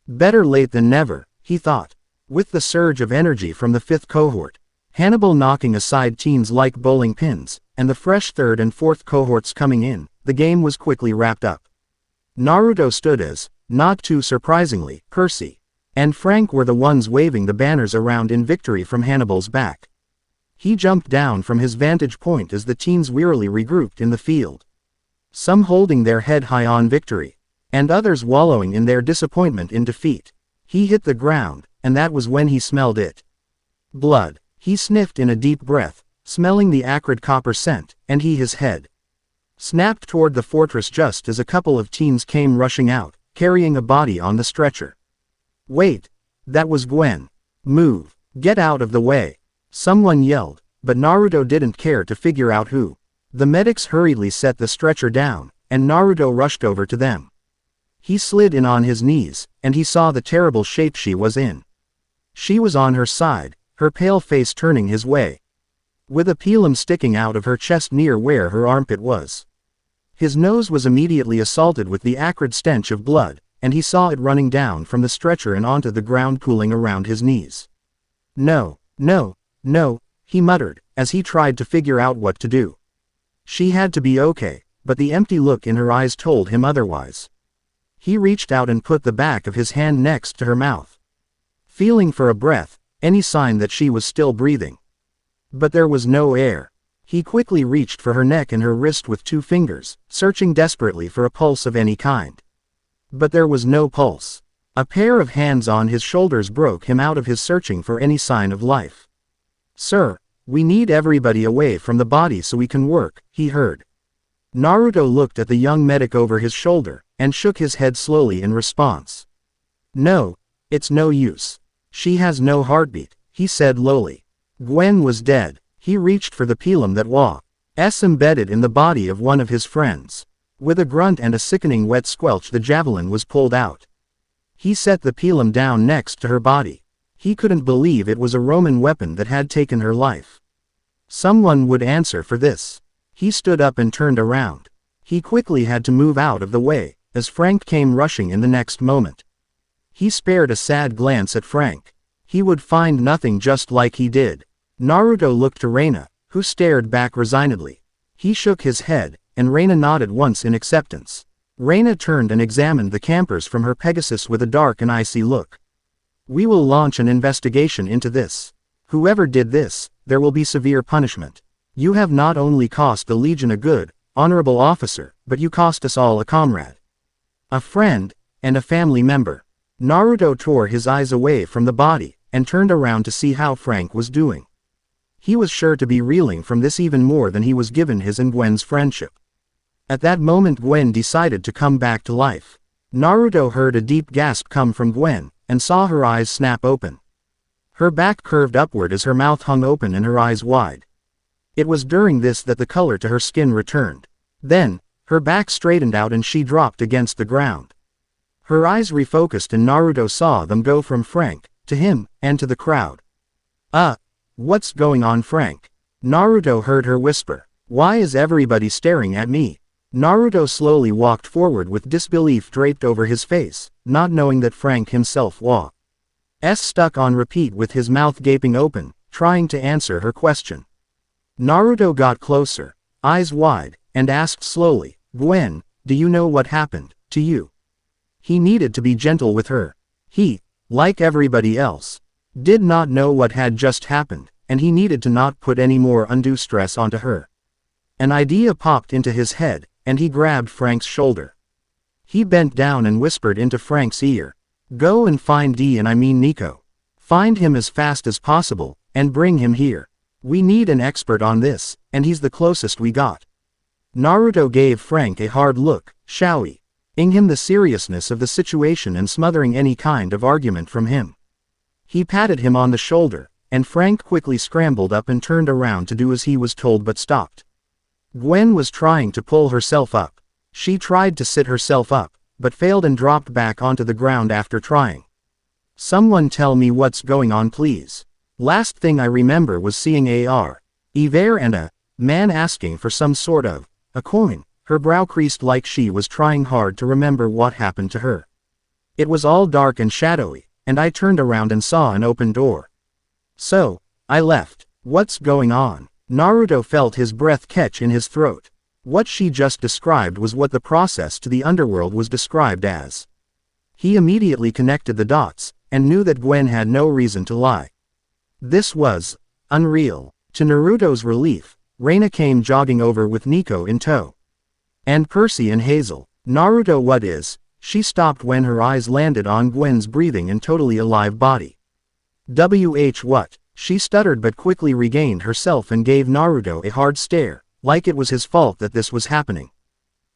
Better late than never, he thought. With the surge of energy from the fifth cohort, Hannibal knocking aside teens like bowling pins, and the fresh third and fourth cohorts coming in, the game was quickly wrapped up. Naruto stood as, not too surprisingly, Percy and Frank were the ones waving the banners around in victory from Hannibal's back. He jumped down from his vantage point as the teens wearily regrouped in the field. Some holding their head high on victory, and others wallowing in their disappointment in defeat. He hit the ground, and that was when he smelled it. Blood. He sniffed in a deep breath, smelling the acrid copper scent, and his head snapped toward the fortress just as a couple of teens came rushing out, carrying a body on the stretcher. Wait! That was Gwen. Move! Get out of the way! Someone yelled, but Naruto didn't care to figure out who. The medics hurriedly set the stretcher down, and Naruto rushed over to them. He slid in on his knees, and he saw the terrible shape she was in. She was on her side, her pale face turning his way, with a pilum sticking out of her chest near where her armpit was. His nose was immediately assaulted with the acrid stench of blood, and he saw it running down from the stretcher and onto the ground pooling around his knees. No, no, no, he muttered, as he tried to figure out what to do. She had to be okay, but the empty look in her eyes told him otherwise. He reached out and put the back of his hand next to her mouth, feeling for a breath, any sign that she was still breathing. But there was no air. He quickly reached for her neck and her wrist with 2 fingers, searching desperately for a pulse of any kind. But there was no pulse. A pair of hands on his shoulders broke him out of his searching for any sign of life. "Sir, we need everybody away from the body so we can work," he heard. Naruto looked at the young medic over his shoulder, and shook his head slowly in response. "No, it's no use. She has no heartbeat," he said lowly. Gwen was dead. He reached for the pilum that was embedded in the body of one of his friends. With a grunt and a sickening wet squelch, the javelin was pulled out. He set the pilum down next to her body. He couldn't believe it was a Roman weapon that had taken her life. Someone would answer for this. He stood up and turned around. He quickly had to move out of the way, as Frank came rushing in the next moment. He spared a sad glance at Frank. He would find nothing just like he did. Naruto looked to Raina, who stared back resignedly. He shook his head, and Raina nodded once in acceptance. Raina turned and examined the campers from her Pegasus with a dark and icy look. "We will launch an investigation into this. Whoever did this, there will be severe punishment. You have not only cost the Legion a good, honorable officer, but you cost us all a comrade, a friend, and a family member." Naruto tore his eyes away from the body, and turned around to see how Frank was doing. He was sure to be reeling from this even more than he was given his and Gwen's friendship. At that moment Gwen decided to come back to life. Naruto heard a deep gasp come from Gwen, and saw her eyes snap open. Her back curved upward as her mouth hung open and her eyes wide. It was during this that the color to her skin returned. Then, her back straightened out and she dropped against the ground. Her eyes refocused and Naruto saw them go from Frank, to him, and to the crowd. What's going on, Frank?" Naruto heard her whisper. "Why is everybody staring at me?" Naruto slowly walked forward with disbelief draped over his face, not knowing that Frank himself was stuck on repeat with his mouth gaping open, trying to answer her question. Naruto got closer, eyes wide, and asked slowly, "Gwen, do you know what happened to you?" He needed to be gentle with her. He, like everybody else, did not know what had just happened, and he needed to not put any more undue stress onto her. An idea popped into his head, and he grabbed Frank's shoulder. He bent down and whispered into Frank's ear, "Go and find Nico. Find him as fast as possible, and bring him here. We need an expert on this, and he's the closest we got." Naruto gave Frank a hard look, showing him the seriousness of the situation and smothering any kind of argument from him. He patted him on the shoulder, and Frank quickly scrambled up and turned around to do as he was told but stopped. Gwen was trying to pull herself up. She tried to sit herself up, but failed and dropped back onto the ground after trying. "Someone tell me what's going on, please. Last thing I remember was seeing Ivere and a man asking for some sort of a coin." Her brow creased like she was trying hard to remember what happened to her. "It was all dark and shadowy, and I turned around and saw an open door. So, I left." "What's going on?" Naruto felt his breath catch in his throat. What she just described was what the process to the underworld was described as. He immediately connected the dots, and knew that Gwen had no reason to lie. This was unreal. To Naruto's relief, Raina came jogging over with Nico in tow. And Percy and Hazel. "Naruto, what is She stopped when her eyes landed on Gwen's breathing and totally alive body. What? She stuttered but quickly regained herself and gave Naruto a hard stare, like it was his fault that this was happening.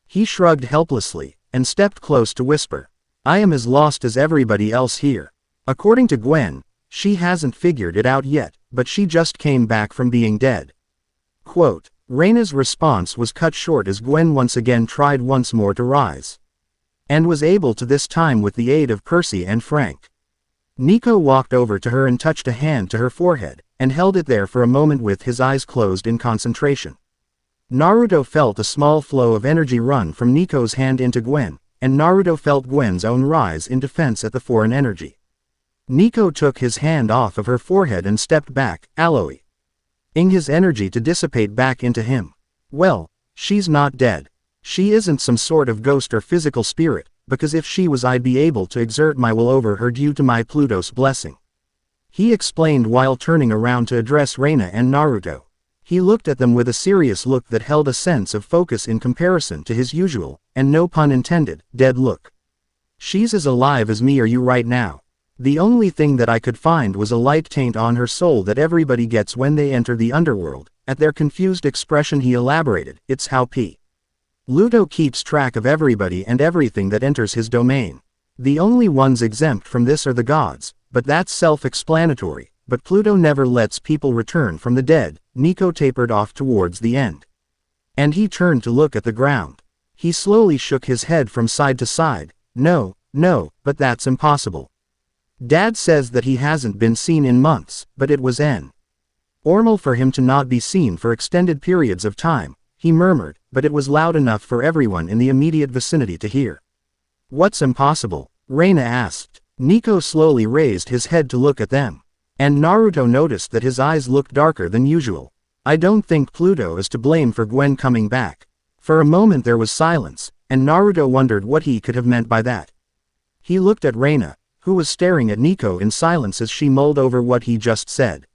He shrugged helplessly, and stepped close to whisper. I am as lost as everybody else here. According to Gwen, she hasn't figured it out yet, but she just came back from being dead. Quote, Raina's response was cut short as Gwen once again tried once more to rise. And was able to this time with the aid of Percy and Frank. Nico walked over to her and touched a hand to her forehead, and held it there for a moment with his eyes closed in concentration. Naruto felt a small flow of energy run from Nico's hand into Gwen, and Naruto felt Gwen's own rise in defense at the foreign energy. Nico took his hand off of her forehead and stepped back, allowing his energy to dissipate back into him. Well, she's not dead. She isn't some sort of ghost or physical spirit, because if she was I'd be able to exert my will over her due to my Pluto's blessing. He explained while turning around to address Raina and Naruto. He looked at them with a serious look that held a sense of focus in comparison to his usual, and no pun intended, dead look. She's as alive as me or you right now. The only thing that I could find was a light taint on her soul that everybody gets when they enter the underworld. At their confused expression he elaborated, it's how Pluto keeps track of everybody and everything that enters his domain. The only ones exempt from this are the gods, but that's self-explanatory, but Pluto never lets people return from the dead. Nico tapered off towards the end. And he turned to look at the ground. He slowly shook his head from side to side. No, but that's impossible. Dad says that he hasn't been seen in months, but it was normal for him to not be seen for extended periods of time, he murmured, but it was loud enough for everyone in the immediate vicinity to hear. What's impossible? Raina asked. Nico slowly raised his head to look at them. And Naruto noticed that his eyes looked darker than usual. I don't think Pluto is to blame for Gwen coming back. For a moment there was silence, and Naruto wondered what he could have meant by that. He looked at Raina, who was staring at Nico in silence as she mulled over what he just said.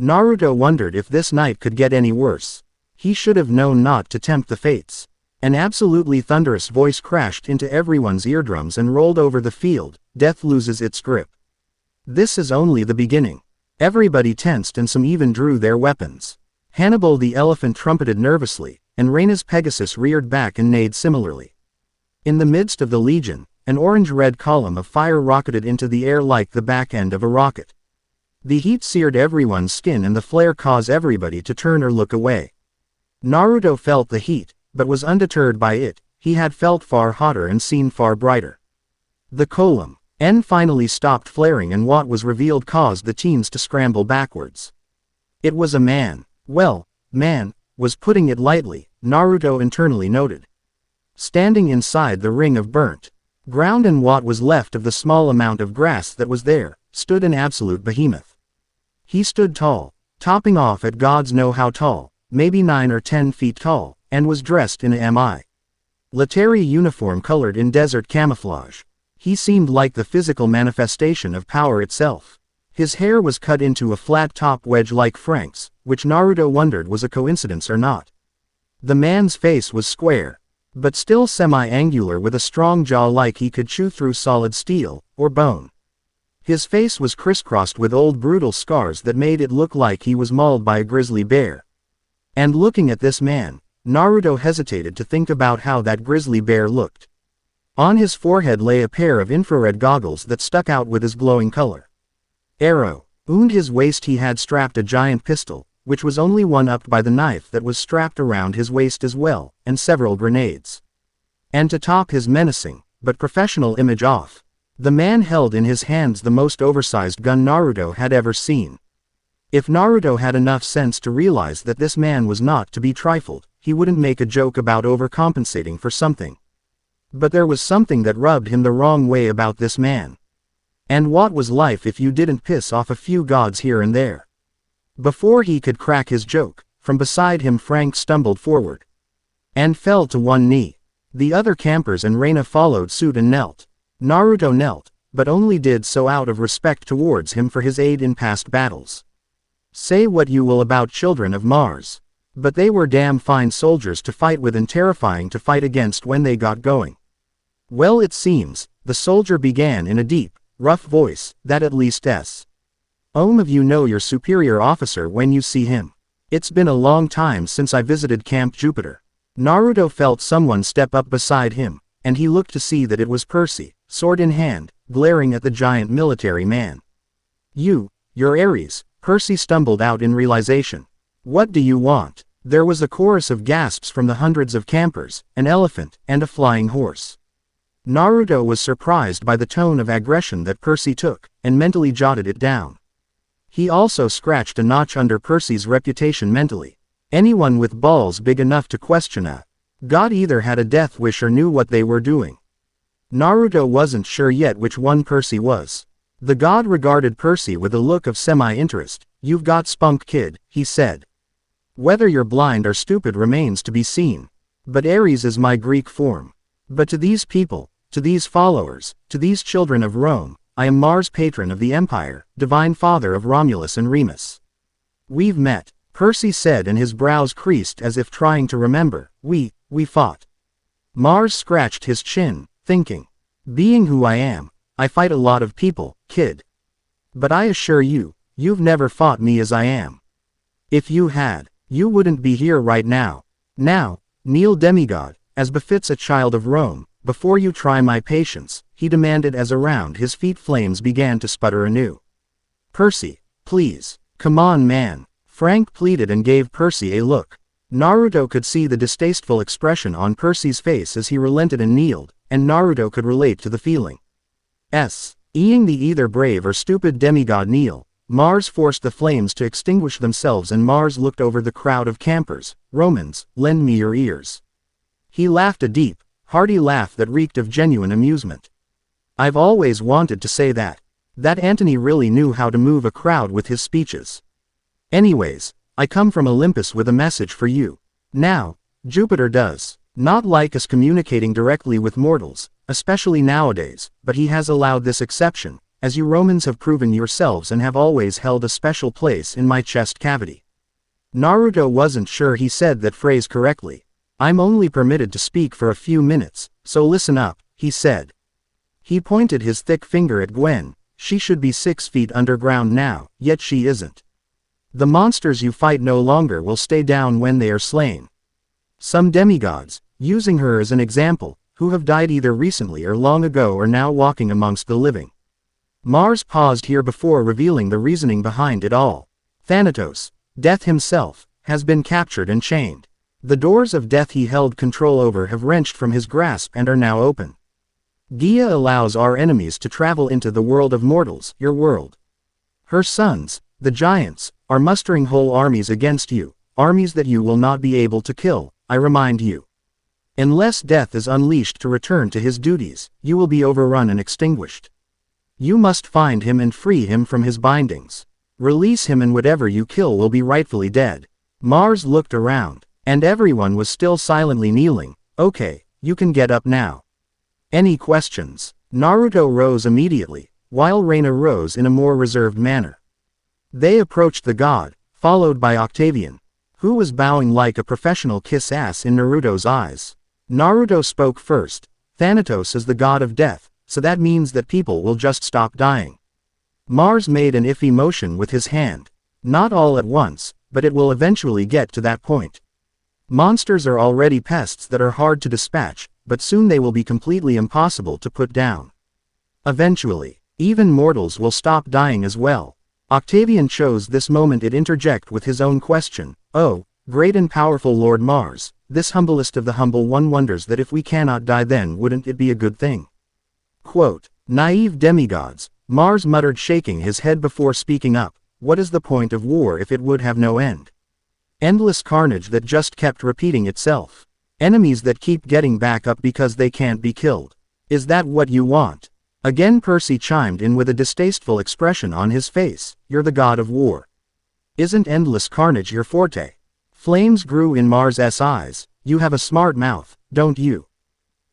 Naruto wondered if this night could get any worse. He should have known not to tempt the fates. An absolutely thunderous voice crashed into everyone's eardrums and rolled over the field. Death loses its grip. This is only the beginning. Everybody tensed and some even drew their weapons. Hannibal the elephant trumpeted nervously, and Raina's Pegasus reared back and neighed similarly. In the midst of the legion, an orange-red column of fire rocketed into the air like the back end of a rocket. The heat seared everyone's skin and the flare caused everybody to turn or look away. Naruto felt the heat, but was undeterred by it. He had felt far hotter and seen far brighter. The column finally stopped flaring and what was revealed caused the teens to scramble backwards. It was a man. Well, man, was putting it lightly, Naruto internally noted. Standing inside the ring of burnt ground and what was left of the small amount of grass that was there, stood an absolute behemoth. He stood tall, topping off at gods know how tall, maybe 9 or 10 feet tall, and was dressed in a military uniform colored in desert camouflage. He seemed like the physical manifestation of power itself. His hair was cut into a flat top wedge like Frank's, which Naruto wondered was a coincidence or not. The man's face was square, but still semi-angular with a strong jaw like he could chew through solid steel, or bone. His face was crisscrossed with old brutal scars that made it look like he was mauled by a grizzly bear. And looking at this man, Naruto hesitated to think about how that grizzly bear looked. On his forehead lay a pair of infrared goggles that stuck out with his glowing color. Arrow. Around his waist he had strapped a giant pistol, which was only one-upped by the knife that was strapped around his waist as well, and several grenades. And to top his menacing, but professional image off, the man held in his hands the most oversized gun Naruto had ever seen. If Naruto had enough sense to realize that this man was not to be trifled, he wouldn't make a joke about overcompensating for something. But there was something that rubbed him the wrong way about this man. And what was life if you didn't piss off a few gods here and there? Before he could crack his joke, from beside him Frank stumbled forward and fell to one knee. The other campers and Raina followed suit and knelt. Naruto knelt, but only did so out of respect towards him for his aid in past battles. Say what you will about children of Mars, but they were damn fine soldiers to fight with and terrifying to fight against when they got going. Well, it seems, the soldier began in a deep, rough voice, that at least of you know your superior officer when you see him. It's been a long time since I visited Camp Jupiter. Naruto felt someone step up beside him, and he looked to see that it was Percy, sword in hand, glaring at the giant military man. You're Ares, Percy stumbled out in realization. What do you want? There was a chorus of gasps from the hundreds of campers, an elephant, and a flying horse. Naruto was surprised by the tone of aggression that Percy took, and mentally jotted it down. He also scratched a notch under Percy's reputation mentally. Anyone with balls big enough to question a god either had a death wish or knew what they were doing. Naruto wasn't sure yet which one Percy was. The god regarded Percy with a look of semi-interest. You've got spunk, kid, he said. Whether you're blind or stupid remains to be seen. But Ares is my Greek form. But to these people, to these followers, to these children of Rome, I am Mars, patron of the Empire, divine father of Romulus and Remus. We've met, Percy said, and his brows creased as if trying to remember. We fought. Mars scratched his chin, thinking. Being who I am, I fight a lot of people, kid. But I assure you, you've never fought me as I am. If you had, you wouldn't be here right now. Now, kneel, demigod, as befits a child of Rome, before you try my patience, he demanded as around his feet flames began to sputter anew. Percy, please, come on, man, Frank pleaded and gave Percy a look. Naruto could see the distasteful expression on Percy's face as he relented and kneeled, and Naruto could relate to the feeling. Eing the either brave or stupid demigod kneel, Mars forced the flames to extinguish themselves and Mars looked over the crowd of campers. Romans, lend me your ears. He laughed a deep, hearty laugh that reeked of genuine amusement. I've always wanted to say that Antony really knew how to move a crowd with his speeches. Anyways, I come from Olympus with a message for you. Now, Jupiter does not like us communicating directly with mortals, especially nowadays, but he has allowed this exception, as you Romans have proven yourselves and have always held a special place in my chest cavity. Naruto wasn't sure he said that phrase correctly. I'm only permitted to speak for a few minutes, so listen up, he said. He pointed his thick finger at Gwen. She should be 6 feet underground now, yet she isn't. The monsters you fight no longer will stay down when they are slain. Some demigods, using her as an example, who have died either recently or long ago are now walking amongst the living. Mars paused here before revealing the reasoning behind it all. Thanatos, Death himself, has been captured and chained. The doors of death he held control over have wrenched from his grasp and are now open. Gaia allows our enemies to travel into the world of mortals, your world. Her sons, the giants, are mustering whole armies against you, armies that you will not be able to kill, I remind you. Unless death is unleashed to return to his duties, you will be overrun and extinguished. You must find him and free him from his bindings. Release him and whatever you kill will be rightfully dead. Mars looked around, and everyone was still silently kneeling. Okay, you can get up now. Any questions? Naruto rose immediately, while Raina rose in a more reserved manner. They approached the god, followed by Octavian, who was bowing like a professional kiss-ass in Naruto's eyes. Naruto spoke first. Thanatos is the god of death, so that means that people will just stop dying. Mars made an iffy motion with his hand. Not all at once, but it will eventually get to that point. Monsters are already pests that are hard to dispatch, but soon they will be completely impossible to put down. Eventually, even mortals will stop dying as well. Octavian chose this moment to interject with his own question. Oh, great and powerful Lord Mars, this humblest of the humble one wonders that if we cannot die then wouldn't it be a good thing? Quote, naive demigods, Mars muttered, shaking his head before speaking up. What is the point of war if it would have no end? Endless carnage that just kept repeating itself. Enemies that keep getting back up because they can't be killed. Is that what you want? Again Percy chimed in with a distasteful expression on his face. You're the god of war. Isn't endless carnage your forte? Flames grew in Mars's eyes. You have a smart mouth, don't you?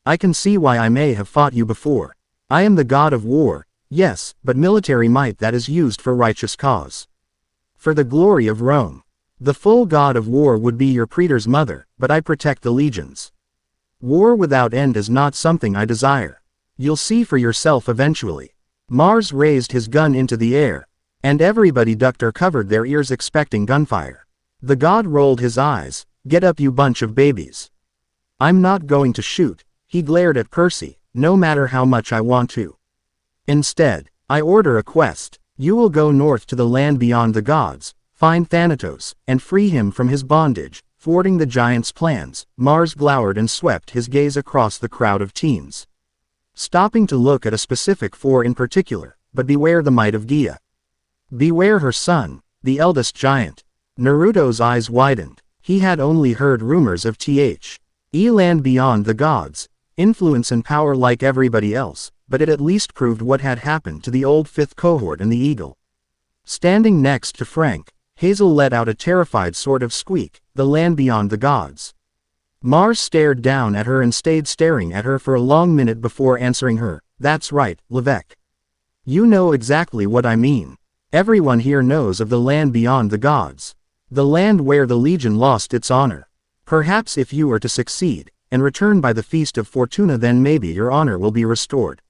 I can see why I may have fought you before. I am the god of war, yes, but military might that is used for righteous cause. For the glory of Rome. The full god of war would be your praetor's mother, but I protect the legions. War without end is not something I desire. You'll see for yourself eventually. Mars raised his gun into the air, and everybody ducked or covered their ears expecting gunfire. The god rolled his eyes. Get up, you bunch of babies. I'm not going to shoot, he glared at Percy, no matter how much I want to. Instead, I order a quest. You will go north to the land beyond the gods, find Thanatos, and free him from his bondage. Thwarting the giant's plans, Mars glowered and swept his gaze across the crowd of teens, stopping to look at a specific four in particular. But beware the might of Gaia. Beware her son, the eldest giant. Naruto's eyes widened. He had only heard rumors of land beyond the gods, influence and power like everybody else, but it at least proved what had happened to the old fifth cohort and the eagle. Standing next to Frank, Hazel let out a terrified sort of squeak. The land beyond the gods. Mars stared down at her and stayed staring at her for a long minute before answering her. That's right, Levesque. You know exactly what I mean. Everyone here knows of the land beyond the gods. The land where the Legion lost its honor. Perhaps if you are to succeed, and return by the Feast of Fortuna, then maybe your honor will be restored.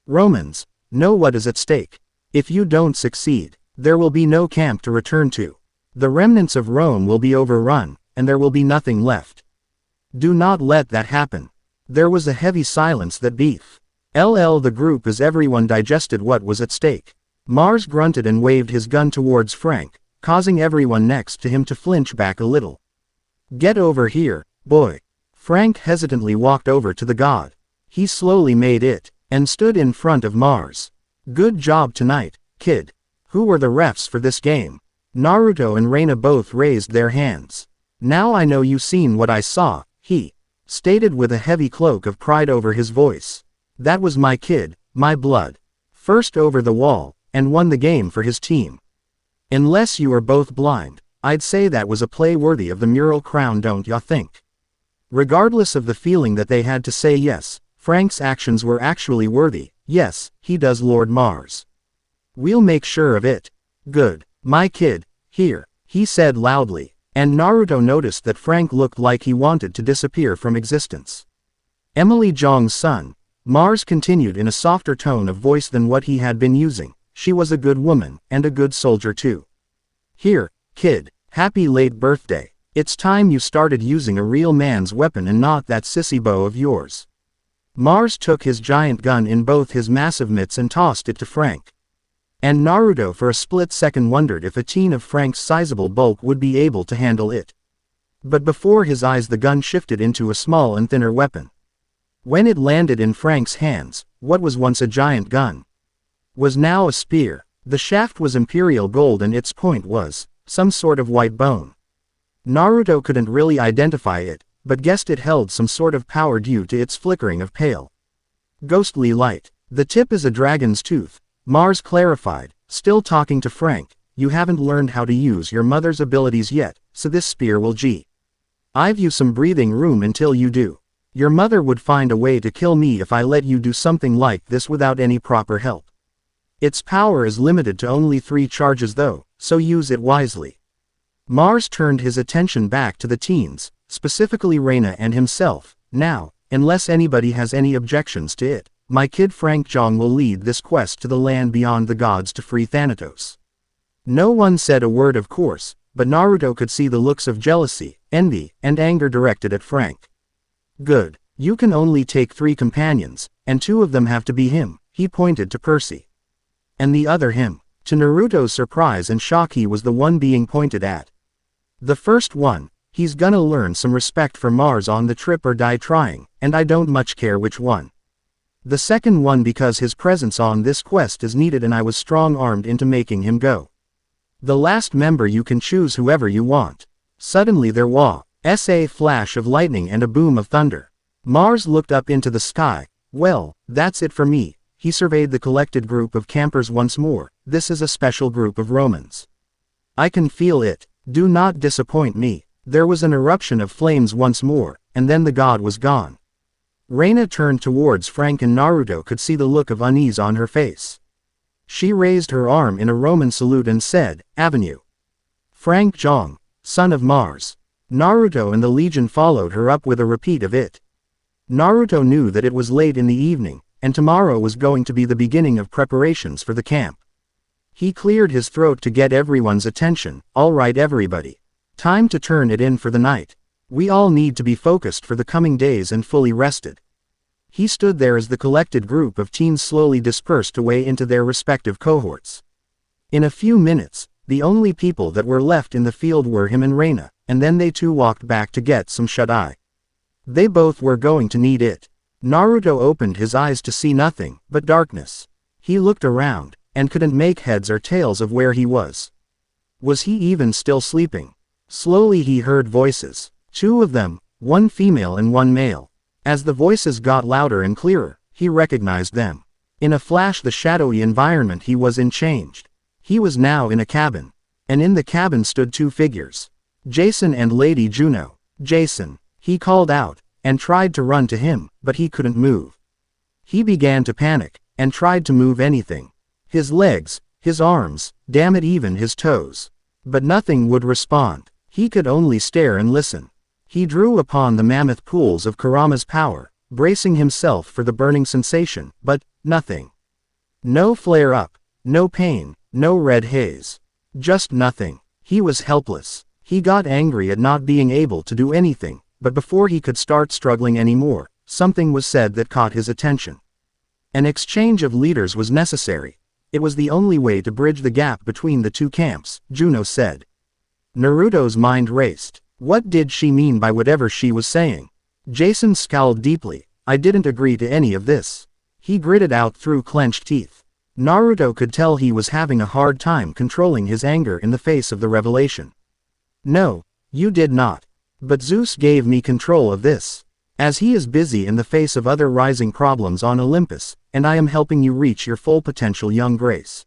Romans, know what is at stake. If you don't succeed, there will be no camp to return to. The remnants of Rome will be overrun, and there will be nothing left. Do not let that happen. There was a heavy silence that beef. The group as everyone digested what was at stake. Mars grunted and waved his gun towards Frank, causing everyone next to him to flinch back a little. Get over here, boy. Frank hesitantly walked over to the god. He slowly made it, and stood in front of Mars. Good job tonight, kid. Who were the refs for this game? Naruto and Raina both raised their hands. Now I know you seen what I saw, he stated with a heavy cloak of pride over his voice. That was my kid, my blood. First over the wall, and won the game for his team. Unless you are both blind, I'd say that was a play worthy of the mural crown, don't ya think? Regardless of the feeling that they had to say yes, Frank's actions were actually worthy. Yes, he does, Lord Mars. We'll make sure of it. Good. My kid, here, he said loudly, and Naruto noticed that Frank looked like he wanted to disappear from existence. Emily Jong's son, Mars continued in a softer tone of voice than what he had been using. She was a good woman, and a good soldier too. Here, kid, happy late birthday. It's time you started using a real man's weapon and not that sissy bow of yours. Mars took his giant gun in both his massive mitts and tossed it to Frank. And Naruto for a split second wondered if a teen of Frank's sizable bulk would be able to handle it. But before his eyes the gun shifted into a small and thinner weapon. When it landed in Frank's hands, what was once a giant gun was now a spear. The shaft was imperial gold and its point was some sort of white bone. Naruto couldn't really identify it, but guessed it held some sort of power due to its flickering of pale, ghostly light. The tip is a dragon's tooth, Mars clarified, still talking to Frank. You haven't learned how to use your mother's abilities yet, so this spear will give you some breathing room until you do. Your mother would find a way to kill me if I let you do something like this without any proper help. Its power is limited to only 3 charges though, so use it wisely. Mars turned his attention back to the teens, specifically Raina and himself. Now, unless anybody has any objections to it, my kid Frank Jong will lead this quest to the land beyond the gods to free Thanatos. No one said a word of course, but Naruto could see the looks of jealousy, envy, and anger directed at Frank. Good. You can only take 3 companions, and 2 of them have to be him, he pointed to Percy. And the other him. To Naruto's surprise and shock, he was the one being pointed at. The first one, he's gonna learn some respect for Mars on the trip or die trying, and I don't much care which one. The second one because his presence on this quest is needed and I was strong-armed into making him go. The last member you can choose whoever you want. Suddenly there was a flash of lightning and a boom of thunder. Mars looked up into the sky. Well, that's it for me. He surveyed the collected group of campers once more. This is a special group of Romans. I can feel it. Do not disappoint me. There was an eruption of flames once more, and then the god was gone. Raina turned towards Frank and Naruto could see the look of unease on her face. She raised her arm in a Roman salute and said, Avenue. Frank Jong, son of Mars. Naruto and the Legion followed her up with a repeat of it. Naruto knew that it was late in the evening, and tomorrow was going to be the beginning of preparations for the camp. He cleared his throat to get everyone's attention. All right everybody. Time to turn it in for the night. We all need to be focused for the coming days and fully rested. He stood there as the collected group of teens slowly dispersed away into their respective cohorts. In a few minutes, the only people that were left in the field were him and Raina, and then they too walked back to get some shut-eye. They both were going to need it. Naruto opened his eyes to see nothing but darkness. He looked around, and couldn't make heads or tails of where he was. Was he even still sleeping? Slowly he heard voices. Two of them, one female and one male. As the voices got louder and clearer, he recognized them. In a flash the shadowy environment he was in changed. He was now in a cabin. And in the cabin stood two figures. Jason and Lady Juno. Jason, he called out, and tried to run to him, but he couldn't move. He began to panic, and tried to move anything. His legs, his arms, damn it even his toes. But nothing would respond. He could only stare and listen. He drew upon the mammoth pools of Kurama's power, bracing himself for the burning sensation, but nothing. No flare-up, no pain, no red haze. Just nothing. He was helpless. He got angry at not being able to do anything, but before he could start struggling anymore, something was said that caught his attention. An exchange of leaders was necessary. It was the only way to bridge the gap between the two camps, Juno said. Naruto's mind raced. What did she mean by whatever she was saying? Jason scowled deeply. I didn't agree to any of this. He gritted out through clenched teeth. Naruto could tell he was having a hard time controlling his anger in the face of the revelation. No, you did not. But Zeus gave me control of this. As he is busy in the face of other rising problems on Olympus, and I am helping you reach your full potential, young Grace.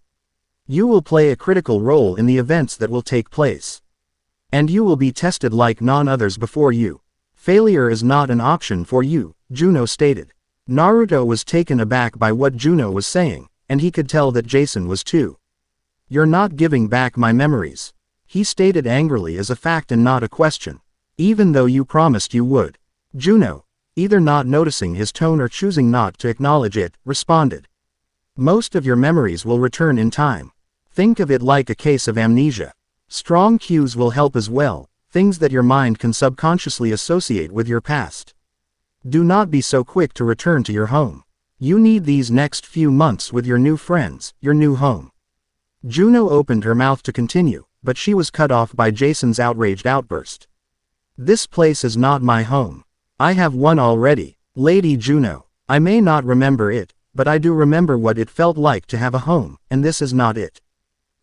You will play a critical role in the events that will take place. And you will be tested like none others before you. Failure is not an option for you, Juno stated. Naruto was taken aback by what Juno was saying, and he could tell that Jason was too. You're not giving back my memories. He stated angrily as a fact and not a question. Even though you promised you would. Juno, either not noticing his tone or choosing not to acknowledge it, responded. Most of your memories will return in time. Think of it like a case of amnesia. Strong cues will help as well, things that your mind can subconsciously associate with your past. Do not be so quick to return to your home. You need these next few months with your new friends, your new home. Juno opened her mouth to continue, but she was cut off by Jason's outraged outburst. This place is not my home. I have one already, Lady Juno. I may not remember it, but I do remember what it felt like to have a home, and this is not it.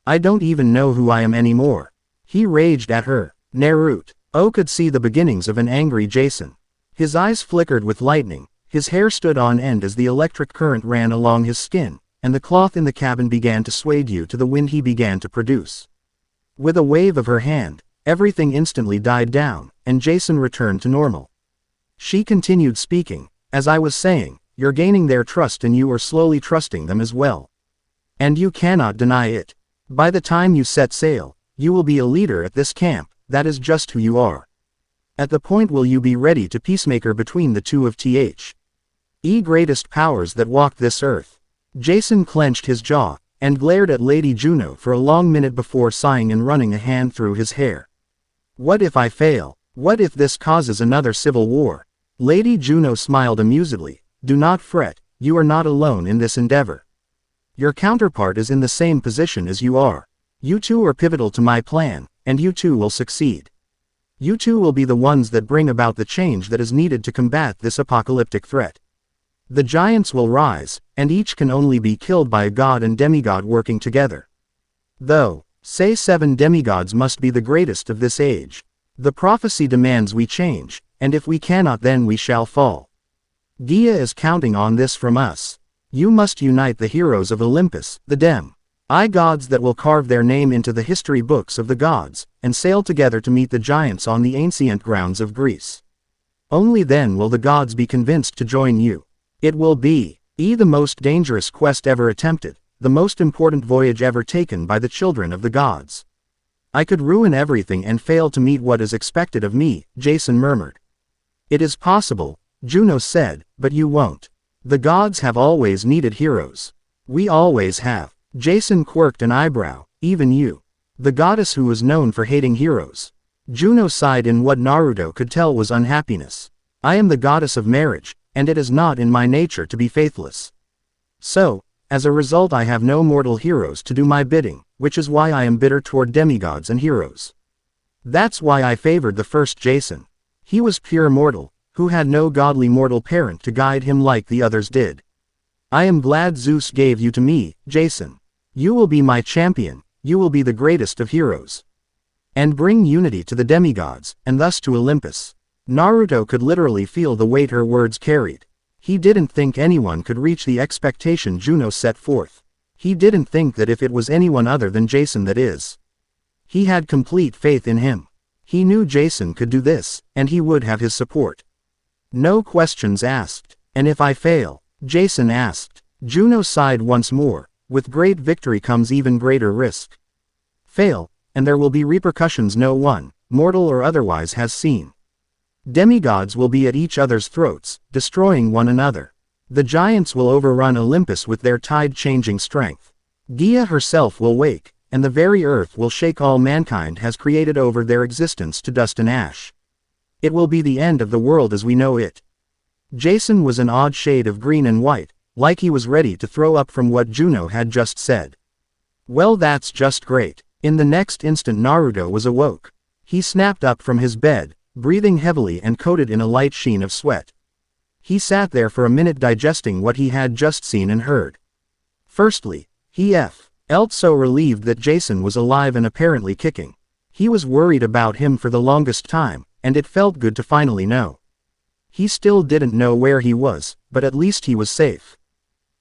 I don't even know who I am anymore. He raged at her. Naruto could see the beginnings of an angry Jason. His eyes flickered with lightning, his hair stood on end as the electric current ran along his skin, and the cloth in the cabin began to sway due to the wind he began to produce. With a wave of her hand, everything instantly died down, and Jason returned to normal. She continued speaking, as I was saying, you're gaining their trust and you are slowly trusting them as well. And you cannot deny it. By the time you set sail, you will be a leader at this camp, that is just who you are. At the point will you be ready to peacemaker between the two of the greatest powers that walked this earth. Jason clenched his jaw, and glared at Lady Juno for a long minute before sighing and running a hand through his hair. What if I fail? What if this causes another civil war? Lady Juno smiled amusedly. Do not fret, you are not alone in this endeavor. Your counterpart is in the same position as you are. You two are pivotal to my plan, and you two will succeed. You two will be the ones that bring about the change that is needed to combat this apocalyptic threat. The giants will rise, and each can only be killed by a god and demigod working together. Though, say 7 demigods must be the greatest of this age. The prophecy demands we change, and if we cannot then we shall fall. Gaia is counting on this from us. You must unite the heroes of Olympus, the gods that will carve their name into the history books of the gods, and sail together to meet the giants on the ancient grounds of Greece. Only then will the gods be convinced to join you. It will be the most dangerous quest ever attempted, the most important voyage ever taken by the children of the gods. I could ruin everything and fail to meet what is expected of me, Jason murmured. It is possible, Juno said, but you won't. The gods have always needed heroes. We always have. Jason quirked an eyebrow, even you. The goddess who was known for hating heroes. Juno sighed in what Naruto could tell was unhappiness. I am the goddess of marriage, and it is not in my nature to be faithless. So, as a result I have no mortal heroes to do my bidding, which is why I am bitter toward demigods and heroes. That's why I favored the first Jason. He was pure mortal, who had no godly mortal parent to guide him like the others did. I am glad Zeus gave you to me, Jason. You will be my champion, you will be the greatest of heroes. And bring unity to the demigods, and thus to Olympus. Naruto could literally feel the weight her words carried. He didn't think anyone could reach the expectation Juno set forth. He didn't think that if it was anyone other than Jason that is. He had complete faith in him. He knew Jason could do this, and he would have his support. No questions asked. And if I fail? Jason asked. Juno sighed once more. With great victory comes even greater risk. Fail, and there will be repercussions no one, mortal or otherwise, has seen. Demigods will be at each other's throats, destroying one another. The giants will overrun Olympus with their tide-changing strength. Gaia herself will wake, and the very earth will shake all mankind has created over their existence to dust and ash. It will be the end of the world as we know it. Jason was an odd shade of green and white, like he was ready to throw up from what Juno had just said. Well, that's just great. In the next instant Naruto was awoke. He snapped up from his bed, breathing heavily and coated in a light sheen of sweat. He sat there for a minute digesting what he had just seen and heard. Firstly, he felt so relieved that Jason was alive and apparently kicking. He was worried about him for the longest time, and it felt good to finally know. He still didn't know where he was, but at least he was safe.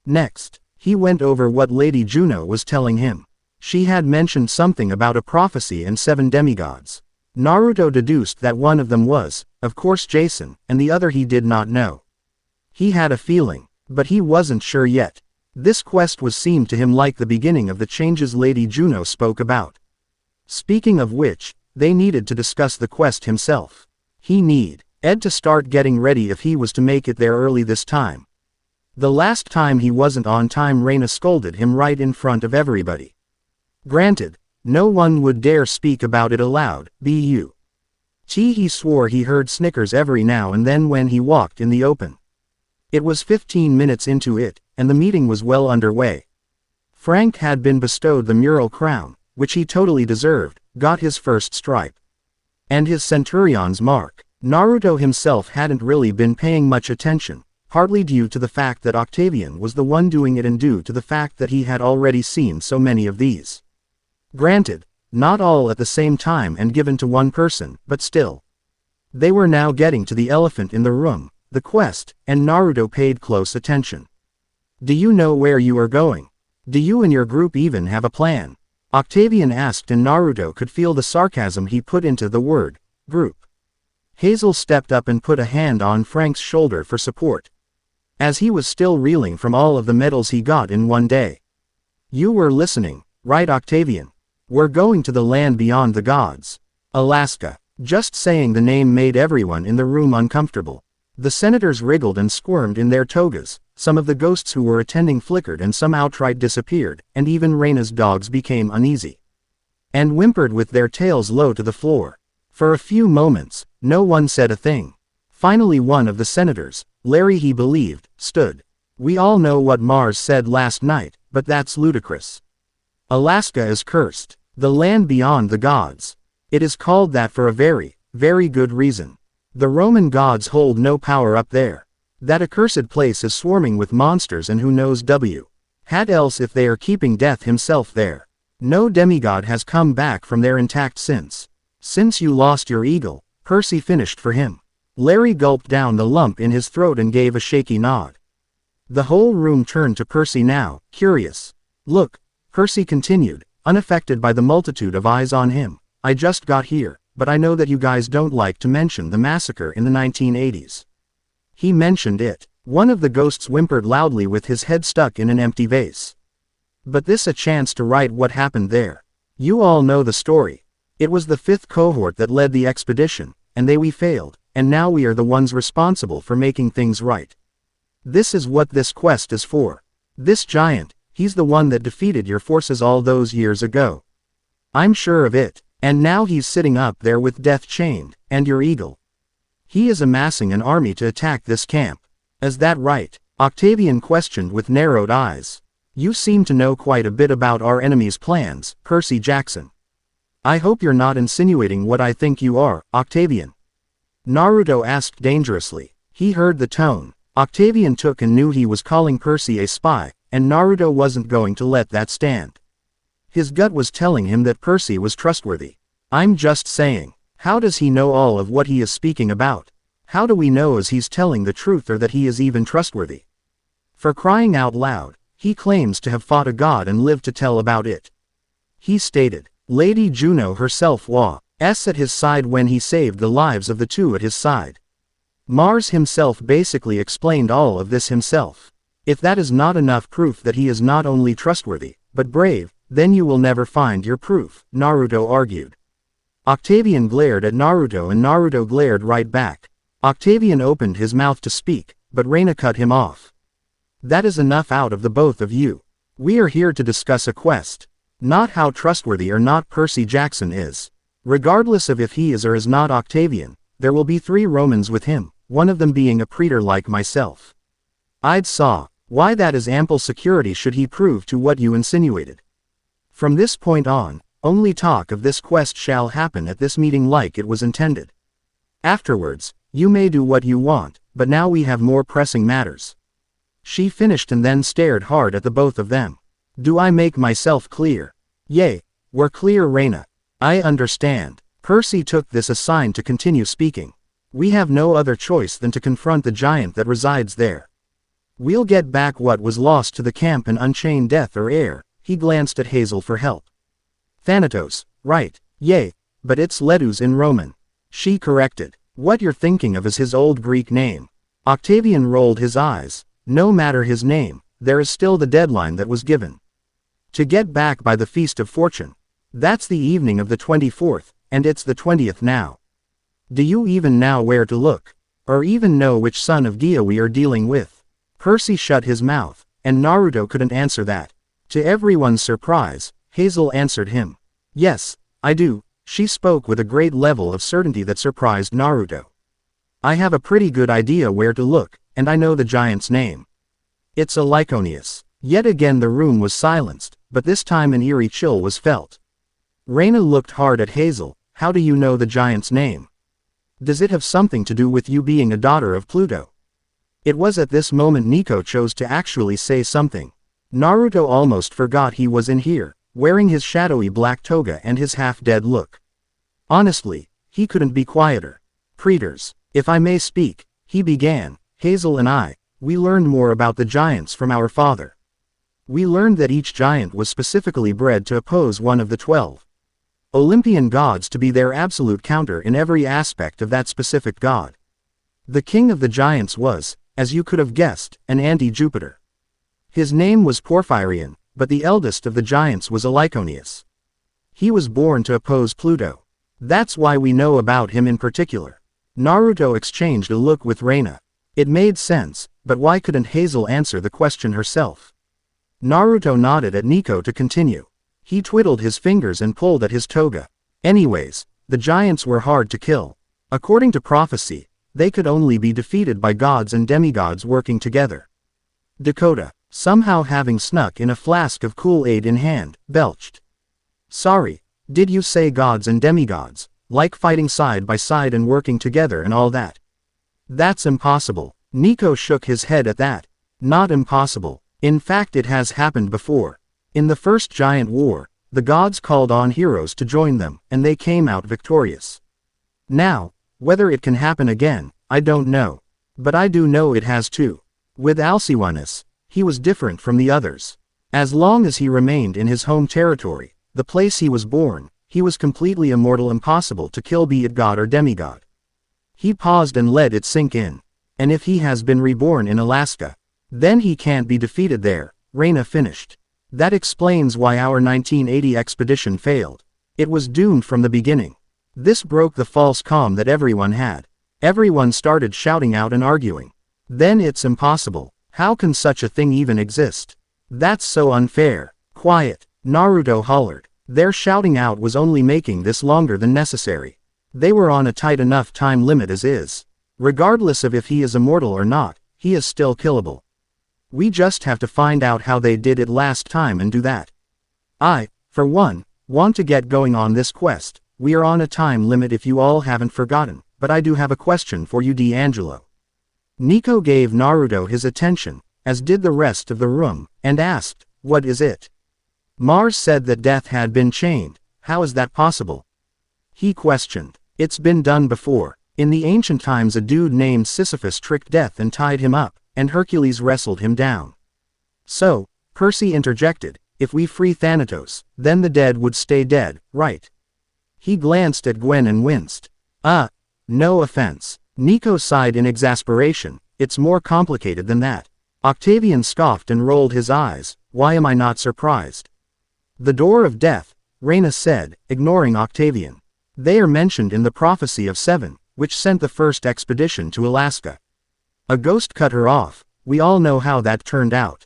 Next, he went over what Lady Juno was telling him. She had mentioned something about a prophecy and 7 demigods. Naruto deduced that one of them was, of course, Jason, and the other he did not know. He had a feeling, but he wasn't sure yet. This quest was seemed to him like the beginning of the changes Lady Juno spoke about. Speaking of which, they needed to discuss the quest himself. He needed to start getting ready if he was to make it there early this time. The last time he wasn't on time, Raina scolded him right in front of everybody. Granted, no one would dare speak about it aloud, he swore he heard snickers every now and then when he walked in the open. It was 15 minutes into it, and the meeting was well underway. Frank had been bestowed the mural crown, which he totally deserved, got his first stripe. And his centurion's mark. Naruto himself hadn't really been paying much attention, partly due to the fact that Octavian was the one doing it and due to the fact that he had already seen so many of these. Granted, not all at the same time and given to one person, but still. They were now getting to the elephant in the room, the quest, and Naruto paid close attention. Do you know where you are going? Do you and your group even have a plan? Octavian asked, and Naruto could feel the sarcasm he put into the word, group. Hazel stepped up and put a hand on Frank's shoulder for support. As he was still reeling from all of the medals he got in one day. You were listening, right, Octavian? We're going to the land beyond the gods. Alaska. Just saying the name made everyone in the room uncomfortable. The senators wriggled and squirmed in their togas, some of the ghosts who were attending flickered and some outright disappeared, and even Raina's dogs became uneasy. And whimpered with their tails low to the floor. For a few moments, no one said a thing. Finally one of the senators, Larry he believed, stood. We all know what Mars said last night, but that's ludicrous. Alaska is cursed. The land beyond the gods. It is called that for a very, very good reason. The Roman gods hold no power up there. That accursed place is swarming with monsters, and who knows what else if they are keeping Death himself there. No demigod has come back from there intact since. Since you lost your eagle, Percy finished for him. Larry gulped down the lump in his throat and gave a shaky nod. The whole room turned to Percy now, curious. Look, Percy continued, unaffected by the multitude of eyes on him. I just got here, but I know that you guys don't like to mention the massacre in the 1980s. He mentioned it. One of the ghosts whimpered loudly with his head stuck in an empty vase. But this a chance to write what happened there. You all know the story. It was the 5th cohort that led the expedition, and we failed, and now we are the ones responsible for making things right. This is what this quest is for. This giant, he's the one that defeated your forces all those years ago. I'm sure of it, and now he's sitting up there with death chained, and your eagle. He is amassing an army to attack this camp. Is that right? Octavian questioned with narrowed eyes. You seem to know quite a bit about our enemy's plans, Percy Jackson. I hope you're not insinuating what I think you are, Octavian. Naruto asked dangerously. He heard the tone. Octavian took and knew he was calling Percy a spy, and Naruto wasn't going to let that stand. His gut was telling him that Percy was trustworthy. I'm just saying, how does he know all of what he is speaking about? How do we know as he's telling the truth or that he is even trustworthy? For crying out loud, he claims to have fought a god and lived to tell about it. He stated, Lady Juno herself was at his side when he saved the lives of the two at his side. Mars himself basically explained all of this himself. If that is not enough proof that he is not only trustworthy, but brave, then you will never find your proof, Naruto argued. Octavian glared at Naruto and Naruto glared right back. Octavian opened his mouth to speak, but Raina cut him off. That is enough out of the both of you. We are here to discuss a quest, not how trustworthy or not Percy Jackson is. Regardless of if he is or is not Octavian, there will be 3 Romans with him, one of them being a praetor like myself. I'd saw why that is ample security should he prove to what you insinuated. From this point on, only talk of this quest shall happen at this meeting like it was intended. Afterwards, you may do what you want, but now we have more pressing matters. She finished and then stared hard at the both of them. Do I make myself clear? Yea, we're clear, Raina. I understand. Percy took this as a sign to continue speaking. We have no other choice than to confront the giant that resides there. We'll get back what was lost to the camp and unchain death or air. He glanced at Hazel for help. Thanatos, right, yea, but it's Letus in Roman. She corrected. What you're thinking of is his old Greek name. Octavian rolled his eyes. No matter his name, there is still the deadline that was given. To get back by the Feast of Fortune. That's the evening of the 24th, and it's the 20th now. Do you even know where to look? Or even know which son of Dia we are dealing with? Percy shut his mouth, and Naruto couldn't answer that. To everyone's surprise, Hazel answered him. Yes, I do. She spoke with a great level of certainty that surprised Naruto. I have a pretty good idea where to look, and I know the giant's name. It's a Lyconius. Yet again the room was silenced, but this time an eerie chill was felt. Raina looked hard at Hazel. How do you know the giant's name? Does it have something to do with you being a daughter of Pluto? It was at this moment Nico chose to actually say something. Naruto almost forgot he was in here, wearing his shadowy black toga and his half-dead look. Honestly, he couldn't be quieter. Praetors, if I may speak, he began, Hazel and I, we learned more about the giants from our father. We learned that each giant was specifically bred to oppose one of the 12 Olympian gods to be their absolute counter in every aspect of that specific god. The king of the giants was, as you could have guessed, an anti-Jupiter. His name was Porphyrion, but the eldest of the giants was Lyconius. He was born to oppose Pluto. That's why we know about him in particular. Naruto exchanged a look with Raina. It made sense, but why couldn't Hazel answer the question herself? Naruto nodded at Nico to continue. He twiddled his fingers and pulled at his toga. Anyways, the giants were hard to kill. According to prophecy, they could only be defeated by gods and demigods working together. Dakota, somehow having snuck in a flask of Kool-Aid in hand, belched. Sorry, did you say gods and demigods, like fighting side by side and working together and all that? That's impossible. Nico shook his head at that. Not impossible. In fact, it has happened before. In the first giant war, the gods called on heroes to join them, and they came out victorious. Now, whether it can happen again, I don't know. But I do know it has too. With Alcyoneus, he was different from the others. As long as he remained in his home territory, the place he was born, he was completely immortal, impossible to kill, be it god or demigod. He paused and let it sink in. And if he has been reborn in Alaska, then he can't be defeated there, Raina finished. That explains why our 1980 expedition failed. It was doomed from the beginning. This broke the false calm that everyone had. Everyone started shouting out and arguing. Then it's impossible. How can such a thing even exist? That's so unfair. Quiet, Naruto hollered. Their shouting out was only making this longer than necessary. They were on a tight enough time limit as is. Regardless of if he is immortal or not, he is still killable. We just have to find out how they did it last time and do that. I, for one, want to get going on this quest. We are on a time limit if you all haven't forgotten, but I do have a question for you, D'Angelo. Nico gave Naruto his attention, as did the rest of the room, and asked, "What is it?" Mars said that death had been chained. How is that possible? He questioned. It's been done before. In the ancient times a dude named Sisyphus tricked death and tied him up, and Hercules wrestled him down. So, Percy interjected, if we free Thanatos, then the dead would stay dead, right? He glanced at Gwen and winced. No offense. Nico sighed in exasperation, it's more complicated than that. Octavian scoffed and rolled his eyes, why am I not surprised? The door of death, Raina said, ignoring Octavian. They are mentioned in the prophecy of 7, which sent the first expedition to Alaska. A ghost cut her off, we all know how that turned out.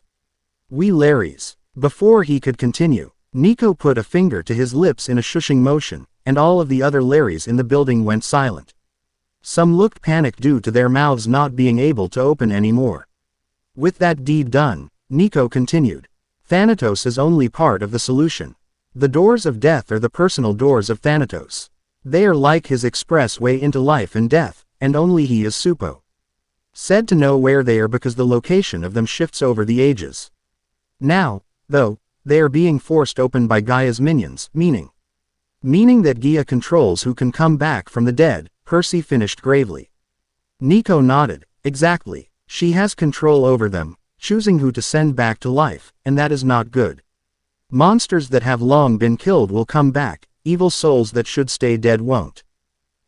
We Larrys. Before he could continue, Nico put a finger to his lips in a shushing motion, and all of the other Larrys in the building went silent. Some looked panicked due to their mouths not being able to open anymore. With that deed done, Nico continued. Thanatos is only part of the solution. The doors of death are the personal doors of Thanatos. They are like his express way into life and death, and only he is said to know where they are because the location of them shifts over the ages. Now, though, they are being forced open by Gaia's minions, meaning that Gaia controls who can come back from the dead, Percy finished gravely. Nico nodded, exactly, she has control over them, choosing who to send back to life, and that is not good. Monsters that have long been killed will come back, evil souls that should stay dead won't.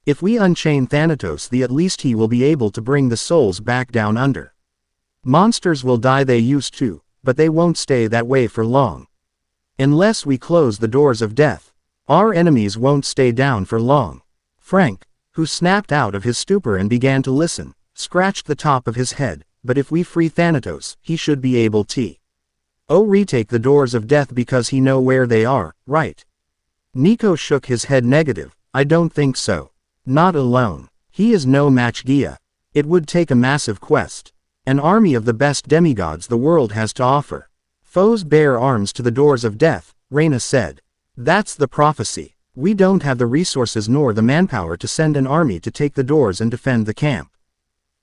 If we unchain Thanatos, at least he will be able to bring the souls back down under. Monsters will die, they used to, but they won't stay that way for long. Unless we close the doors of death, our enemies won't stay down for long. Frank, who snapped out of his stupor and began to listen, scratched the top of his head, but if we free Thanatos, he should be able to retake the doors of death because he know where they are, right? Nico shook his head negative, I don't think so. Not alone. He is no match Gaia. It would take a massive quest. An army of the best demigods the world has to offer. Foes bear arms to the doors of death, Raina said. That's the prophecy. We don't have the resources nor the manpower to send an army to take the doors and defend the camp.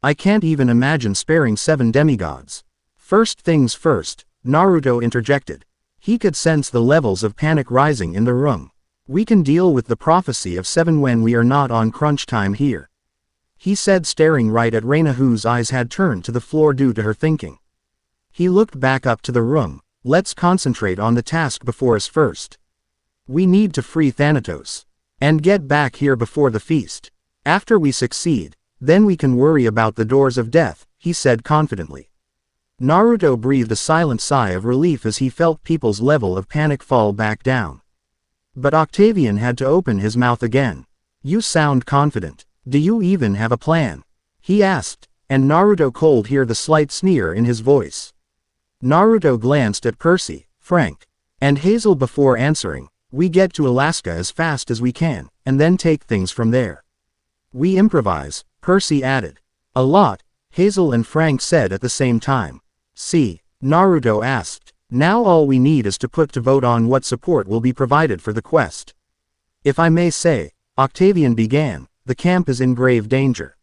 I can't even imagine sparing 7 demigods. First things first, Naruto interjected. He could sense the levels of panic rising in the room. We can deal with the prophecy of 7 when we are not on crunch time here. He said, staring right at Raina, whose eyes had turned to the floor due to her thinking. He looked back up to the room. Let's concentrate on the task before us first. We need to free Thanatos. And get back here before the feast. After we succeed, then we can worry about the doors of death, he said confidently. Naruto breathed a silent sigh of relief as he felt people's level of panic fall back down. But Octavian had to open his mouth again. You sound confident. Do you even have a plan? He asked, and Naruto could hear the slight sneer in his voice. Naruto glanced at Percy, Frank, and Hazel before answering. We get to Alaska as fast as we can, and then take things from there. We improvise, Percy added. A lot, Hazel and Frank said at the same time. See, Naruto asked. Now all we need is to put to vote on what support will be provided for the quest. If I may say, Octavian began, the camp is in grave danger.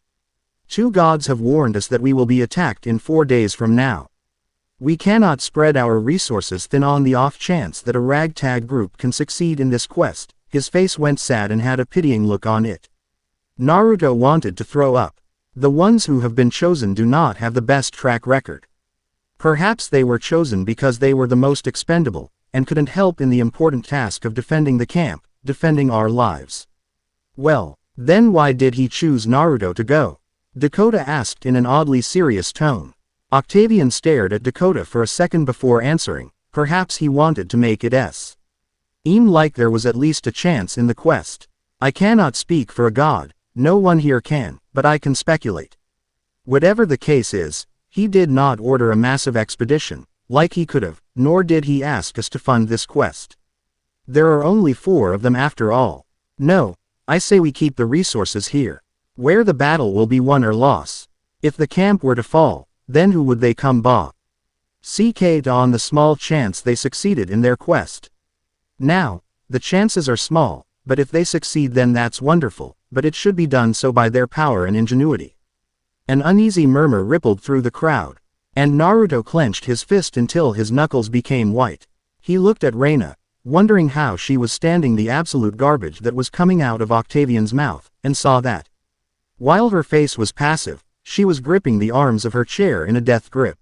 2 gods have warned us that we will be attacked in 4 days from now. We cannot spread our resources thin on the off chance that a ragtag group can succeed in this quest. His face went sad and had a pitying look on it. Naruto wanted to throw up. The ones who have been chosen do not have the best track record. Perhaps they were chosen because they were the most expendable, and couldn't help in the important task of defending the camp, defending our lives. Well, then why did he choose Naruto to go? Dakota asked in an oddly serious tone. Octavian stared at Dakota for a second before answering. Perhaps he wanted to make it seem like there was at least a chance in the quest. I cannot speak for a god, No one here can, but I can speculate. Whatever the case is, he did not order a massive expedition, like he could have, nor did he ask us to fund this quest. There are only 4 of them after all. No, I say we keep the resources here, where the battle will be won or lost. If the camp were to fall, then who would they come by? CK on the small chance they succeeded in their quest. Now, the chances are small, but if they succeed then that's wonderful, but it should be done so by their power and ingenuity. An uneasy murmur rippled through the crowd, and Naruto clenched his fist until his knuckles became white. He looked at Raina, wondering how she was standing the absolute garbage that was coming out of Octavian's mouth, and saw that, while her face was passive, she was gripping the arms of her chair in a death grip.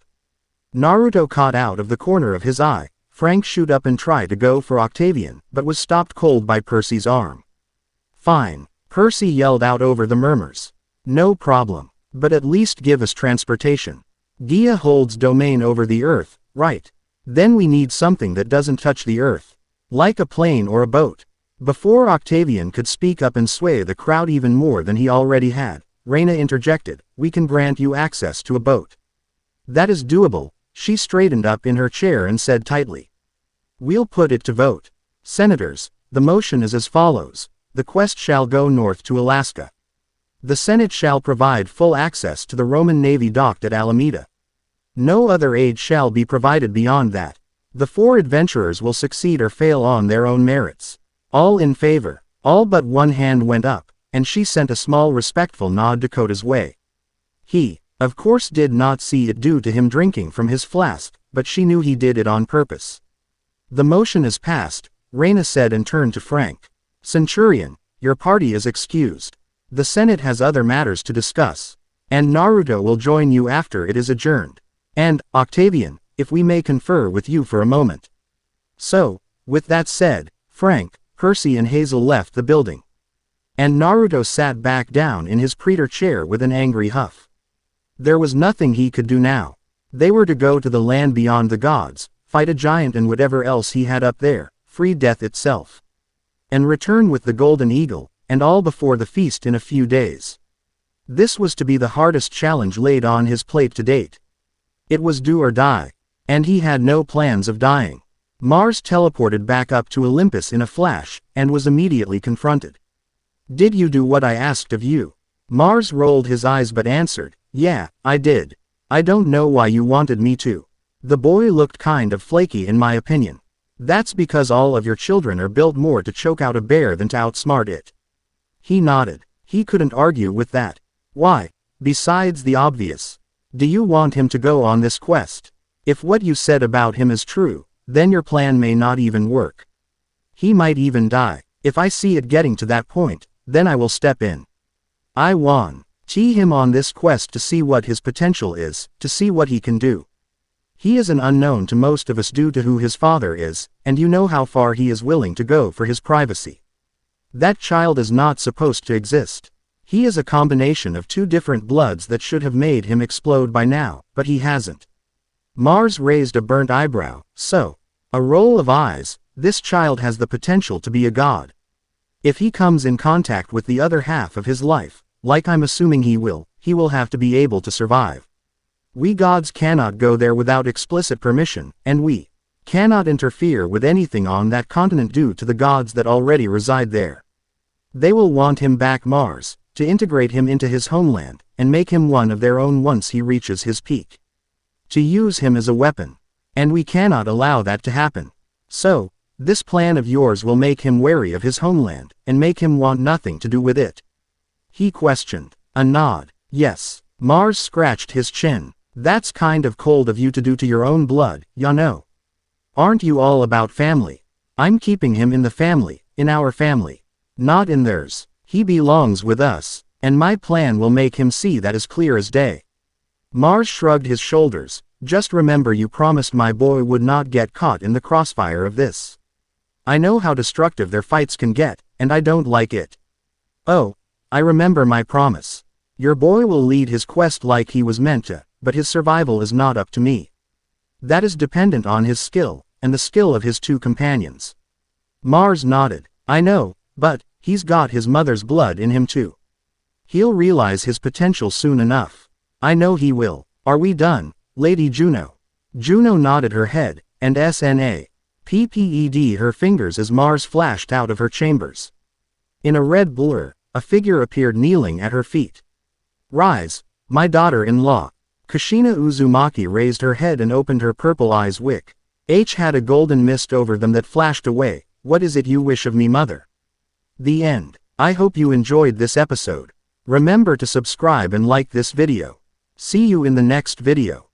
Naruto caught out of the corner of his eye. Frank shoot up and tried to go for Octavian, but was stopped cold by Percy's arm. Fine, Percy yelled out over the murmurs. No problem, but at least give us transportation. Gaia holds domain over the earth, right? Then we need something that doesn't touch the earth. Like a plane or a boat. Before Octavian could speak up and sway the crowd even more than he already had, Raina interjected, we can grant you access to a boat. That is doable. She straightened up in her chair and said tightly. We'll put it to vote. Senators, the motion is as follows. The quest shall go north to Alaska. The Senate shall provide full access to the Roman Navy docked at Alameda. No other aid shall be provided beyond that. The 4 adventurers will succeed or fail on their own merits. All in favor. All but one hand went up, and she sent a small respectful nod Dakota's way. He, of course, did not see it due to him drinking from his flask, but she knew he did it on purpose. The motion is passed, Raina said and turned to Frank. Centurion, your party is excused. The Senate has other matters to discuss. And Naruto will join you after it is adjourned. And, Octavian, if we may confer with you for a moment. So, with that said, Frank, Percy and Hazel left the building. And Naruto sat back down in his praetor chair with an angry huff. There was nothing he could do now. They were to go to the land beyond the gods, fight a giant and whatever else he had up there, free death itself. And return with the golden eagle, and all before the feast in a few days. This was to be the hardest challenge laid on his plate to date. It was do or die. And he had no plans of dying. Mars teleported back up to Olympus in a flash, and was immediately confronted. Did you do what I asked of you? Mars rolled his eyes but answered, yeah, I did. I don't know why you wanted me to. The boy looked kind of flaky in my opinion. That's because all of your children are built more to choke out a bear than to outsmart it. He nodded. He couldn't argue with that. Why? Besides the obvious. Do you want him to go on this quest? If what you said about him is true, then your plan may not even work. He might even die. If I see it getting to that point, then I will step in. I want him on this quest to see what his potential is, to see what he can do. He is an unknown to most of us due to who his father is, and you know how far he is willing to go for his privacy. That child is not supposed to exist. He is a combination of 2 different bloods that should have made him explode by now, but he hasn't. Mars raised a burnt eyebrow, so, a roll of eyes, this child has the potential to be a god. If he comes in contact with the other half of his life, like I'm assuming he will have to be able to survive. We gods cannot go there without explicit permission, and we cannot interfere with anything on that continent due to the gods that already reside there. They will want him back Mars, to integrate him into his homeland, and make him one of their own once he reaches his peak. To use him as a weapon. And we cannot allow that to happen. So, this plan of yours will make him wary of his homeland, and make him want nothing to do with it. He questioned. A nod. Yes. Mars scratched his chin. That's kind of cold of you to do to your own blood, ya know. Aren't you all about family? I'm keeping him in the family, in our family. Not in theirs. He belongs with us, and my plan will make him see that as clear as day. Mars shrugged his shoulders. Just remember you promised my boy would not get caught in the crossfire of this. I know how destructive their fights can get, and I don't like it. Oh, I remember my promise. Your boy will lead his quest like he was meant to, but his survival is not up to me. That is dependent on his skill, and the skill of his 2 companions. Mars nodded. I know, but he's got his mother's blood in him too. He'll realize his potential soon enough. I know he will. Are we done, Lady Juno? Juno nodded her head, and snap her fingers as Mars flashed out of her chambers. In a red blur, a figure appeared kneeling at her feet. Rise, my daughter-in-law. Kushina Uzumaki raised her head and opened her purple eyes. Had a golden mist over them that flashed away. What is it you wish of me, mother? The end. I hope you enjoyed this episode. Remember to subscribe and like this video. See you in the next video.